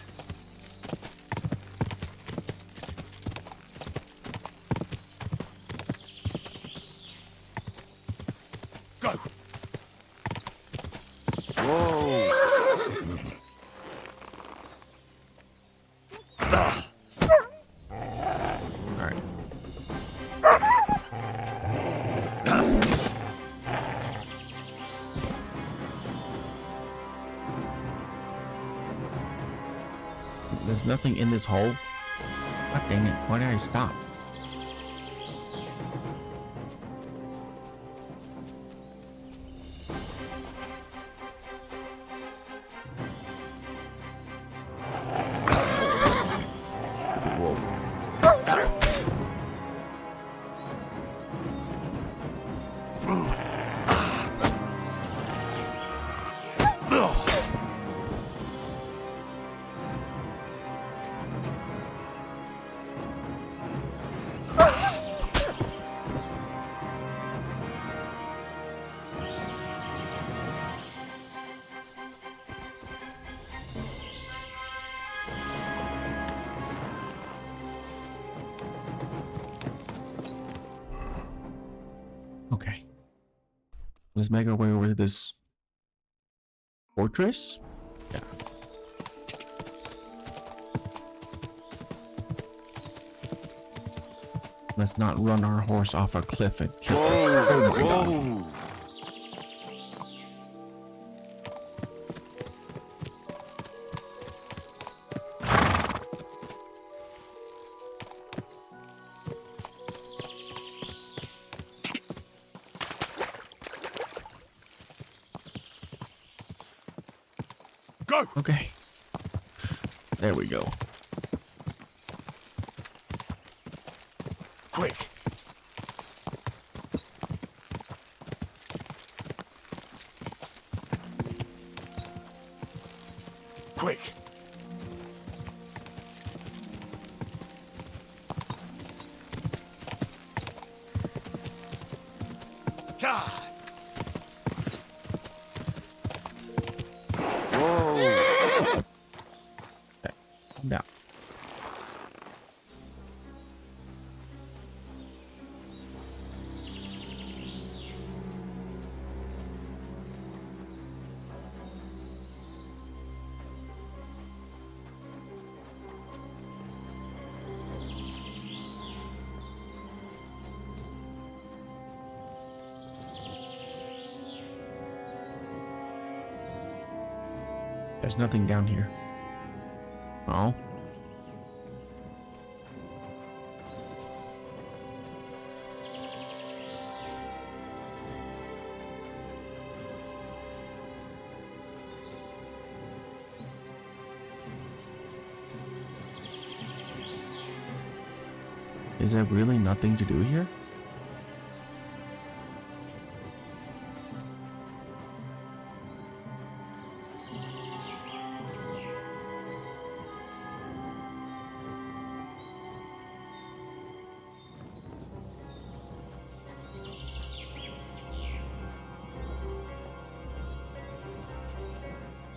Go! Whoa! Alright. There's nothing in this hole. God dang it, why did I stop? Okay. Let's make our way over to this fortress. Yeah. Let's not run our horse off a cliff and kill it. Oh my God. Go! Okay. There we go. Quick! God. Whoa. Okay, calm down. There's nothing down here. Oh. Is there really nothing to do here?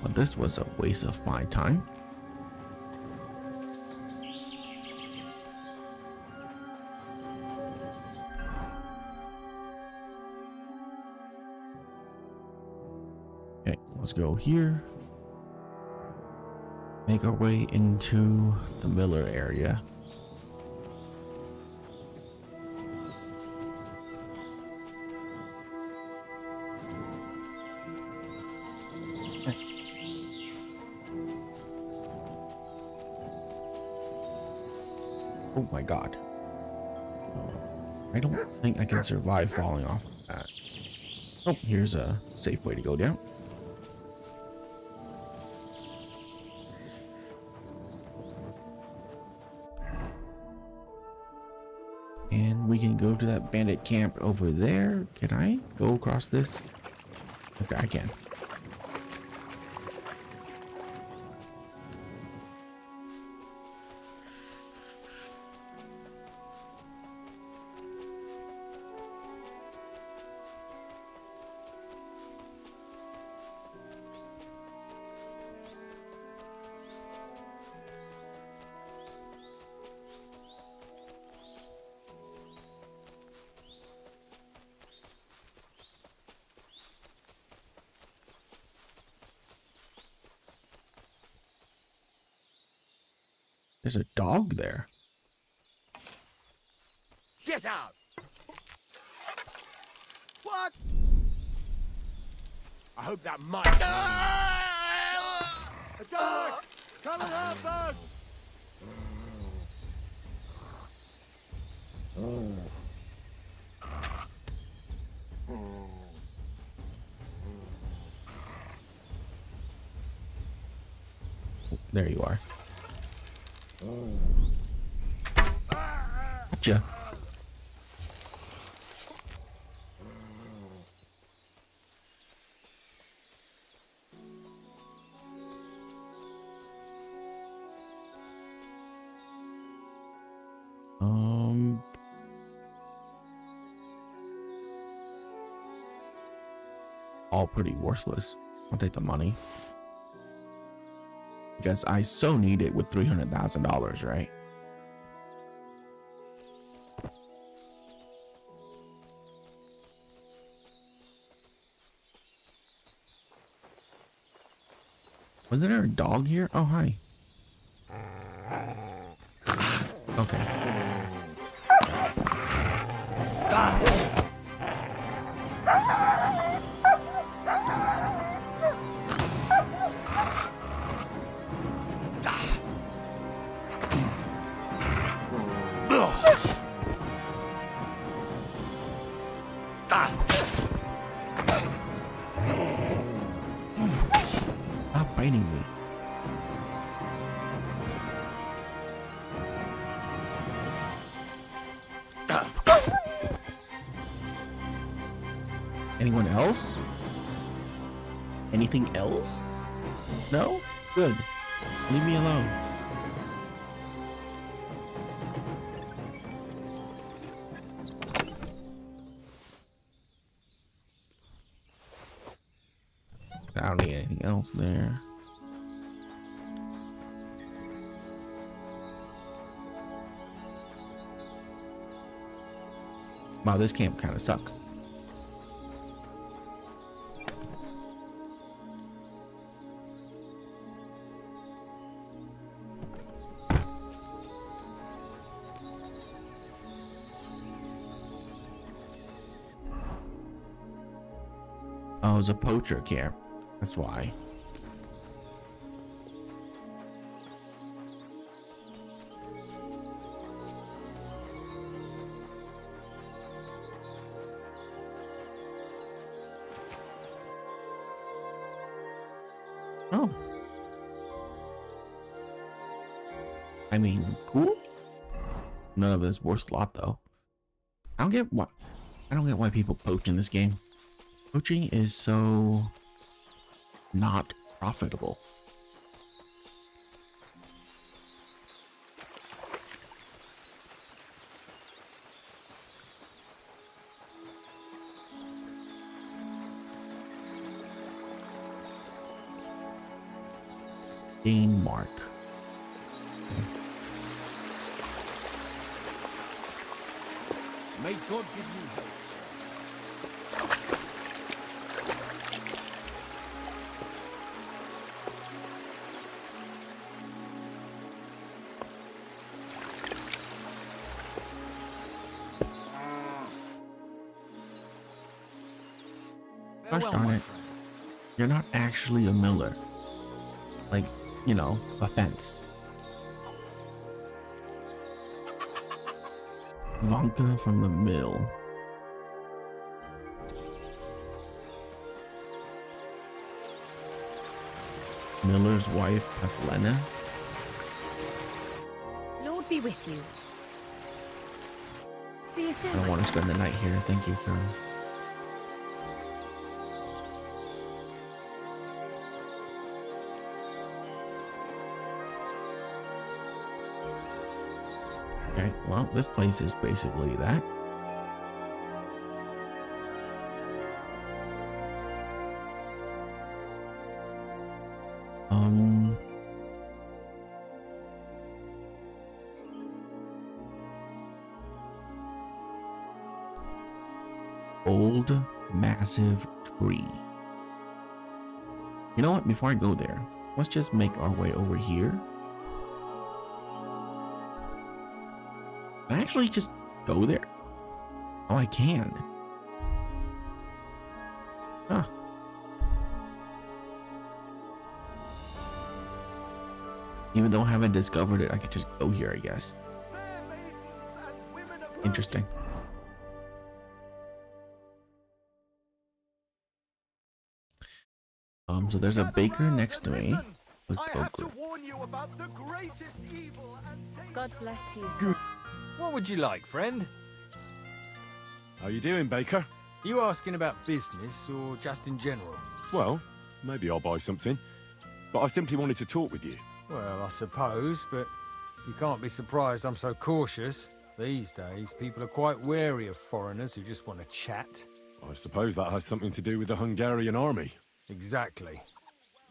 Well, this was a waste of my time. Okay, let's go here. Make our way into the Miller area. Oh my god. I don't think I can survive falling off of that. Oh, here's a safe way to go down. And we can go to that bandit camp over there. Can I go across this? Okay, I can. There's a dog there. Get out! What? I hope that might. Attack! Come and help us! There you are. Gotcha. All pretty worthless. I'll take the money. Because I so need it with $300,000, right? Wasn't there a dog here? Oh, hi. Okay. Stop biting me. Anyone else? Anything else? No? Good. Leave me alone. I don't need anything else there. Wow, this camp kind of sucks. Oh, it was a poacher camp. That's why. Oh. I mean, cool. None of this worth a lot though. I don't get why people poach in this game. Poaching is so not profitable. Game mark. May God give you help. Gosh darn it. You're not actually a miller. Like, you know, a fence. Vanka from the mill. Miller's wife, Pathlena. Lord be with you. See you soon. I don't want to spend the night here. Thank you, Colonel. Okay, well, this place is basically that. Old massive tree. You know what? Before I go there, let's just make our way over here. Can I actually just go there? Oh, I can. Huh. Even though I haven't discovered it, I could just go here, I guess. Interesting. So there's a baker next to me. God bless you. Good. What would you like, friend? How you doing, Baker? You asking about business or just in general? Well, maybe I'll buy something. But I simply wanted to talk with you. Well, I suppose, but you can't be surprised I'm so cautious. These days, people are quite wary of foreigners who just want to chat. I suppose that has something to do with the Hungarian army. Exactly.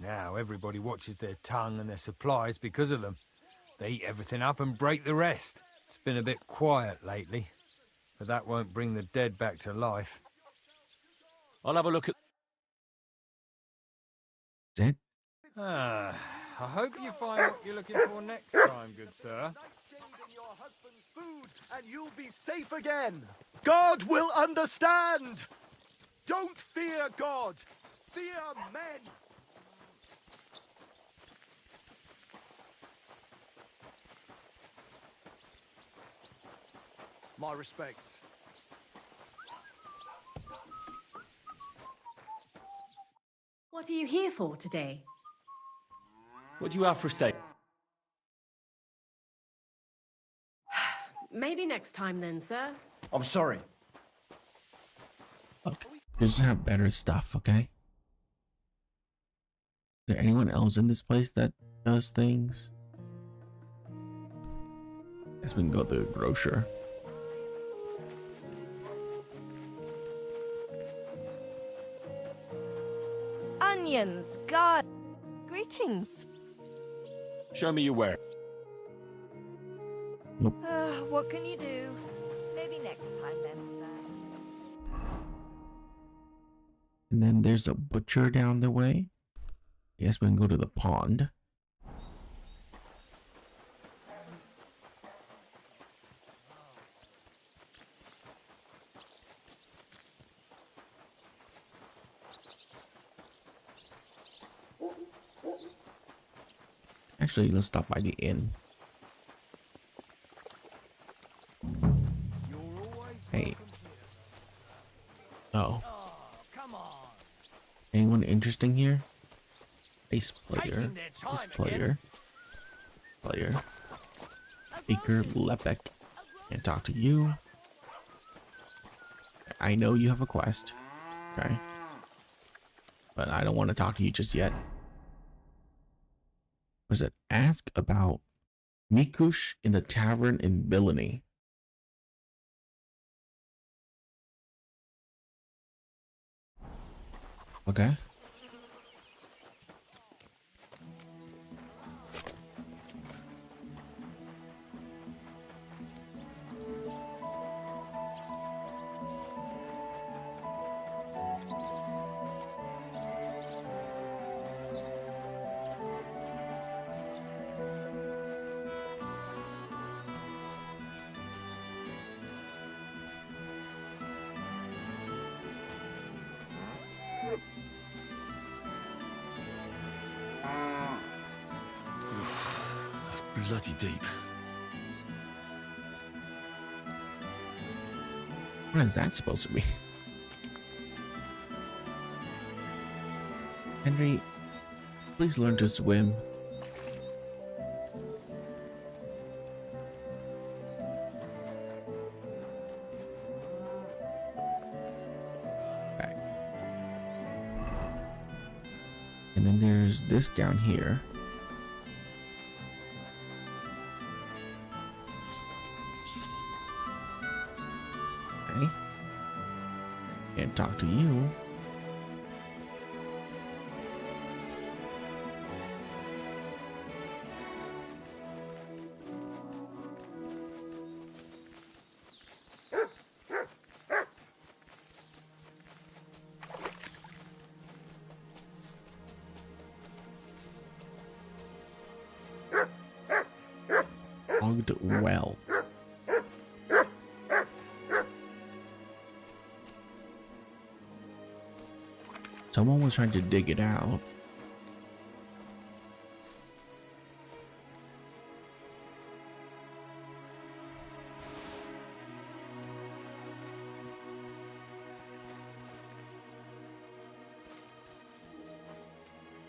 Now everybody watches their tongue and their supplies because of them. They eat everything up and break the rest. It's been a bit quiet lately, but that won't bring the dead back to life. I'll have a look at... Is it? I hope you find what you're looking for next time, good sir. And you'll be safe again. God will understand. Don't fear God. Fear men. My respects. What are you here for today? What do you have for sale? Maybe next time then, sir. I'm sorry. Okay. Just have better stuff, okay? Is there anyone else in this place that does things? Guess we can go to the grocer. Companions, God. Greetings. Show me your ware. What can you do? Maybe next time then, sir. And then there's a butcher down the way. Yes, we can go to the pond. Actually, let's stop by the inn. Hey. Oh. Anyone interesting here? Bass player. Bass player. Speaker Lepek. Can't talk to you. I know you have a quest. Okay. But I don't want to talk to you just yet. Was it ask about Mikush in the tavern in Billany? Okay. That's bloody deep. What is that supposed to be? Henry, please learn to swim. Okay. And then there's this down here. Okay. Can't talk to you. Logged well. Someone was trying to dig it out.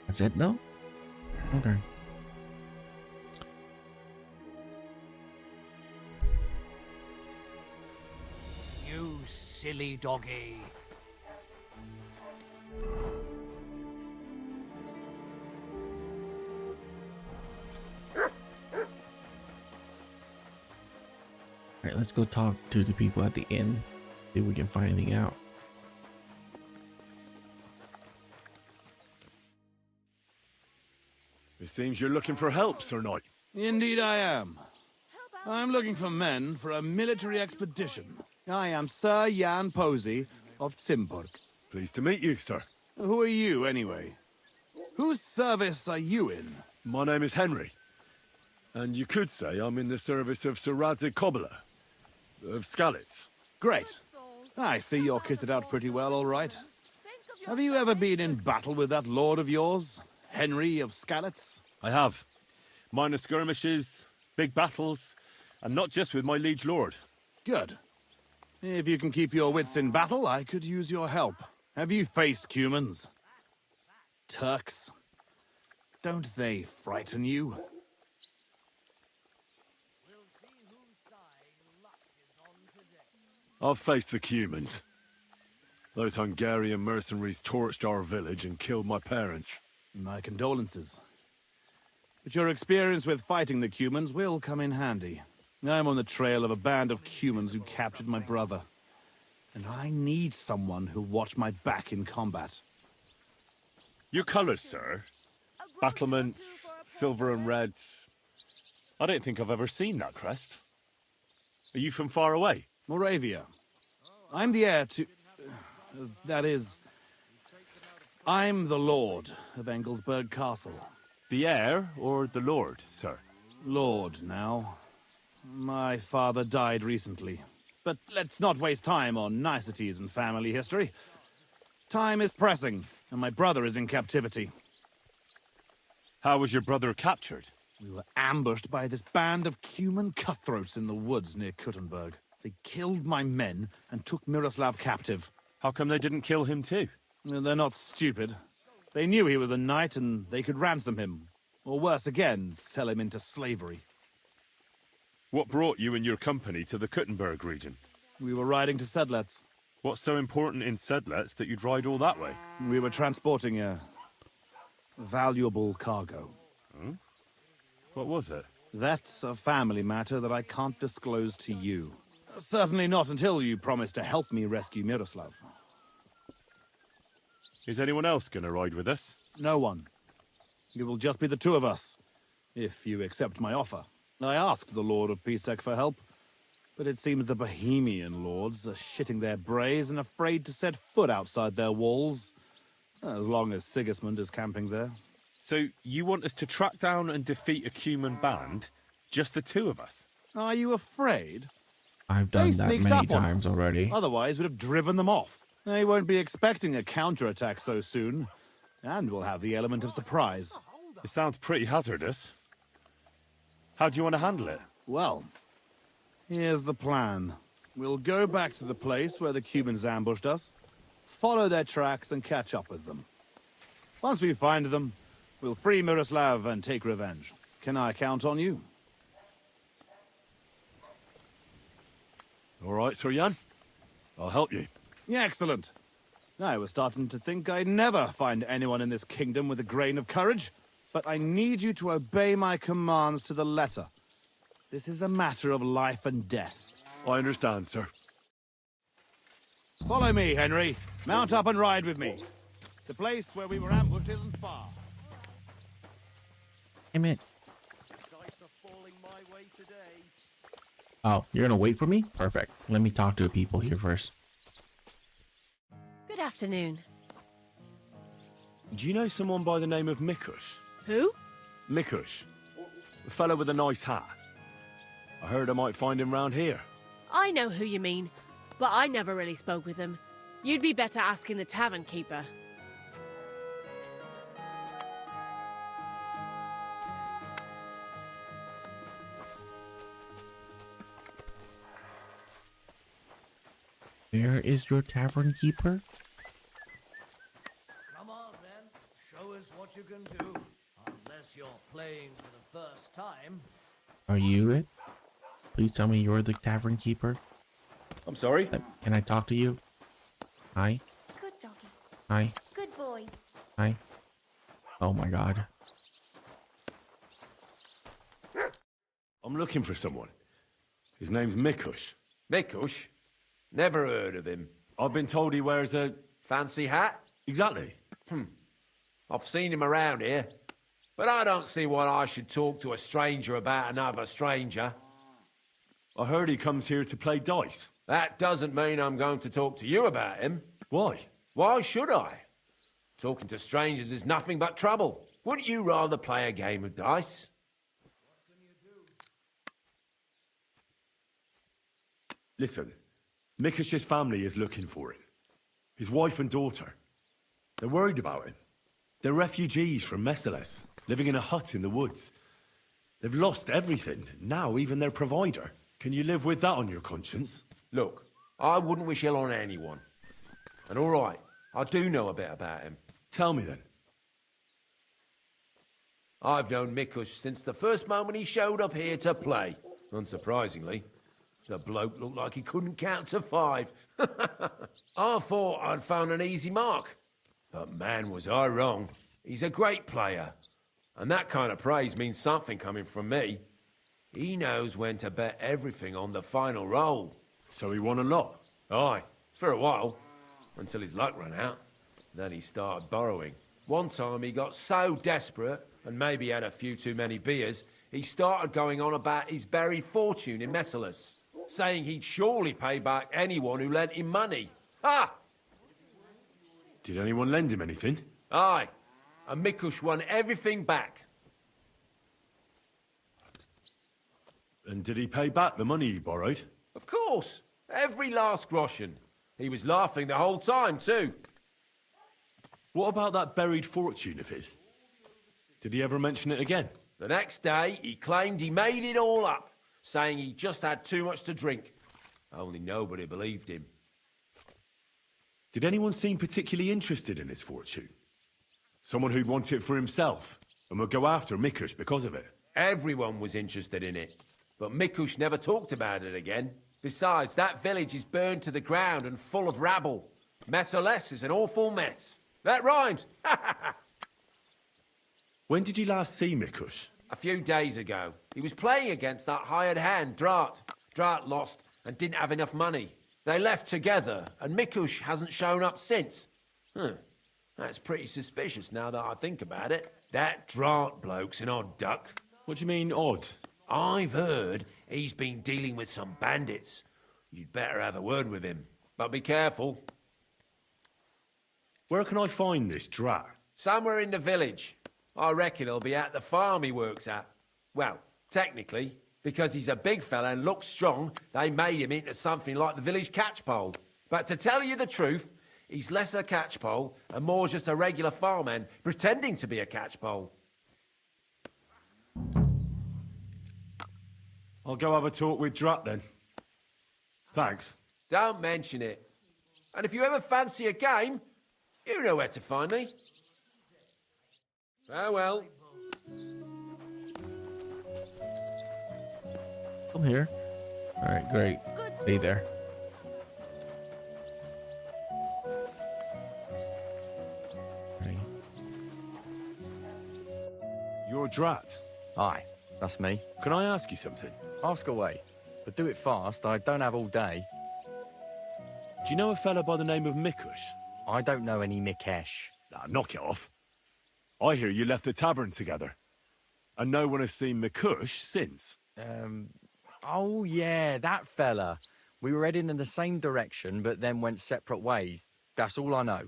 That's it though? Okay. You silly doggy. Alright, let's go talk to the people at the inn. See if we can find anything out. It seems you're looking for help, Sir Knight. Indeed I am. I'm looking for men for a military expedition. I am Sir Jan Posey of Simburg. Pleased to meet you, sir. Who are you, anyway? Whose service are you in? My name is Henry. And you could say I'm in the service of Sir Radzig Kobyla, of Skalitz. Great. I see you're kitted out pretty well, all right. Have you ever been in battle with that lord of yours, Henry of Skalitz? I have. Minor skirmishes, big battles, and not just with my liege lord. Good. If you can keep your wits in battle, I could use your help. Have you faced Cumans? Turks? Don't they frighten you? I've faced the Cumans. Those Hungarian mercenaries torched our village and killed my parents. My condolences. But your experience with fighting the Cumans will come in handy. I'm on the trail of a band of Cumans who captured my brother. And I need someone who'll watch my back in combat. Your colours, sir. Battlements, silver and red. I don't think I've ever seen that crest. Are you from far away? Moravia. I'm the heir to... that is... I'm the Lord of Engelsberg Castle. The heir or the lord, sir? Lord, now. My father died recently. But let's not waste time on niceties and family history. Time is pressing, and my brother is in captivity. How was your brother captured? We were ambushed by this band of Cuman cutthroats in the woods near Kuttenberg. They killed my men and took Miroslav captive. How come they didn't kill him too? They're not stupid. They knew he was a knight and they could ransom him. Or worse again, sell him into slavery. What brought you and your company to the Kuttenberg region? We were riding to Sedlets. What's so important in Sedlets that you'd ride all that way? We were transporting a valuable cargo. Hmm? What was it? That's a family matter that I can't disclose to you. Certainly not until you promise to help me rescue Miroslav. Is anyone else going to ride with us? No one. It will just be the two of us, if you accept my offer. I asked the Lord of Pisek for help, but it seems the Bohemian lords are shitting their brays and afraid to set foot outside their walls, as long as Sigismund is camping there. So you want us to track down and defeat a Cuman band, just the two of us? Are you afraid? I've done that many times already. Otherwise, we'd have driven them off. They won't be expecting a counterattack so soon, and we'll have the element of surprise. It sounds pretty hazardous. How do you want to handle it? Well, here's the plan. We'll go back to the place where the Cumans ambushed us, follow their tracks and catch up with them. Once we find them, we'll free Miroslav and take revenge. Can I count on you? All right, Sir Jan. I'll help you. Yeah, excellent. I was starting to think I'd never find anyone in this kingdom with a grain of courage, but I need you to obey my commands to the letter. This is a matter of life and death. I understand, sir. Follow me, Henry. Mount up and ride with me. The place where we were ambushed isn't far. Damn it. Oh, you're gonna wait for me? Perfect. Let me talk to the people here first. Good afternoon. Do you know someone by the name of Mikush? Who? Mikush. A fellow with a nice hat. I heard I might find him round here. I know who you mean, but I never really spoke with him. You'd be better asking the tavern keeper. Where is your tavern keeper? Come on, then. Show us what you can do. Unless you're playing for the first time. Are you it? Please tell me you're the tavern keeper. I'm sorry? Can I talk to you? Hi? Good doggy. Hi? Good boy. Hi? Oh my god. I'm looking for someone. His name's Mikush. Mikush? Never heard of him. I've been told he wears a... Fancy hat? Exactly. I've seen him around here. But I don't see why I should talk to a stranger about another stranger. I heard he comes here to play dice. That doesn't mean I'm going to talk to you about him. Why? Why should I? Talking to strangers is nothing but trouble. Wouldn't you rather play a game of dice? Listen, Mikush's family is looking for him. His wife and daughter. They're worried about him. They're refugees from Messales, living in a hut in the woods. They've lost everything, now even their provider. Can you live with that on your conscience? Look, I wouldn't wish ill on anyone. And all right, I do know a bit about him. Tell me then. I've known Mikush since the first moment he showed up here to play. Unsurprisingly, the bloke looked like he couldn't count to 5. I thought I'd found an easy mark. But man, was I wrong. He's a great player. And that kind of praise means something coming from me. He knows when to bet everything on the final roll. So he won a lot? Aye, for a while. Until his luck ran out. Then he started borrowing. One time he got so desperate, and maybe had a few too many beers, he started going on about his buried fortune in Messalas, saying he'd surely pay back anyone who lent him money. Ha! Did anyone lend him anything? Aye, and Mikush won everything back. And did he pay back the money he borrowed? Of course, every last groschen. He was laughing the whole time, too. What about that buried fortune of his? Did he ever mention it again? The next day, he claimed he made it all up, saying he just had too much to drink. Only nobody believed him. Did anyone seem particularly interested in his fortune? Someone who'd want it for himself, and would go after Mikush because of it? Everyone was interested in it, but Mikush never talked about it again. Besides, that village is burned to the ground and full of rabble. Messalas is an awful mess. That rhymes! When did you last see Mikush? A few days ago. He was playing against that hired hand, Drat. Drat lost and didn't have enough money. They left together, and Mikush hasn't shown up since. That's pretty suspicious now that I think about it. That Drat bloke's an odd duck. What do you mean, odd? I've heard he's been dealing with some bandits. You'd better have a word with him. But be careful. Where can I find this Drat? Somewhere in the village. I reckon he'll be at the farm he works at. Well, technically, because he's a big fella and looks strong, they made him into something like the village catchpole. But to tell you the truth, he's less a catchpole and more just a regular farmhand pretending to be a catchpole. I'll go have a talk with Drat then. Thanks. Don't mention it. And if you ever fancy a game, you know where to find me. Farewell. I'm here. All right, great. Stay there. Right. You're Drat. Aye, that's me. Can I ask you something? Ask away, but do it fast. I don't have all day. Do you know a fella by the name of Mikush? I don't know any Mikesh. Nah, knock it off. I hear you left the tavern together. And no one has seen Mikush since. Oh yeah, that fella. We were heading in the same direction, but then went separate ways. That's all I know.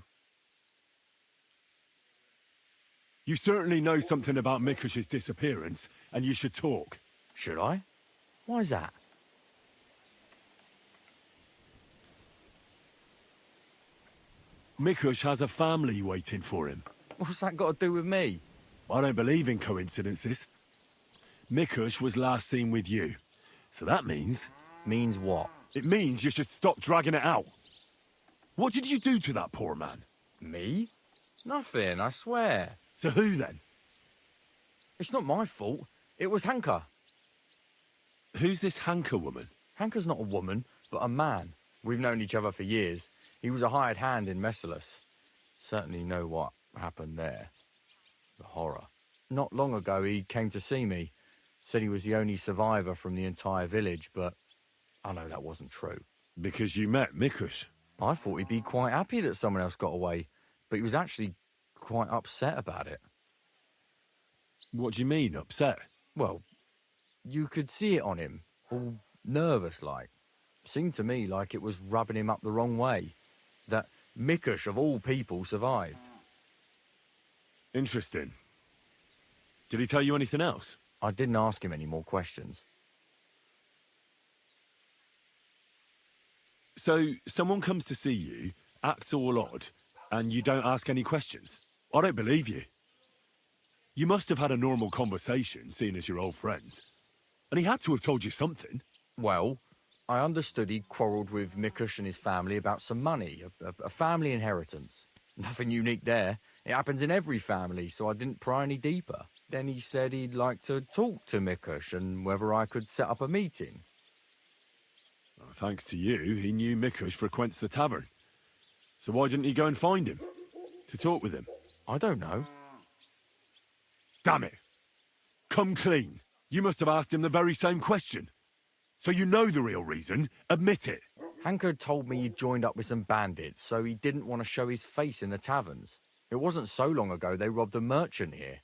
You certainly know something about Mikush's disappearance, and you should talk. Should I? Why's that? Mikush has a family waiting for him. What's that got to do with me? I don't believe in coincidences. Mikush was last seen with you. So that means... Means what? It means you should stop dragging it out. What did you do to that poor man? Me? Nothing, I swear. So who then? It's not my fault. It was Hanka. Who's this Hanka woman? Hanka's not a woman, but a man. We've known each other for years. He was a hired hand in Messalas. Certainly know what happened there. The horror. Not long ago, he came to see me. Said he was the only survivor from the entire village, but I know that wasn't true. Because you met Mikush? I thought he'd be quite happy that someone else got away, but he was actually quite upset about it. What do you mean, upset? Well, you could see it on him, all nervous-like. Seemed to me like it was rubbing him up the wrong way. That Mikush, of all people, survived. Interesting. Did he tell you anything else? I didn't ask him any more questions. So, someone comes to see you, acts all odd, and you don't ask any questions? I don't believe you. You must have had a normal conversation, seeing as you're old friends. And he had to have told you something. Well, I understood he quarrelled with Mikush and his family about some money, a family inheritance. Nothing unique there. It happens in every family, so I didn't pry any deeper. Then he said he'd like to talk to Mikush and whether I could set up a meeting. Well, thanks to you, he knew Mikush frequents the tavern. So why didn't he go and find him? To talk with him? I don't know. Damn it! Come clean. You must have asked him the very same question. So you know the real reason. Admit it. Hanka told me he'd joined up with some bandits, so he didn't want to show his face in the taverns. It wasn't so long ago they robbed a merchant here.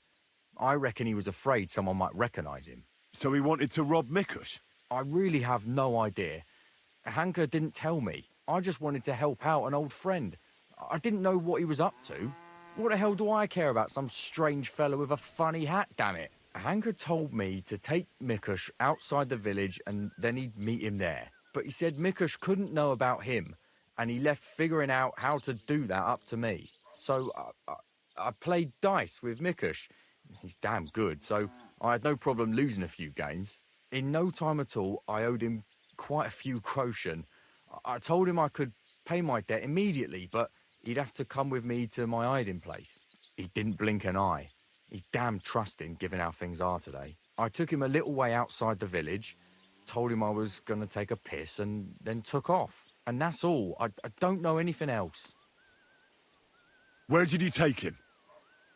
I reckon he was afraid someone might recognize him. So he wanted to rob Mikush? I really have no idea. Hanka didn't tell me. I just wanted to help out an old friend. I didn't know what he was up to. What the hell do I care about some strange fellow with a funny hat, damn it? Hanka told me to take Mikush outside the village and then he'd meet him there. But he said Mikush couldn't know about him, and he left figuring out how to do that up to me. So I played dice with Mikush. He's damn good, so I had no problem losing a few games. In no time at all, I owed him quite a few groschen. I told him I could pay my debt immediately, but he'd have to come with me to my hiding place. He didn't blink an eye. He's damn trusting, given how things are today. I took him a little way outside the village, told him I was going to take a piss, and then took off. And that's all. I don't know anything else. Where did you take him?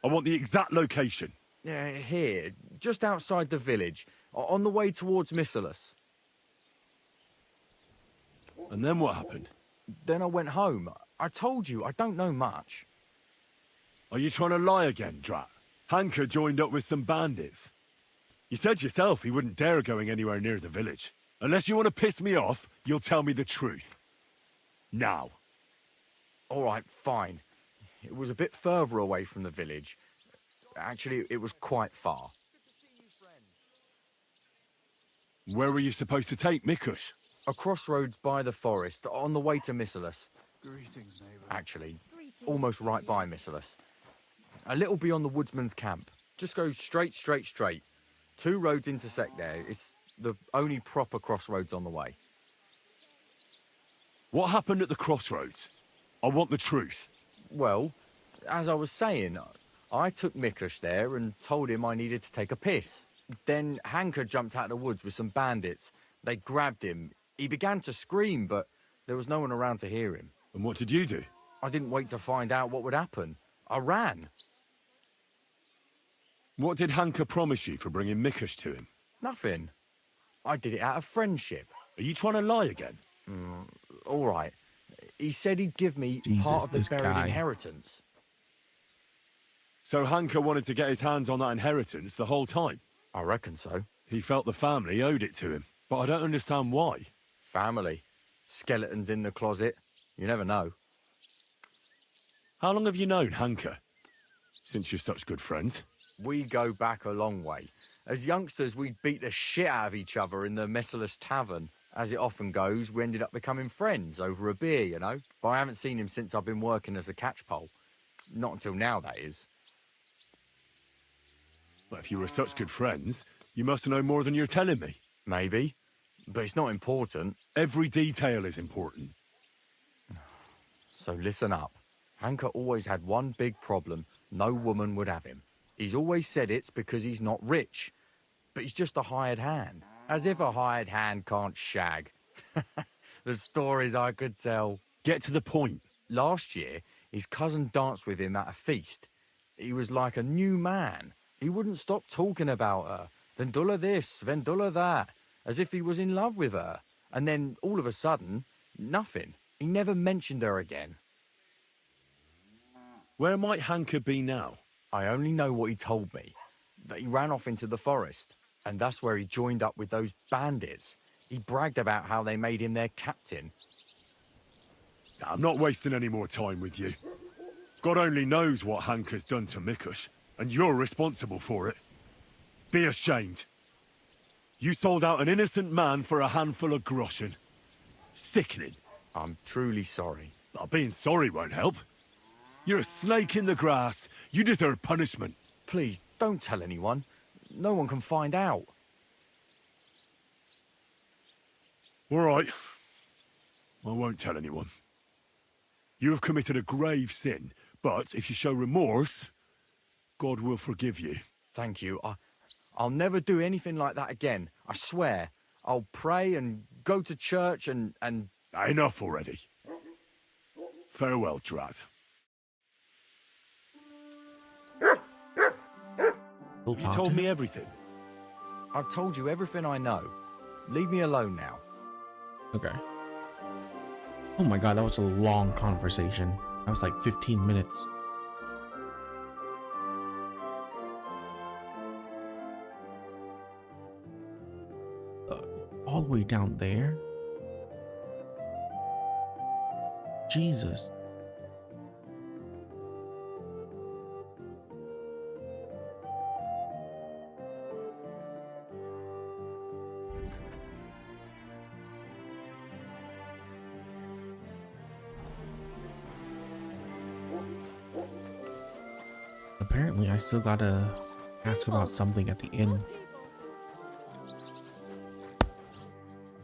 I want the exact location. Yeah, here, just outside the village, on the way towards Missalus. And then what happened? Then I went home. I told you, I don't know much. Are you trying to lie again, Drat? Hanka joined up with some bandits. You said yourself he wouldn't dare going anywhere near the village. Unless you want to piss me off, you'll tell me the truth. Now. All right, fine. It was a bit further away from the village. Actually, it was quite far. Where were you supposed to take Mikush? A crossroads by the forest, on the way to Missalus. Greetings, neighbor. Actually, almost right by Missalus. A little beyond the woodsman's camp. Just go straight. 2 roads intersect there. It's the only proper crossroads on the way. What happened at the crossroads? I want the truth. Well, as I was saying, I took Mikush there and told him I needed to take a piss. Then Hanka jumped out of the woods with some bandits. They grabbed him. He began to scream, but there was no one around to hear him. And what did you do? I didn't wait to find out what would happen. I ran. What did Hanka promise you for bringing Mikush to him? Nothing. I did it out of friendship. Are you trying to lie again? All right. He said he'd give me part of the buried inheritance. So Hanka wanted to get his hands on that inheritance the whole time? I reckon so. He felt the family owed it to him, but I don't understand why. Family. Skeletons in the closet. You never know. How long have you known Hanka? Since you're such good friends. We go back a long way. As youngsters, we'd beat the shit out of each other in the Messalus Tavern. As it often goes, we ended up becoming friends over a beer, you know? But I haven't seen him since I've been working as a catchpole. Not until now, that is. But if you were such good friends, you must know more than you're telling me. Maybe. But it's not important. Every detail is important. So listen up. Hanka always had one big problem. No woman would have him. He's always said it's because he's not rich. But he's just a hired hand. As if a hired hand can't shag. The stories I could tell. Get to the point. Last year, his cousin danced with him at a feast. He was like a new man. He wouldn't stop talking about her. Vendula this, Vendula that. As if he was in love with her. And then, all of a sudden, nothing. He never mentioned her again. Where might Hanka be now? I only know what he told me. That he ran off into the forest. And that's where he joined up with those bandits. He bragged about how they made him their captain. I'm not wasting any more time with you. God only knows what Hanka's done to Mikush, and you're responsible for it. Be ashamed. You sold out an innocent man for a handful of groschen. Sickening. I'm truly sorry. But being sorry won't help. You're a snake in the grass. You deserve punishment. Please, don't tell anyone. No one can find out. All right. I won't tell anyone. You have committed a grave sin, but if you show remorse, God will forgive you. Thank you. I'll never do anything like that again. I swear. I'll pray and go to church and... Enough already. Farewell, Drat. You told me everything. I've told you everything I know. Leave me alone now. Okay. Oh my god, that was a long conversation. That was like 15 minutes. all the way down there? Jesus. Apparently, I still gotta ask about something at the inn.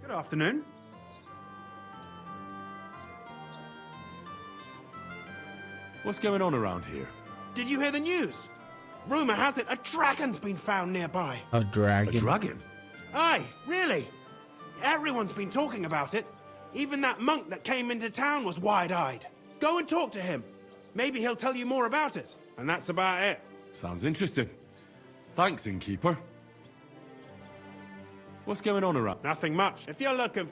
Good afternoon. What's going on around here? Did you hear the news? Rumor has it a dragon's been found nearby. A dragon? A dragon? Aye, really. Everyone's been talking about it. Even that monk that came into town was wide-eyed. Go and talk to him. Maybe he'll tell you more about it. And that's about it. Sounds interesting. Thanks, innkeeper. What's going on around? Nothing much. If you're looking...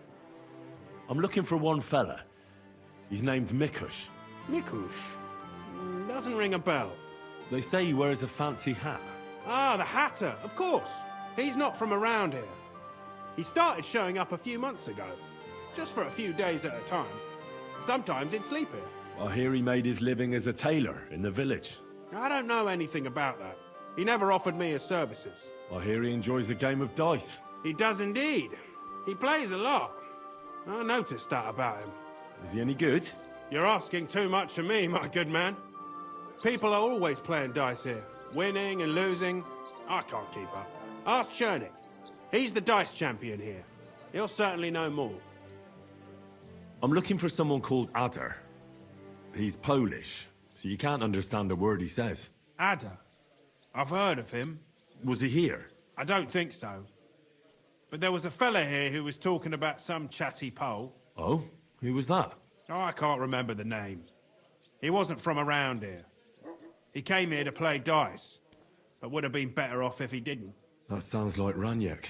I'm looking for one fella. He's named Mikush. Mikush? Doesn't ring a bell. They say he wears a fancy hat. Ah, the Hatter, of course. He's not from around here. He started showing up a few months ago. Just for a few days at a time. Sometimes he'd sleep here. I hear he made his living as a tailor in the village. I don't know anything about that. He never offered me his services. I hear he enjoys a game of dice. He does indeed. He plays a lot. I noticed that about him. Is he any good? You're asking too much of me, my good man. People are always playing dice here. Winning and losing. I can't keep up. Ask Chernik. He's the dice champion here. He'll certainly know more. I'm looking for someone called Adder. He's Polish, so you can't understand a word he says. Adder? I've heard of him. Was he here? I don't think so. But there was a fella here who was talking about some chatty Pole. Oh? Who was that? Oh, I can't remember the name. He wasn't from around here. He came here to play dice, but would have been better off if he didn't. That sounds like Raniek.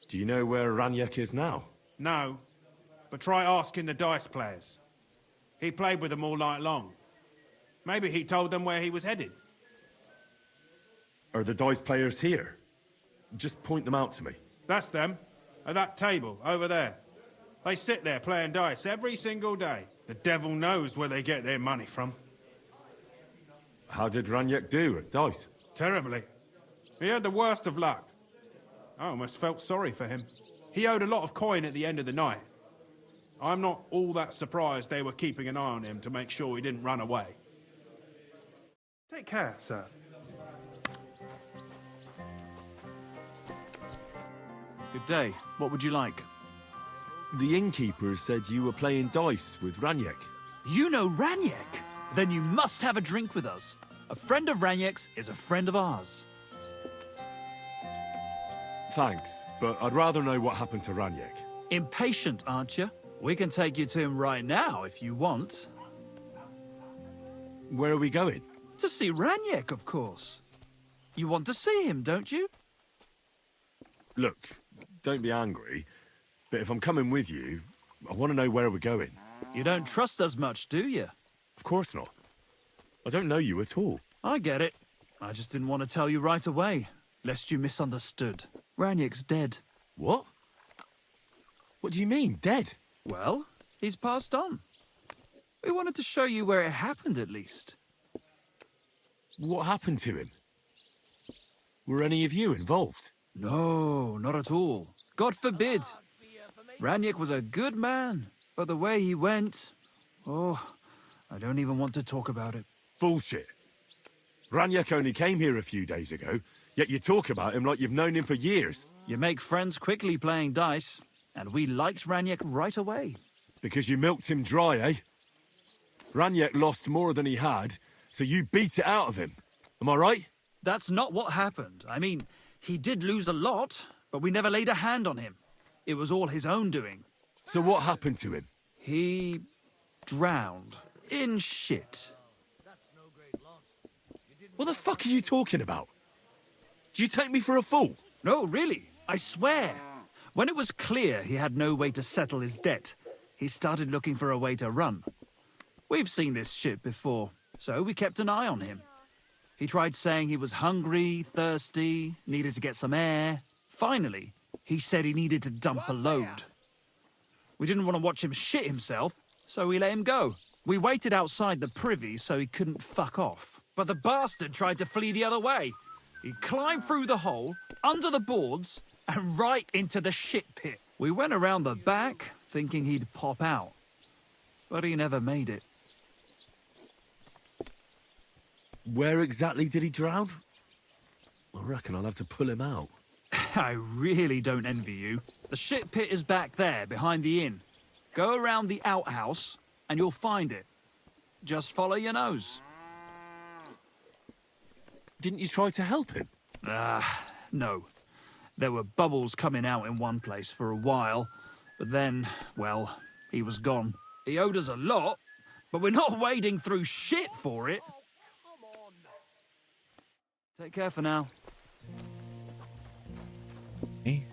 Do you know where Raniek is now? No, but try asking the dice players. He played with them all night long. Maybe he told them where he was headed. Are the dice players here? Just point them out to me. That's them, at that table, over there. They sit there playing dice every single day. The devil knows where they get their money from. How did Raniek do at dice? Terribly. He had the worst of luck. I almost felt sorry for him. He owed a lot of coin at the end of the night. I'm not all that surprised they were keeping an eye on him to make sure he didn't run away. Take care, sir. Good day. What would you like? The innkeeper said you were playing dice with Raniek. You know Raniek? Then you must have a drink with us. A friend of Raniek's is a friend of ours. Thanks, but I'd rather know what happened to Raniek. Impatient, aren't you? We can take you to him right now if you want. Where are we going? To see Raniek, of course. You want to see him, don't you? Look, don't be angry, but if I'm coming with you, I want to know where we're going. You don't trust us much, do you? Of course not. I don't know you at all. I get it. I just didn't want to tell you right away, lest you misunderstood. Raniek's dead. What? What do you mean, dead? Well, he's passed on. We wanted to show you where it happened, at least. What happened to him? Were any of you involved? No, not at all. God forbid. Raniek was a good man, but the way he went... Oh, I don't even want to talk about it. Bullshit. Raniek only came here a few days ago, yet you talk about him like you've known him for years. You make friends quickly playing dice, and we liked Raniek right away. Because you milked him dry, eh? Raniek lost more than he had, so you beat it out of him. Am I right? That's not what happened. I mean, he did lose a lot, but we never laid a hand on him. It was all his own doing. So what happened to him? He drowned in shit. What the fuck are you talking about? Do you take me for a fool? No, really. I swear. When it was clear he had no way to settle his debt, he started looking for a way to run. We've seen this shit before, so we kept an eye on him. He tried saying he was hungry, thirsty, needed to get some air. Finally, he said he needed to dump a load. We didn't want to watch him shit himself, so we let him go. We waited outside the privy so he couldn't fuck off. But the bastard tried to flee the other way. He climbed through the hole, under the boards, and right into the shit pit. We went around the back, thinking he'd pop out. But he never made it. Where exactly did he drown? I reckon I'll have to pull him out. I really don't envy you. The shit pit is back there, behind the inn. Go around the outhouse, and you'll find it. Just follow your nose. Didn't you try to help him? No. There were bubbles coming out in one place for a while, but then, well, he was gone. He owed us a lot, but we're not wading through shit for it. Take care for now. Hey.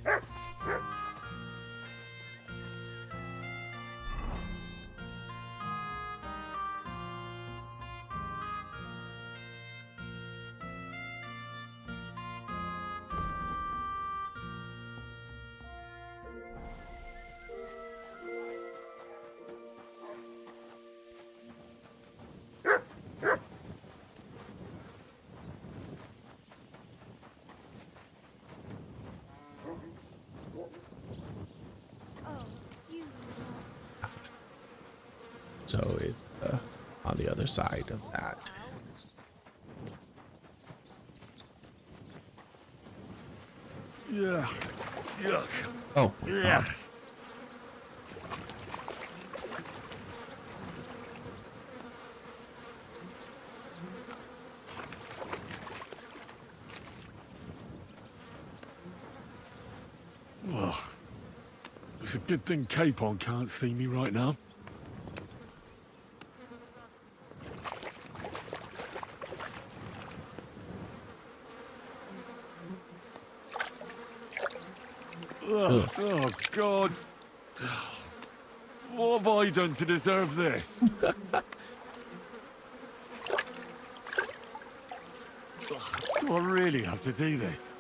So it's on the other side of that. Yeah. Yuck. Oh. Yeah. Ugh. It's a good thing Capon can't see me right now. Ugh. Oh, God. What have I done to deserve this? Do I really have to do this?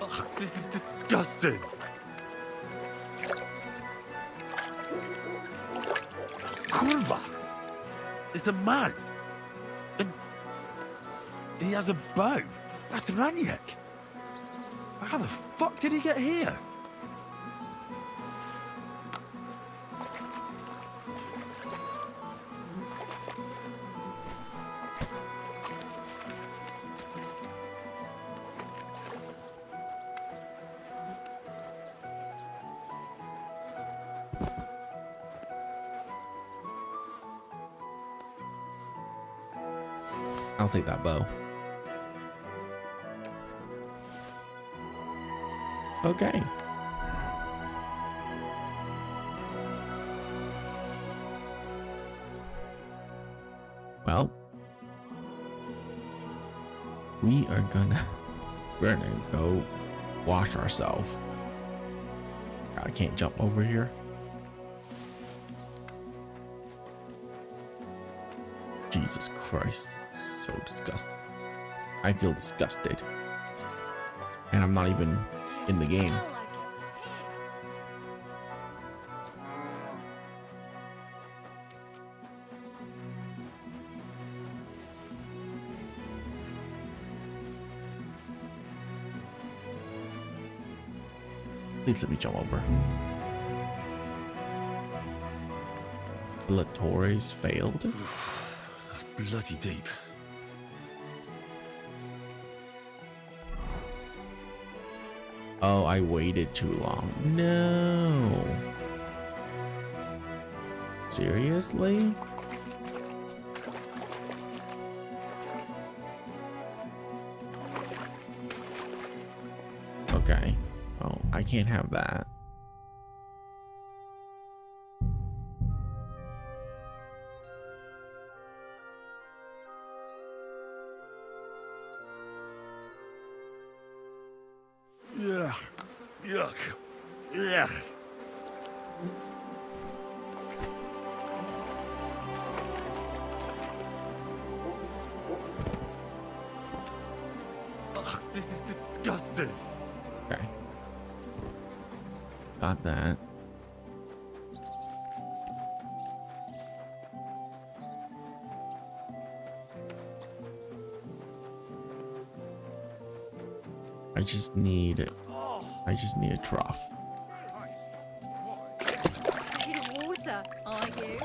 Ugh, this is disgusting. Kurva! It's a man. And he has a bow. That's Raniek. How the fuck did he get here? I'll take that bow. Okay. Well, we're gonna go wash ourselves. I can't jump over here. Jesus Christ, so disgusting. I feel disgusted. And I'm not even in the game. Please let me jump over. Latores failed. That's bloody deep. Oh, I waited too long. No. Seriously? Okay. Oh, I can't have that. Yuck. Yuck. Yuck. Ugh, this is disgusting. bastard! Okay. Got that. I just need a trough. Need water, are you?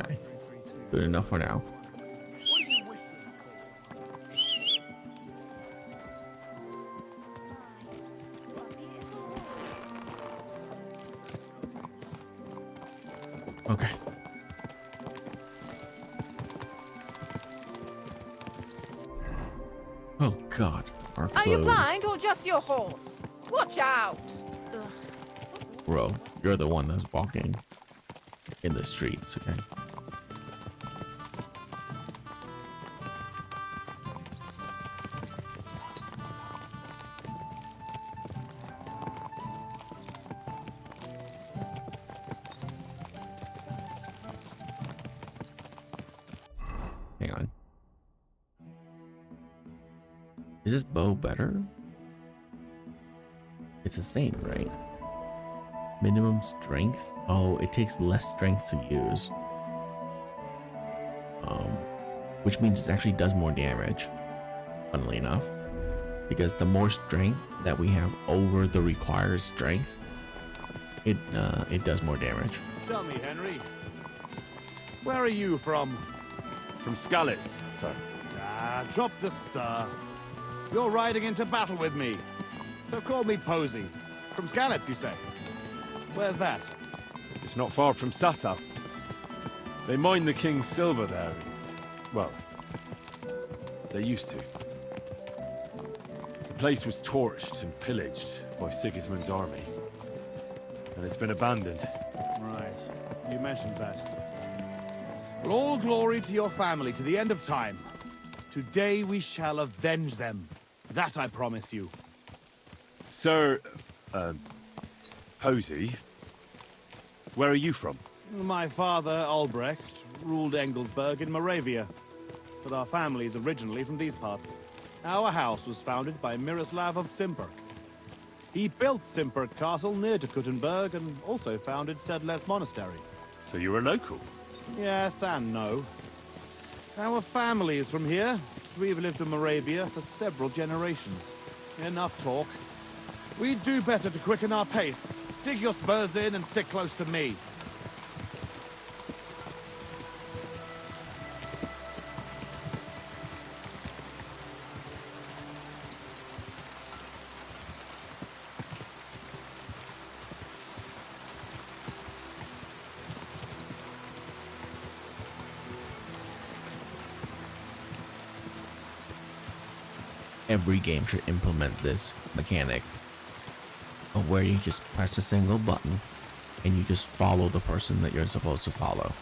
Okay. Good enough for now. Okay. Oh God, our clothes. Are you blind or just your horse? Watch out! Bro, you're the one that's walking in the streets, okay? Hang on. Is this bow better? It's the same, right? Minimum strength? Oh, it takes less strength to use. Which means it actually does more damage, funnily enough. Because the more strength that we have over the required strength, it does more damage. Tell me, Henry, where are you from? From Skalitz, sir. Ah, drop the sir. You're riding into battle with me. So call me Posey. From Skalitz, you say? Where's that? It's not far from Sassa. They mine the king's silver there. Well, they used to. The place was torched and pillaged by Sigismund's army. And it's been abandoned. Right. You mentioned that. Well, all glory to your family to the end of time. Today we shall avenge them. That I promise you. Sir, Posey, where are you from? My father, Albrecht, ruled Engelsberg in Moravia. But our family is originally from these parts. Our house was founded by Miroslav of Simperk. He built Simperk Castle near to Kuttenberg and also founded Sedles Monastery. So you're a local? Yes and no. Our family is from here. We've lived in Moravia for several generations. Enough talk. We'd do better to quicken our pace. Dig your spurs in and stick close to me. Every game should implement this mechanic of where you just press a single button and you just follow the person that you're supposed to follow.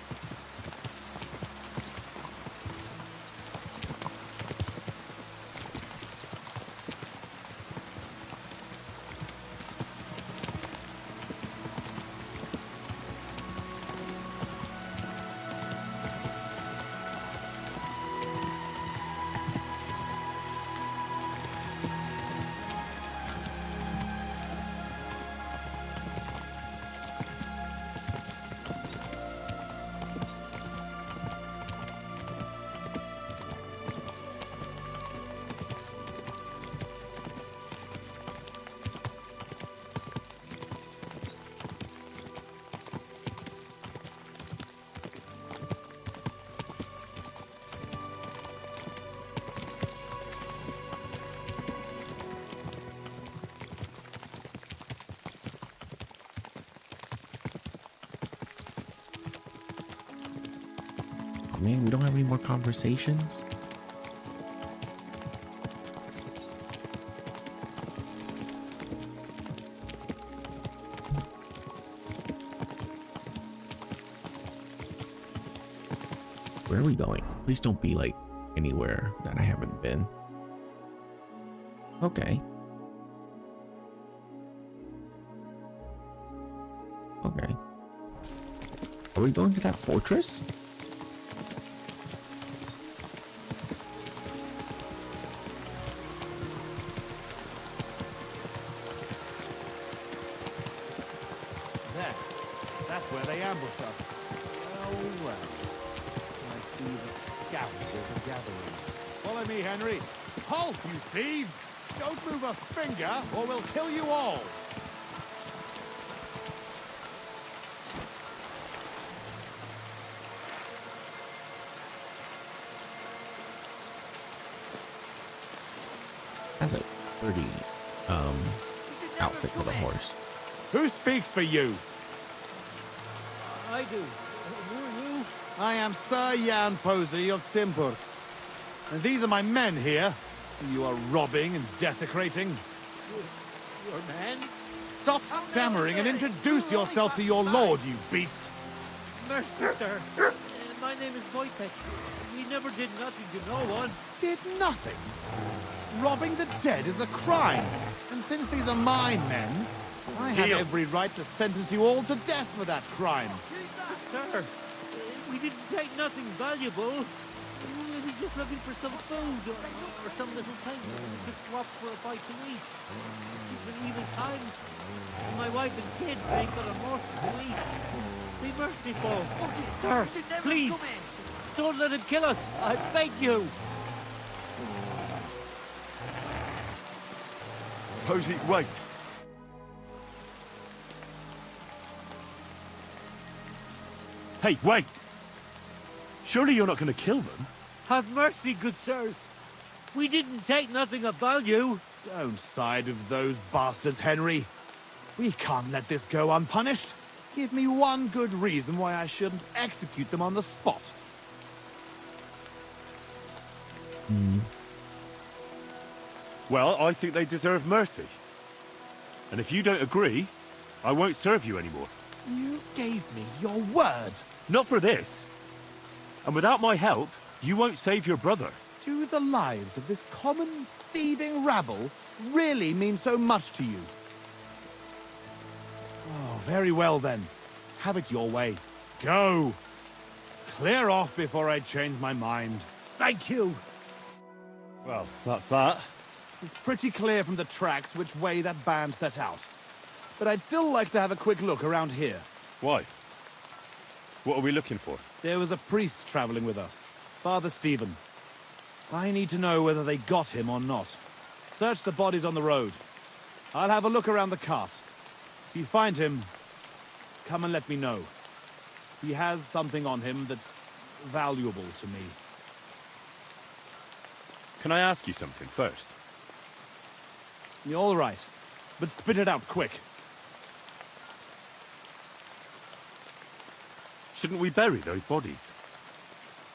Man, we don't have any more conversations. Where are we going? Please don't be like anywhere that I haven't been. Okay. Okay. Are we going to that fortress? where they ambushed us. Oh well. I see the scavengers are gathering. Follow me, Henry. Halt, you thieves! Don't move a finger, or we'll kill you all! That's a pretty outfit for the horse. Who speaks for you? I do. Who are you? I am Sir Jan Posey of Simburg. And these are my men here, who you are robbing and desecrating. Your man? Stop stammering and introduce yourself to your lord, you beast! Mercy, sir. My name is Wojtek. We never did nothing to no one. Did nothing? Robbing the dead is a crime. And since these are my men, I have every right to sentence you all to death for that crime. Sir, we didn't take nothing valuable. We was just looking for some food or some little thing we could swap for a bite to eat. It's an evil times. My wife and kids ain't got a morsel to eat. Be merciful. Sir, please, don't let him kill us. I beg you. Posey, wait. Hey, wait! Surely you're not going to kill them? Have mercy, good sirs. We didn't take nothing of value. Don't side with those bastards, Henry. We can't let this go unpunished. Give me one good reason why I shouldn't execute them on the spot. Well, I think they deserve mercy. And if you don't agree, I won't serve you anymore. You gave me your word. Not for this. And without my help, you won't save your brother. Do the lives of this common thieving rabble really mean so much to you? Oh, very well then. Have it your way. Go! Clear off before I change my mind. Thank you. Well, that's that. It's pretty clear from the tracks which way that band set out. But I'd still like to have a quick look around here. Why? What are we looking for? There was a priest traveling with us, Father Stephen. I need to know whether they got him or not. Search the bodies on the road. I'll have a look around the cart. If you find him, come and let me know. He has something on him that's valuable to me. Can I ask you something first? You're all right, but spit it out quick. Shouldn't we bury those bodies?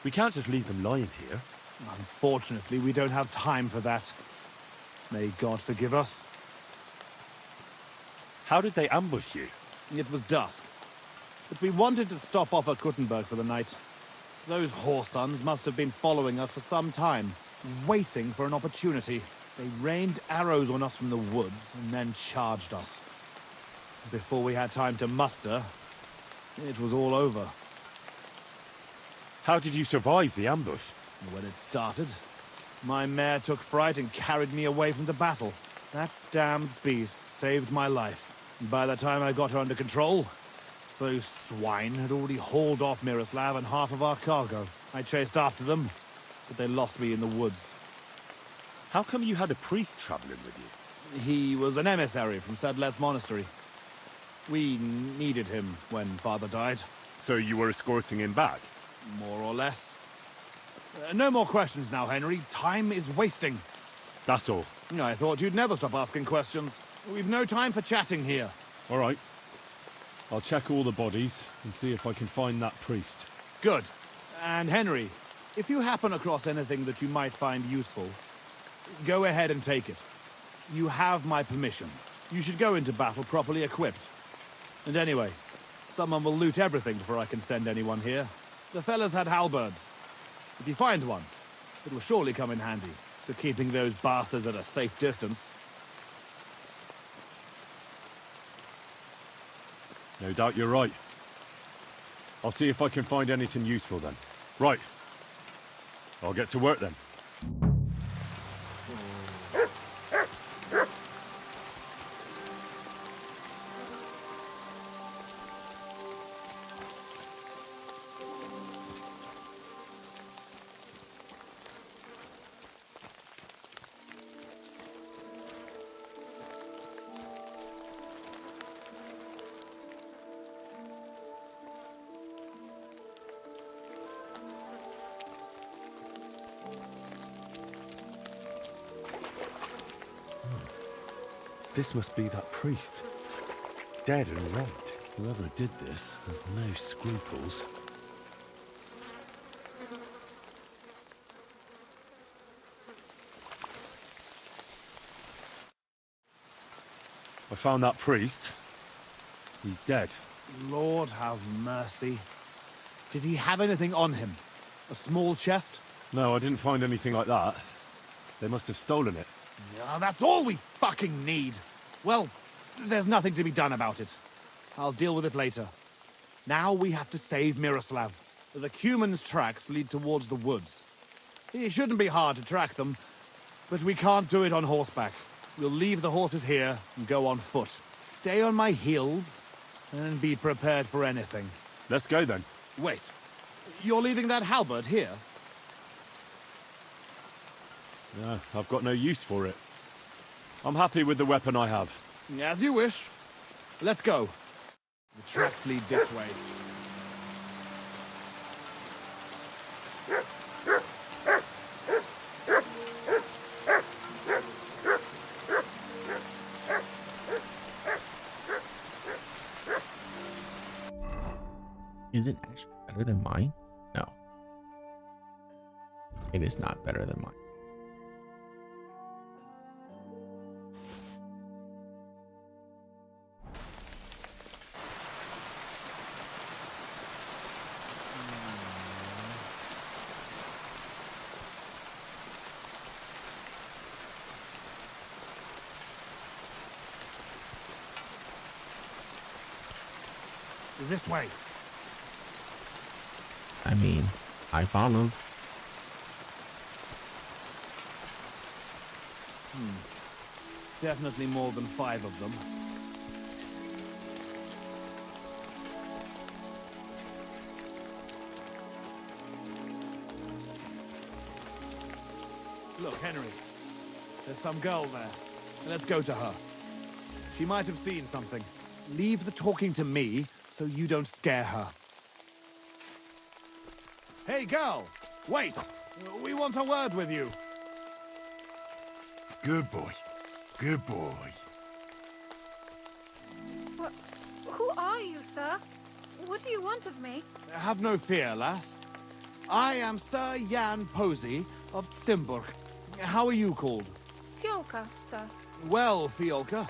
We can't just leave them lying here. Unfortunately, we don't have time for that. May God forgive us. How did they ambush you? It was dusk, but we wanted to stop off at Kuttenberg for the night. Those whoresons must have been following us for some time, waiting for an opportunity. They rained arrows on us from the woods and then charged us. Before we had time to muster, it was all over. How did you survive the ambush? When it started, my mare took fright and carried me away from the battle. That damned beast saved my life. By the time I got her under control, those swine had already hauled off Miroslav and half of our cargo. I chased after them, but they lost me in the woods. How come you had a priest traveling with you? He was an emissary from Sedlet's monastery. We needed him when Father died. So you were escorting him back? More or less. No more questions now, Henry. Time is wasting. That's all. I thought you'd never stop asking questions. We've no time for chatting here. All right. I'll check all the bodies and see if I can find that priest. Good. And Henry, if you happen across anything that you might find useful, go ahead and take it. You have my permission. You should go into battle properly equipped. And anyway, someone will loot everything before I can send anyone here. The fellas had halberds. If you find one, it will surely come in handy for keeping those bastards at a safe distance. No doubt you're right. I'll see if I can find anything useful then. Right. I'll get to work then. This must be that priest. Dead and right. Whoever did this has no scruples. I found that priest. He's dead. Lord have mercy. Did he have anything on him? A small chest? No, I didn't find anything like that. They must have stolen it. Yeah, that's all we fucking need. Well, there's nothing to be done about it. I'll deal with it later. Now we have to save Miroslav. The Cuman's tracks lead towards the woods. It shouldn't be hard to track them, but we can't do it on horseback. We'll leave the horses here and go on foot. Stay on my heels and be prepared for anything. Let's go then. Wait, you're leaving that halberd here? No, I've got no use for it. I'm happy with the weapon I have. As you wish. Let's go. The tracks lead this way. Is it actually better than mine? No. It is not better than mine. This way. I mean, I followed. Definitely more than 5 of them. Look, Henry. There's some girl there. Let's go to her. She might have seen something. Leave the talking to me so you don't scare her. Hey, girl! Wait! We want a word with you. Good boy. Good boy. Who are you, sir? What do you want of me? Have no fear, lass. I am Sir Jan Posey of Zimburg. How are you called? Fiolka, sir. Well, Fiolka,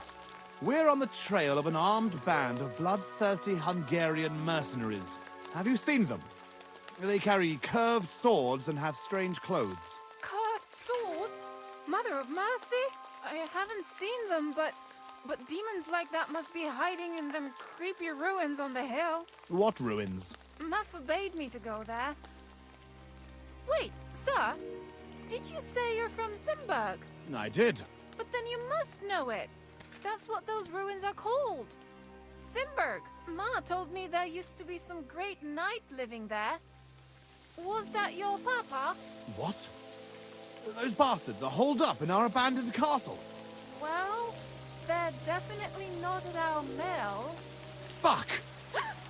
we're on the trail of an armed band of bloodthirsty Hungarian mercenaries. Have you seen them? They carry curved swords and have strange clothes. Carved swords? Mother of mercy? I haven't seen them, but demons like that must be hiding in them creepy ruins on the hill. What ruins? Ma forbade me to go there. Wait, sir, did you say you're from Zimburg? I did. But then you must know it. That's what those ruins are called. Zimburg. Ma told me there used to be some great knight living there. Was that your papa? What? Those bastards are holed up in our abandoned castle. Well, they're definitely not at our mill. Fuck!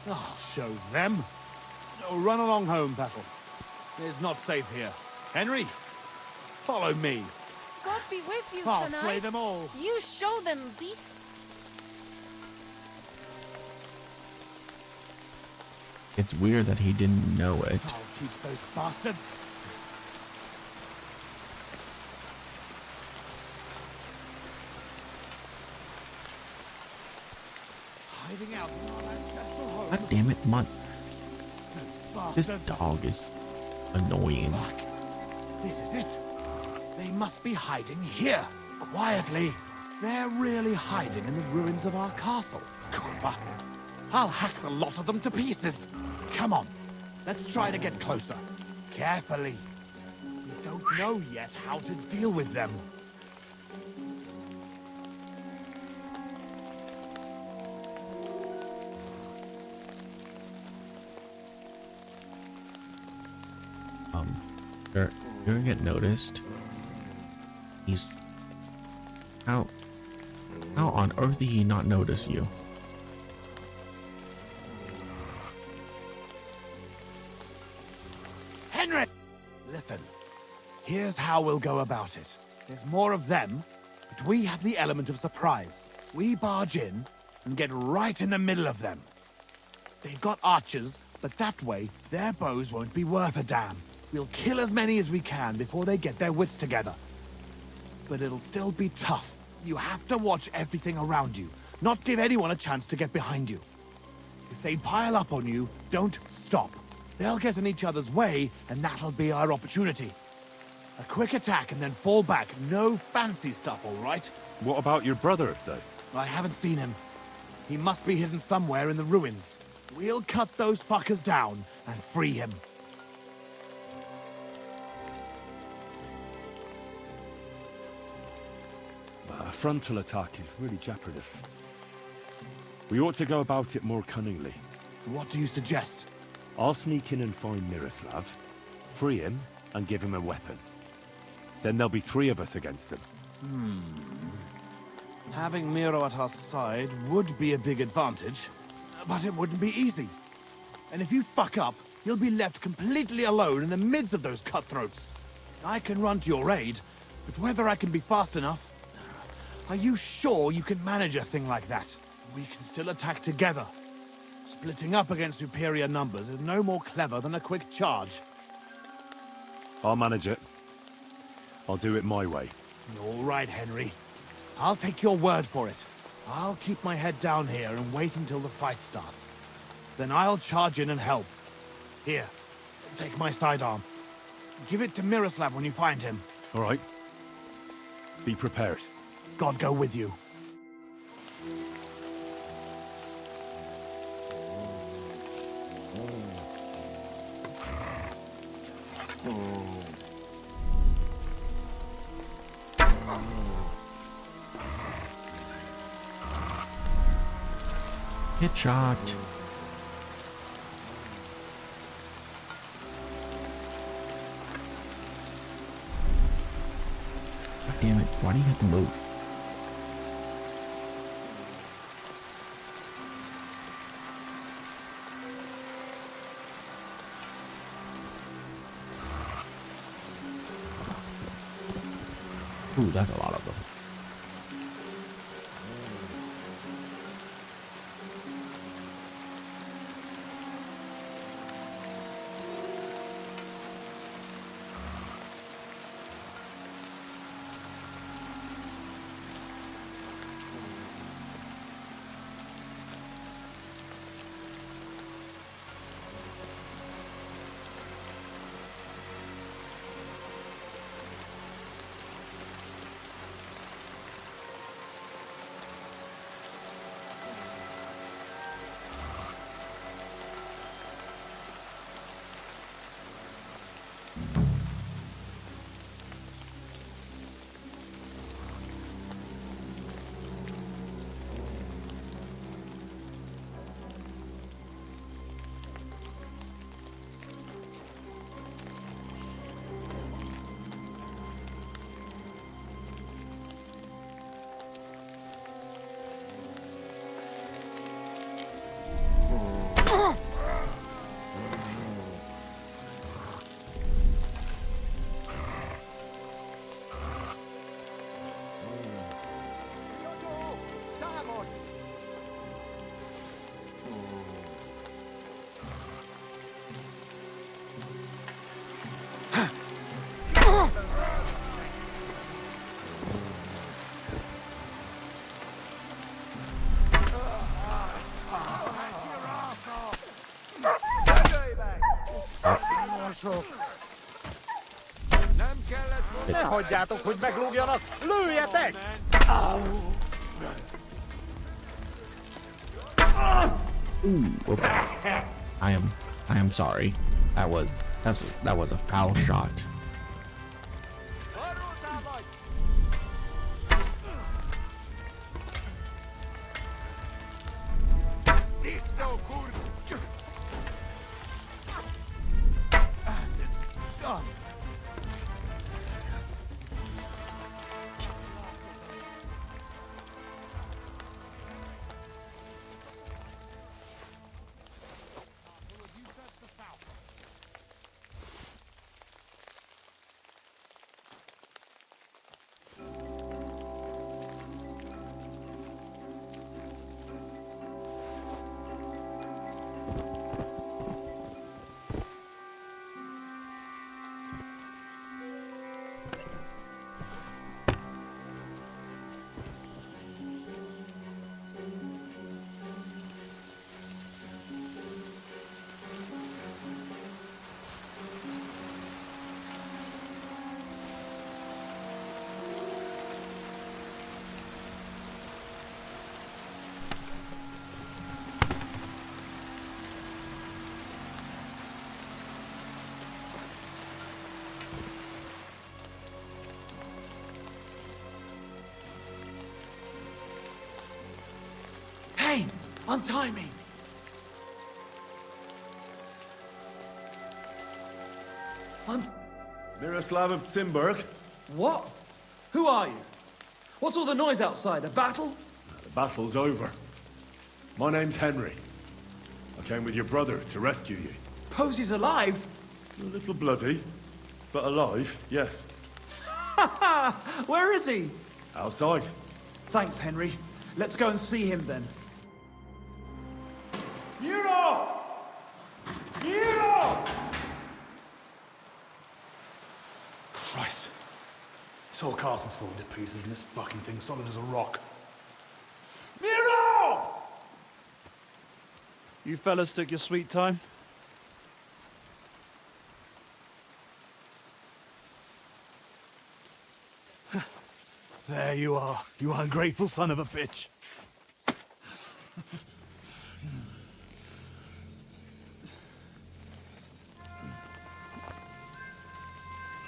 I'll show them. Oh, run along home, Petal. It's not safe here. Henry, follow me. God be with you, I'll Sir slay Knight. them all. You show them, beasts. It's weird that he didn't know it. I'll teach those bastards. Hiding out in our ancestral home. God damn it, Mutt. This Bastards. dog is annoying. This is it. They must be hiding here, quietly. They're really hiding in the ruins of our castle. Kurva. I'll hack the lot of them to pieces. Come on, let's try to get closer. Carefully. We don't know yet how to deal with them. You're gonna get noticed. He's... How on earth did he not notice you? Henry! Listen, here's how we'll go about it. There's more of them, but But we have the element of surprise. We barge in and get right in the middle of them. They've got archers, but that way, their bows won't be worth a damn. We'll kill as many as we can before they get their wits together. But it'll still be tough. You have to watch everything around you, not give anyone a chance to get behind you. If they pile up on you, don't stop. They'll get in each other's way, and that'll be our opportunity. A quick attack and then fall back. No fancy stuff, all right? What about your brother, though? I haven't seen him. He must be hidden somewhere in the ruins. We'll cut those fuckers down and free him. A frontal attack is really jeopardous. We ought to go about it more cunningly. What do you suggest? I'll sneak in and find Miroslav, free him, and give him a weapon. Then there'll be 3 of us against him. Having Miro at our side would be a big advantage, but it wouldn't be easy. And if you fuck up, you'll be left completely alone in the midst of those cutthroats. I can run to your aid, but whether I can be fast enough... Are you sure you can manage a thing like that? We can still attack together. Splitting up against superior numbers is no more clever than a quick charge. I'll manage it. I'll do it my way. All right, Henry. I'll take your word for it. I'll keep my head down here and wait until the fight starts. Then I'll charge in and help. Here, take my sidearm. Give it to Miroslav when you find him. All right. Be prepared. God go with you. Hit shot. God damn it. Why do you have to move? Ooh, that's a lot of them. Ne hagyjátok, hogy meglógjanak! Lőjetek! Ooh, okay. I am sorry. That was a foul shot. Untie me! Miroslav of Simberg. What? Who are you? What's all the noise outside? A battle? The battle's over. My name's Henry. I came with your brother to rescue you. Posey's alive? A little bloody, but alive, yes. Where is he? Outside. Thanks, Henry. Let's go and see him then. Nero! Nero! Christ. This whole castle's falling to pieces and this fucking thing's solid as a rock. Nero! You fellas took your sweet time? There you are, you ungrateful son of a bitch.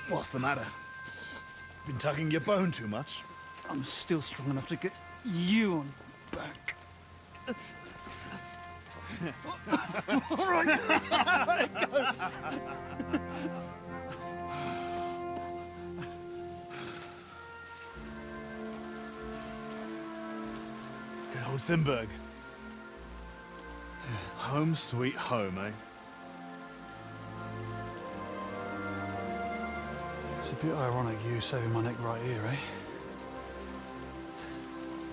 What's the matter? Been tugging your bone too much? I'm still strong enough to get you on back. All right. Let it go. Good old Simberg. Home sweet home, eh? It's a bit ironic you saving my neck right here, eh?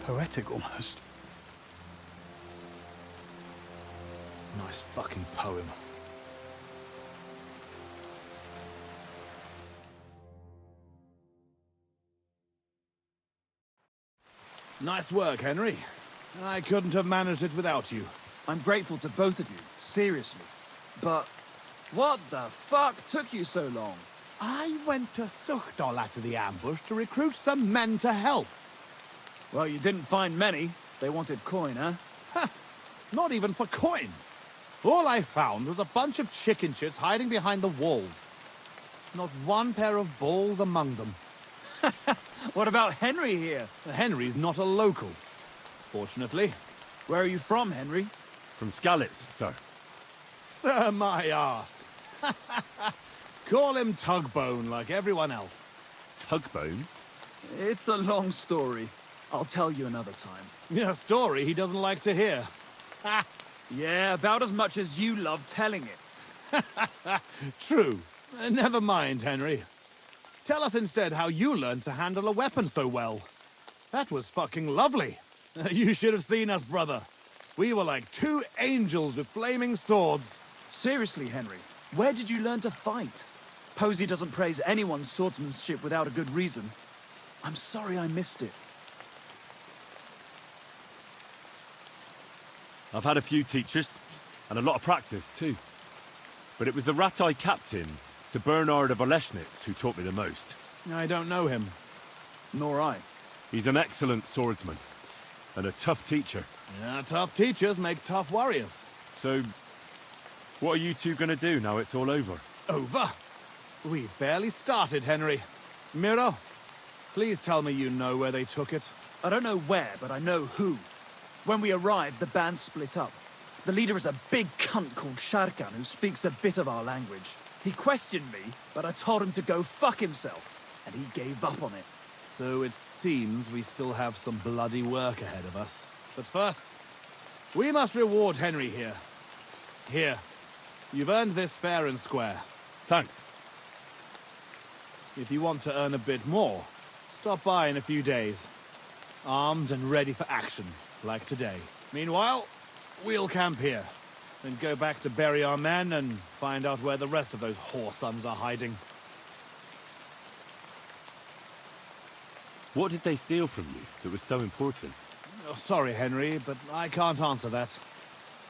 Poetic almost. Nice fucking poem. Nice work, Henry. I couldn't have managed it without you. I'm grateful to both of you, seriously. But what the fuck took you so long? I went to Suchdol after the ambush to recruit some men to help. Well, you didn't find many. They wanted coin, huh? Ha! Not even for coin. All I found was a bunch of chicken shits hiding behind the walls. Not one pair of balls among them. What about Henry here? Henry's not a local, fortunately. Where are you from, Henry? From Skalitz, sir. Sir, my arse. Call him Tugbone like everyone else. Tugbone? It's a long story. I'll tell you another time. A story he doesn't like to hear. Yeah, about as much as you love telling it. True. Never mind, Henry. Tell us instead how you learned to handle a weapon so well. That was fucking lovely. You should have seen us, brother. We were like two angels with flaming swords. Seriously, Henry, where did you learn to fight? Posey doesn't praise anyone's swordsmanship without a good reason. I'm sorry I missed it. I've had a few teachers, and a lot of practice, too. But it was the Ratai captain, Sir Bernard of Oleschnitz, who taught me the most. I don't know him. Nor I. He's an excellent swordsman, and a tough teacher. Yeah, tough teachers make tough warriors. So, what are you two gonna do now it's all over? Over? We've barely started, Henry. Miro, please tell me you know where they took it. I don't know where, but I know who. When we arrived, the band split up. The leader is a big cunt called Sharkan who speaks a bit of our language. He questioned me, but I told him to go fuck himself, and he gave up on it. So it seems we still have some bloody work ahead of us. But first, we must reward Henry here. Here, you've earned this fair and square. Thanks. If you want to earn a bit more, stop by in a few days. Armed and ready for action, like today. Meanwhile, we'll camp here, then go back to bury our men and find out where the rest of those whoresons are hiding. What did they steal from you that was so important? Oh, sorry, Henry, but I can't answer that.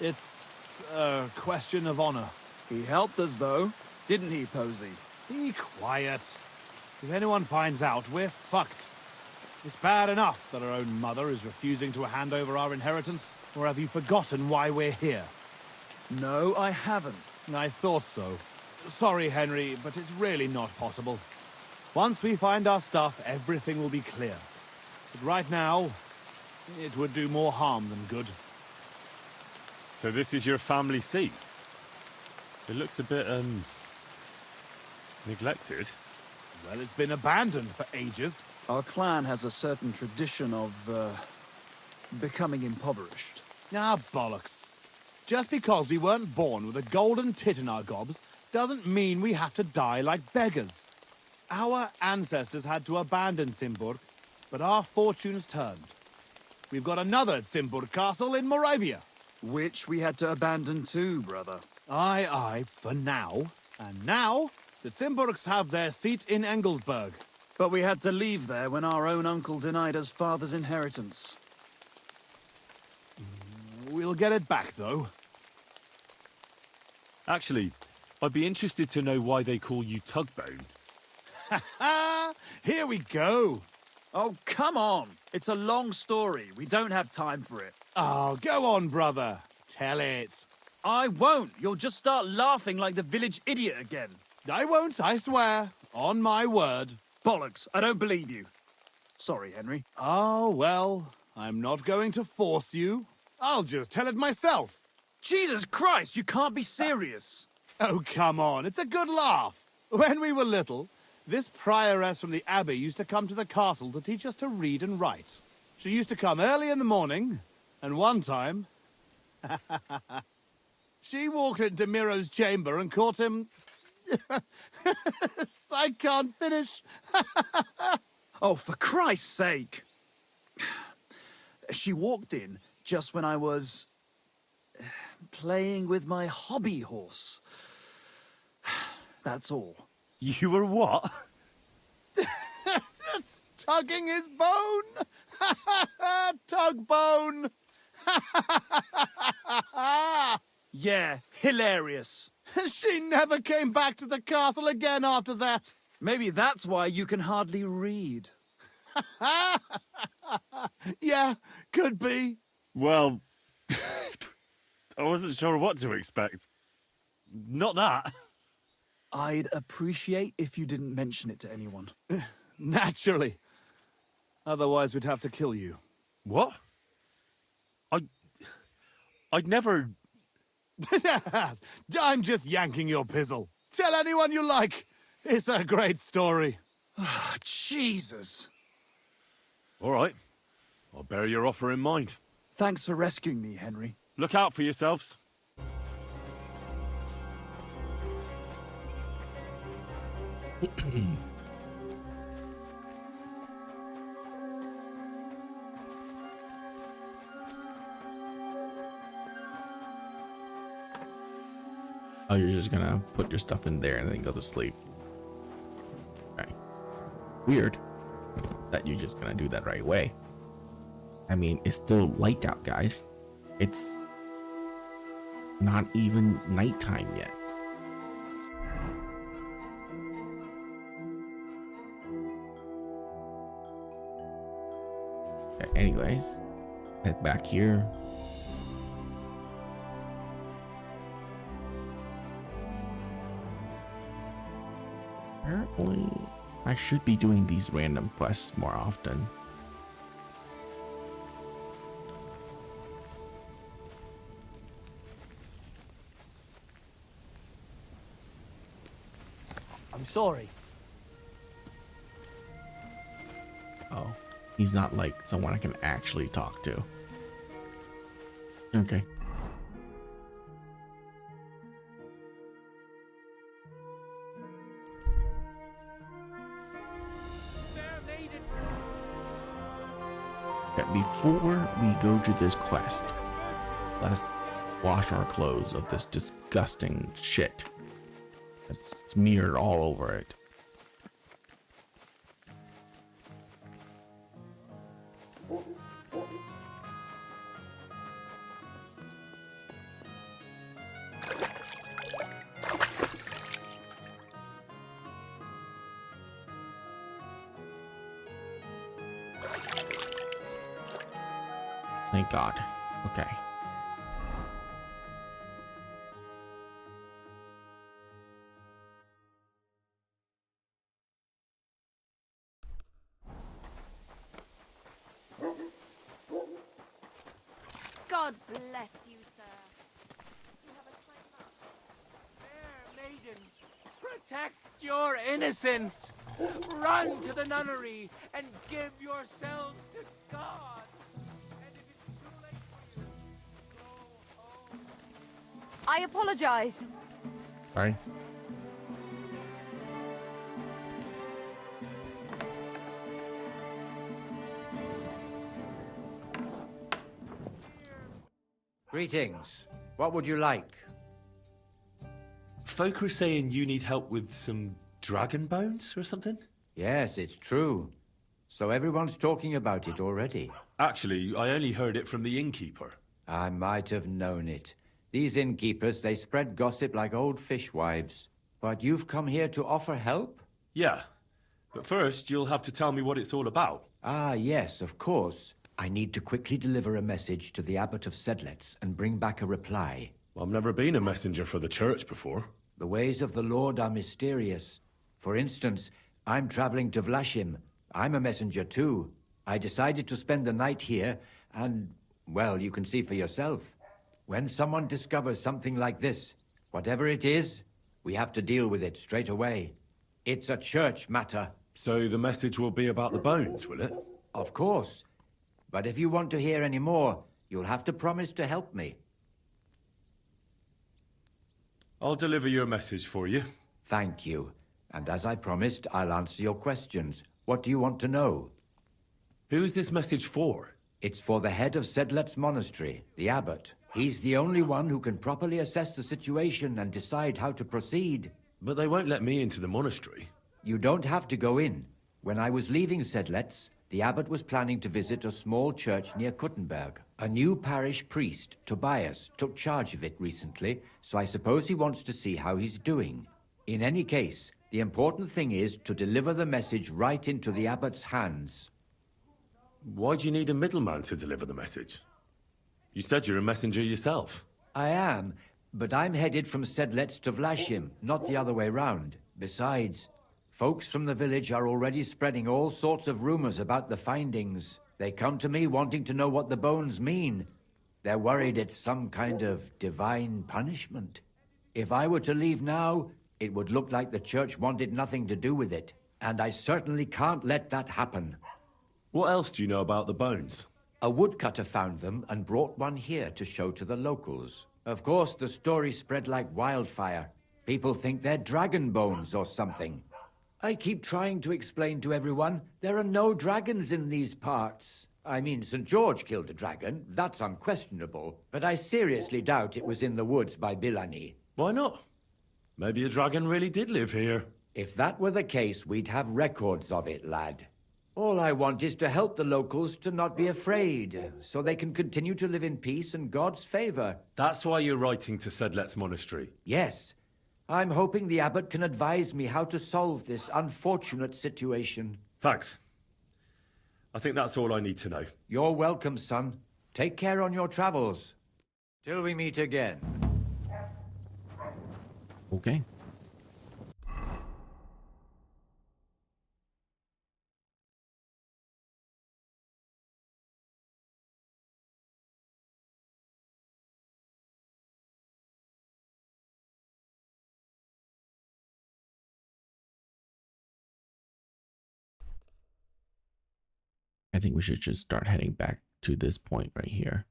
It's a question of honor. He helped us, though, didn't he, Posey? Be quiet. If anyone finds out, we're fucked. It's bad enough that our own mother is refusing to hand over our inheritance. Or have you forgotten why we're here? No, I haven't. I thought so. Sorry, Henry, but it's really not possible. Once we find our stuff, everything will be clear. But right now, it would do more harm than good. So this is your family seat? It looks a bit, neglected. Well, it's been abandoned for ages. Our clan has a certain tradition of, becoming impoverished. Ah, bollocks. Just because we weren't born with a golden tit in our gobs doesn't mean we have to die like beggars. Our ancestors had to abandon Simburg, but our fortunes turned. We've got another Simburg castle in Moravia. Which we had to abandon too, brother. Aye, for now. And now, the Simburgs have their seat in Engelsberg. But we had to leave there when our own uncle denied us father's inheritance. We'll get it back, though. Actually, I'd be interested to know why they call you Tugbone. Ha ha! Here we go! Oh, come on! It's a long story. We don't have time for it. Oh, go on, brother. Tell it. I won't. You'll just start laughing like the village idiot again. I won't, I swear. On my word. Bollocks. I don't believe you. Sorry, Henry. Oh, well, I'm not going to force you. I'll just tell it myself. Jesus Christ, you can't be serious. Oh, come on. It's a good laugh. When we were little, this prioress from the abbey used to come to the castle to teach us to read and write. She used to come early in the morning, and one time... she walked into Miro's chamber and caught him... I can't finish. Oh, for Christ's sake. She walked in just when I was... playing with my hobby horse. That's all. You were what? That's tugging his bone. Tug bone. Yeah, hilarious. She never came back to the castle again after that. Maybe that's why you can hardly read. Yeah, could be. Well, I wasn't sure what to expect. Not that. I'd appreciate if you didn't mention it to anyone. Naturally. Otherwise, we'd have to kill you. What? I'd never... I'm just yanking your pizzle. Tell anyone you like. It's a great story. Jesus. All right. I'll bear your offer in mind. Thanks for rescuing me, Henry. Look out for yourselves. Oh, you're just gonna put your stuff in there and then go to sleep. Okay. Weird that you're just gonna do that right away. I mean, it's still light out, guys. It's not even nighttime yet. Okay, anyways, head back here. Apparently, I should be doing these random quests more often. I'm sorry. Oh, he's not like someone I can actually talk to. Okay. Before we go to this quest, let's wash our clothes of this disgusting shit. It's smeared all over it. Thank God. Okay. God bless you, sir. your innocence. Run to the nunnery and give yourselves to God. I apologize. Sorry. Greetings. What would you like? Folk are saying you need help with some dragon bones or something? Yes, it's true. So everyone's talking about it already. Actually, I only heard it from the innkeeper. I might have known it. These innkeepers, they spread gossip like old fishwives. But you've come here to offer help? Yeah. But first, you'll have to tell me what it's all about. Ah, yes, of course. I need to quickly deliver a message to the Abbot of Sedlets and bring back a reply. I've never been a messenger for the church before. The ways of the Lord are mysterious. For instance, I'm traveling to Vlashim. I'm a messenger too. I decided to spend the night here, and, well, you can see for yourself. When someone discovers something like this, whatever it is, we have to deal with it straight away. It's a church matter. So the message will be about the bones, will it? Of course. But if you want to hear any more, you'll have to promise to help me. I'll deliver your message for you. Thank you. And as I promised, I'll answer your questions. What do you want to know? Who is this message for? It's for the head of Sedlet's monastery, the abbot. He's the only one who can properly assess the situation and decide how to proceed. But they won't let me into the monastery. You don't have to go in. When I was leaving Sedlet's, the abbot was planning to visit a small church near Kuttenberg. A new parish priest, Tobias, took charge of it recently, so I suppose he wants to see how he's doing. In any case, the important thing is to deliver the message right into the abbot's hands. Why do you need a middleman to deliver the message? You said you're a messenger yourself. I am, but I'm headed from Sedlets to Vlashim, not the other way round. Besides, folks from the village are already spreading all sorts of rumors about the findings. They come to me wanting to know what the bones mean. They're worried it's some kind of divine punishment. If I were to leave now, it would look like the church wanted nothing to do with it. And I certainly can't let that happen. What else do you know about the bones? A woodcutter found them and brought one here to show to the locals. Of course, the story spread like wildfire. People think they're dragon bones or something. I keep trying to explain to everyone there are no dragons in these parts. I mean, St. George killed a dragon, that's unquestionable, but I seriously doubt it was in the woods by Bilani. Why not? Maybe a dragon really did live here. If that were the case, we'd have records of it, lad. All I want is to help the locals to not be afraid, so they can continue to live in peace and God's favor. That's why you're writing to Sedlet's monastery? Yes. I'm hoping the abbot can advise me how to solve this unfortunate situation. Thanks. I think that's all I need to know. You're welcome, son. Take care on your travels. Till we meet again. Okay. I think we should just start heading back to this point right here.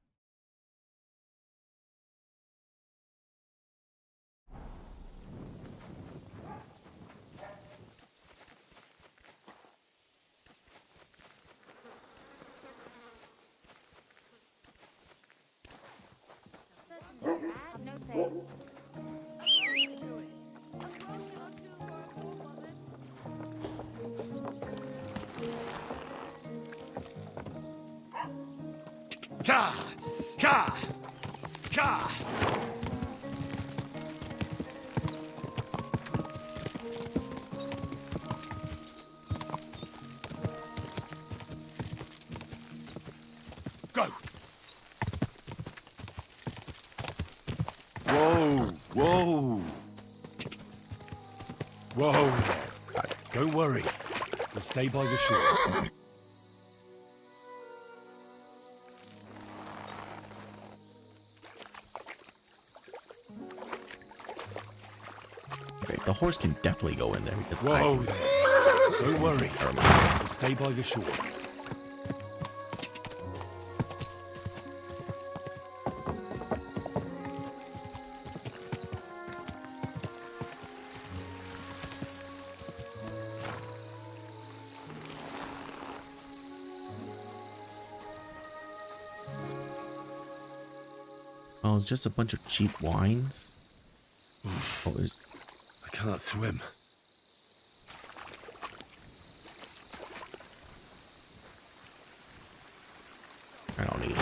Ka! Ka! Ka! Go! Whoa! Whoa! Whoa! Don't worry. We'll stay by the shore. horse can definitely go in there because Whoa there. Don't worry. Stay by the shore. Oh, it's just a bunch of cheap wines. Oh, I can't swim. I don't need it.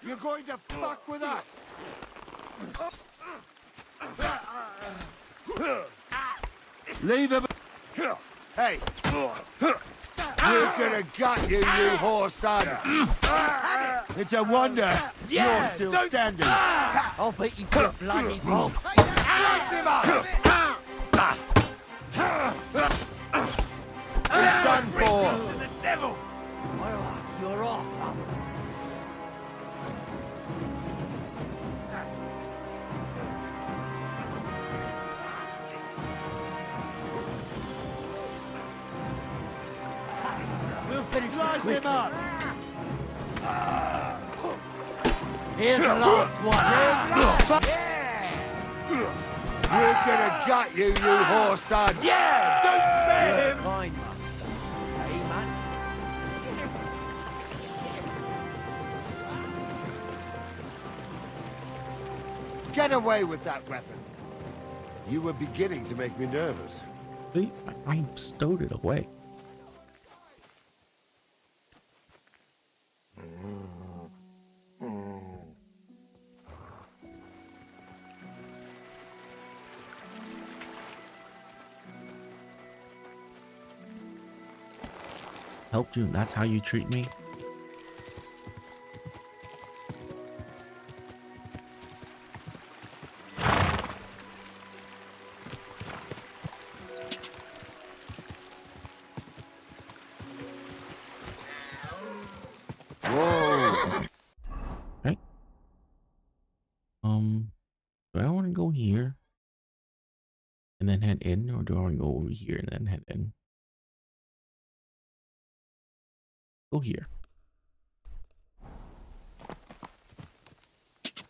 You're going to fuck with us! Leave him. Hey! We're gonna gut you, you whore son! It's a wonder you're still standing! I'll beat you to a bloody pulp. Slice him up! It's done for! To the devil! Well, you're off. We'll finish Slice this him up! Here's the last one. We're gonna gut you, you whore son! Yeah! Don't spare him! Kind master. Hey, man. Get away with that weapon! You were beginning to make me nervous. See, I stowed it away. Helped you, and that's how you treat me? Whoa! Okay. Do I want to go here and then head in, or do I want to go over here and then head in? Go here.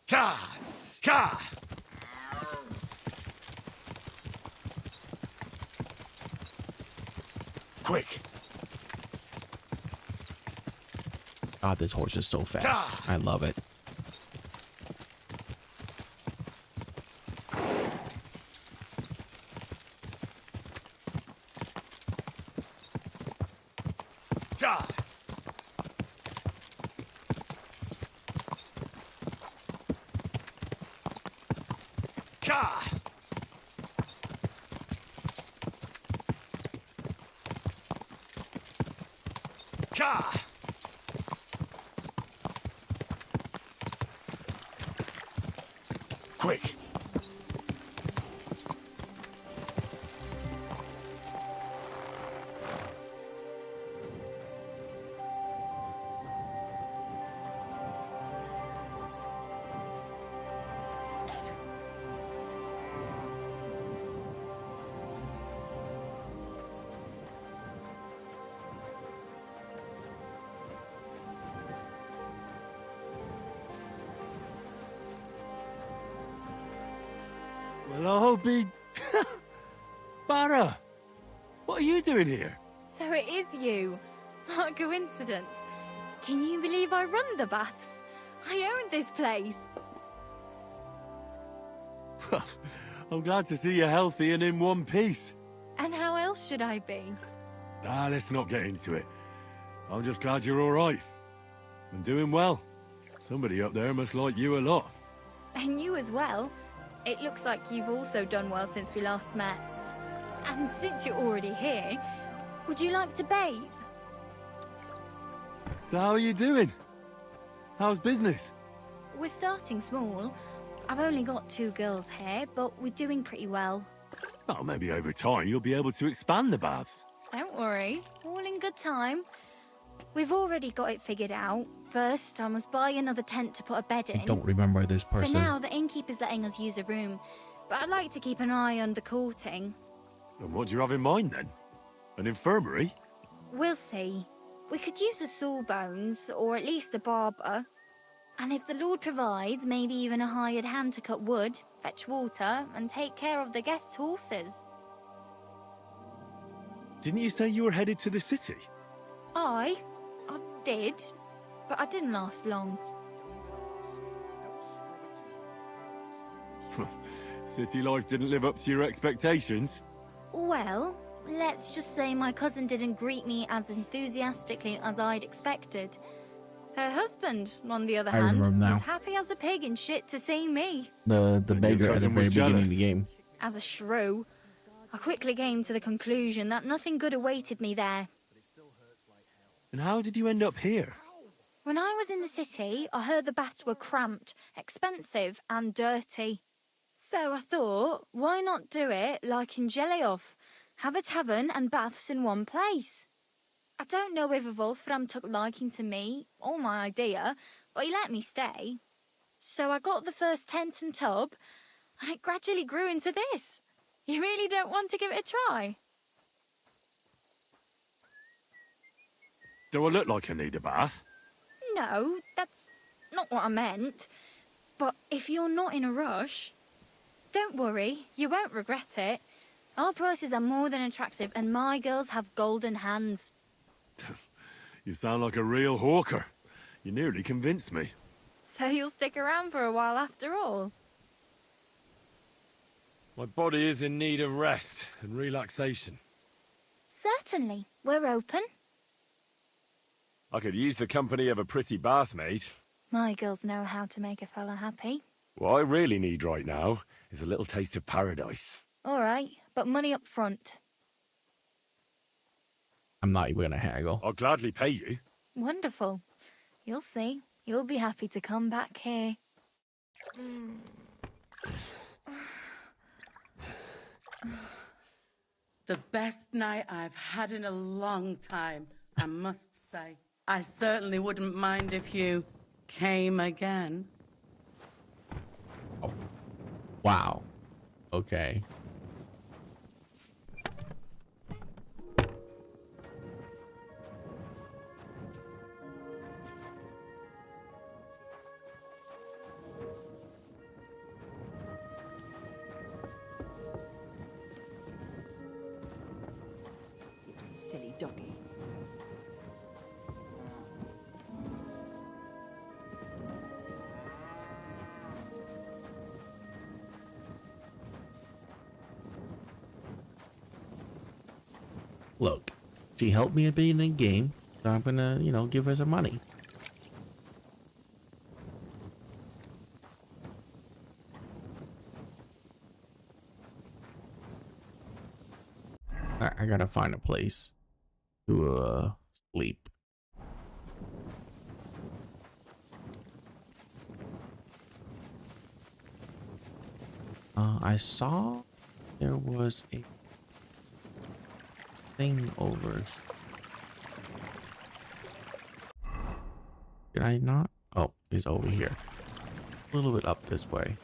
Ka! Ka! Quick! God, this horse is so fast. I love it. Ka! Ka! Ka! Quick! Well, I'll be... Barra! What are you doing here? So it is you. What a coincidence. Can you believe I run the baths? I own this place. I'm glad to see you healthy and in one piece. And how else should I be? Let's not get into it. I'm just glad you're all right. And doing well. Somebody up there must like you a lot. And you as well. It looks like you've also done well since we last met. And since you're already here, would you like to bathe? So how are you doing? How's business? We're starting small. I've only got 2 girls here, but we're doing pretty well. Well, maybe over time you'll be able to expand the baths. Don't worry, all in good time. We've already got it figured out. First, I must buy another tent to put a bed in. I don't remember this For person. now, the innkeeper's letting us use a room, but I'd like to keep an eye on the courting. And what do you have in mind then? An infirmary? We'll see. We could use a sawbones, or at least a barber. And if the Lord provides, maybe even a hired hand to cut wood, fetch water, and take care of the guests' horses. Didn't you say you were headed to the city? I did, but I didn't last long. City life didn't live up to your expectations? Well, let's just say my cousin didn't greet me as enthusiastically as I'd expected. Her husband, on the other I hand, remember now. was happy as a pig and shit to see me. The beggar at the cousin very was beginning jealous. of the game. As a shrew, I quickly came to the conclusion that nothing good awaited me there. And how did you end up here? When I was in the city, I heard the baths were cramped, expensive, and dirty. So I thought, why not do it like in Jelioff? Have a tavern and baths in one place. I don't know whether Wolfram took liking to me or my idea, but he let me stay. So I got the first tent and tub, and it gradually grew into this. You really don't want to give it a try? Do I look like I need a bath? No, that's not what I meant. But if you're not in a rush, don't worry, you won't regret it. Our prices are more than attractive, and my girls have golden hands. You sound like a real hawker. You nearly convinced me. So you'll stick around for a while after all? My body is in need of rest and relaxation. Certainly. We're open. I could use the company of a pretty bath maid. My girls know how to make a fella happy. What I really need right now is a little taste of paradise. All right, but money up front. I'm not even gonna haggle. I'll gladly pay you. Wonderful. You'll see. You'll be happy to come back here. The best night I've had in a long time, I must say. I certainly wouldn't mind if you came again. Wow. Okay. Silly doggy. Look, she helped me a bit in the game, so I'm gonna, give her some money. I gotta find a place to sleep. I saw there was a thing over. Did I not? Oh, he's over here. A little bit up this way.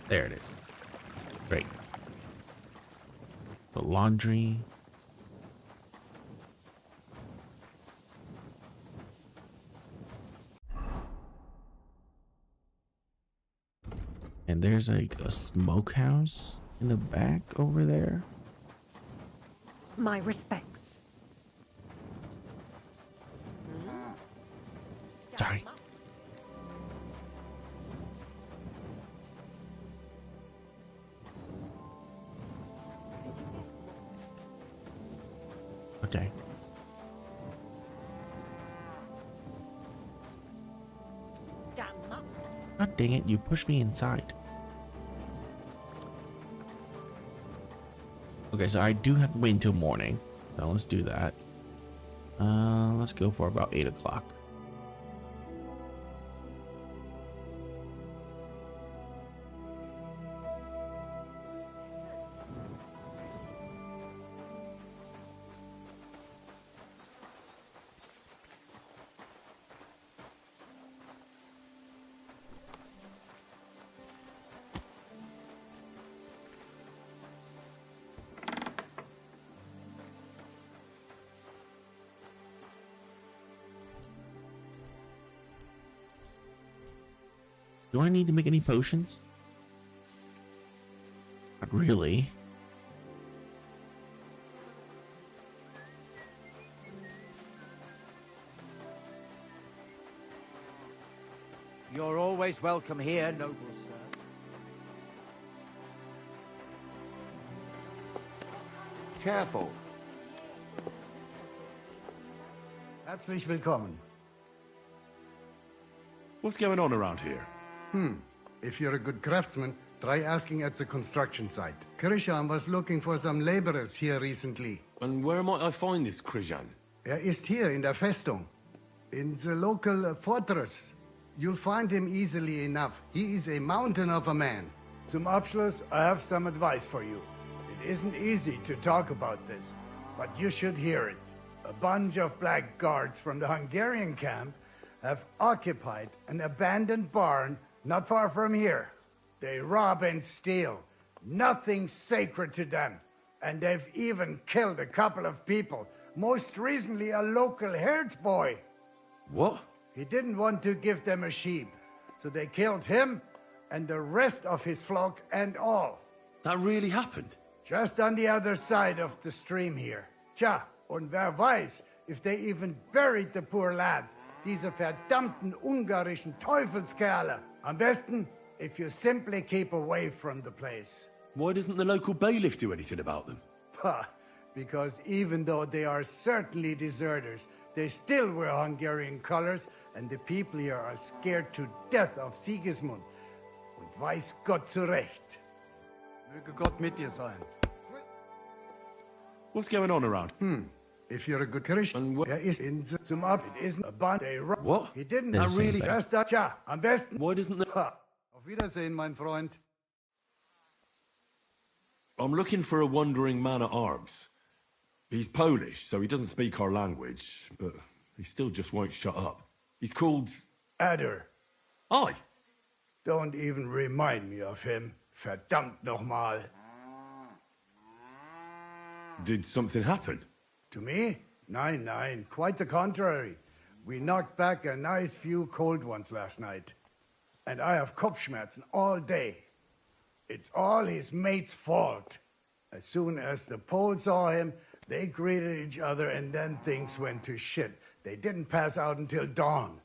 There it is. Great. The laundry. And there's like a smokehouse in the back over there. My respects. Sorry. Okay. God dang it, you pushed me inside. Okay, so I do have to wait until morning. So let's do that. Let's go for about 8 o'clock. Do I need to make any potions? Not really. You're always welcome here, noble sir. Careful. Herzlich willkommen. What's going on around here? If you're a good craftsman, try asking at the construction site. Krishan was looking for some laborers here recently. And where might I find this Krishan? Ist hier in der Festung. In the local fortress. You'll find him easily enough. He is a mountain of a man. Zum Abschluss, I have some advice for you. It isn't easy to talk about this, but you should hear it. A bunch of black guards from the Hungarian camp have occupied an abandoned barn not far from here. They rob and steal. Nothing sacred to them. And they've even killed a couple of people. Most recently, a local herdsboy. What? He didn't want to give them a sheep, so they killed him and the rest of his flock and all. That really happened? Just on the other side of the stream here. Tja, und wer weiß, if they even buried the poor lad. Diese verdammten ungarischen Teufelskerle. Am besten, if you simply keep away from the place. Why doesn't the local bailiff do anything about them? Because even though they are certainly deserters, they still wear Hungarian colors, and the people here are scared to death of Sigismund. Und weiß Gott zu Recht. Möge Gott mit dir sein. What's going on around? If you're a good Christian, is in zum Ab. It isn't a band. What? He didn't. That really? Just that. Tja, am besten. Why doesn't the... Auf Wiedersehen, mein Freund. I'm looking for a wandering man-at-arms. He's Polish, so he doesn't speak our language, but he still just won't shut up. He's called... Adder. Aye. Don't even remind me of him. Verdammt nochmal. Did something happen? To me? Nein, quite the contrary. We knocked back a nice few cold ones last night. And I have Kopfschmerzen all day. It's all his mate's fault. As soon as the Poles saw him, they greeted each other and then things went to shit. They didn't pass out until dawn.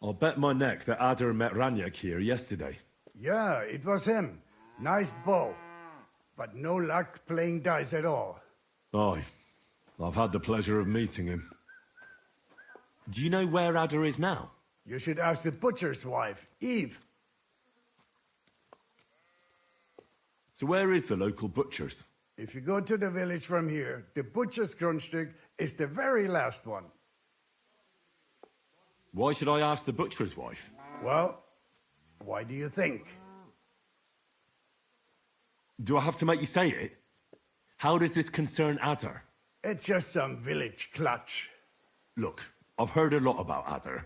I'll bet my neck that Adder met Ranyak here yesterday. Yeah, it was him. Nice bow. But no luck playing dice at all. Aye. I've had the pleasure of meeting him. Do you know where Adder is now? You should ask the butcher's wife, Eve. So where is the local butcher's? If you go to the village from here, the butcher's Grundstück is the very last one. Why should I ask the butcher's wife? Well, why do you think? Do I have to make you say it? How does this concern Adder? It's just some village clutch. Look, I've heard a lot about Adder.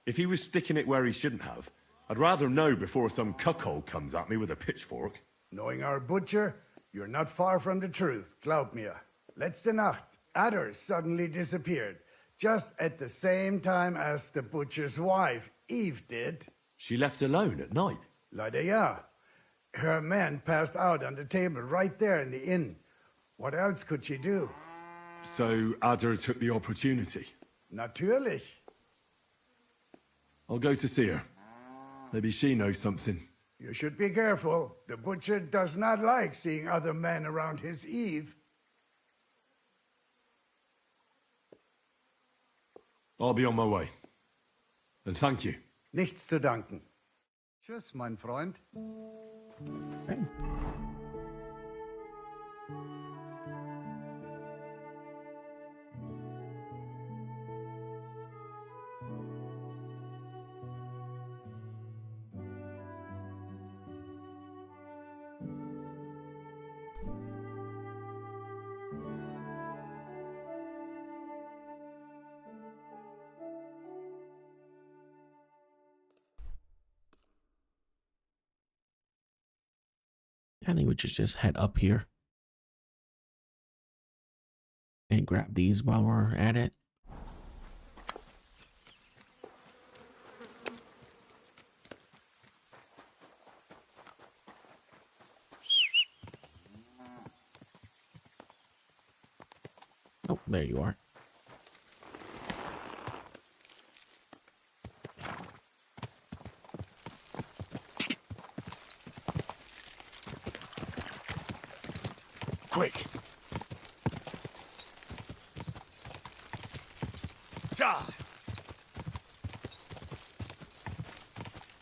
If he was sticking it where he shouldn't have, I'd rather know before some cuckold comes at me with a pitchfork. Knowing our butcher, you're not far from the truth, glaub mir. Letzte Nacht, Adder suddenly disappeared, just at the same time as the butcher's wife, Eve, did. She left alone at night? Leider ja. Her man passed out on the table right there in the inn. What else could she do? So Adder took the opportunity? Natürlich. I'll go to see her. Maybe she knows something. You should be careful. The butcher does not like seeing other men around his Eve. I'll be on my way. And thank you. Nichts zu danken. Tschüss, mein Freund. Okay. I think we should just head up here and grab these while we're at it. Oh, there you are. Quick! Ka!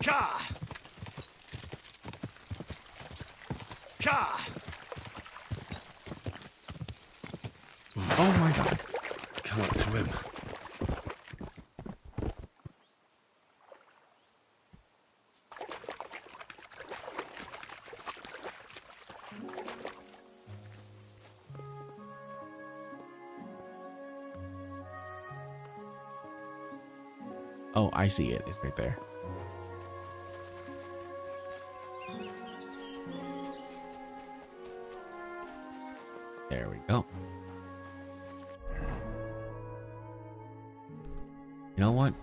Ka! Ka! Oh my god. Can't swim. Oh, I see it. It's right there. There we go. You know what?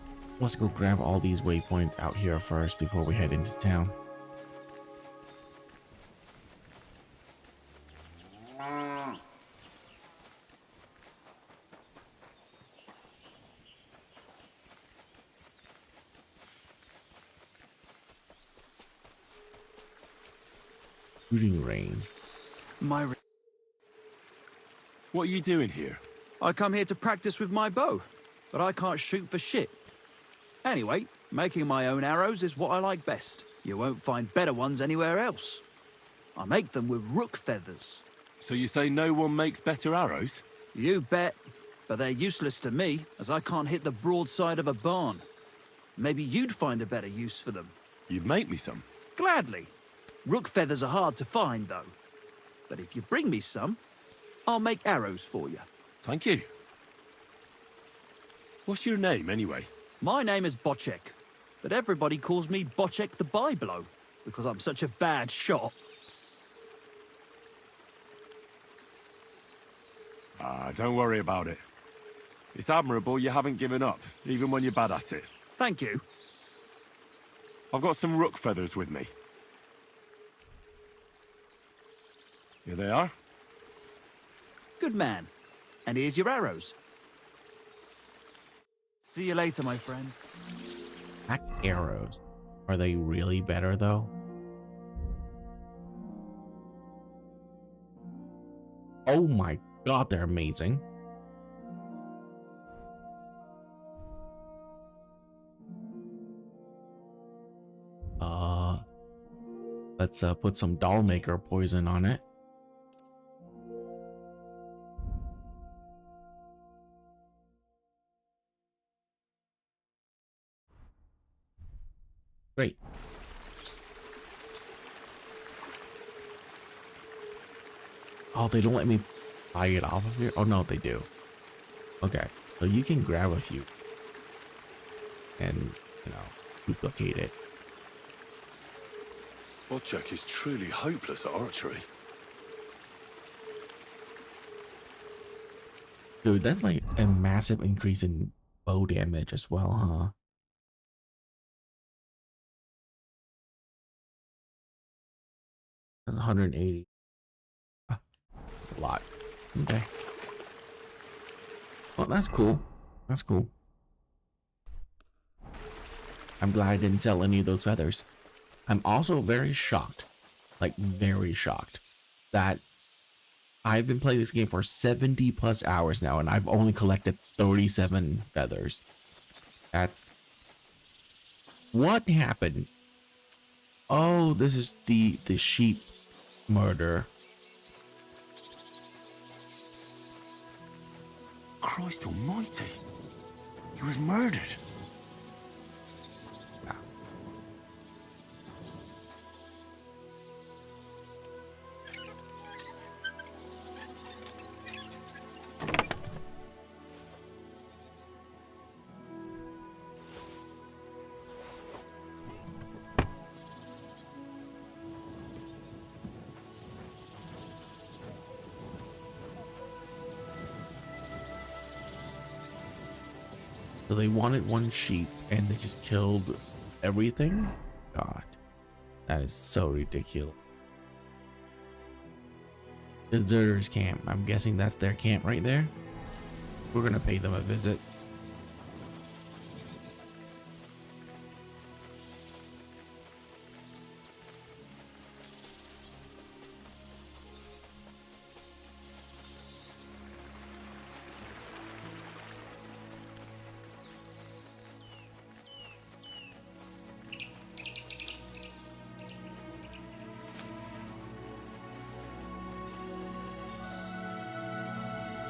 Let's go grab all these waypoints out here first before we head into town. Shooting range. What are you doing here? I come here to practice with my bow, but I can't shoot for shit. Anyway, making my own arrows is what I like best. You won't find better ones anywhere else. I make them with rook feathers. So you say no one makes better arrows? You bet. But they're useless to me, as I can't hit the broadside of a barn. Maybe you'd find a better use for them. You'd make me some. Gladly. Rook feathers are hard to find, though. But if you bring me some, I'll make arrows for you. Thank you. What's your name, anyway? My name is Bocek, but everybody calls me Bocek the Byblow, because I'm such a bad shot. Don't worry about it. It's admirable you haven't given up, even when you're bad at it. Thank you. I've got some rook feathers with me. Here they are. Good man. And here's your arrows. See you later, my friend. Black arrows. Are they really better, though? Oh my god, they're amazing. Let's put some doll maker poison on it. Great. Oh, they don't let me buy it off of here? Oh, no, they do. Okay, so you can grab a few and, you know, duplicate it. Bocek is truly hopeless at archery. Dude, that's like a massive increase in bow damage as well, huh? That's 180. That's a lot. Okay. Well, that's cool. That's cool. I'm glad I didn't sell any of those feathers. I'm also very shocked, like very shocked, that I've been playing this game for 70 plus hours now and I've only collected 37 feathers. That's... What happened? Oh, this is the sheep murder. Christ almighty. He was murdered. So they wanted one sheep and they just killed everything? God, that is so ridiculous. Deserters camp. I'm guessing that's their camp right there. We're gonna pay them a visit.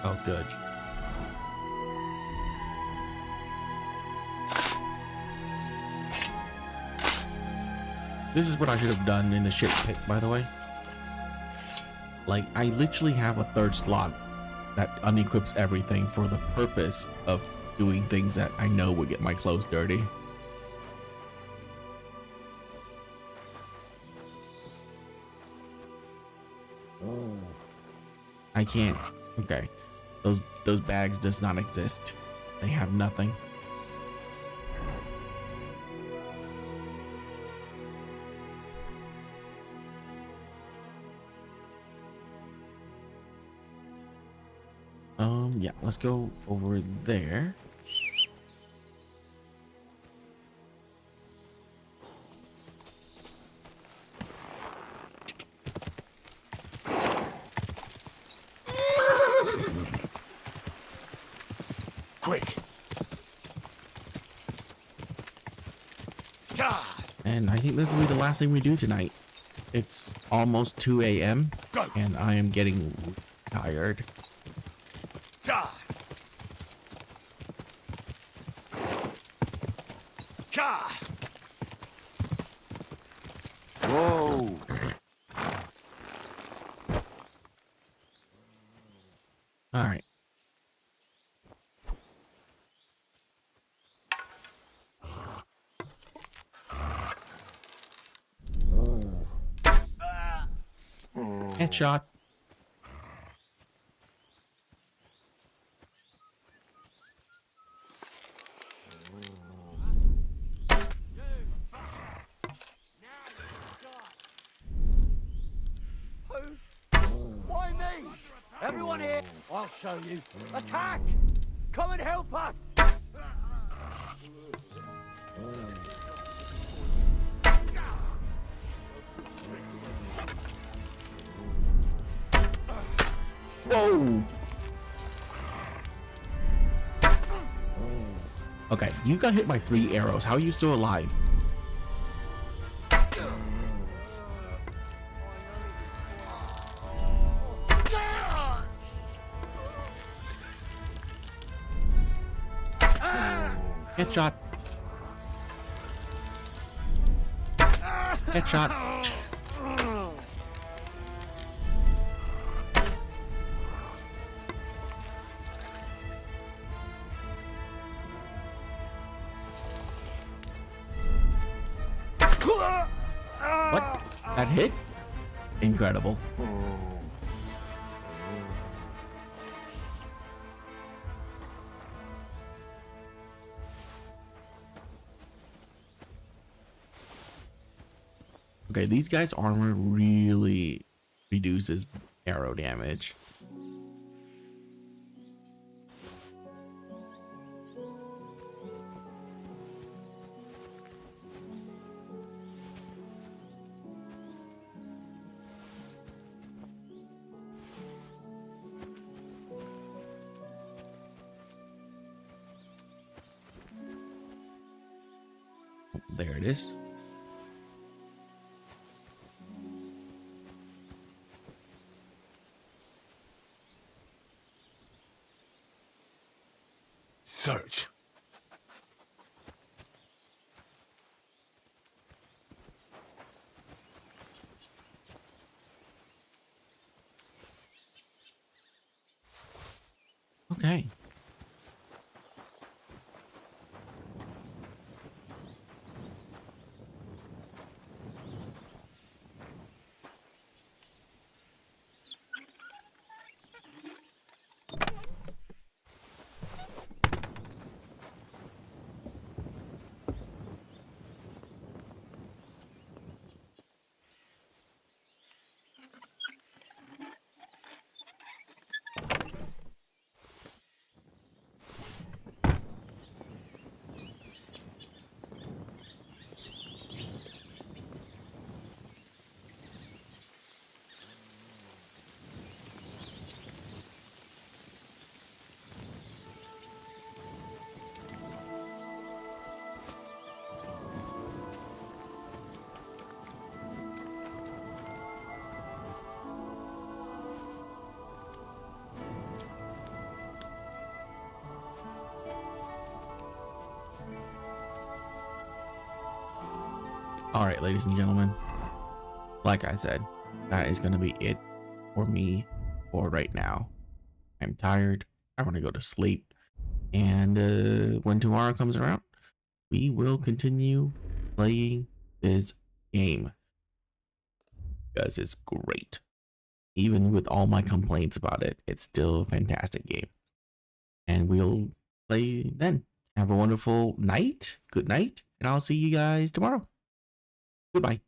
Oh, good. This is what I should have done in the ship pit, by the way. Like, I literally have a third slot that unequips everything for the purpose of doing things that I know would get my clothes dirty. I can't. Okay. Those bags does not exist. They have nothing. Yeah, let's go over there. Quick! And I think this will be the last thing we do tonight. It's almost 2 a.m. and I am getting tired. Whoa! All right. Headshot. Why me? Everyone here, I'll show you. Attack! Come and help us! Whoa! Okay, you got hit by 3 arrows. How are you still alive? Headshot. Headshot. What? That hit? Incredible. Okay, these guys' armor really reduces arrow damage. There it is. Search. Okay. All right, ladies and gentlemen, like I said, that is going to be it for me for right now. I'm tired. I want to go to sleep. And when tomorrow comes around, we will continue playing this game because it's great. Even with all my complaints about it, it's still a fantastic game. And we'll play then. Have a wonderful night. Good night. And I'll see you guys tomorrow. Goodbye.